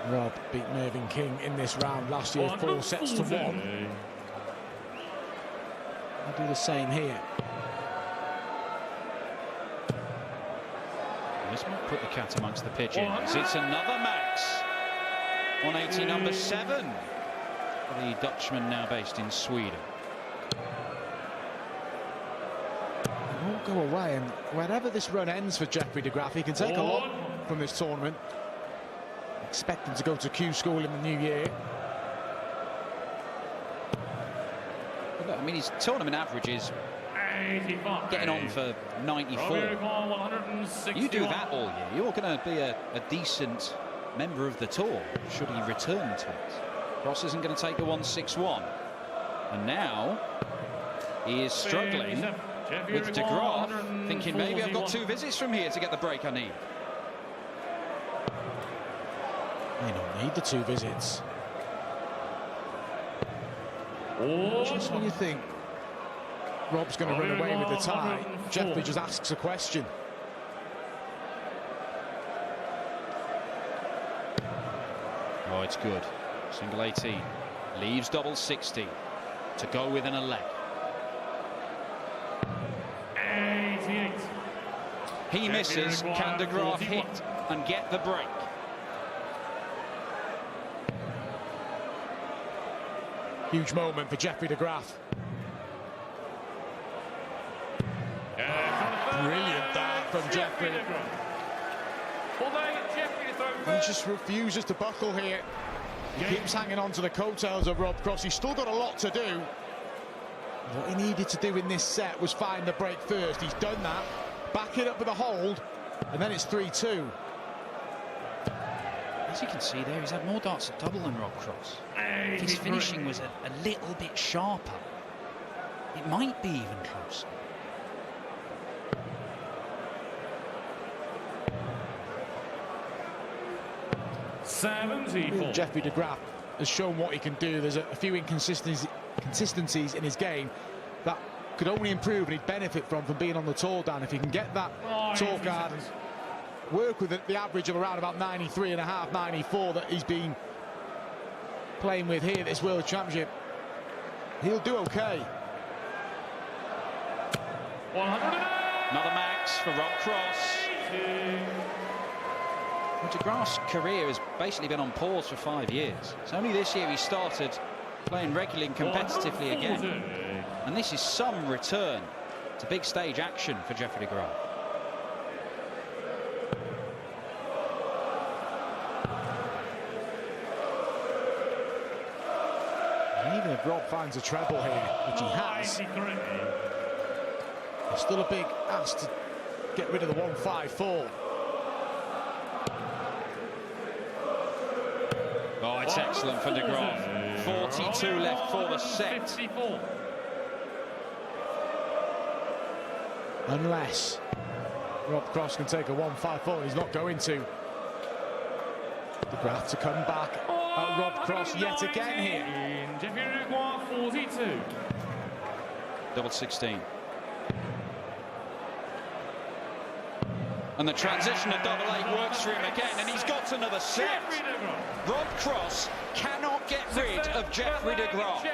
Rob beat Mervyn King in this round last year, 4 sets to 1. I'll do the same here. This might put the cat amongst the pigeons. It's another max. 180 number 7 for the Dutchman now based in Sweden. He won't go away, and wherever this run ends for Jeffrey de Graaf, he can take a lot from this tournament. Expect him to go to Q School in the new year. But look, I mean, his tournament average is 85. getting on for 94. You do that all year, you're going to be a decent member of the tour, should he return to it. Cross isn't going to take the 161. And now he is struggling with de Graaf, thinking maybe I've got 2 visits from here to get the break I need. You don't need the 2 visits. Just when you think Rob's going to run away with the tie, Jeffrey just asks a question. Oh, it's good. Single 18. Leaves double 60 to go within a leg. 88. He misses. Can de Graaf hit and get the break? Huge moment for Jeffrey de Graaf. Brilliant dart from Jeffrey. He just refuses to buckle here. He keeps hanging on to the coattails of Rob Cross. He's still got a lot to do. What he needed to do in this set was find the break first. He's done that. Back it up with a hold, and then it's 3-2. As you can see there, he's had more darts at double than Rob Cross. If his finishing was a little bit sharper, it might be even closer. Jeffrey de Graaf has shown what he can do. There's a few inconsistencies in his game that could only improve, and he'd benefit from being on the tour, Dan. If he can get that tour card and work with the average of around about 93.5, 94 that he's been playing with here at this World Championship, he'll do okay. Another max for Rob Cross. Well, de Graaf's career has basically been on pause for 5 years. It's only this year he started playing regularly and competitively again. And this is some return to big stage action for Jeffrey de Graaf. Even if Rob finds a treble here, which he has, it's still a big ask to get rid of the 154. Oh, it's excellent for de Graaf. 42 left for the set. Unless Rob Cross can take a 154, he's not going to. De Graaf to come back at Rob Cross yet again here. Double 16. And the transition to double 8 works for him again, and he's got another set. Rob Cross cannot get rid of Jeffrey de Graaf.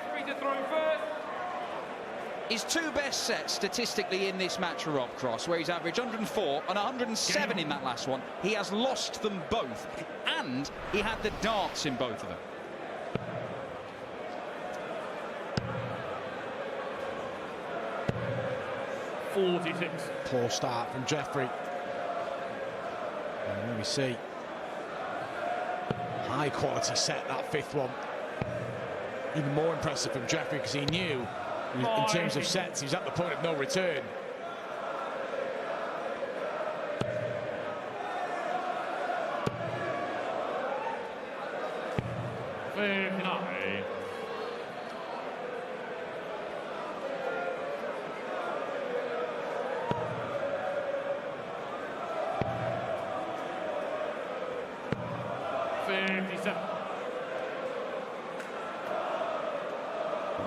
His 2 best sets statistically in this match for Rob Cross, where he's averaged 104 and 107 in that last one. He has lost them both, and he had the darts in both of them. Poor start from Jeffrey. And there we see. High quality set, that 5th one. Even more impressive from Jeffrey, because he knew in terms of sets he was at the point of no return.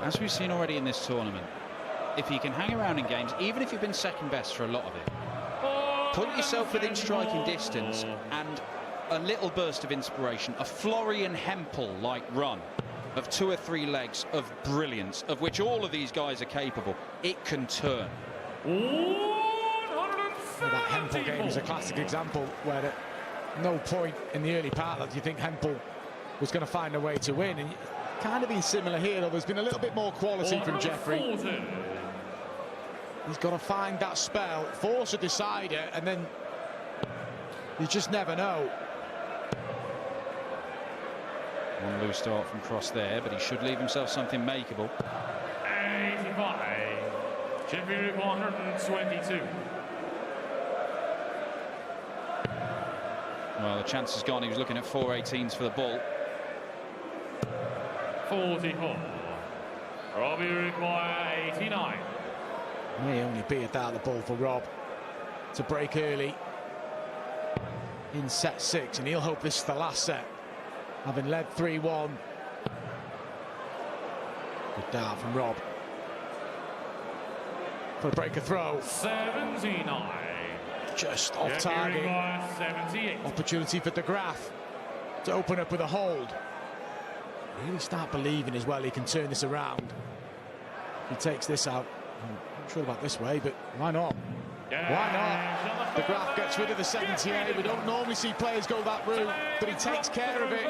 As we've seen already in this tournament, if you can hang around in games, even if you've been second best for a lot of it, put yourself within striking distance, and a little burst of inspiration, a Florian Hempel-like run of 2 or 3 legs of brilliance, of which all of these guys are capable, it can turn. That Hempel game is a classic example where at no point in the early part that you think Hempel was going to find a way to win. And kind of been similar here, though. There's been a little bit more quality from Jeffrey. He's got to find that spell, force a decider, and then you just never know. One loose start from Cross there, but he should leave himself something makeable. 85. Jeffrey 122. Well, the chance has gone. He was looking at 4.18s for the ball. 44. Robbie require 89. May only be a doubt the ball for Rob to break early in set 6, and he'll hope this is the last set, having led 3-1. Good dart from Rob for a breaker throw. 79. Just off target. 78. Opportunity for De Graaf to open up with a hold. Really start believing as well he can turn this around. He takes this out. I'm not sure about this way, but why not? Why not? De Graaf gets rid of the 78. We don't normally see players go that route, but he takes care of it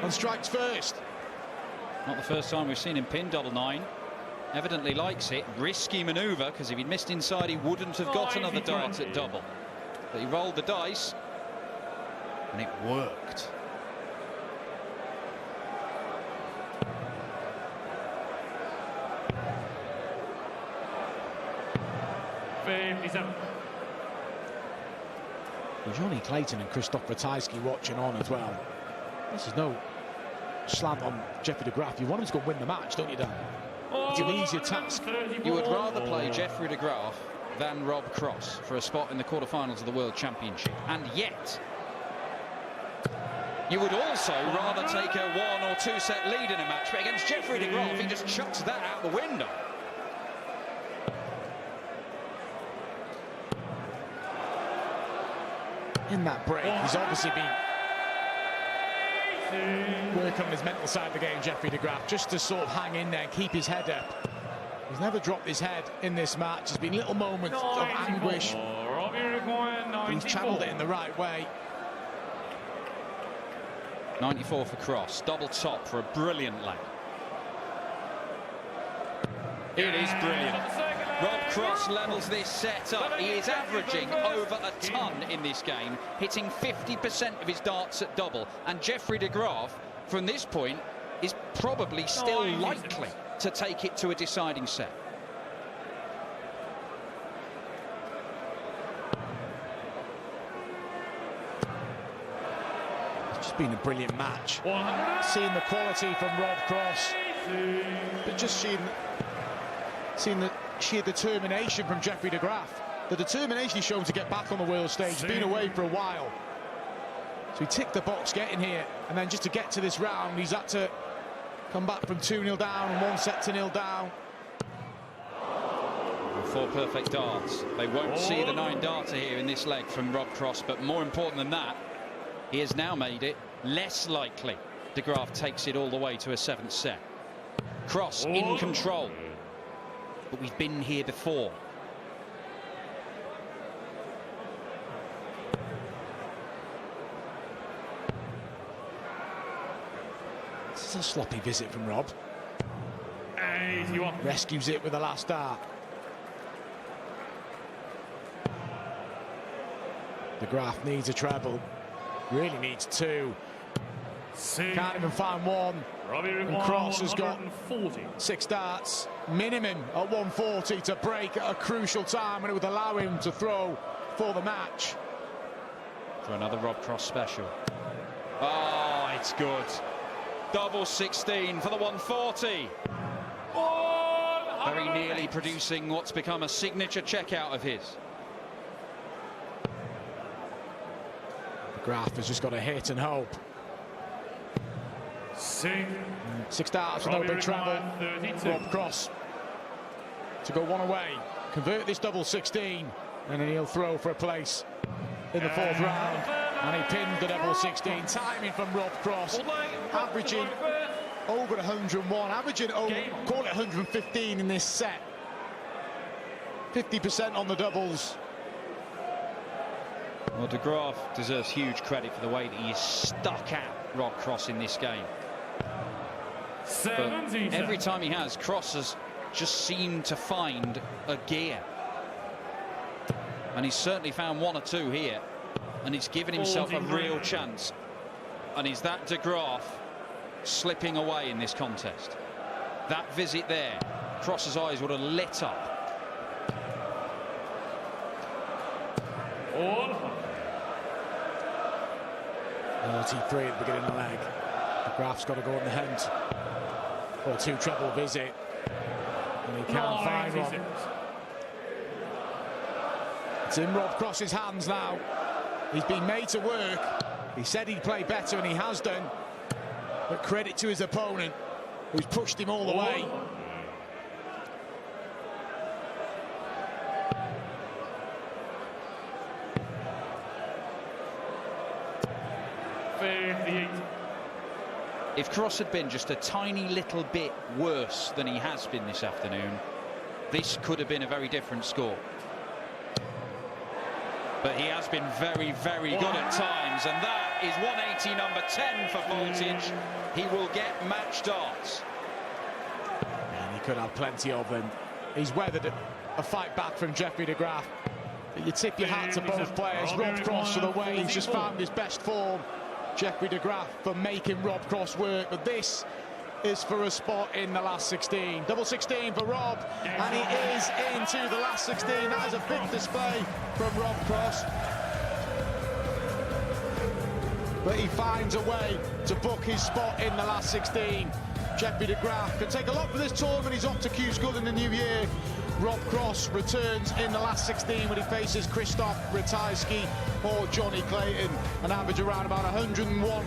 and strikes first. Not the first time we've seen him pin double 9. Evidently likes it. Risky manoeuvre, because if he'd missed inside, he wouldn't have got another dart at double. But he rolled the dice, and it worked. Johnny Clayton and Christoph Ratajski watching on as well. This is no slant on Jeffrey De Graaf. You want him to go win the match, don't you, Dan? It's an easier task. You would rather play Jeffrey De Graaf than Rob Cross for a spot in the quarterfinals of the World Championship. And yet, you would also rather take a 1 or 2 set lead in a match. But against Jeffrey De Graaf, he just chucks that out the window. In that break, he's obviously been working on his mental side of the game, Jeffrey De Graaf, just to sort of hang in there and keep his head up. He's never dropped his head in this match. There's been little moments of anguish, but he's channeled it in the right way. 94 for Cross, double top for a brilliant leg. It is brilliant. Rob Cross levels this set up. He is averaging over a ton in this game, hitting 50% of his darts at double. And Jeffrey De Graaf, from this point, is probably still likely to take it to a deciding set. It's just been a brilliant match. Seeing the quality from Rob Cross, but just seeing the sheer determination from Jeffrey De Graaf. The determination he's shown to get back on the world stage. He's been away for a while. So he ticked the box getting here, and then just to get to this round, he's had to come back from 2-0 down and 1 set to 0 down. 4 perfect darts. They won't see the 9 darter here in this leg from Rob Cross, but more important than that, he has now made it less likely De Graaf takes it all the way to a 7th set. Cross in control. But we've been here before. This is a sloppy visit from Rob. 81. Rescues it with the last dart. De Graaf needs a treble. Really needs 2. Can't even find 1. And Cross has got 6 darts minimum at 140 to break at a crucial time, and it would allow him to throw for the match. For another Rob Cross special. Oh, it's good. Double 16 for the 140. Very nearly producing what's become a signature checkout of his. De Graaf has just got to hit and hope. 6 darts with no big treble. Rob Cross to go 1 away, convert this double 16, and then he'll throw for a place in the 4th round. And he pinned the double 16. Timing from Rob Cross, averaging over 101, averaging over, call it 115 in this set. 50% on the doubles. Well, De Graaf deserves huge credit for the way that he is stuck out Rob Cross in this game. But 70. every time he has, Cross has just seemed to find a gear. And he's certainly found one or two here. And he's given himself a real chance. And is that De Graaf slipping away in this contest? That visit there, Cross's eyes would have lit up. 33 at the beginning of the leg. De Graaf's got to go on the hunt. Or two treble visit. And he can't find one. It's in Rob Cross's hands now. He's been made to work. He said he'd play better, and he has done. But credit to his opponent, who's pushed him all the way. If Cross had been just a tiny little bit worse than he has been this afternoon, this could have been a very different score. But he has been very, very good at times, and that is 180 number 10 for Voltage. He will get match darts. And he could have plenty of them. He's weathered a fight back from Jeffrey De Graaf. You tip your hat to both players. Rob Cross for the way he's just found his best form. Jeffrey De Graaf for making Rob Cross work. But this is for a spot in the last 16. Double 16 for Rob, and he is into the last 16. That is a big display from Rob Cross. But he finds a way to book his spot in the last 16. Jeffrey De Graaf can take a lot from this tournament. He's up to Q's good in the new year. Rob Cross returns in the last 16 when he faces Krzysztof Ratajski or Johnny Clayton. An average around about 101.5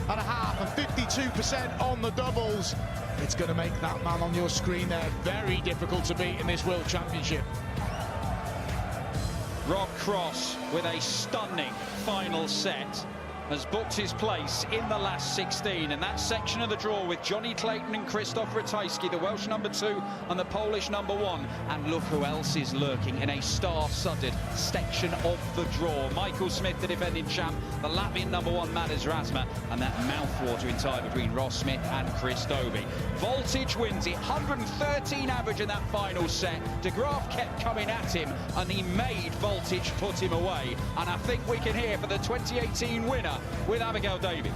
and 52% on the doubles. It's going to make that man on your screen there very difficult to beat in this World Championship. Rob Cross with a stunning final set has booked his place in the last 16, and that section of the draw with Johnny Clayton and Krzysztof Ratajski, the Welsh number 2 and the Polish number 1. And look who else is lurking in a star-studded section of the draw. Michael Smith, the defending champ, the Latvian number 1, Madas Razma, and that mouth-watering tie between Ross Smith and Chris Dobie. Voltage wins it, 113 average in that final set. De Graaf kept coming at him, and he made Voltage put him away. And I think we can hear for the 2018 winner with Abigail Davies.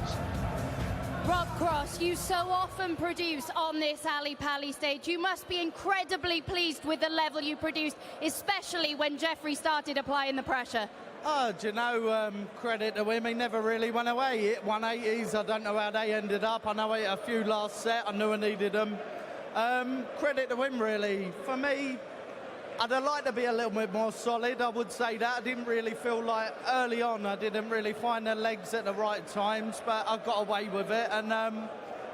Rob Cross, you so often produce on this Ali Pally stage. You must be incredibly pleased with the level you produced, especially when Jeffrey started applying the pressure. Oh, do you know, credit to him, he never really went away. He hit 180s, I don't know how they ended up. I know he hit a few last set, I knew I needed them. Credit to him, really. For me, I'd like to be a little bit more solid, I would say that. I didn't really feel like, early on, I didn't really find the legs at the right times, but I got away with it, and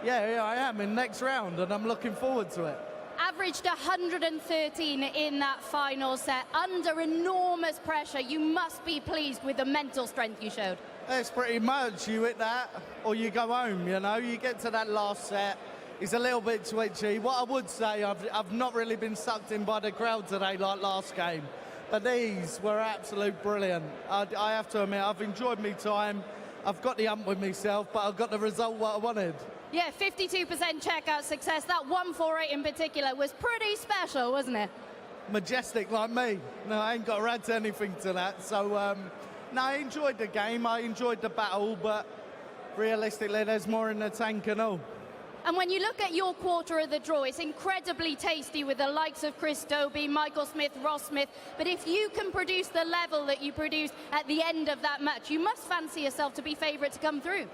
yeah, here I am in next round, and I'm looking forward to it. Averaged 113 in that final set, under enormous pressure. You must be pleased with the mental strength you showed. It's pretty much, you hit that, or you go home, you know, you get to that last set. He's a little bit twitchy. What I would say, I've not really been sucked in by the crowd today like last game. But these were absolute brilliant. I have to admit, I've enjoyed my time. I've got the ump with myself, but I've got the result what I wanted. Yeah, 52% checkout success. That 148 in particular was pretty special, wasn't it? Majestic like me. No, I ain't got to add to anything to that. So, no, I enjoyed the game. I enjoyed the battle, but realistically, there's more in the tank and all. And when you look at your quarter of the draw, it's incredibly tasty with the likes of Chris Dobie, Michael Smith, Ross Smith. But if you can produce the level that you produced at the end of that match, you must fancy yourself to be favourite to come through.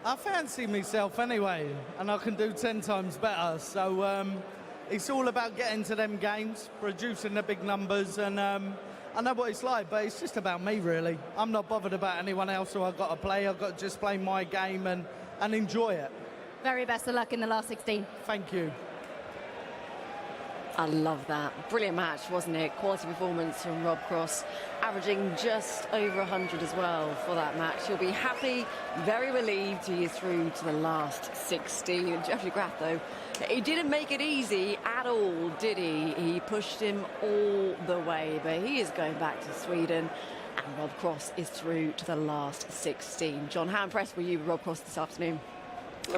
I fancy myself anyway, and I can do 10 times better. So it's all about getting to them games, producing the big numbers, and I know what it's like, but it's just about me, really. I'm not bothered about anyone else who I've got to play. I've got to just play my game and enjoy it. Very best of luck in the last 16. Thank you. I love that. Brilliant match, wasn't it? Quality performance from Rob Cross, averaging just over 100 as well for that match. He'll be happy, very relieved he is through to the last 16. And Jeffrey De Graaf, though, he didn't make it easy at all, did he? He pushed him all the way, but he is going back to Sweden. And Rob Cross is through to the last 16. John, how impressed were you with Rob Cross this afternoon?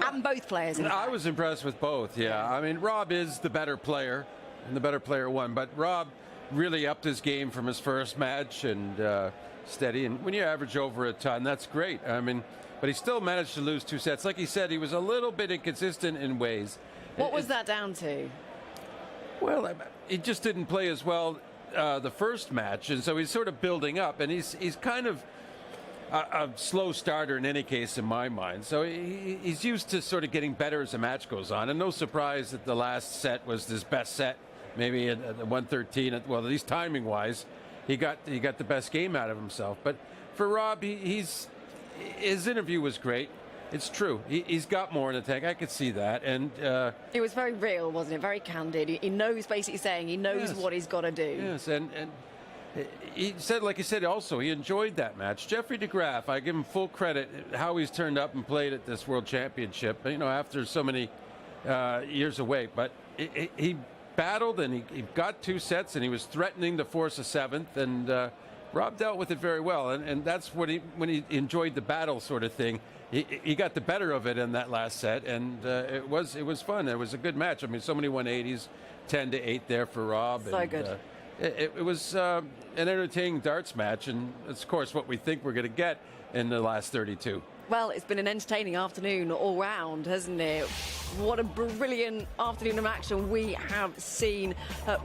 And both players. I was impressed with both, yeah. I mean, Rob is the better player, and the better player won. But Rob really upped his game from his first match and steady. And when you average over a ton, that's great. I mean, but he still managed to lose 2 sets. Like he said, he was a little bit inconsistent in ways. What was that down to? Well, he just didn't play as well the first match, and so he's sort of building up. And he's kind of a slow starter in any case, in my mind. So he's used to sort of getting better as the match goes on. And no surprise that the last set was his best set, maybe at 113. Well, at least timing-wise, he got the best game out of himself. But for Rob, his interview was great. It's true. He's got more in the tank. I could see that. And it was very real, wasn't it? Very candid. He knows, basically saying he knows what he's got to do. Yes, and he said, like he said, also, he enjoyed that match. Jeffrey de Graaf, I give him full credit how he's turned up and played at this World Championship, after so many years away. But he battled, and he got 2 sets, and he was threatening to force a 7th, and Rob dealt with it very well. And that's when he enjoyed the battle sort of thing. He got the better of it in that last set, and it was fun. It was a good match. I mean, so many 180s, 10-8 there for Rob. So and, good. It was an entertaining darts match, and it's, of course, what we think we're going to get in the last 32. Well, it's been an entertaining afternoon all round, hasn't it? What a brilliant afternoon of action we have seen.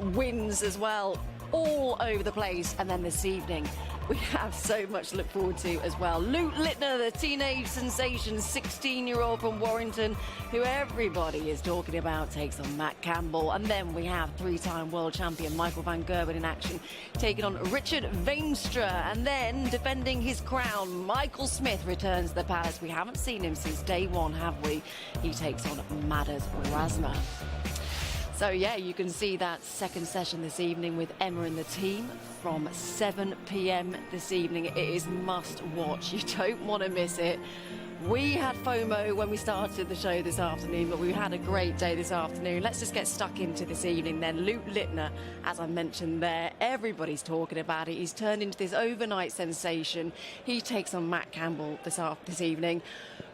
Wins as well, all over the place. And then this evening, we have so much to look forward to as well. Luke Littner, the teenage sensation, 16-year-old from Warrington, who everybody is talking about, takes on Matt Campbell. And then we have 3-time world champion Michael van Gerwen in action, taking on Richard Veenstra. And then, defending his crown, Michael Smith returns to the Palace. We haven't seen him since day one, have we? He takes on Madars Razma. So, yeah, you can see that second session this evening with Emma and the team from 7 p.m. this evening. It is must watch. You don't want to miss it. We had FOMO when we started the show this afternoon, but we had a great day this afternoon. Let's just get stuck into this evening then. Luke Littner, as I mentioned there, everybody's talking about it. He's turned into this overnight sensation. He takes on Matt Campbell this evening.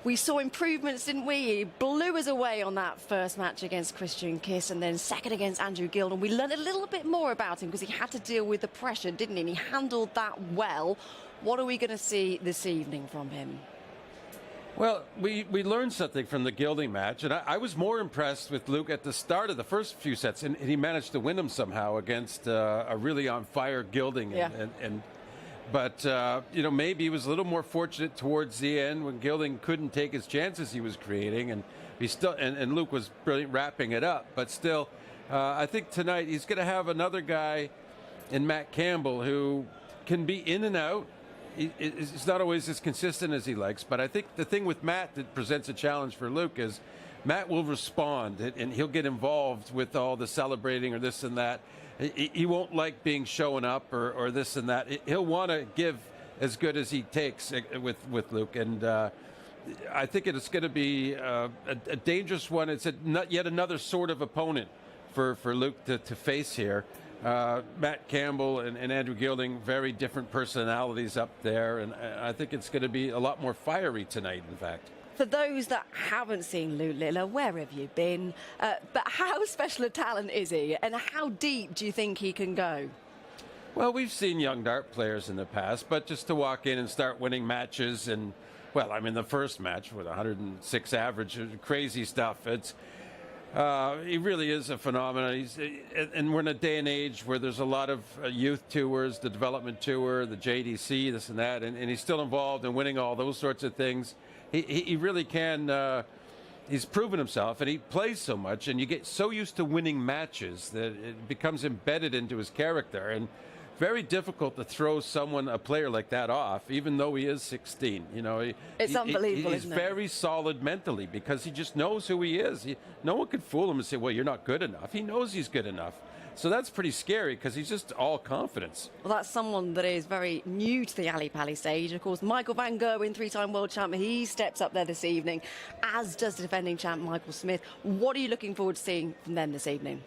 We saw improvements, didn't we? He blew us away on that first match against Christian Kiss, and then second against Andrew Gilden. We learned a little bit more about him because he had to deal with the pressure, didn't he? And he handled that well. What are we going to see this evening from him? Well, we learned something from the Gilding match, and I was more impressed with Luke at the start of the first few sets, and he managed to win them somehow against a really on-fire Gilding. Yeah. But maybe he was a little more fortunate towards the end when Gilding couldn't take his chances he was creating, and and Luke was brilliant wrapping it up. But still, I think tonight he's going to have another guy in Matt Campbell who can be in and out. He's not always as consistent as he likes, but I think the thing with Matt that presents a challenge for Luke is Matt will respond, and he'll get involved with all the celebrating or this and that. He won't like being shown up or this and that. He'll want to give as good as he takes with Luke, and I think it's going to be a dangerous one. It's yet another sort of opponent for Luke to face here. Matt Campbell and Andrew Gilding, very different personalities up there, and I think it's going to be a lot more fiery tonight, in fact. For those that haven't seen Luke Littner, where have you been? But how special a talent is he, and how deep do you think he can go? Well, we've seen young dart players in the past, but just to walk in and start winning matches, and, well, I mean, the first match with 106 average, crazy stuff. He really is a phenomenon. And we're in a day and age where there's a lot of youth tours, the development tour, the JDC, this and that, and he's still involved in winning all those sorts of things. He really can. He's proven himself, and he plays so much, and you get so used to winning matches that it becomes embedded into his character, and very difficult to throw a player like that off, even though he is 16. It's unbelievable, he's isn't it? very solid mentally because he just knows who he is. No one could fool him and say, well, you're not good enough. He knows he's good enough. So that's pretty scary because he's just all confidence. Well, that's someone that is very new to the Ali Pally stage. Of course, Michael van Gerwen, 3-time world champion, he steps up there this evening, as does the defending champ Michael Smith. What are you looking forward to seeing from them this evening?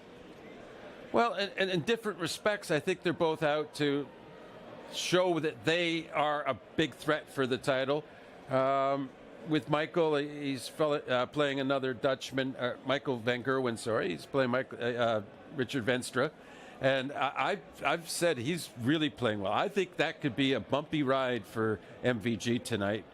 Well, in different respects, I think they're both out to show that they are a big threat for the title. With Michael, he's playing another Dutchman, Michael van Gerwen, sorry. He's playing Richard Venstra. And I've said he's really playing well. I think that could be a bumpy ride for MVG tonight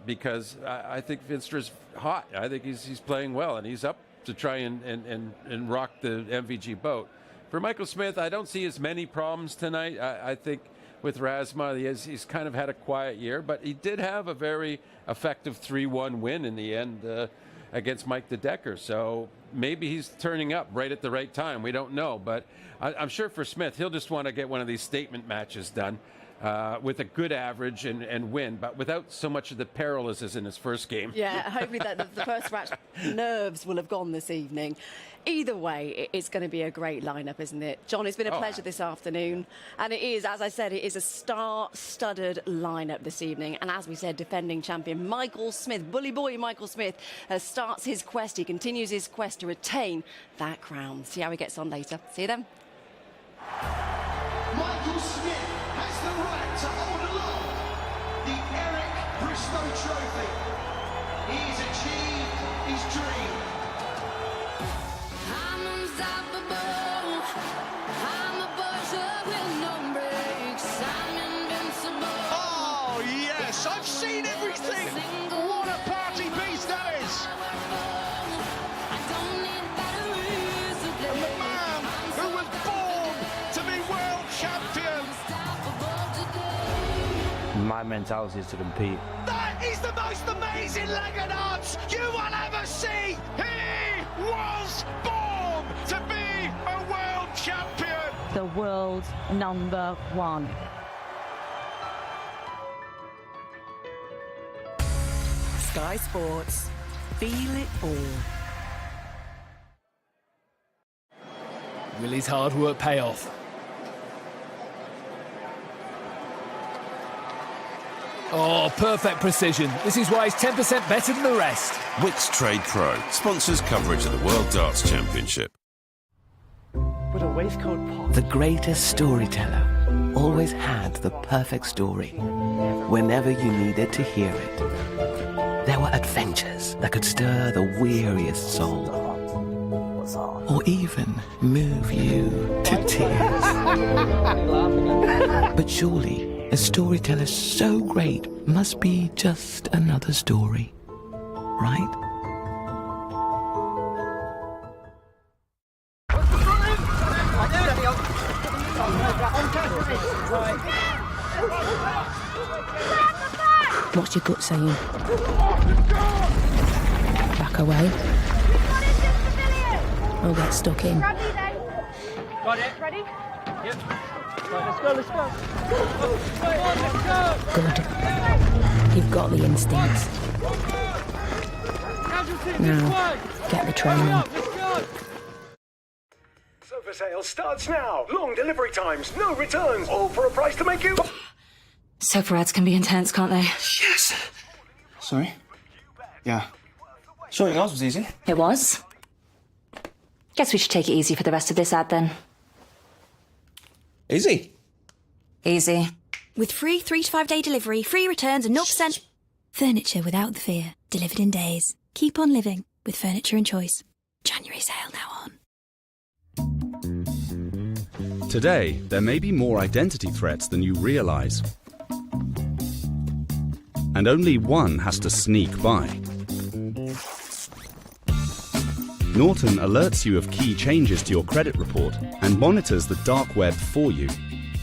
because I think Venstra's hot. I think he's playing well, and he's up to try and rock the MVG boat. For Michael Smith, I don't see as many problems tonight. I think with Razma, he's kind of had a quiet year, but he did have a very effective 3-1 win in the end against Mike de Decker. So maybe he's turning up right at the right time. We don't know, but I'm sure for Smith, he'll just want to get one of these statement matches done with a good average and win, but without so much of the peril as is in his first game. Yeah, hopefully that the first match nerves will have gone this evening. Either way, it's going to be a great lineup, isn't it? John, it's been a pleasure this afternoon. And it is, as I said, it is a star-studded lineup this evening. And as we said, defending champion Michael Smith, bully boy Michael Smith, starts his quest. He continues his quest to retain that crown. See how he gets on later. See you then. Michael Smith has the right to hold along the Eric Bristow Trophy. He's achieved his dream. I'm unstoppable. I'm a buzzer with no brakes. I'm invincible. Oh, yes, I've seen everything. What a party beast that is. I don't need batteries to play. And the man who was born to be world champion. My mentality is to compete. That is the most amazing leg of darts you will ever see. He was born to be a world champion. The world #1. Sky Sports. Feel it all. Willie's hard work pay off. Oh, perfect precision. This is why he's 10% better than the rest. Wix Trade Pro sponsors coverage of the World Darts Championship. But a waistcoat pop. The greatest storyteller always had the perfect story whenever you needed to hear it. There were adventures that could stir the weariest soul or even move you to tears. But surely a storyteller so great must be just another story, right? What's your gut saying? Back away. I'll get stuck in. Got it. Ready? Yep. Right, let's go. Good. You've got the instincts. Now, get the training. Sofa sale starts now. Long delivery times, no returns, all for a price to make you... Sofa ads can be intense, can't they? Yes. Sorry? Yeah. Sure, yours was easy. It was. Guess we should take it easy for the rest of this ad then. Easy? Easy. With free 3 to 5 day delivery, free returns and 0% furniture without the fear. Delivered in days. Keep on living with Furniture and Choice. January sale now on. Today, there may be more identity threats than you realise. And only one has to sneak by. Norton alerts you of key changes to your credit report and monitors the dark web for you.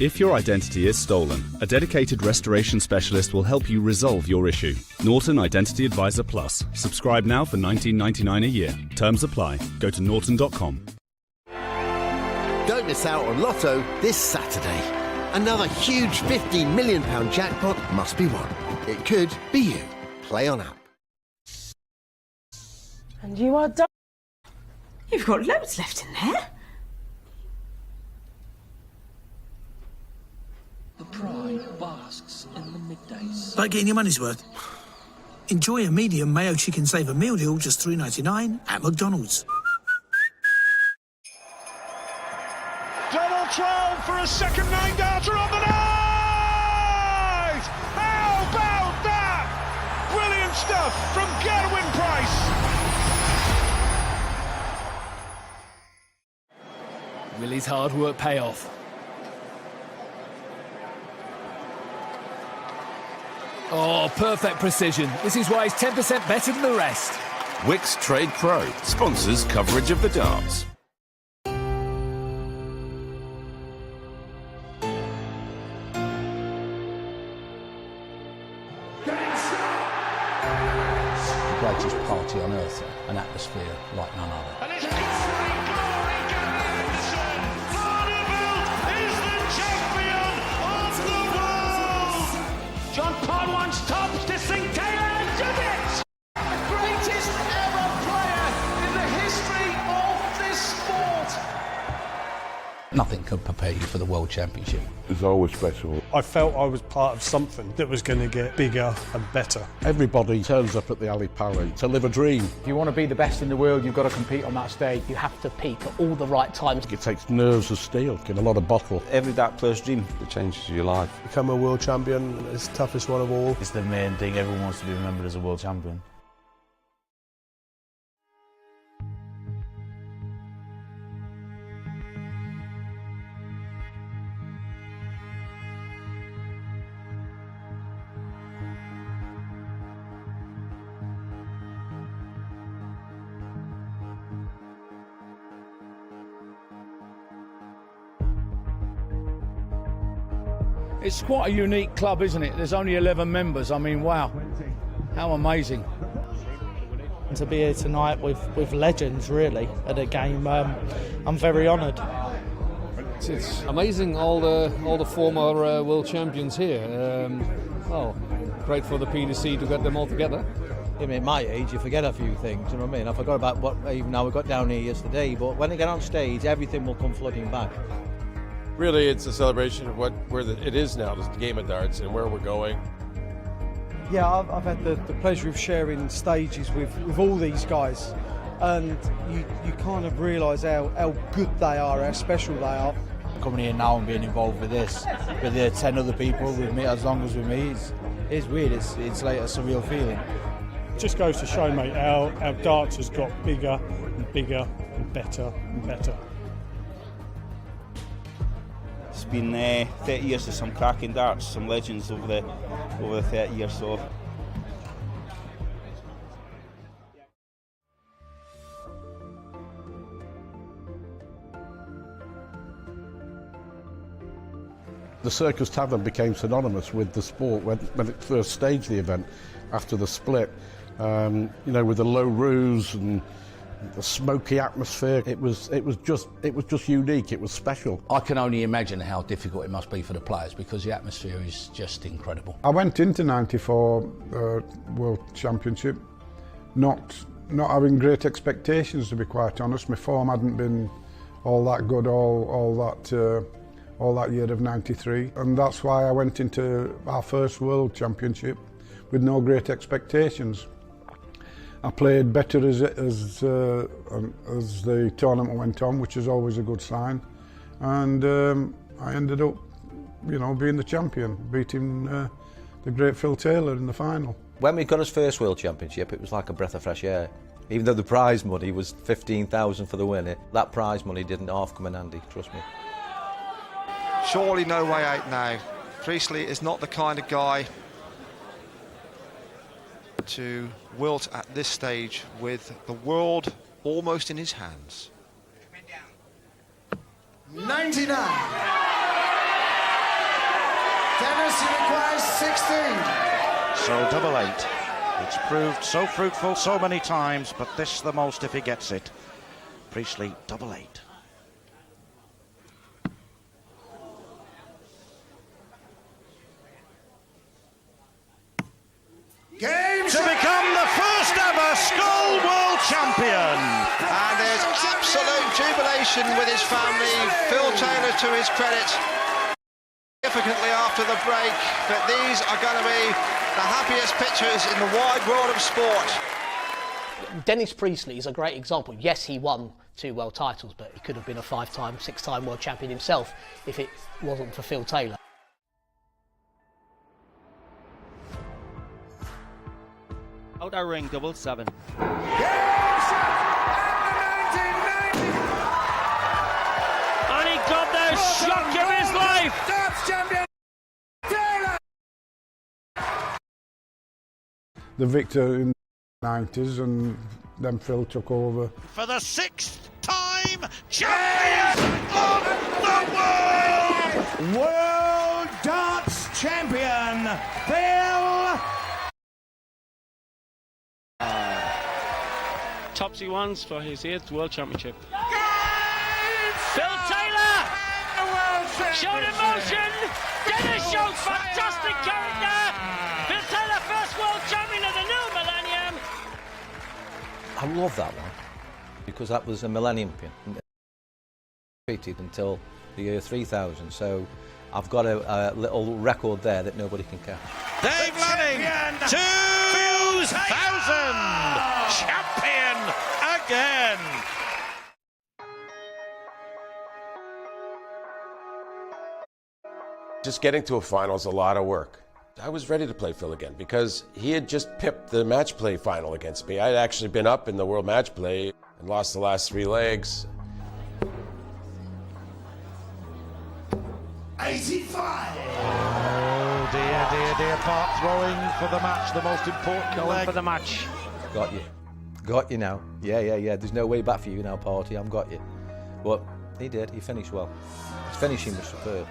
If your identity is stolen, a dedicated restoration specialist will help you resolve your issue. Norton Identity Advisor Plus. Subscribe now for $19.99 a year. Terms apply. Go to norton.com. Don't miss out on Lotto this Saturday. Another huge £15 million jackpot must be won. It could be you. Play on app. And you are done. You've got loads left in there. The pride basks in the middays. Like getting your money's worth. Enjoy a medium mayo chicken saver meal deal just $3.99 at McDonald's. Donald control for a second 9-darter on the night! How about that? Brilliant stuff from Gerwyn Price. Willie's hard work pay off. Oh, perfect precision. This is why he's 10% better than the rest. Wix Trade Pro sponsors coverage of the darts. The greatest party on earth, an atmosphere like none other. John Paul once tops this thing, Taylor and did it! The greatest ever player in the history of this sport. Nothing could prepare you for the World Championship. It's always special. I felt I was part of something that was going to get bigger and better. Everybody turns up at the Ali Pally to live a dream. If you want to be the best in the world, you've got to compete on that stage. You have to peak at all the right times. It takes nerves of steel, get a lot of bottle. Every dart player's dream. It changes your life. Become a world champion is the toughest one of all. It's the main thing. Everyone wants to be remembered as a world champion. It's quite a unique club, isn't it? There's only 11 members. I mean, wow, how amazing. To be here tonight with legends, really, at a game, I'm very honoured. It's amazing, all the former world champions here. Well, great for the PDC to get them all together. I mean, at my age, you forget a few things, you know what I mean? I forgot about what even now we got down here yesterday, but when they get on stage, everything will come flooding back. Really, it's a celebration of it is now, the game of darts, and where we're going. Yeah, I've had the pleasure of sharing stages with all these guys, and you kind of realise how good they are, how special they are. Coming here now and being involved with this, with the 10 other people with me, as long as with me, it's weird. It's like a surreal feeling. It just goes to show, mate, how darts has got bigger and bigger and better and better. It's been 30 years of some cracking darts, some legends over the 30 years so. The Circus Tavern became synonymous with the sport when it first staged the event after the split. You know, with the low roofs and the smoky atmosphere, it was just unique. It was special. I can only imagine how difficult it must be for the players because the atmosphere is just incredible. I went into '94 World Championship not having great expectations, to be quite honest. My form hadn't been all that good all that year of '93, and that's why I went into our first World Championship with no great expectations. I played better as the tournament went on, which is always a good sign, and I ended up, you know, being the champion, beating the great Phil Taylor in the final. When we got his first World Championship, it was like a breath of fresh air. Even though the prize money was 15,000 for the winner, that prize money didn't half come in handy, trust me. Surely no way out now. Priestley is not the kind of guy to wilt at this stage with the world almost in his hands. 99. Dennis, he requires 16. So double 8. It's proved so fruitful so many times, but this the most if he gets it. Priestley, double 8. Game to become the first ever Skull World Champion. And there's absolute jubilation with his family. Phil Taylor, to his credit, significantly after the break, but these are going to be the happiest pictures in the wide world of sport. Dennis Priestley is a great example. Yes, he won 2 world titles, but he could have been a 5-time, 6-time world champion himself if it wasn't for Phil Taylor. Out our ring, 7-7. And he got the shock of his life! Darts champion Taylor! The victor in the 90s, and then Phil took over. For the 6th time, champion of the world! World Darts champion, Phil! Topsy ones for his 8th World Championship. Phil Taylor! Showed emotion! Dennis shows fantastic character! Phil Taylor, first world champion of the new millennium! I love that one because that was a millennium pin. Repeated until the year 3000, so I've got a little record there that nobody can catch. Dave Lanning, 2000 champion again. Just getting to a final is a lot of work. I was ready to play Phil again because he had just pipped the match play final against me. I'd actually been up in the world match play and lost the last 3 legs. 85! Oh dear, dear, dear, part throwing for the match, the most important leg. For the match. Got you. Got you now. Yeah. There's no way back for you now, Party. I've got you. But he did. He finished well. His finishing was superb.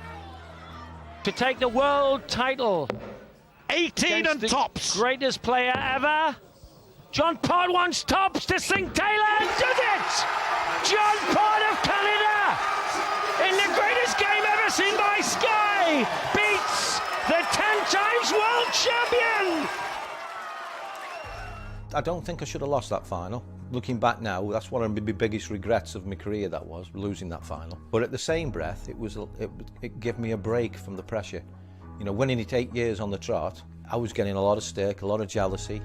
To take the world title. 18 and tops. Greatest player ever. John Pod wants tops to sing Taylor and does it! John Pod of Canada, in the greatest game ever seen by Sky, beats the 10 times world champion! I don't think I should have lost that final. Looking back now, that's one of my biggest regrets of my career, that was, losing that final. But at the same breath, it gave me a break from the pressure. You know, winning it 8 years on the trot, I was getting a lot of stick, a lot of jealousy.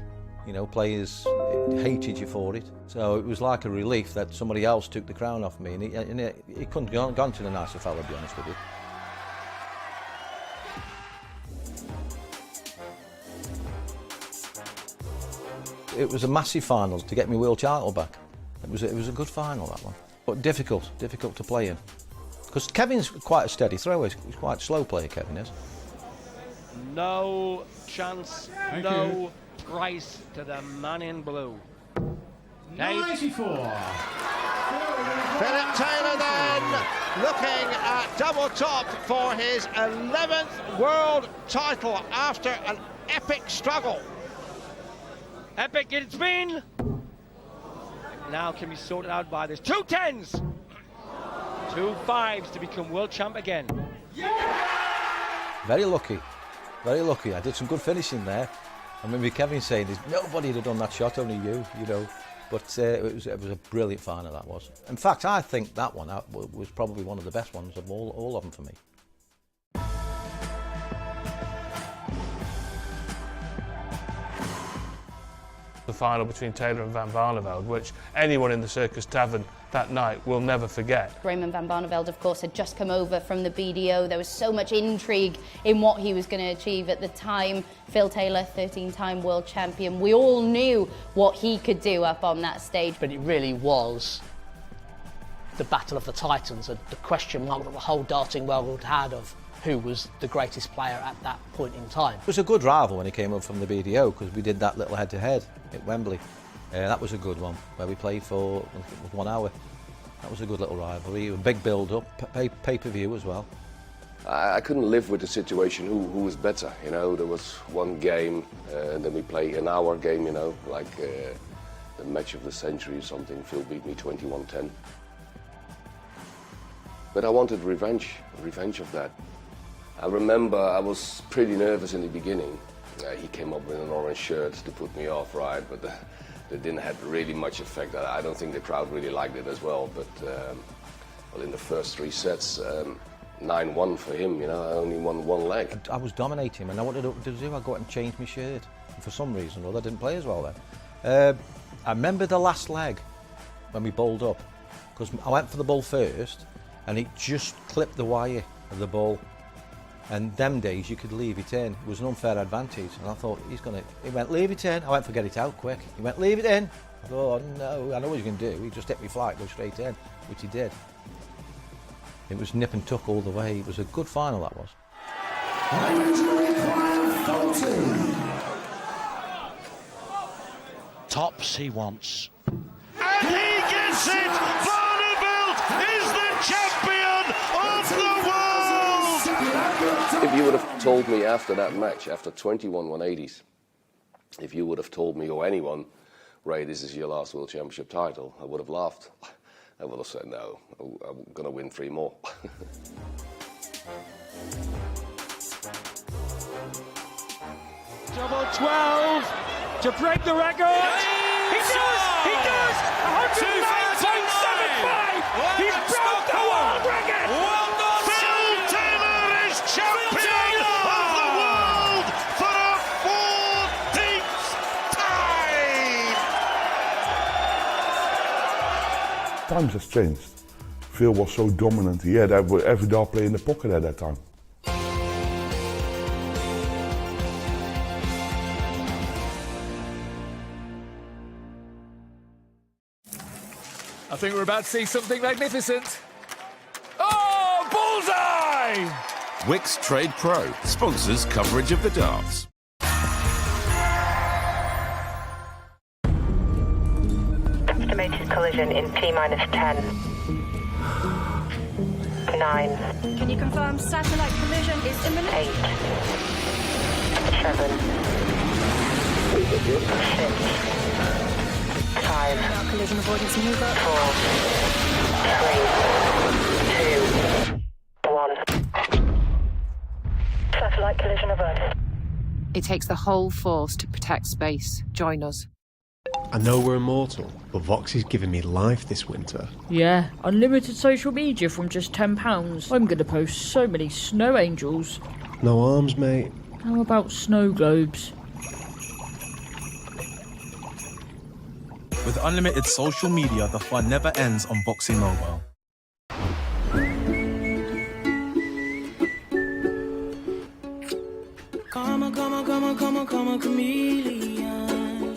You know, players hated you for it. So it was like a relief that somebody else took the crown off me, and he couldn't have gone to the nicer fella, to be honest with you. It was a massive final to get me world title back. It was a good final, that one, but difficult to play in. Because Kevin's quite a steady thrower. He's quite a slow player, Kevin is. No chance, no price to the man in blue. 94. Philip Taylor then looking at double top for his 11th world title after an epic struggle. Epic it's been. Now can be sorted out by this. 2 10s. 2 5s to become world champ again. Very lucky. Very lucky. I did some good finishing there. I remember Kevin saying nobody had done that shot, only you know. But it was a brilliant final, that was. In fact, I think that one was probably one of the best ones of all of them for me. The final between Taylor and Van Barneveld, which anyone in the Circus Tavern that night will never forget. Raymond Van Barneveld, of course, had just come over from the BDO. There was so much intrigue in what he was going to achieve at the time. Phil Taylor, 13-time world champion. We all knew what he could do up on that stage. But it really was the battle of the titans, and the question mark that the whole darting world had of who was the greatest player at that point in time. It was a good rival when he came up from the BDO, because we did that little head-to-head at Wembley. That was a good one, where we played for 1 hour. That was a good little rivalry, a big build-up, pay-per-view as well. I couldn't live with the situation, who was better, you know. There was one game, and then we play an hour game, you know, like the match of the century or something. Phil beat me 21-10. But I wanted revenge of that. I remember I was pretty nervous in the beginning. He came up with an orange shirt to put me off, right? But that didn't have really much effect. I don't think the crowd really liked it as well. But well, in the first 3 sets, 9-1 for him. You know, I only won 1 leg. I was dominating him, and I wanted to do. I got and changed my shirt. And for some reason or other, I didn't play as well then. I remember the last leg when we bowled up. because I went for the ball first, and it just clipped the wire of the ball. And them days you could leave it in. It was an unfair advantage, and I thought he went, leave it in. I went for get it out quick. He went, leave it in. I thought, oh no, I know what he's going to do. He just hit me flight, go straight in, which he did. It was nip and tuck all the way. It was a good final, that was. Tops he wants. And he gets it! Barneveld is the champion of the world! If you would have told me after that match, after 21 180s, if you would have told me or anyone, Ray, this is your last World Championship title, I would have laughed. I would have said, no, I'm going to win 3 more. Double 12 to break the record. He does! 109.75! He's broke the world record! Phil Taylor is champion of the world for a 14th time! Times has changed. Phil was so dominant. He had every dart player in the pocket at that time. I think we're about to see something magnificent. Oh, Bullseye! Wix Trade Pro sponsors coverage of the darts. Estimated collision in T-minus 10. 9. Can you confirm satellite collision is imminent? 8. 7. 6. 5. Now collision avoidance maneuver. 4. 3. 2. 1. Satellite collision averted. It takes the whole force to protect space. Join us. I know we're immortal, but Vox is giving me life this winter. Yeah, unlimited social media from just £10. I'm gonna post so many snow angels. No arms, mate. How about snow globes? With unlimited social media, the fun never ends on Boxing Mobile. Come on, chameleon.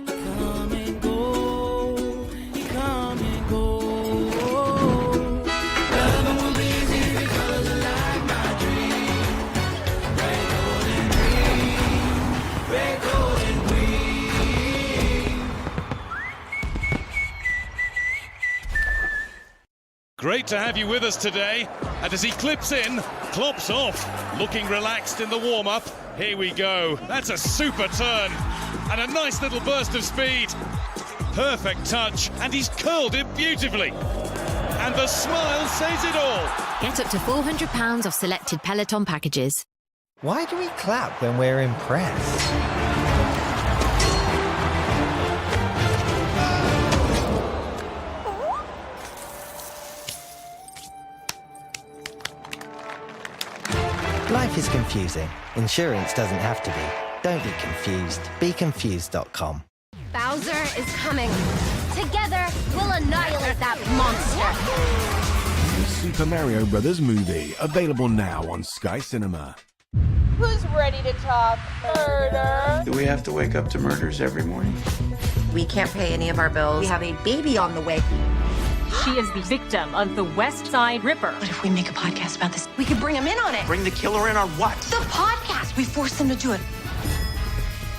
Come and go. Come and go. Loving will be easy because I like my dream. Red, gold, and green. Red, gold, and green. Great to have you with us today. And as he clips in, clops off, looking relaxed in the warm-up. Here we go. That's a super turn. And a nice little burst of speed. Perfect touch. And he's curled it beautifully. And the smile says it all. Get up to £400 off selected Peloton packages. Why do we clap when we're impressed? Life is confusing. Insurance doesn't have to be. Don't be confused. BeConfused.com. Bowser is coming. Together, we'll annihilate that monster. Super Mario Brothers movie, available now on Sky Cinema. Who's ready to talk murder? Do we have to wake up to murders every morning? We can't pay any of our bills. We have a baby on the way. She is the victim of the West Side Ripper. What if we make a podcast about this? We could bring him in on it. Bring the killer in on what? The podcast. We forced them to do it.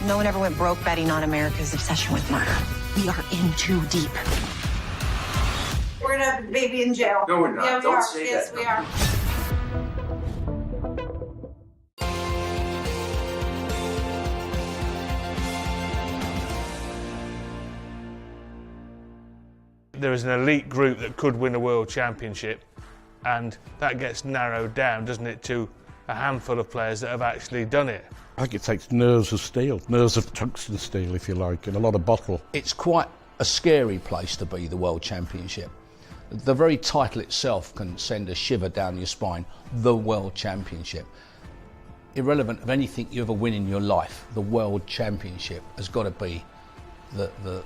No one ever went broke betting on America's obsession with murder. We are in too deep. We're gonna have a baby in jail. No, we're not. Yeah, we Don't are. say yes, that. we are. There is an elite group that could win a world championship, and that gets narrowed down, doesn't it, to a handful of players that have actually done it. I think it takes nerves of steel, nerves of tungsten steel, if you like, and a lot of bottle. It's quite a scary place to be, the World Championship. The very title itself can send a shiver down your spine, the World Championship. Irrelevant of anything you ever win in your life, the World Championship has got to be the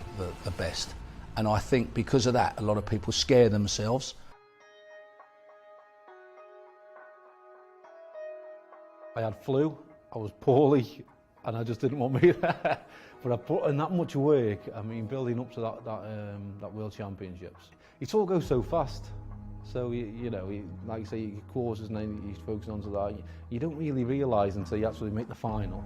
best. And I think because of that, a lot of people scare themselves. I had flu, I was poorly, and I just didn't want to be there. But I put in that much work, I mean, building up to that World Championships. It all goes so fast. So, you know, like you say, your courses and then you focus on to that. You don't really realise until you actually make the final,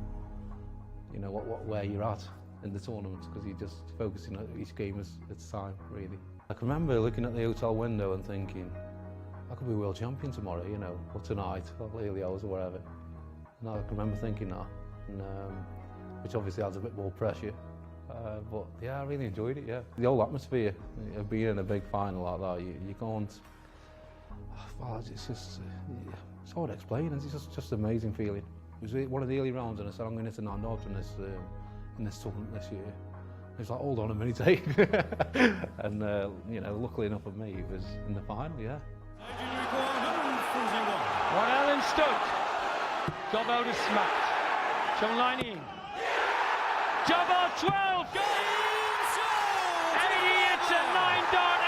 you know, where you're at in the tournament, because you're just focusing on each game as its time, really. I can remember looking at the hotel window and thinking, I could be world champion tomorrow, you know, or tonight, or early hours or whatever. And I can remember thinking that, and, which obviously adds a bit more pressure. But yeah, I really enjoyed it, yeah. The whole atmosphere of being in a big final like that, you can't, well, it's just, it's hard to explain, it's just an amazing feeling. It was one of the early rounds and I said, I'm going to hit a 9 darts in this tournament this year. It was like, hold on a minute, and you know, luckily enough for me, it was in the final, yeah. One Alan Stokes. Job out is smacked. John line in. Job out 12. Eddie, it's a 9-darter.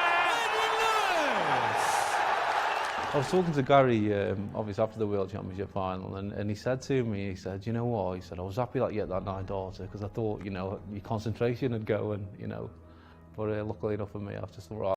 I was talking to Gary, obviously after the World Championship final, and he said to me, he said, you know what, he said, I was happy that you hit that 9-darter, because I thought, you know, your concentration would go, and, you know, but luckily enough for me, I was just thought, right,